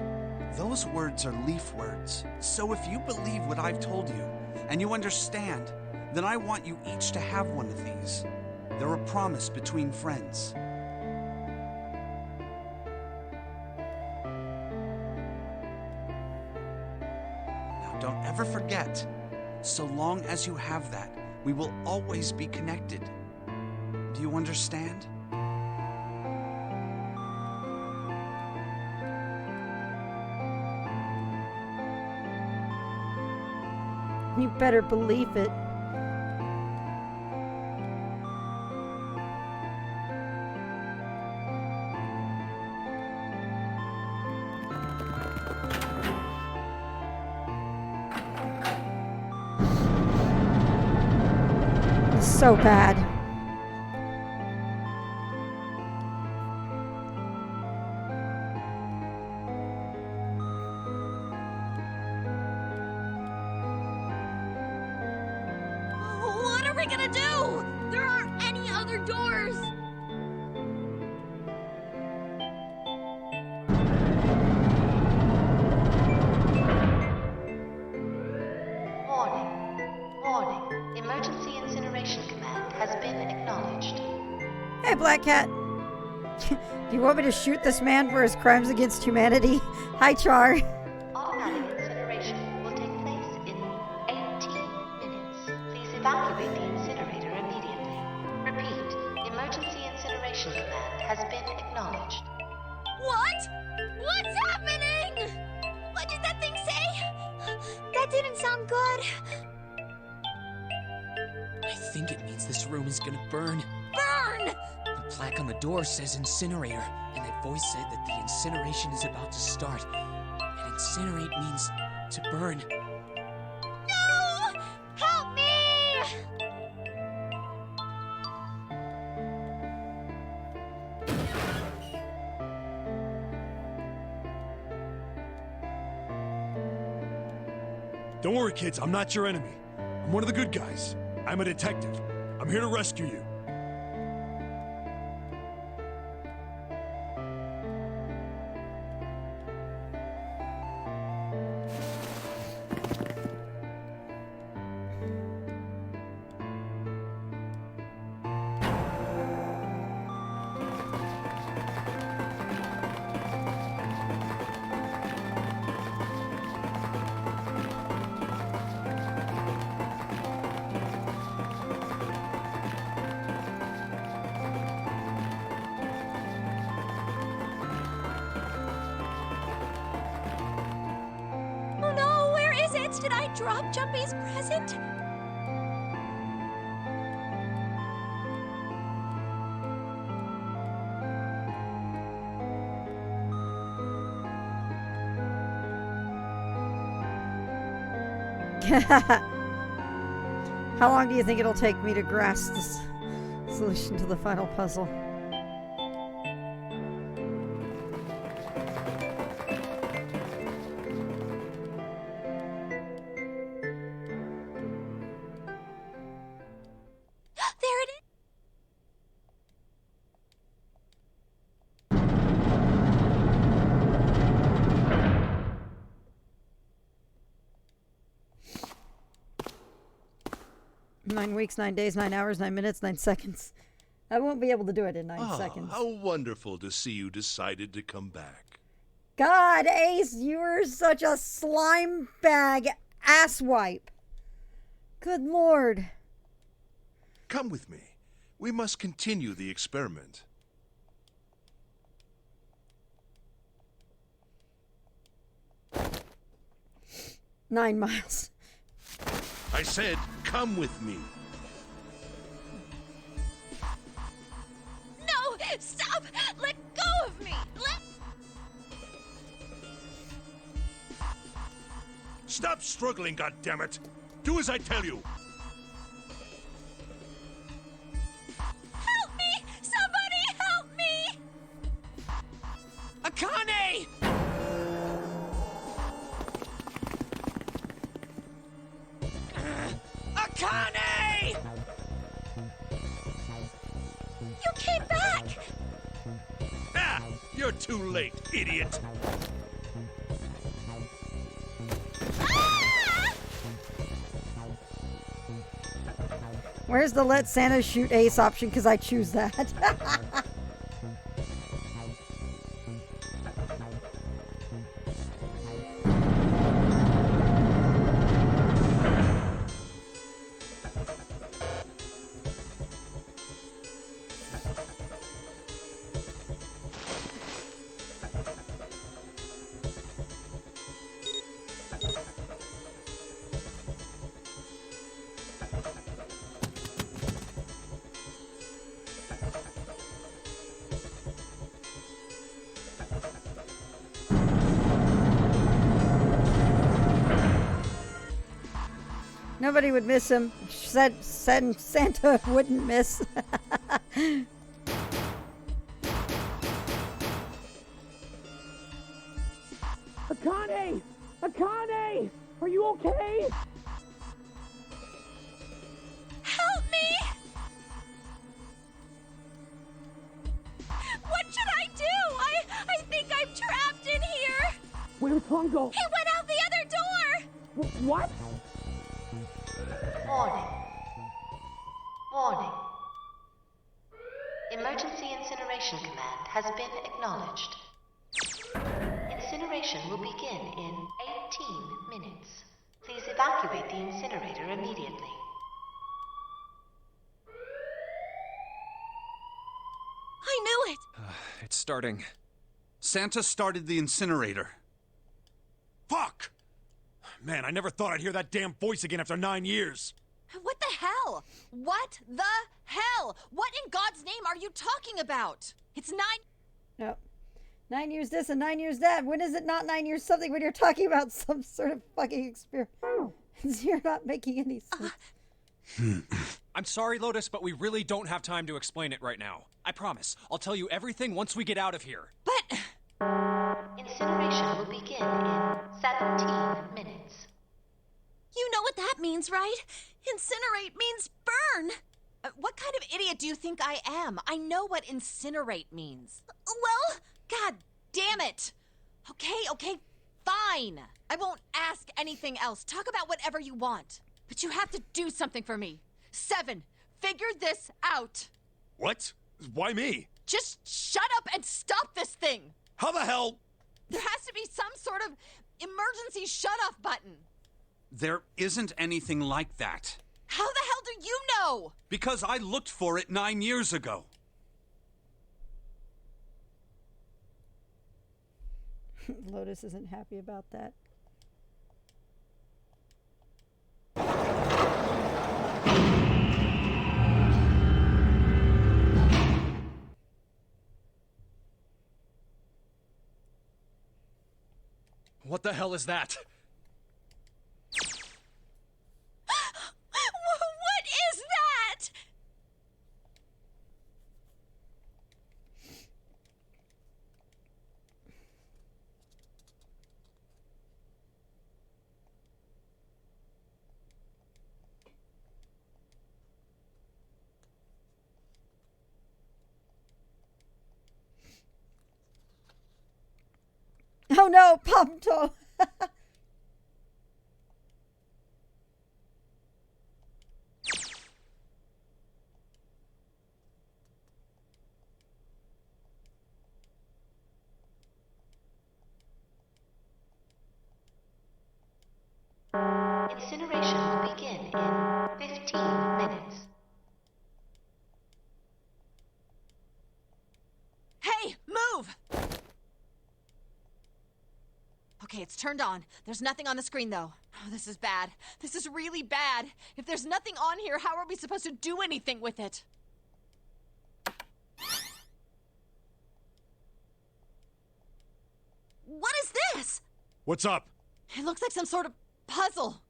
Those words are leaf words. So if you believe what I've told you, and you understand, then I want you each to have one of these. They're a promise between friends. Now don't ever forget, so long as you have that, we will always be connected. Do you understand? You better believe it. It's so bad. What are we gonna do? There aren't any other doors. Warning. Emergency Incineration Command has been acknowledged. Hey, Black Cat. Do you want me to shoot this man for his crimes against humanity? Hi, Char. Automatic incineration will take place in 18 minutes. Please evacuate the incinerator immediately. Repeat. Emergency Incineration Command has been acknowledged. What? What's happening? What did that thing say? That didn't sound good. I think it means this room is gonna burn. Burn! The plaque on the door says incinerator, and that voice said that the incineration is about to start. And incinerate means to burn. No! Help me! Don't worry, kids. I'm not your enemy. I'm one of the good guys. I'm a detective. I'm here to rescue you. drop Jumpy's present? How long do you think it'll take me to grasp this solution to the final puzzle? There it is. 9 weeks, 9 days, 9 hours, 9 minutes, 9 seconds. I won't be able to do it in 9 seconds. How wonderful to see you decided to come back. God, Ace, you are such a slime bag asswipe. Good Lord. Come with me. We must continue the experiment. Nine miles. I said, come with me. No! Stop! Let go of me! Stop struggling, goddammit! Do as I tell you! Help me! Somebody help me! Akane! Akane! You came back! Ah! You're too late, idiot! Where's the let Santa shoot Ace option? Because I choose that. Nobody would miss him. Said Santa wouldn't miss. Akane! Akane! Are you okay? Help me! What should I do? I think I'm trapped in here! Where's Hongo? He went out the other door! What? Warning. Warning. Emergency Incineration Command has been acknowledged. Incineration will begin in 18 minutes. Please evacuate the incinerator immediately. I knew it! It's starting. Santa started the incinerator. Fuck! Man, I never thought I'd hear that damn voice again after 9 years. What the hell? What the hell? What in God's name are you talking about? It's 9... No. 9 years this and 9 years that. When is it not 9 years something when you're talking about some sort of fucking experience? You're not making any sense. I'm sorry, Lotus, but we really don't have time to explain it right now. I promise. I'll tell you everything once we get out of here. But... Incineration will begin in 17 minutes. You know what that means, right? Incinerate means burn! What kind of idiot do you think I am? I know what incinerate means. Well... God damn it! Okay, fine. I won't ask anything else. Talk about whatever you want. But you have to do something for me. 7, figure this out. What? Why me? Just shut up and stop this thing. How the hell? There has to be some sort of emergency shut-off button. There isn't anything like that. How the hell do you know? Because I looked for it 9 years ago. Lotus isn't happy about that. What the hell is that? What is that? Oh no, Pomto. Incineration will begin in 15 minutes. Hey, move! Okay, it's turned on. There's nothing on the screen, though. Oh, this is bad. This is really bad. If there's nothing on here, how are we supposed to do anything with it? What is this? What's up? It looks like some sort of puzzle.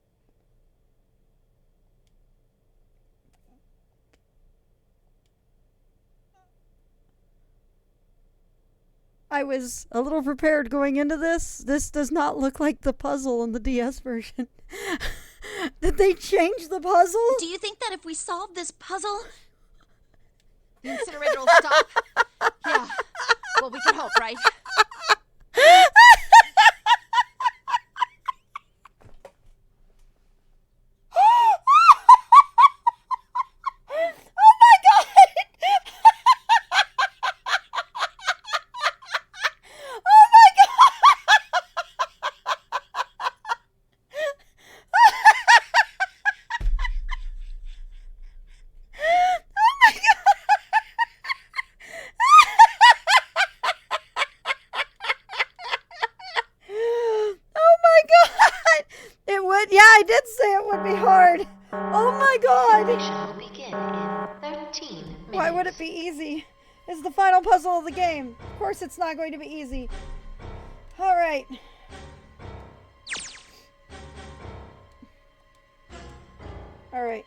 I was a little prepared going into this. This does not look like the puzzle in the DS version. Did they change the puzzle? Do you think that if we solve this puzzle, the incinerator will stop? Yeah. Well, we can hope, right? I did say it would be hard. Oh my god. Incineration will begin in 13 minutes. Why would it be easy? It's the final puzzle of the game. Of course it's not going to be easy. Alright. Alright.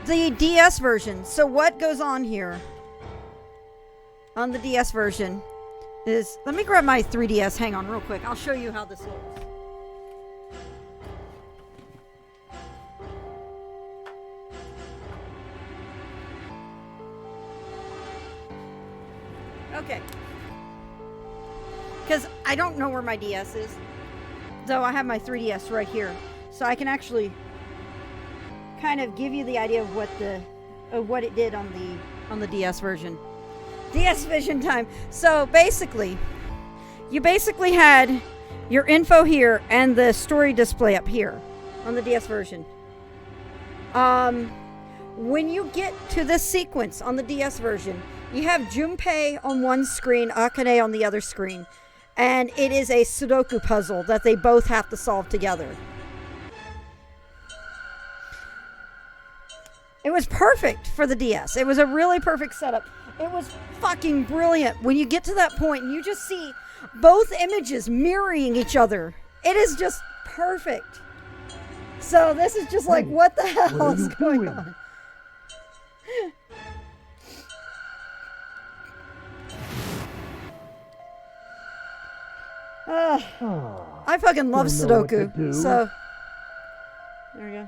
The DS version. So what goes on here? On the DS version is... Let me grab my 3DS. Hang on real quick. I'll show you how this looks. Okay. Because I don't know where my DS is. So I have my 3DS right here. So I can actually kind of give you the idea of what it did on the DS version. DS Vision time. So basically, you basically had your info here and the story display up here on the DS version. When you get to this sequence on the DS version, you have Junpei on one screen, Akane on the other screen, and it is a Sudoku puzzle that they both have to solve together. It was perfect for the DS. It was a really perfect setup. It was fucking brilliant. When you get to that point and you just see both images mirroring each other, it is just perfect. So this is just like, what the hell is going on? I fucking love Sudoku. So there we go.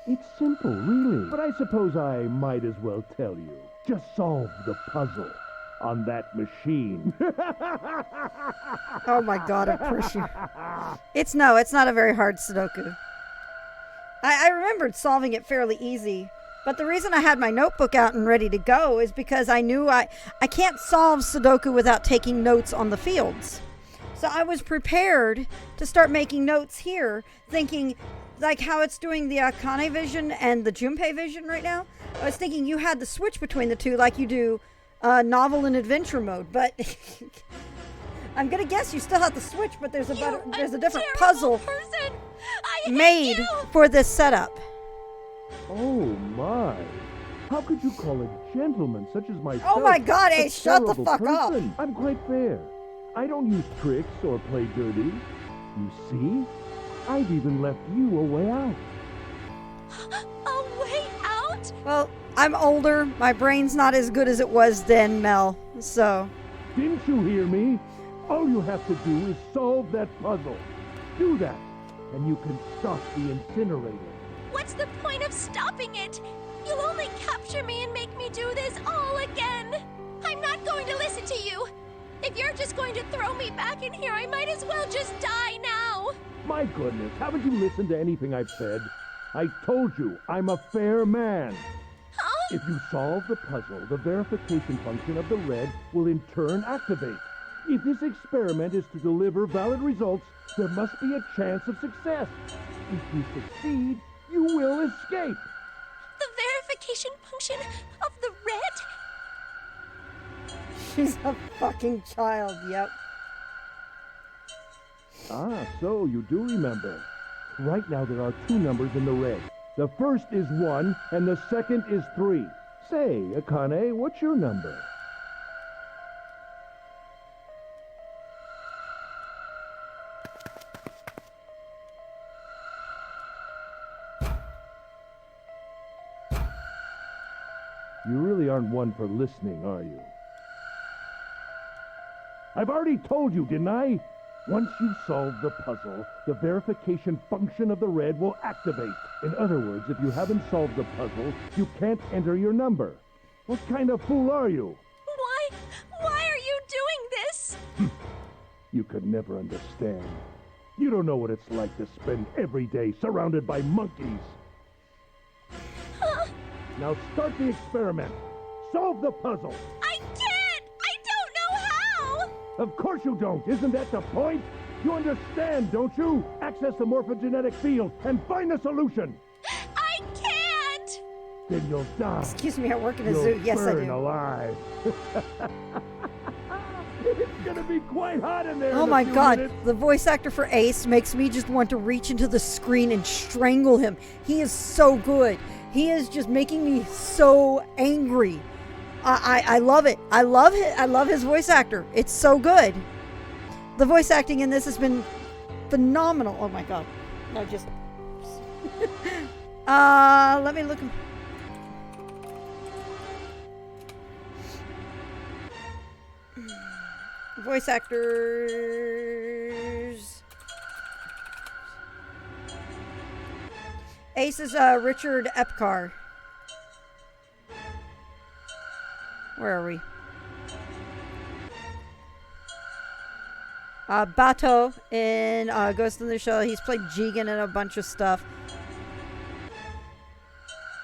It's simple, really. But I suppose I might as well tell you. Just solve the puzzle on that machine. Oh my god, of course you... It's not a very hard Sudoku. I remembered solving it fairly easy. But the reason I had my notebook out and ready to go is because I knew I can't solve Sudoku without taking notes on the fields. So I was prepared to start making notes here, thinking... like how it's doing the Akane vision and the Junpei vision right now. I was thinking you had the switch between the two like you do novel and adventure mode, but I'm gonna guess you still have the switch, but there's a different puzzle made for this setup. Oh my. How could you call a gentleman such as myself? Oh my God, a Ace, shut the terrible fuck up. person? I'm quite fair. I don't use tricks or play dirty. You see? I've even left you a way out. A way out? Well, I'm older. My brain's not as good as it was then, Mel. So. Didn't you hear me? All you have to do is solve that puzzle. Do that, and you can stop the incinerator. What's the point of stopping it? You'll only capture me and make me do this all again. I'm not going to listen to you. If you're just going to throw me back in here, I might as well just die now. My goodness, haven't you listened to anything I've said? I told you, I'm a fair man. Huh? If you solve the puzzle, the verification function of the red will in turn activate. If this experiment is to deliver valid results, there must be a chance of success. If you succeed, you will escape. The verification function of the red? She's a fucking child, yep. Ah, so you do remember. Right now there are 2 numbers in the red. The first is 1, and the second is 3. Say, Akane, what's your number? You really aren't one for listening, are you? I've already told you, didn't I? Once you solve the puzzle, the verification function of the red will activate. In other words, if you haven't solved the puzzle, you can't enter your number. What kind of fool are you? Why are you doing this? You could never understand. You don't know what it's like to spend every day surrounded by monkeys. Huh? Now start the experiment. Solve the puzzle. I can't! I don't know how! Of course you don't. Isn't that the point? You understand, don't you? Access the morphogenetic field and find the solution. I can't! Then you'll die. Excuse me, I work in a You'll zoo. Yes, I burn do. alive. It's gonna be quite hot in there. Oh in a my few God, minutes. the voice actor for Ace makes me just want to reach into the screen and strangle him. He is so good. He is just making me so angry. I love it. I love it. I love his voice actor. It's so good. The voice acting in this has been phenomenal. Oh my God. No, just let me look. Voice actors. Ace is Richard Epcar. Where are we? Bato in Ghost in the Shell. He's played Jigen in a bunch of stuff.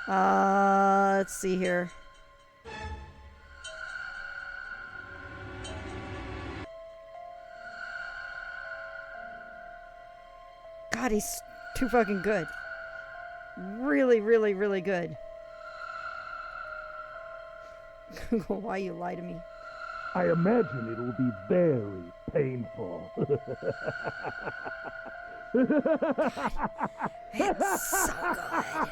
Let's see here. God, he's too fucking good. Really, really, really good. Google, why you lie to me? I imagine it will be very painful. It's so good.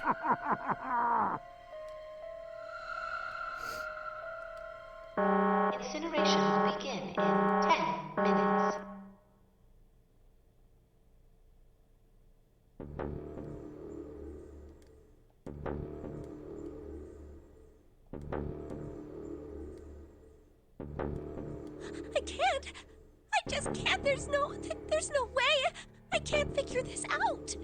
Incineration will begin in 10 minutes. I can't. I just can't. There's no way. I can't figure this out.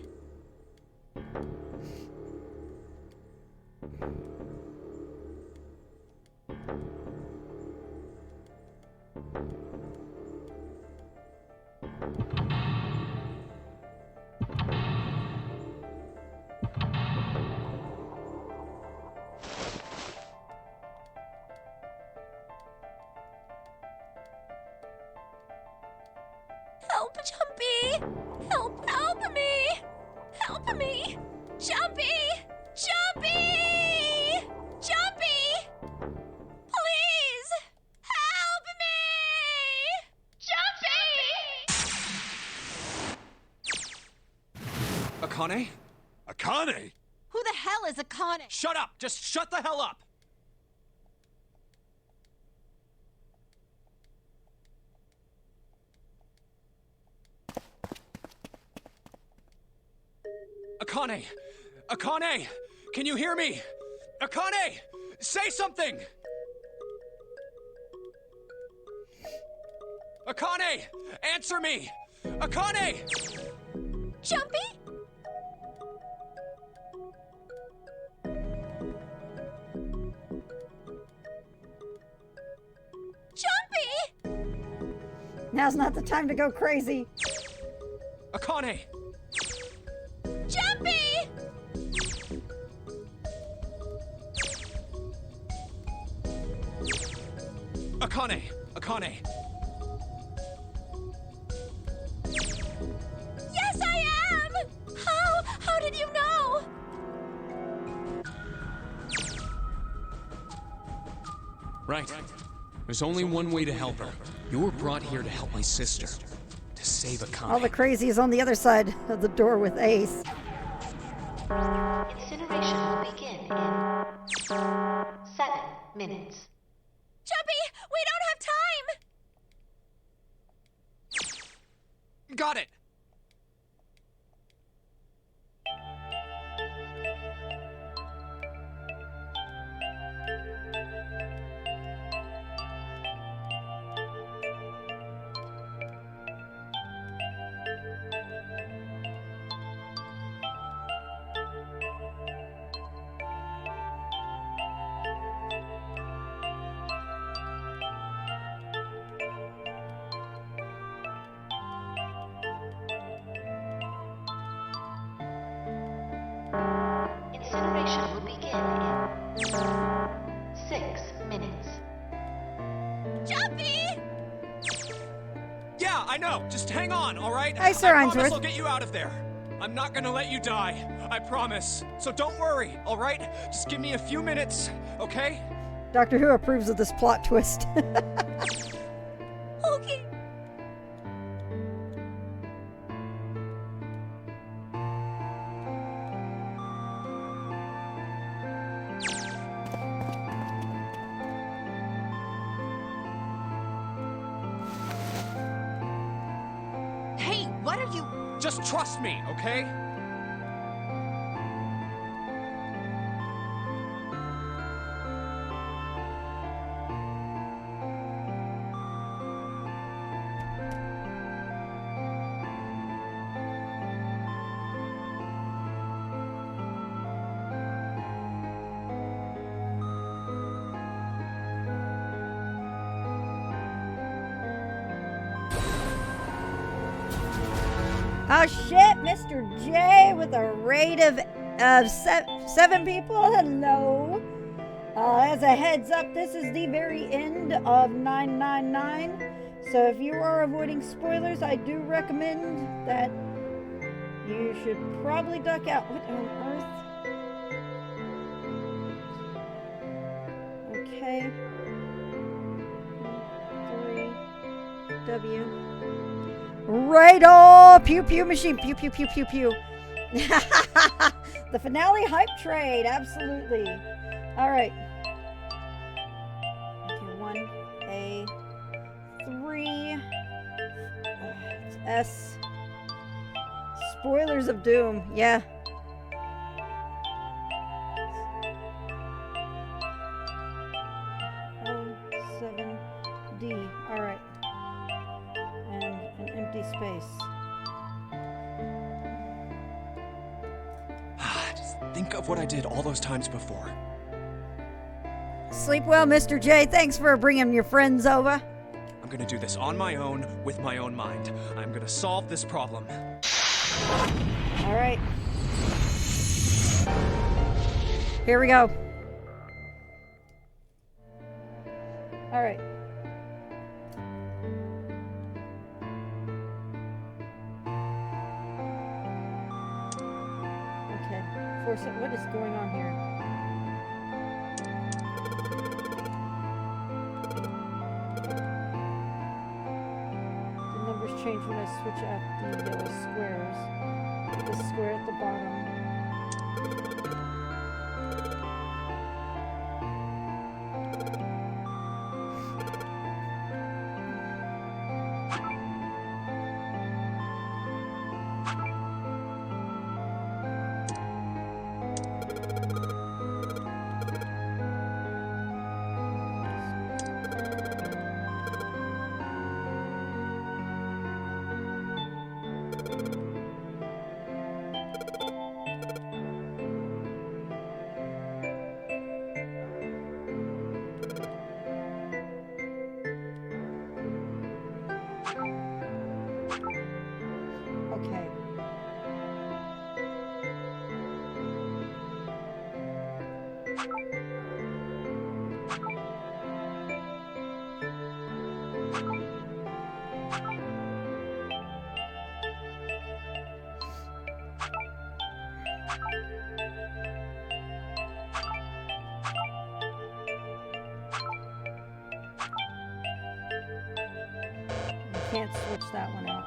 Help, Jumpy! Help me! Help me! Jumpy! Jumpy! Jumpy! Please! Help me! Jumpy! Akane? Akane? Who the hell is Akane? Shut up! Just shut the hell up! Akane! Akane! Can you hear me? Akane! Say something! Akane! Answer me! Akane! Jumpy? Jumpy! Now's not the time to go crazy. Akane! Jumpy! Akane! Akane! Yes, I am! How did you know? Right. There's only one way to help her. You were brought here to help my sister. To save Akane. All the crazy is on the other side of the door with Ace. Incineration will begin in 7 minutes. Jumpy, we don't have time! Got it! Incineration will begin in 6 minutes. Jumpy! Yeah, I know. Just hang on, all right? Hi, Sir I promise Ainsworth. I'll get you out of there. I'm not gonna let you die. I promise. So don't worry, all right? Just give me a few minutes, okay? Doctor Who approves of this plot twist. Okay. Hey, what are you... Just trust me, okay? Oh shit, Mr. J with a rate of 7 people. Hello. As a heads up, this is the very end of 999. So if you are avoiding spoilers, I do recommend that you should probably duck out. What on earth? Okay. 3 W. Radar! Pew pew machine. Pew pew pew pew pew. The finale hype trade. Absolutely. All right. Okay, 1A. 3. It's S. Spoilers of Doom. Yeah. O7D. All right. And an empty space. Just think of what I did all those times before. Sleep well, Mr. J. Thanks for bringing your friends over. I'm gonna do this on my own, with my own mind. I'm gonna solve this problem. All right. Here we go. All right. Okay. What is going on here? The numbers change when I switch out the squares. The square at the bottom. can't switch that one out.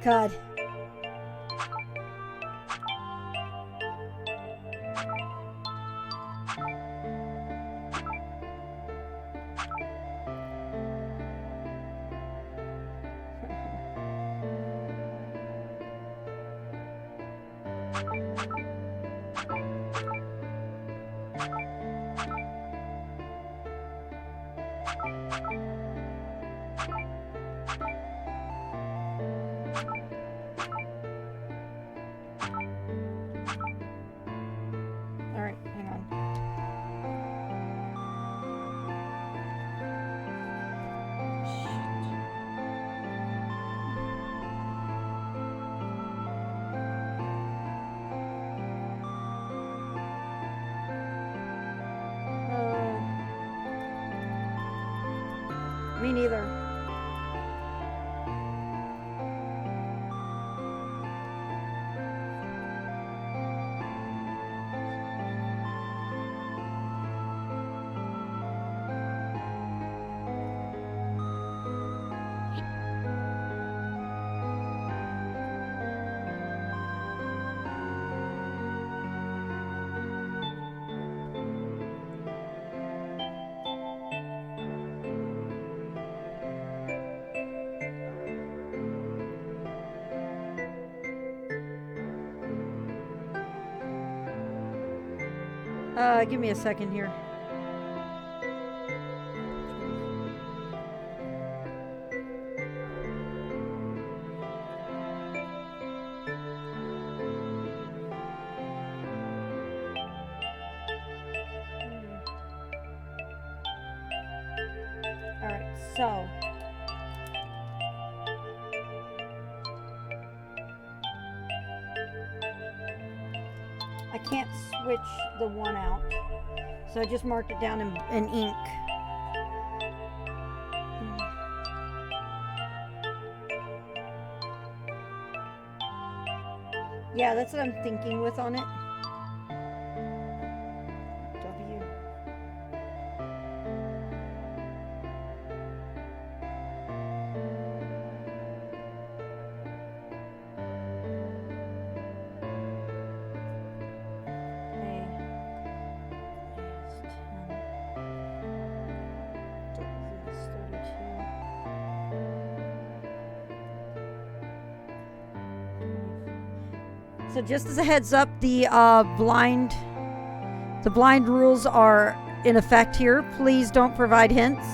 God. Alright, hang on. Me neither. Give me a second here. All right, so I can't switch the one out, so I just marked it down in ink. Yeah, that's what I'm thinking with on it. W. So just as a heads up, the blind rules are in effect here. Please don't provide hints.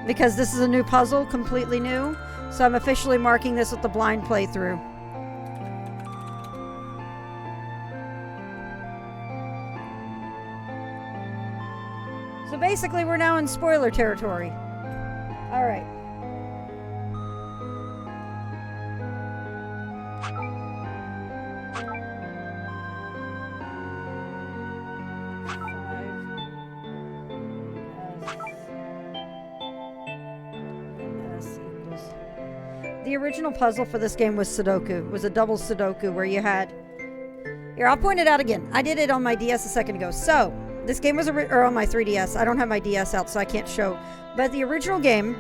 Because this is a new puzzle, completely new. So I'm officially marking this with the blind playthrough. So basically, we're now in spoiler territory. All right. The original puzzle for this game was Sudoku. It was a double Sudoku where you had... Here, I'll point it out again. I did it on my DS a second ago. So, this game was or on my 3DS. I don't have my DS out, so I can't show. But the original game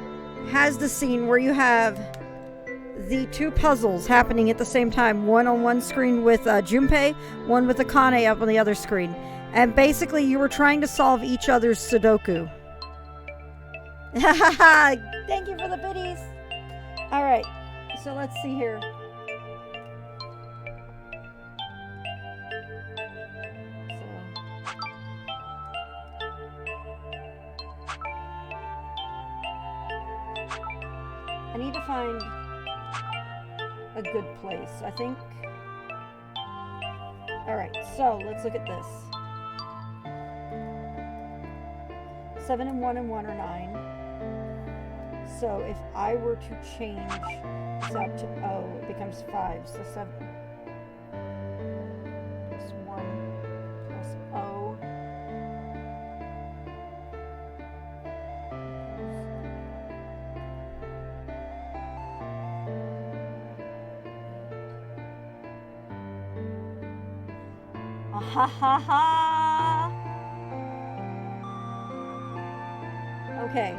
has the scene where you have the two puzzles happening at the same time. One on one screen with Junpei, one with Akane up on the other screen. And basically, you were trying to solve each other's Sudoku. Thank you for the biddies. All right, so let's see here. I need to find a good place, I think. All right, so let's look at this. 7 and 1 and 1 are 9. So if I were to change this out to O, it becomes 5. So 7 plus 1 plus O Ha ha ha! Okay.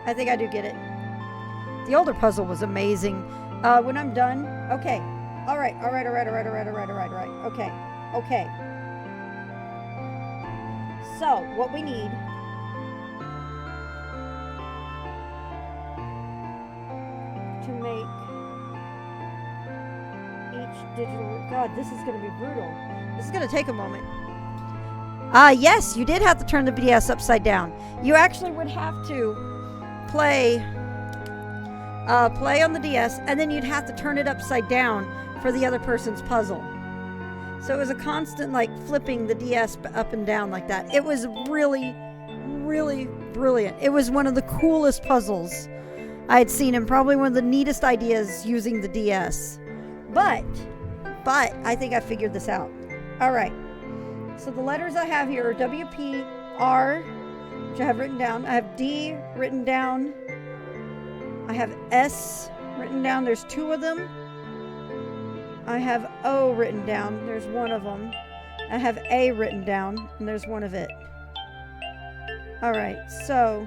I think I do get it. The older puzzle was amazing. When I'm done, okay. All right. Okay. Okay. So, what we need to make each digital... God, this is going to be brutal. This is going to take a moment. Yes, you did have to turn the DS upside down. You actually would have to play on the DS, and then you'd have to turn it upside down for the other person's puzzle. So it was a constant, like, flipping the DS up and down like that. It was really, really brilliant. It was one of the coolest puzzles I had seen, and probably one of the neatest ideas using the DS. But I think I figured this out. All right. So the letters I have here are W, P, R, which I have written down. I have D written down. I have S written down. There's 2 of them. I have O written down. There's 1 of them. I have A written down, and there's 1 of it. All right, so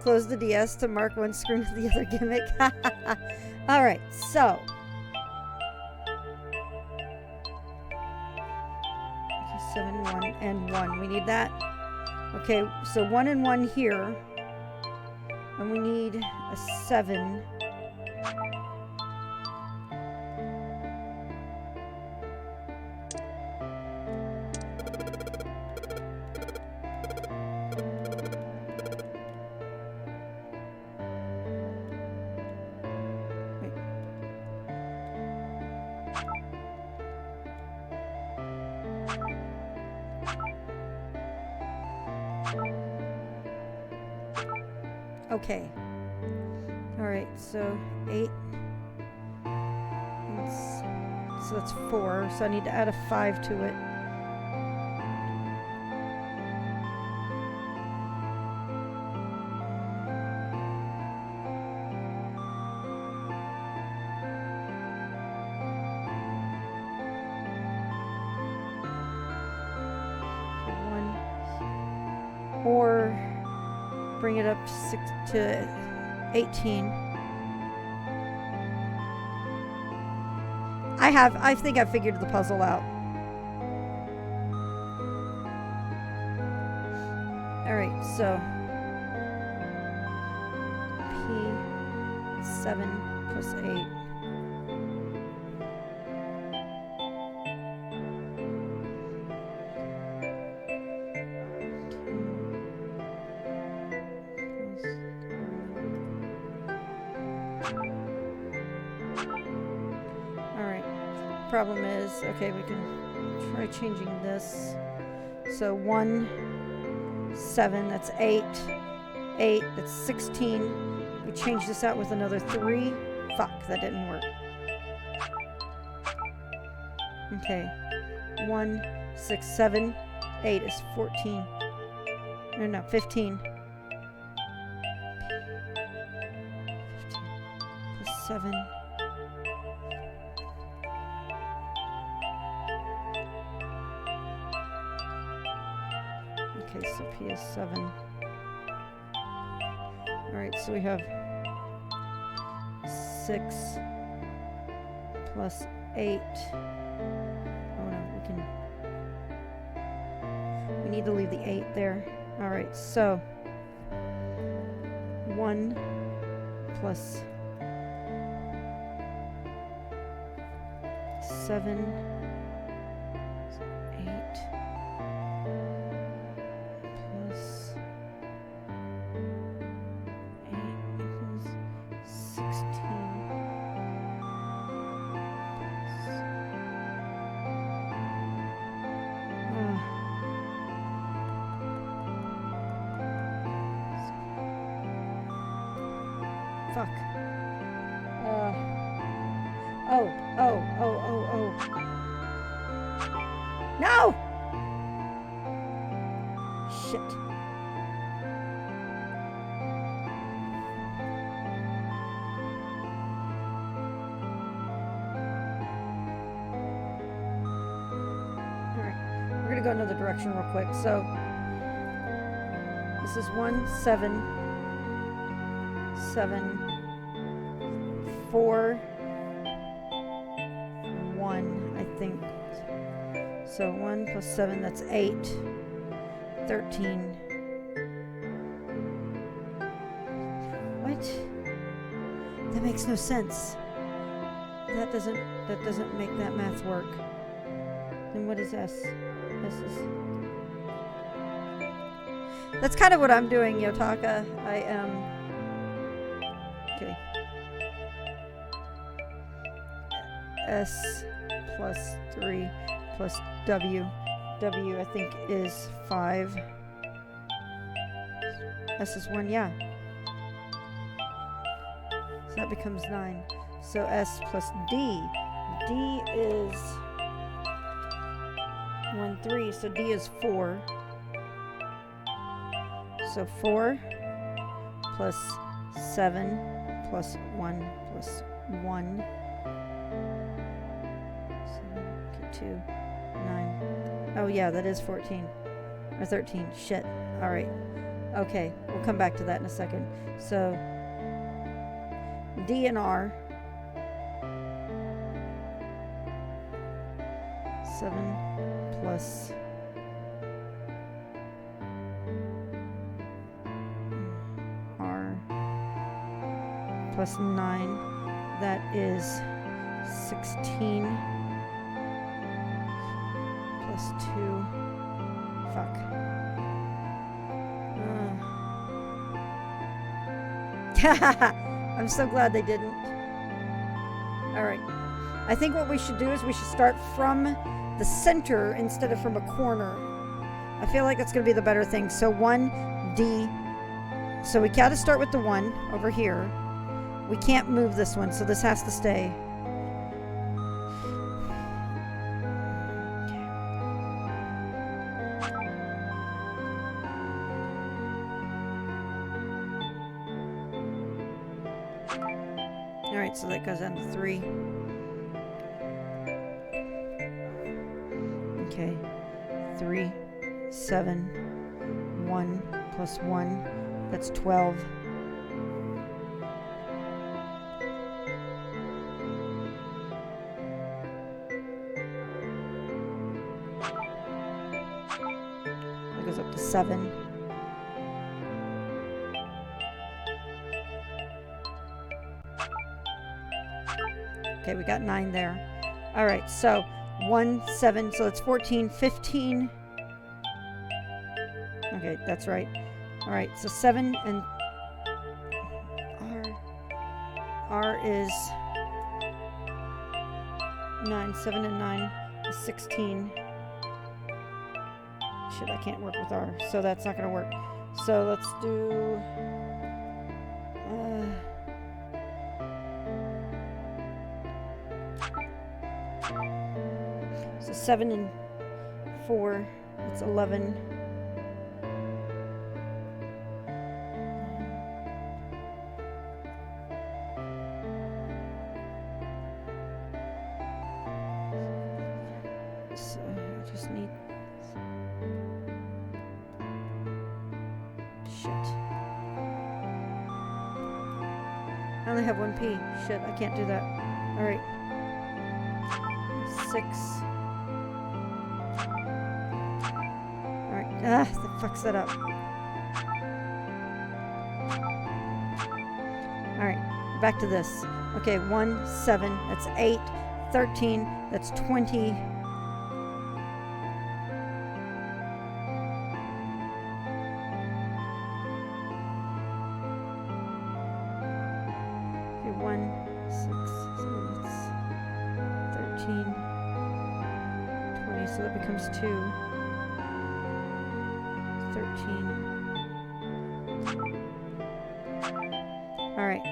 close the DS to mark one screen with the other gimmick. All right, so 7, 1, and 1. We need that. Okay, so 1 and 1 here. And we need a 7. Okay. All right, so 8. So that's 4. So I need to add a 5 to it. Or bring it up to 18. I think I figured the puzzle out. All right, so P7 plus 8. Problem is, okay, we can try changing this. So 1, 7, that's 8. 8, that's 16. We change this out with another 3. Fuck, that didn't work. Okay. 1, 6, 7, 8 is 14. No, 15. 15 plus 7. Okay, so P is 7. Alright, so we have 6 plus 8. Oh no, we need to leave the 8 there. Alright, so 1 plus 7. Fuck. Oh. No! Shit. go another direction real quick. So this is 1, 7, 7, 4, 1, I think. So 1 plus 7, that's 8, 13. What? That makes no sense. That doesn't make that math work. Then what is S? S is... That's kind of what I'm doing, Yotaka. I am... Okay. S plus 3 plus W. W, I think, is 5. S is 1, yeah. So that becomes 9. So S plus D. D is 1, 3. So D is 4. So 4 plus 7 plus 1 plus 1. 7, 2, 9. Oh yeah, that is 14. Or 13. Shit. Alright. Okay, we'll come back to that in a second. So D and R. 7 plus R plus 9. That is 16 plus 2. Fuck. I'm so glad they didn't. Alright. I think what we should do is we should start from the center instead of from a corner. I feel like that's going to be the better thing. So 1, D. So we got to start with the 1 over here. We can't move this one, so this has to stay. Alright, so that goes down to 3. Okay. 3, 7, 1 plus 1. That's 12. That goes up to 7. Okay, we got 9 there. All right, so 1, 7, so it's 14, 15. Okay, that's right. All right, so 7 and R is 9. 7 and 9 is 16. Shit, I can't work with R, so that's not going to work. So let's do... so 7 and 4, that's 11. So I just need... Shit. I only have 1 P. Shit, I can't do that. Alright. 6. Alright. Ah, that fucks that up. Alright, back to this. Okay, 1, 7, that's 8. 13, that's 20. Okay, 1, 6, so that's 13. 20, so that becomes 2. 13. Alright.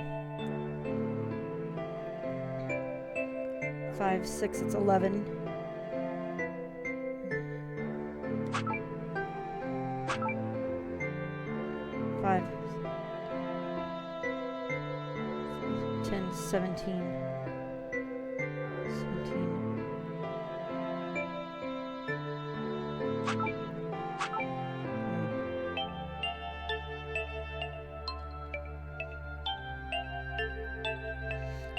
5, 6, it's 11. Five. 10, 17. 17.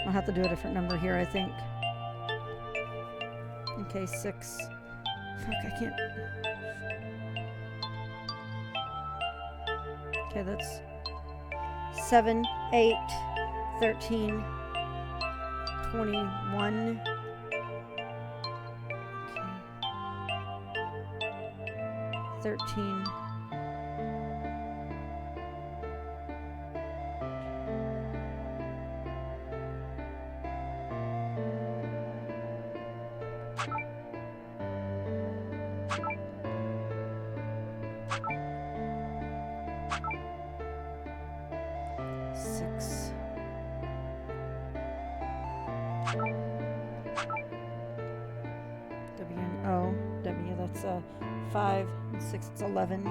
I'll have to do a different number here, I think. Okay, 6. Fuck, I can't. Okay, that's 7, 8, 13, 21. Okay. 13. W and O. W, that's 5 and 6, it's 11.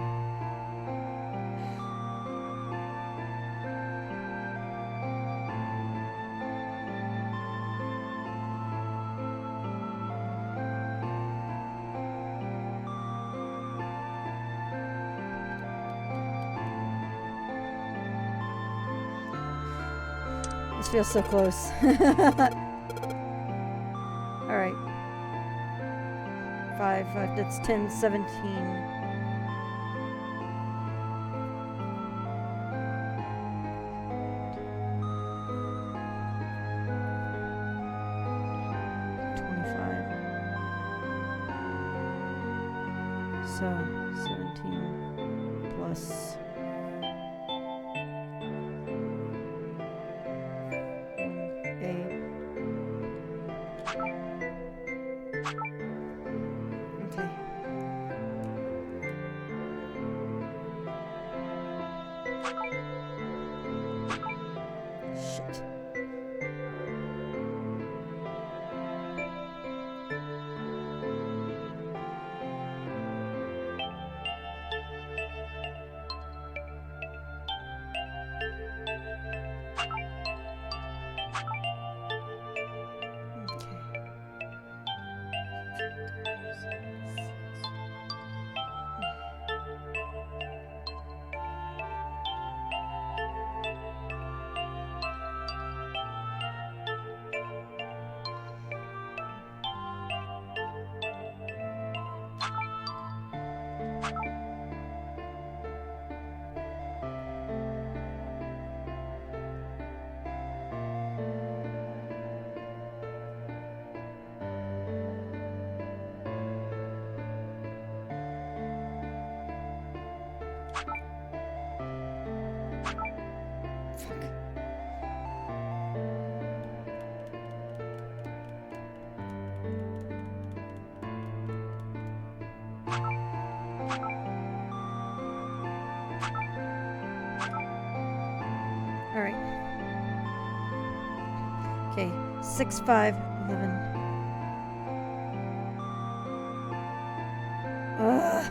This feels so close. All right. 5, that's 10, 17. So 17 plus 8. Okay. Shit. All right. Okay, 6, 5, 11. Ugh.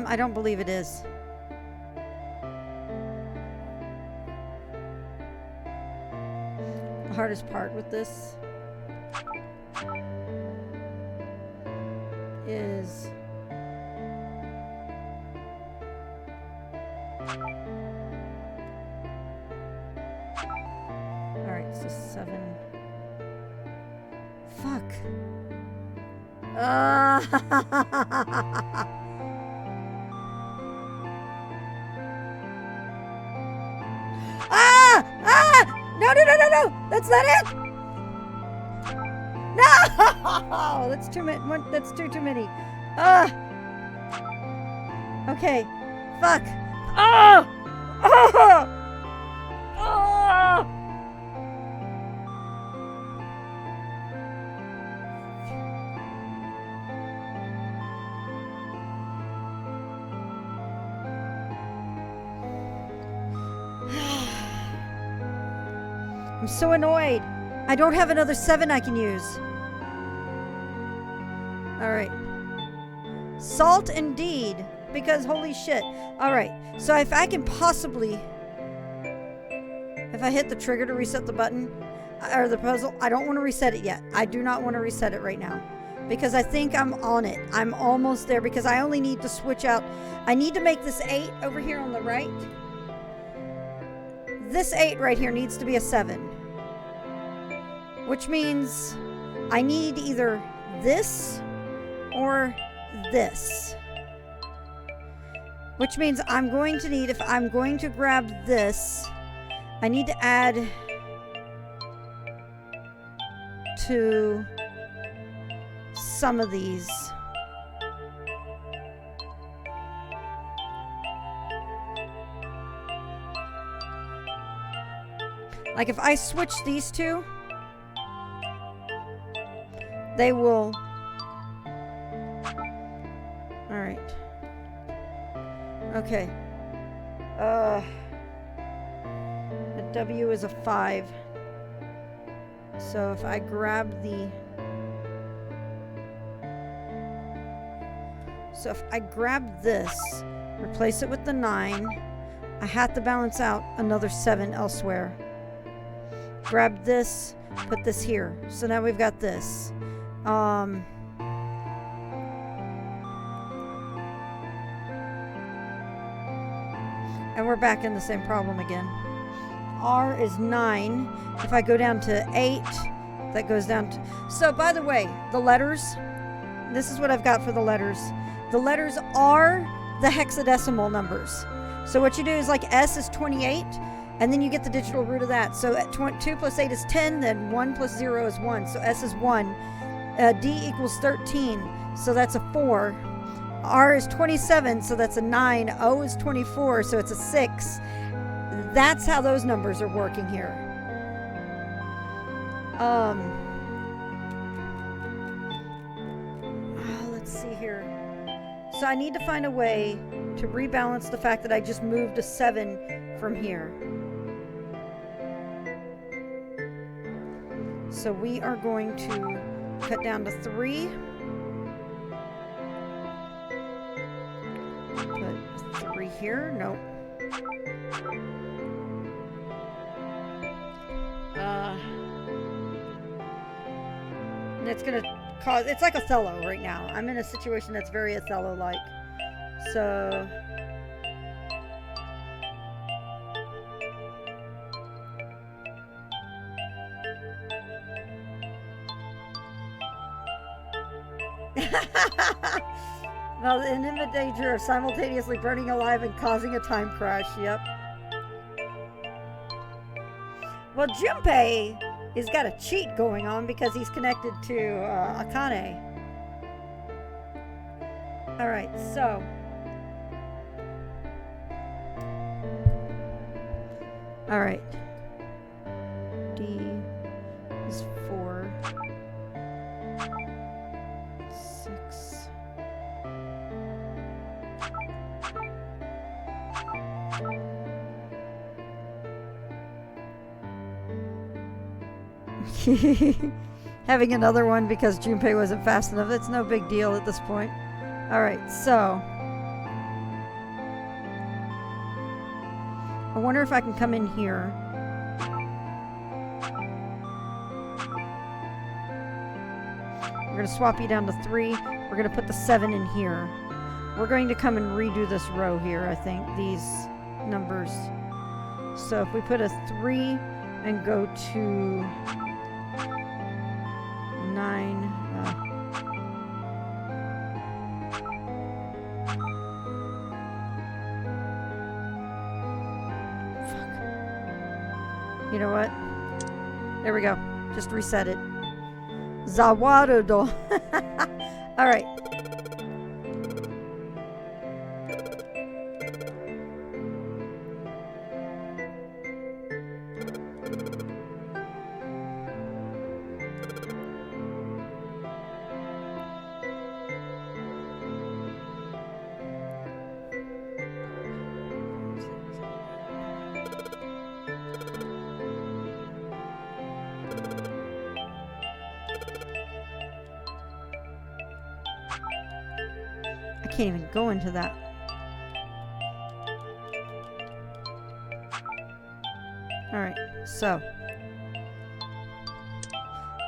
I don't believe it is. The hardest part with this is... Alright, so 7. Fuck. Ah! Ah! No, no, no, no, no! That's not it! No! That's too many. That's too many. Okay. Fuck. Oh! Oh! Oh! I'm so annoyed. I don't have another 7 I can use. Alright. Salt indeed. Because holy shit. Alright. So if I can possibly... If I hit the trigger to reset the button... Or the puzzle... I don't want to reset it yet. I do not want to reset it right now. Because I think I'm on it. I'm almost there. Because I only need to switch out... I need to make this 8 over here on the right. This 8 right here needs to be a 7. Which means I need either this or this. Which means I'm going to need, if I'm going to grab this, I need to add to some of these. Like if I switch these two, they will... Alright. Okay. The W is a 5. So if I grab the... So if I grab this, replace it with the 9, I have to balance out another 7 elsewhere. Grab this, put this here. So now we've got this. And we're back in the same problem again. R is 9. If I go down to 8, that goes down to... So, by the way, the letters, this is what I've got for the letters. The letters are the hexadecimal numbers. So what you do is like S is 28, and then you get the digital root of that. So at 2 plus 8 is 10, then 1 plus 0 is 1. So S is 1. D equals 13, so that's a 4. R is 27, so that's a 9. O is 24, so it's a 6. That's how those numbers are working here. Let's see here. So I need to find a way to rebalance the fact that I just moved a 7 from here. So we are going to cut down to 3. Put 3 here. Nope. And it's gonna cause... It's like Othello right now. I'm in a situation that's very Othello-like. So... Well, an imminent danger of simultaneously burning alive and causing a time crash. Yep. Well, Junpei has got a cheat going on because he's connected to Akane. Alright, so... Alright. D is 4. 6. Having another one because Junpei wasn't fast enough. That's no big deal at this point. Alright, so... I wonder if I can come in here. We're going to swap you down to 3. We're going to put the 7 in here. We're going to come and redo this row here, I think. These numbers. So if we put a 3 and go to 9... You know what? There we go. Just reset it. Zawarudo. All right. I can't even go into that. All right, so.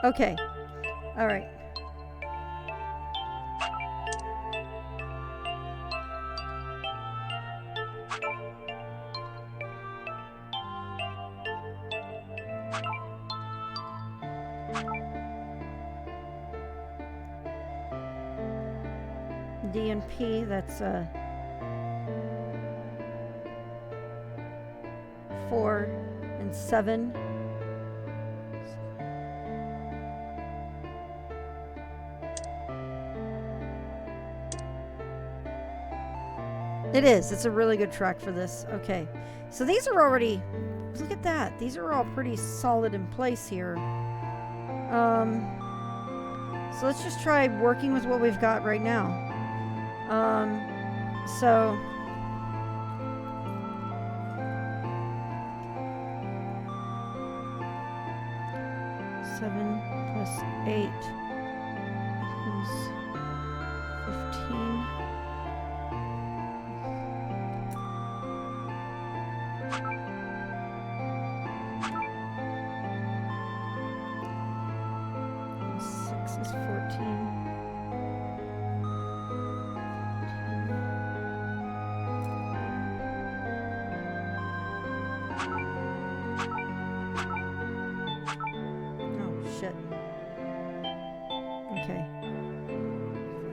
Okay, all right. D and P, that's 4 and 7. It is. It's a really good track for this. Okay. So these are already, look at that. These are all pretty solid in place here. So let's just try working with what we've got right now. So +8 equals 15. Is 14. Oh shit. Okay.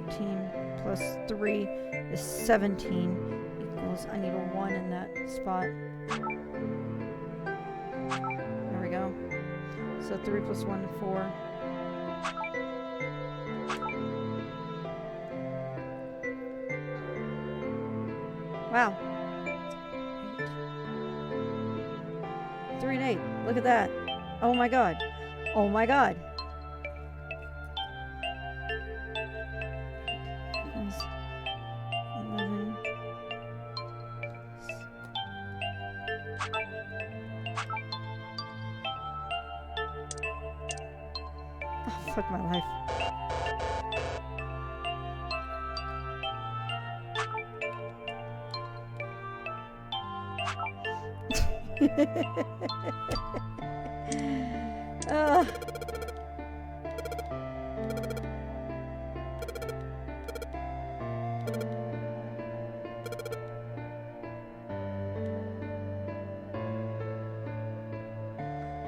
14 plus 3 is 17 equals, I need a 1 in that spot. There we go. So 3 plus 1 is 4. Wow. 3 and 8. Look at that. Oh my god. Oh my god. Equals 11. Oh, fuck my life.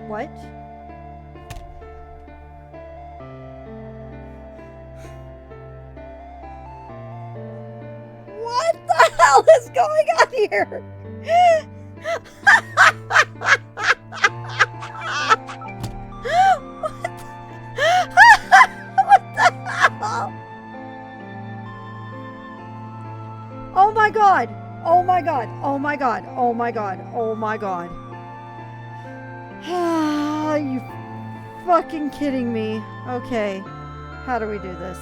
What? What the hell is going on here? Oh my god! Oh my god! Oh my god! Oh my god! Oh my god! Are you fucking kidding me? Okay. How do we do this?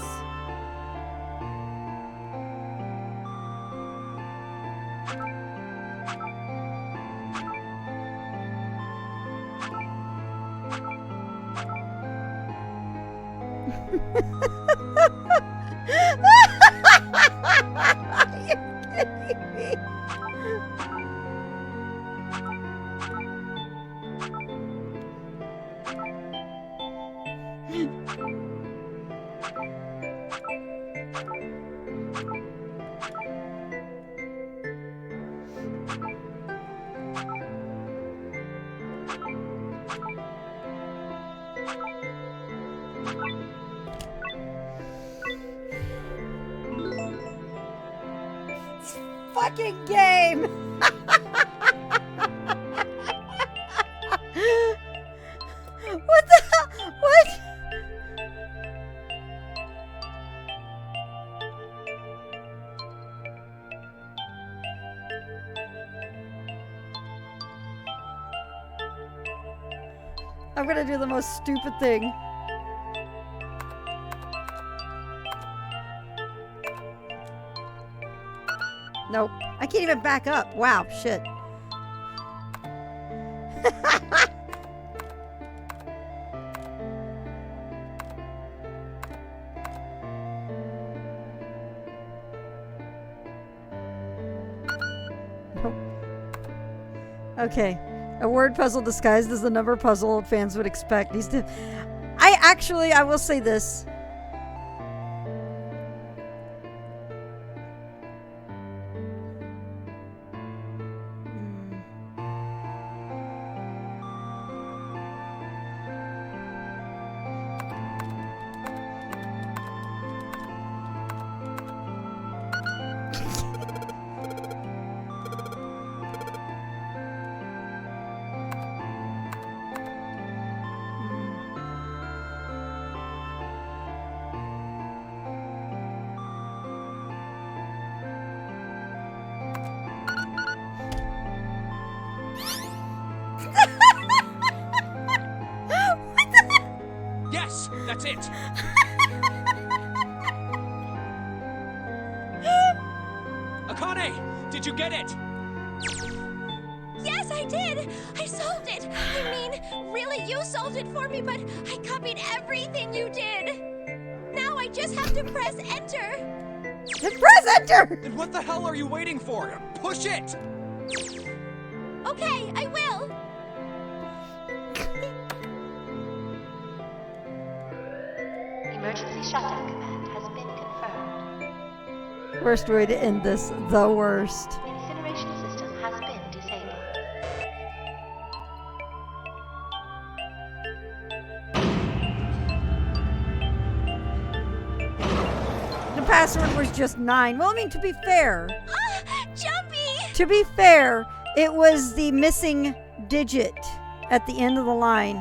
fucking game! What the hell? What? I'm gonna do the most stupid thing. Nope. I can't even back up. Wow, shit. Nope. Okay. A word puzzle disguised as the number puzzle fans would expect. I will say this. Yes, that's it. Akane, did you get it? Yes, I did! I solved it! I mean, really, you solved it for me, but I copied everything you did! Now I just have to press enter! Just press enter! Then what the hell are you waiting for? Push it! Okay, I will! Emergency shutdown command has been confirmed. Worst way to end this. The worst. Incineration system has been disabled. The password was just 9. Well, I mean, to be fair. Jumpy! To be fair, it was the missing digit at the end of the line.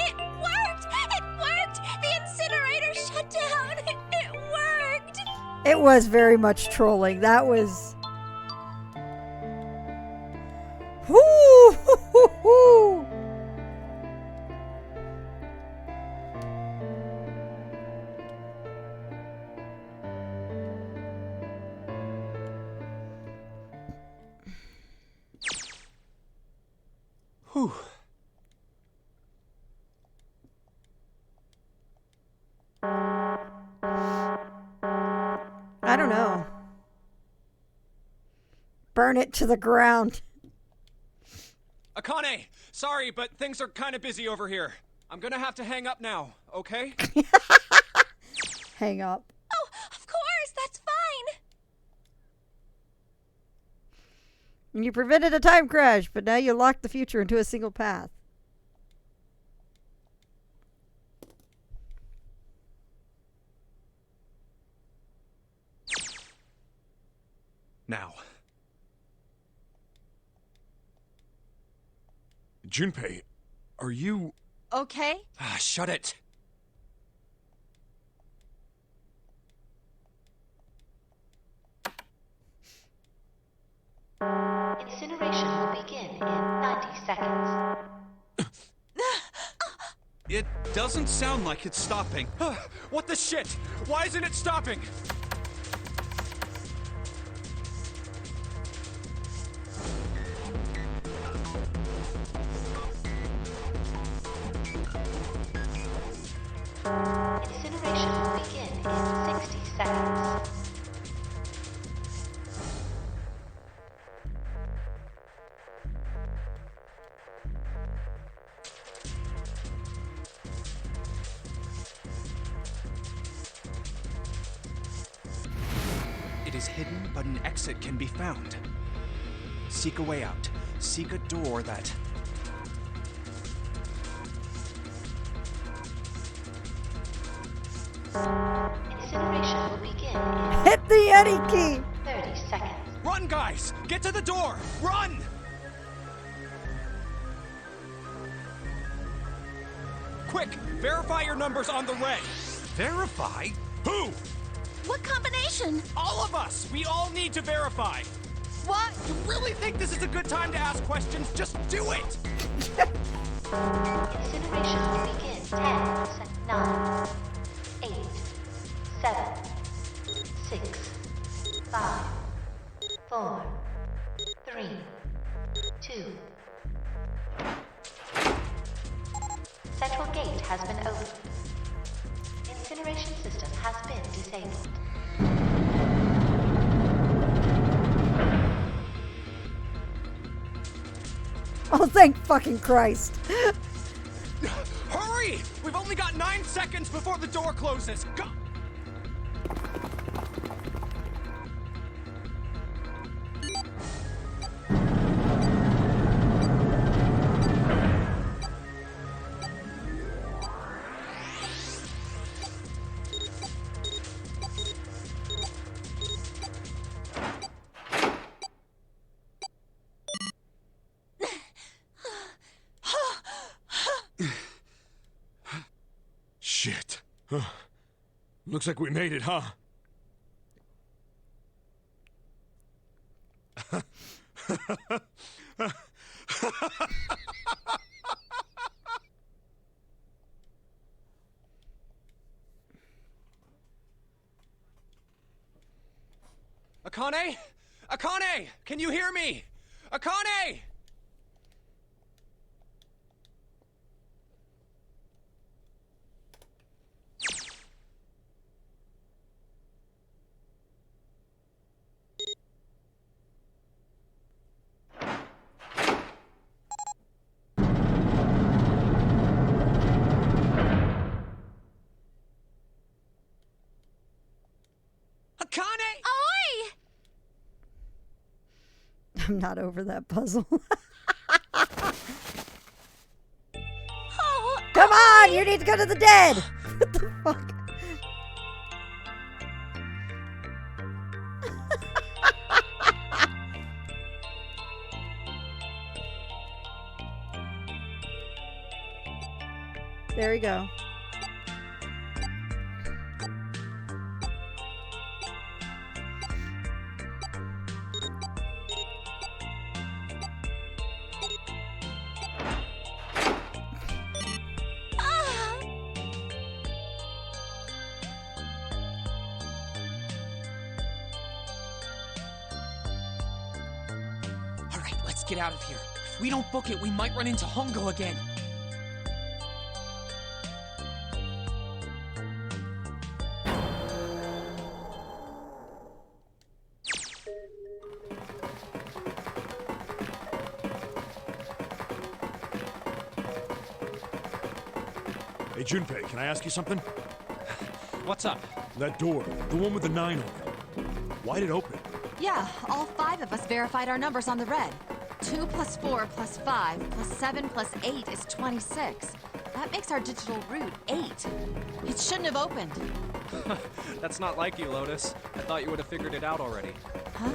It worked! It worked! The incinerator shut down! It worked! It was very much trolling. That was... Whoo! Hoo, hoo, hoo. Whew. I don't know. Burn it to the ground. Akane, sorry, but things are kind of busy over here. I'm gonna have to hang up now, okay? Hang up. Oh, of course, that's fine! You prevented a time crash, but now you locked the future into a single path. Now. Junpei, are you... Okay. Ah, shut it. Incineration will begin in 90 seconds. It doesn't sound like it's stopping. What the shit? Why isn't it stopping? Incineration will begin in 60 seconds. It is hidden, but an exit can be found. Seek a way out. Seek a door that... Incineration will begin in Hit the Eddie key! 30 seconds. Run, guys! Get to the door! Run! Quick! Verify your numbers on the red! Verify? Who? What combination? All of us! We all need to verify! What? You really think this is a good time to ask questions? Just do it! Incineration will begin 10, 9, 8, 7, 6, 5, 4, 3, 2. Central gate has been opened. Incineration system has been disabled. Oh, thank fucking Christ. Hurry! We've only got 9 seconds before the door closes. Go! Shit. Huh. Looks like we made it, huh? Akane? Akane! Can you hear me? Akane! I'm not over that puzzle. Oh, come on! You need to go to the dead! What the fuck? There we go. Get out of here. If we don't book it, we might run into Hongo again. Hey, Junpei, can I ask you something? What's up? That door, the one with the 9 on it. Why'd it open? Yeah, all 5 of us verified our numbers on the red. 2 plus 4 plus 5 plus 7 plus 8 is 26. That makes our digital route 8. It shouldn't have opened. That's not like you, Lotus. I thought you would have figured it out already. Huh?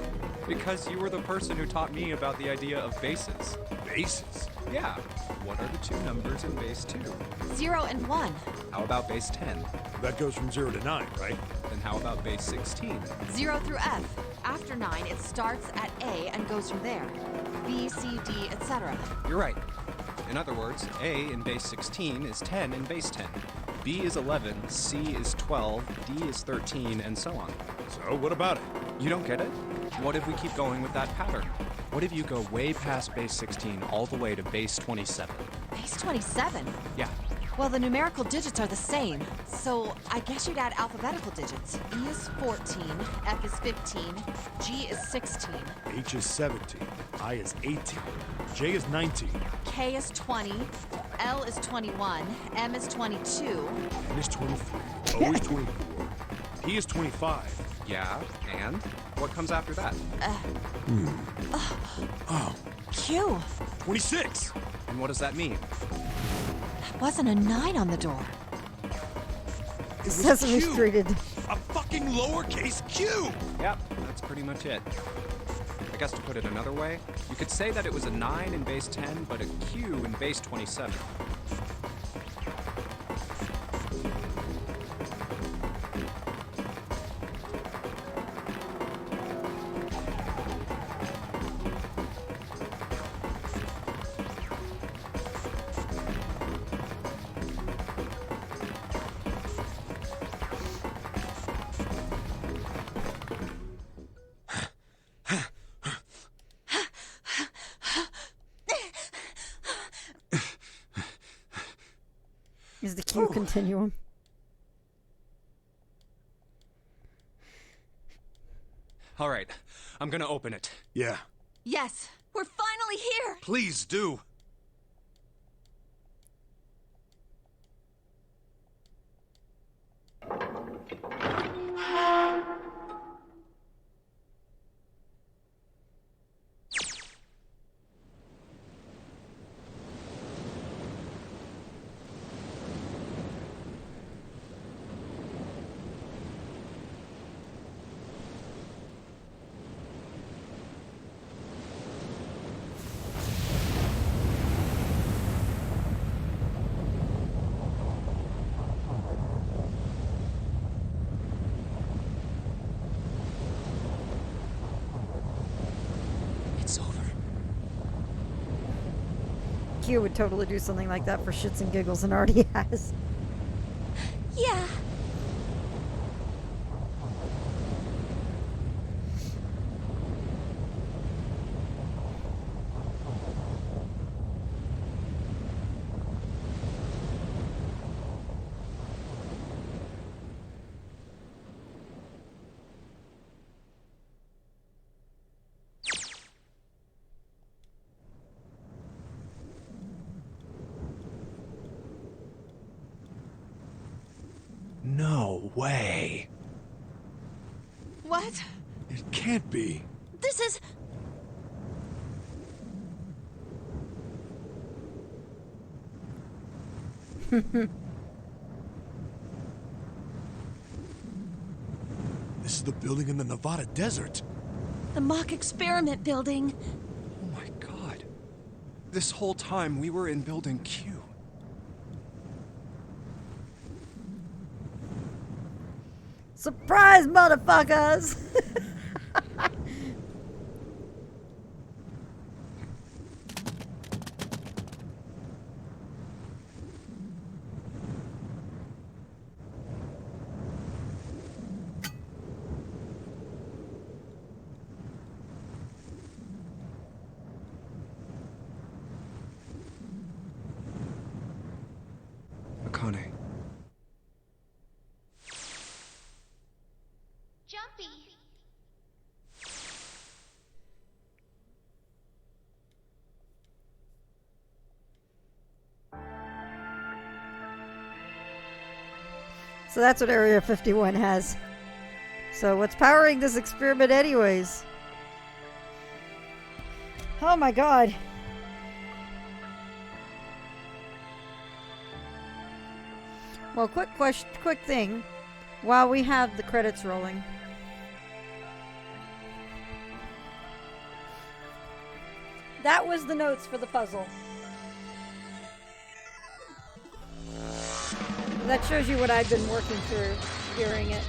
Because you were the person who taught me about the idea of bases. Bases? Yeah. What are the 2 numbers in base 2? 0 and 1. How about base 10? That goes from 0 to 9, right? Then how about base 16? 0 through F. After 9, it starts at A and goes from there. B, C, D, etc. You're right. In other words, A in base 16 is 10 in base 10. B is 11, C is 12, D is 13, and so on. So, what about it? You don't get it? What if we keep going with that pattern? What if you go way past base 16 all the way to base 27? Base 27? Yeah. Well, the numerical digits are the same, so I guess you'd add alphabetical digits. E is 14, F is 15, G is 16. H is 17, I is 18, J is 19. K is 20, L is 21, M is 22. N is 23, O is 24, P is 25. Yeah, and? What comes after that? Oh. Q. 26. And what does that mean? There wasn't a 9 on the door. Sesame Streeted. A fucking lowercase q! Yep, that's pretty much it. I guess to put it another way, you could say that it was a 9 in base 10, but a Q in base 27. Is the Q continuum? All right, I'm gonna open it. Yeah. Yes, we're finally here. Please do. It's over. Q would totally do something like that for shits and giggles and already has. Yeah. No way. What? It can't be. This is... This is the building in the Nevada desert. the mock experiment building. Oh my god. This whole time we were in Building Q. Surprise, motherfuckers! Akane. Jumpy. So that's what Area 51 has. So what's powering this experiment anyways? Oh my god. Well, quick thing. While we have the credits rolling. That was the notes for the puzzle. That shows you what I've been working through during it.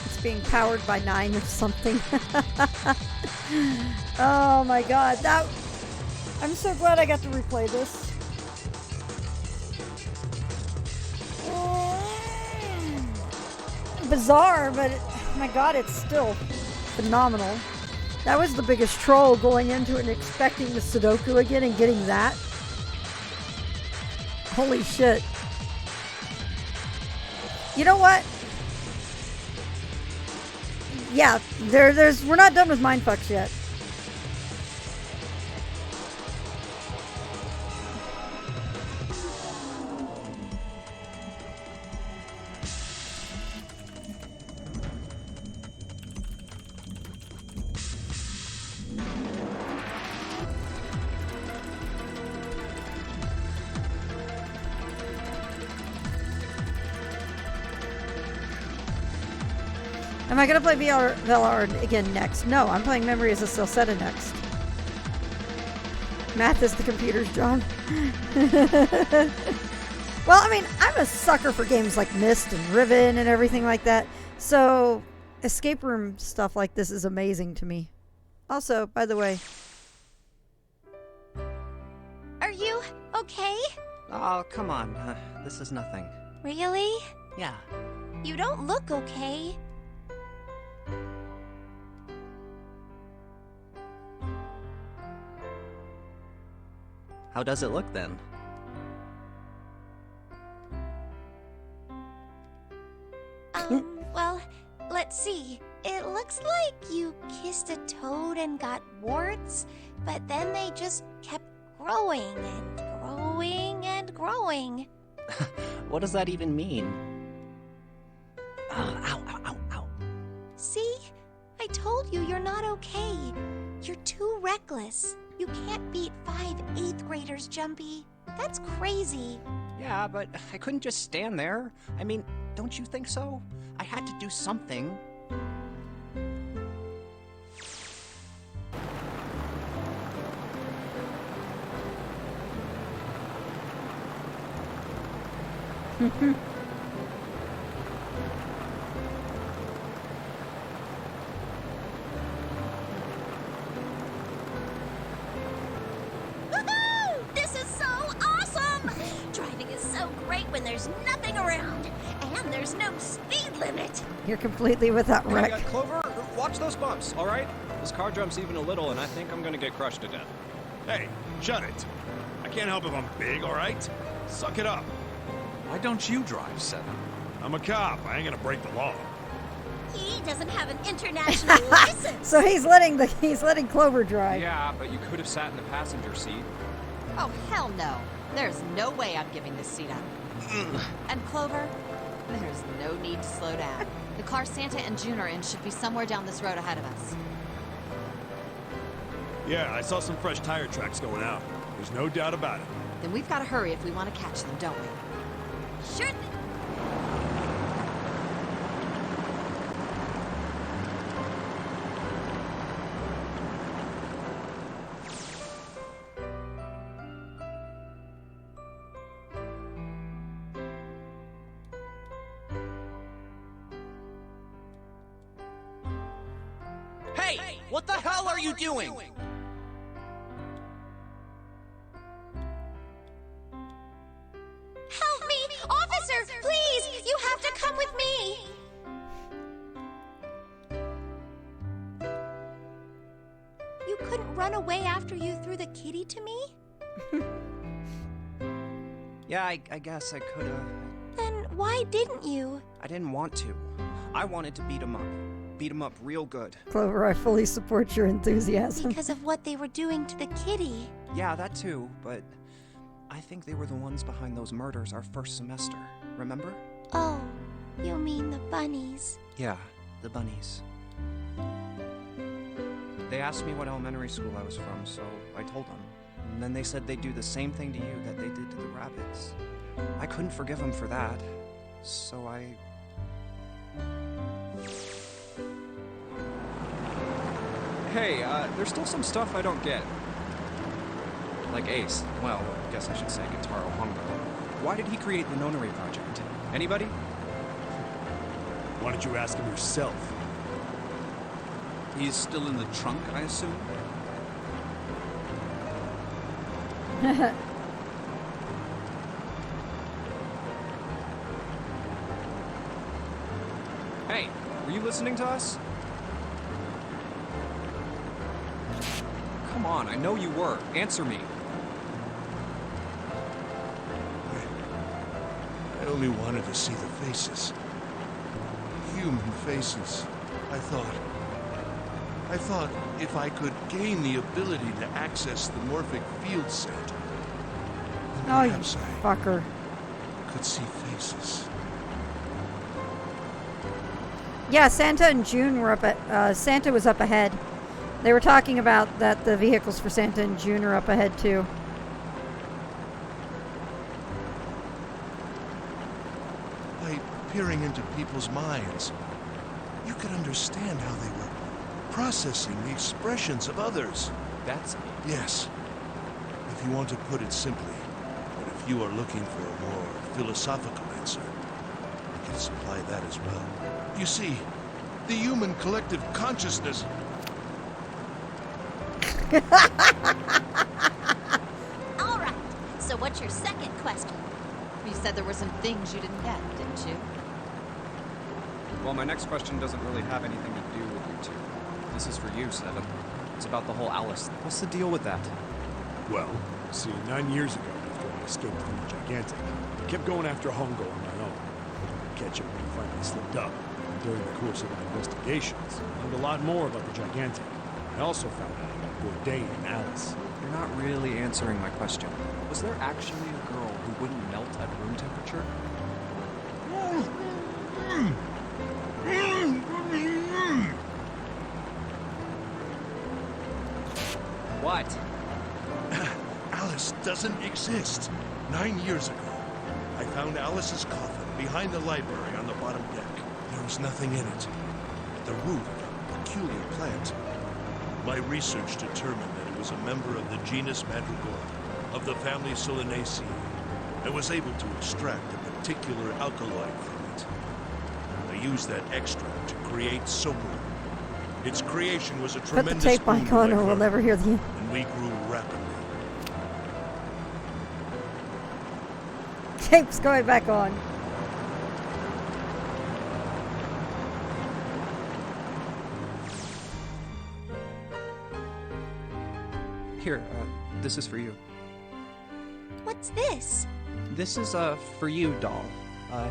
It's being powered by 9 or something. Oh my god, that... I'm so glad I got to replay this. Bizarre, but my god, it's still phenomenal. That was the biggest troll, going into it and expecting the Sudoku again and getting that. Holy shit. You know what? Yeah, we're not done with mindfucks yet. Am I going to play Velar again next? No, I'm playing Memories of Celceta next. Math is the computer's job. Well, I mean, I'm a sucker for games like Myst and Riven and everything like that. So, escape room stuff like this is amazing to me. Also, by the way... Are you okay? Oh, come on. This is nothing. Really? Yeah. You don't look okay. How does it look then? Well, let's see. It looks like you kissed a toad and got warts, but then they just kept growing and growing and growing. What does that even mean? Ow, ow, ow, ow. See? I told you you're not okay. You're too reckless. You can't beat 5 8th graders, Jumpy. That's crazy. Yeah, but I couldn't just stand there. I mean, don't you think so? I had to do something. Woohoo! This is so awesome! Driving is so great when there's nothing around, and there's no speed limit. You're completely without Hey, wreck. Clover, watch those bumps, all right? This car jumps even a little, and I think I'm gonna get crushed to death. Hey, shut it. I can't help if I'm big, all right? Suck it up. Why don't you drive, Seven? I'm a cop. I ain't gonna break the law. He doesn't have an international license. So he's letting Clover drive. Yeah, but you could have sat in the passenger seat. Oh, hell no. There's no way I'm giving this seat up. And Clover, there's no need to slow down. The car Santa and June are in should be somewhere down this road ahead of us. Yeah, I saw some fresh tire tracks going out. There's no doubt about it. Then we've got to hurry if we want to catch them, don't we? Sure thing. Hey! What the hell are you doing? Help me! Officer, please! You have to come with me! You couldn't run away after you threw the kitty to me? Yeah, I guess I could have. Then why didn't you? I didn't want to. I wanted to beat him up. Beat him up real good. Clover, I fully support your enthusiasm. Because of what they were doing to the kitty. Yeah, that too, but I think they were the ones behind those murders our first semester. Remember? Oh, you mean the bunnies. Yeah, the bunnies. They asked me what elementary school I was from, so I told them. And then they said they'd do the same thing to you that they did to the rabbits. I couldn't forgive them for that, so I... Hey, there's still some stuff I don't get. Like Ace. Well, I guess I should say Gentaro Hongo. Why did he create the Nonary Project? Anybody? Why don't you ask him yourself? He's still in the trunk, I assume? Hey, were you listening to us? Come on, I know you were. Answer me. I only wanted to see the faces. Human faces. I thought if I could gain the ability to access the morphic field set, then Oh, you perhaps fucker. I could see faces. Yeah, Santa and June were up at... Santa was up ahead. They were talking about that the vehicles for Santa and June are up ahead, too. By peering into people's minds, you could understand how they were processing the expressions of others. That's me. Yes. If you want to put it simply, but if you are looking for a more philosophical answer, I can supply that as well. You see, the human collective consciousness... All right. So what's your second question? You said there were some things you didn't get, didn't you? Well, my next question doesn't really have anything to do with you two. This is for you, Seven. It's about the whole Alice. What's the deal with that? Well, see, 9 years ago, after I escaped from the Gigantic, I kept going after Hongo on my own, hoping to catch him when he finally slipped up. And during the course of my investigations, I learned a lot more about the Gigantic. I also found out about Bourdain and Alice. You're not really answering my question. Was there actually a girl who wouldn't melt at room temperature? What? Alice doesn't exist. 9 years ago, I found Alice's coffin behind the library on the bottom deck. There was nothing in it but the root of a peculiar plant. My research determined that it was a member of the genus Mandragora, of the family Solanaceae. I was able to extract a particular alkaloid from it. I used that extract to create Soberu. Its creation was a Put the tremendous tape boon back to on my or we'll firm, never hear the... and we grew rapidly. Tape's going back on. Here, this is for you. What's this? This is, for you, doll.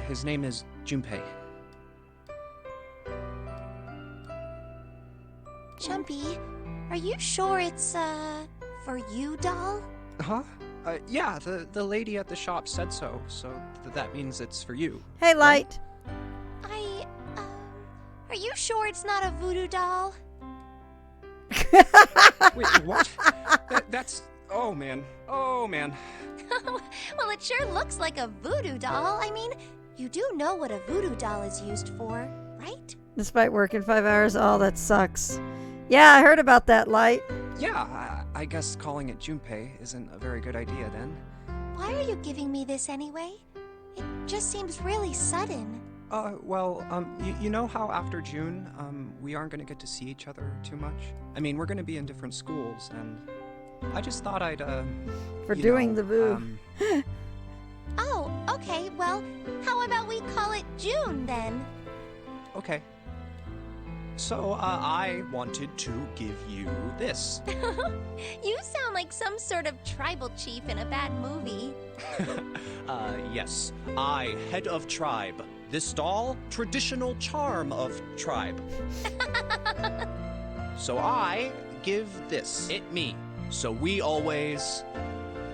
His name is Junpei. Jumpy, are you sure it's, for you, doll? Huh? Yeah, the lady at the shop said so, that means it's for you. Hey, Light. Are you sure it's not a voodoo doll? Wait, what? That's... Oh, man. Oh, man. Well, it sure looks like a voodoo doll. I mean, you do know what a voodoo doll is used for, right? Despite working 5 hours, oh, that sucks. Yeah, I heard about that, Light. Yeah, I guess calling it Junpei isn't a very good idea then. Why are you giving me this anyway? It just seems really sudden. Well, you know how after June, we aren't gonna get to see each other too much? I mean, we're gonna be in different schools, and I just thought I'd, For doing the boo. Oh, okay, well, how about we call it June then? Okay. So, I wanted to give you this. You sound like some sort of tribal chief in a bad movie. Yes. I, head of tribe. This doll, traditional charm of tribe. So I give this. It me. So we always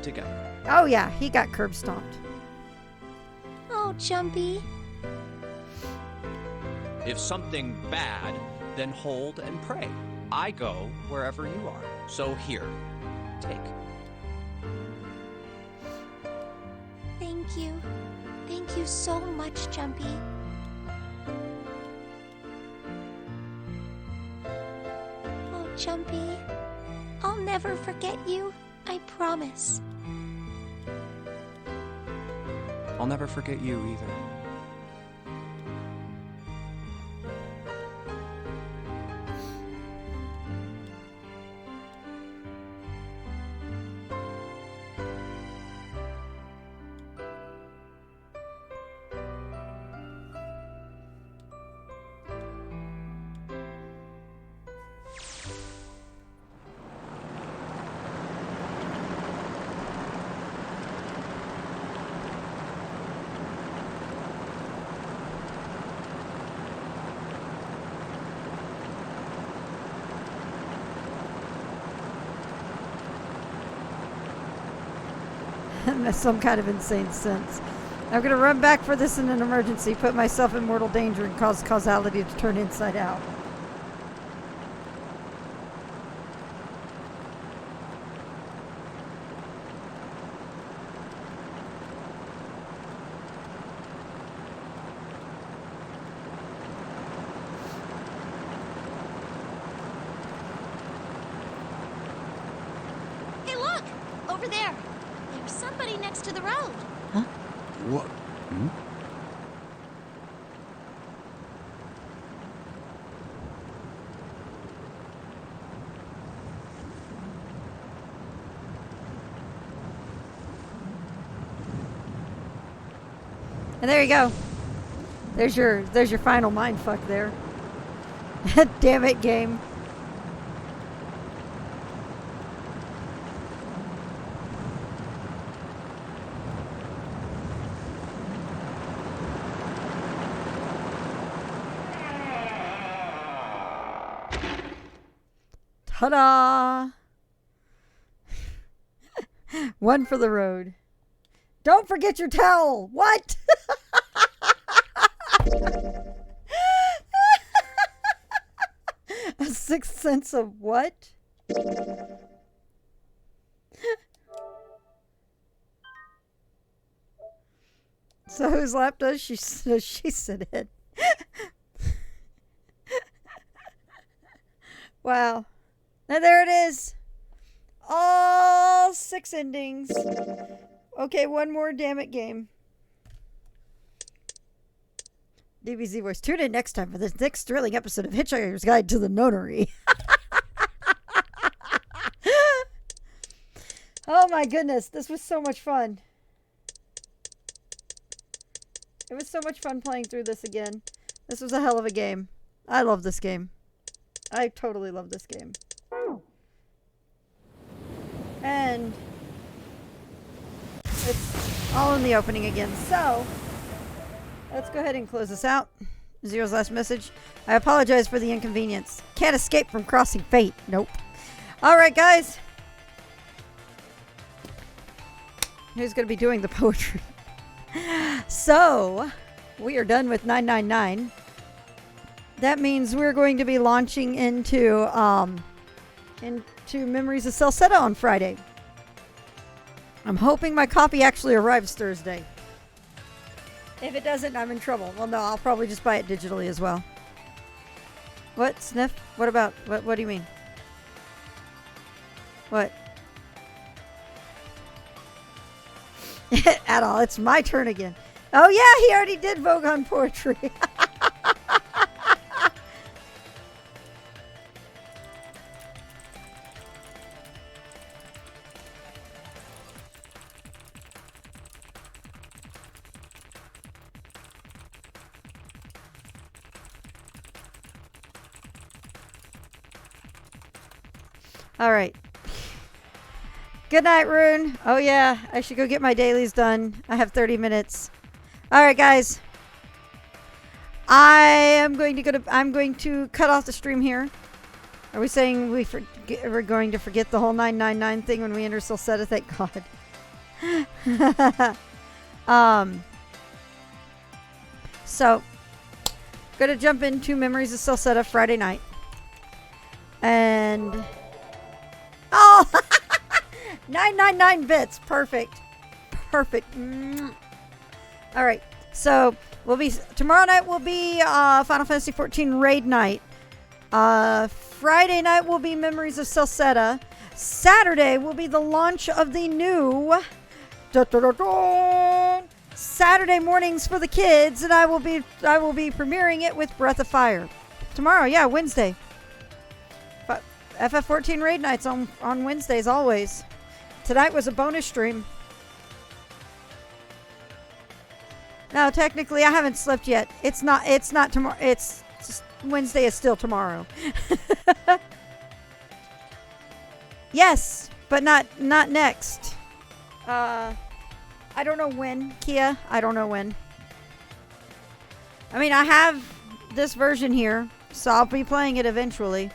together. Oh, yeah, he got curb stomped. Oh, Jumpy. If something bad, then hold and pray. I go wherever you are. So here, take. Thank you. Thank you so much, Jumpy. Oh, Jumpy. I'll never forget you. I promise. I'll never forget you either. Some kind of insane sense. I'm gonna run back for this in an emergency, put myself in mortal danger, and cause causality to turn inside out. over there. There's somebody next to the road. What? Hmm? And there you go. There's your final mind fuck there. Damn it, game. Ta-da! One for the road. Don't forget your towel. What? A sixth sense of what? So whose lap does she sit in? Wow. Now there it is. All 6 endings. Okay, one more, damn it, game. DBZ voice. Tune in next time for this next thrilling episode of Hitchhiker's Guide to the Nonary. Oh my goodness, this was so much fun. It was so much fun playing through this again. This was a hell of a game. I love this game. I totally love this game. And it's all in the opening again. So, let's go ahead and close this out. Zero's last message. I apologize for the inconvenience. Can't escape from crossing fate. Nope. Alright, guys. Who's going to be doing the poetry? So, we are done with 999. That means we're going to be launching into Memories of Celceta on Friday. I'm hoping my copy actually arrives Thursday. If it doesn't, I'm in trouble. Well, no, I'll probably just buy it digitally as well. What, Sniff? What about? What do you mean? What? At all. It's my turn again. Oh, yeah, he already did Vogue on poetry. All right. Good night, Rune. Oh, yeah. I should go get my dailies done. I have 30 minutes. All right, guys. I'm going to cut off the stream here. Are we saying we're going to forget the whole 999 thing when we enter Celceta? Thank God. So, going to jump into Memories of Celceta Friday night. And... Oh! 999 bits. Perfect. Perfect. All right. So, tomorrow night will be Final Fantasy XIV Raid Night. Friday night will be Memories of Celceta. Saturday will be the launch of the new Saturday mornings for the kids, and I will be premiering it with Breath of Fire. Tomorrow, yeah, Wednesday. FF14 Raid Nights on Wednesdays always. Tonight was a bonus stream. No, technically I haven't slept yet. It's not tomorrow. It's just, Wednesday is still tomorrow. Yes, but not next. I don't know when, Kia. I don't know when. I mean, I have this version here, so I'll be playing it eventually.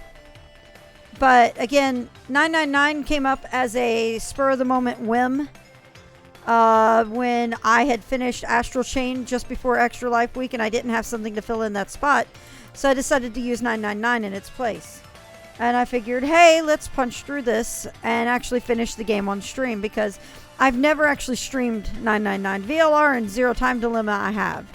But again, 999 came up as a spur-of-the-moment whim when I had finished Astral Chain just before Extra Life Week and I didn't have something to fill in that spot. So I decided to use 999 in its place. And I figured, hey, let's punch through this and actually finish the game on stream because I've never actually streamed 999. VLR and Zero Time Dilemma I have.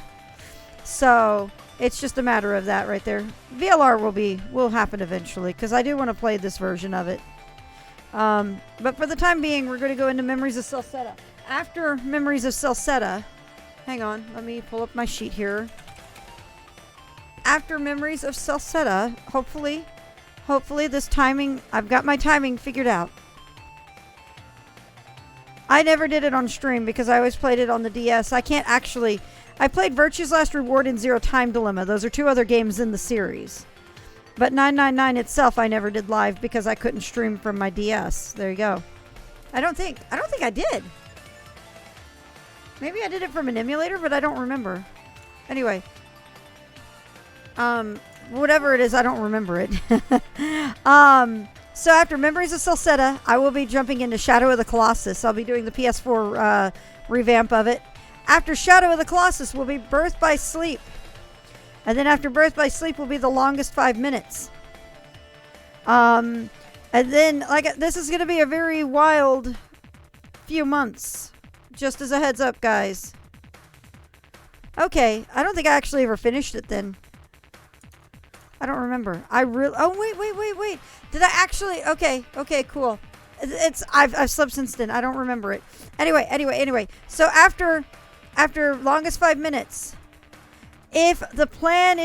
So... it's just a matter of that right there. VLR will happen eventually because I do want to play this version of it. But for the time being, we're going to go into Memories of Celceta. After Memories of Celceta, hang on, let me pull up my sheet here. After Memories of Celceta, hopefully this timing, I've got my timing figured out. I never did it on stream because I always played it on the DS. I played Virtue's Last Reward and Zero Time Dilemma. Those are 2 other games in the series. But 999 itself I never did live because I couldn't stream from my DS. There you go. I don't think I did. Maybe I did it from an emulator, but I don't remember. Anyway. Whatever it is, I don't remember it. So after Memories of Celceta, I will be jumping into Shadow of the Colossus. I'll be doing the PS4 revamp of it. After Shadow of the Colossus will be Birth by Sleep. And then after Birth by Sleep will be The Longest 5 Minutes. And then, this is going to be a very wild few months. Just as a heads up, guys. Okay, I don't think I actually ever finished it then. I don't remember. Oh, wait. Did I actually? Okay, cool. I've slept since then. I don't remember it. Anyway. So after Longest 5 Minutes, if the plan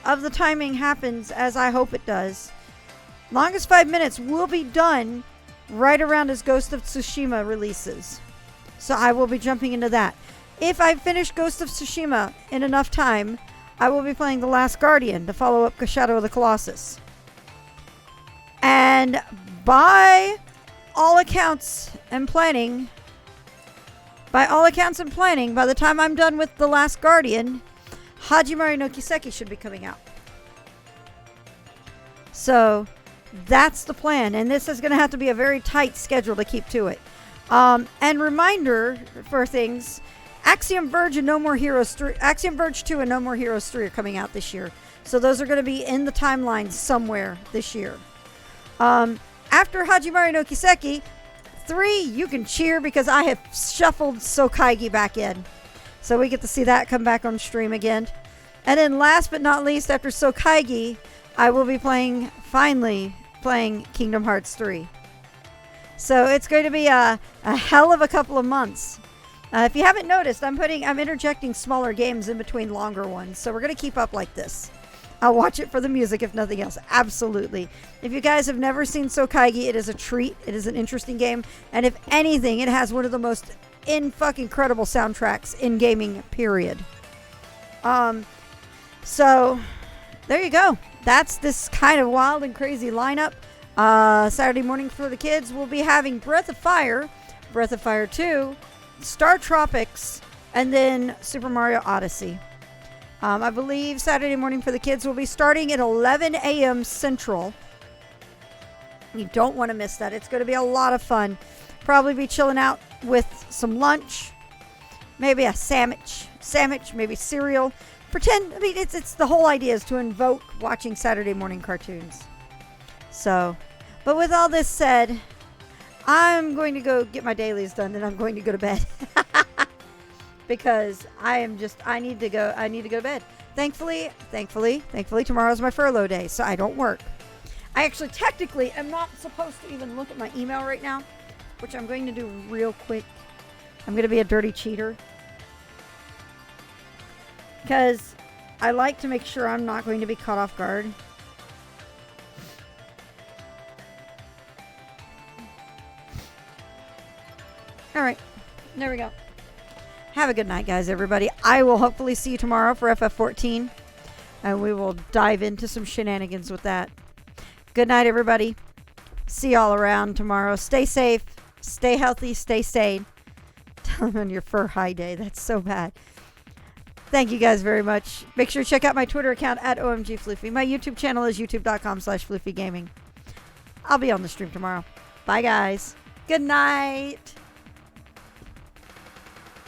of the timing happens as I hope it does, Longest 5 Minutes will be done right around as Ghost of Tsushima releases. So I will be jumping into that. If I finish Ghost of Tsushima in enough time, I will be playing The Last Guardian to follow up Shadow of the Colossus. And by all accounts and planning, by the time I'm done with The Last Guardian, Hajimari no Kiseki should be coming out. So that's the plan. And this is going to have to be a very tight schedule to keep to it. And reminder for things, Axiom Verge and No More Heroes 3, Axiom Verge 2 and No More Heroes 3 are coming out this year. So those are going to be in the timeline somewhere this year. After Hajimari no Kiseki 3, you can cheer because I have shuffled Sokaigi back in. So we get to see that come back on stream again. And then last but not least, after Sokaigi, I will be finally playing Kingdom Hearts 3. So it's going to be a hell of a couple of months. If you haven't noticed, I'm interjecting smaller games in between longer ones. So we're going to keep up like this. I'll watch it for the music if nothing else. Absolutely. If you guys have never seen Sokaigi, it is a treat. It is an interesting game. And if anything, it has one of the most fucking-credible soundtracks in gaming, period. So there you go. That's this kind of wild and crazy lineup. Saturday morning for the kids, we'll be having Breath of Fire 2, Star Tropics, and then Super Mario Odyssey. I believe Saturday morning for the kids will be starting at 11 a.m. Central. You don't want to miss that. It's going to be a lot of fun. Probably be chilling out with some lunch, maybe a sandwich, maybe cereal. It's the whole idea is to invoke watching Saturday morning cartoons. So, but with all this said, I'm going to go get my dailies done and I'm going to go to bed. Because I need to go to bed. Thankfully, tomorrow's my furlough day, so I don't work. I actually technically am not supposed to even look at my email right now, which I'm going to do real quick. I'm going to be a dirty cheater. Because I like to make sure I'm not going to be caught off guard. All right, there we go. Have a good night, guys, everybody. I will hopefully see you tomorrow for FF14, and we will dive into some shenanigans with that. Good night, everybody. See y'all around tomorrow. Stay safe, stay healthy, stay sane. Tell them on your fur high day. That's so bad. Thank you guys very much. Make sure to check out my Twitter account at OMGFloofy. My YouTube channel is youtube.com/FloofyGaming. I'll be on the stream tomorrow. Bye, guys. Good night.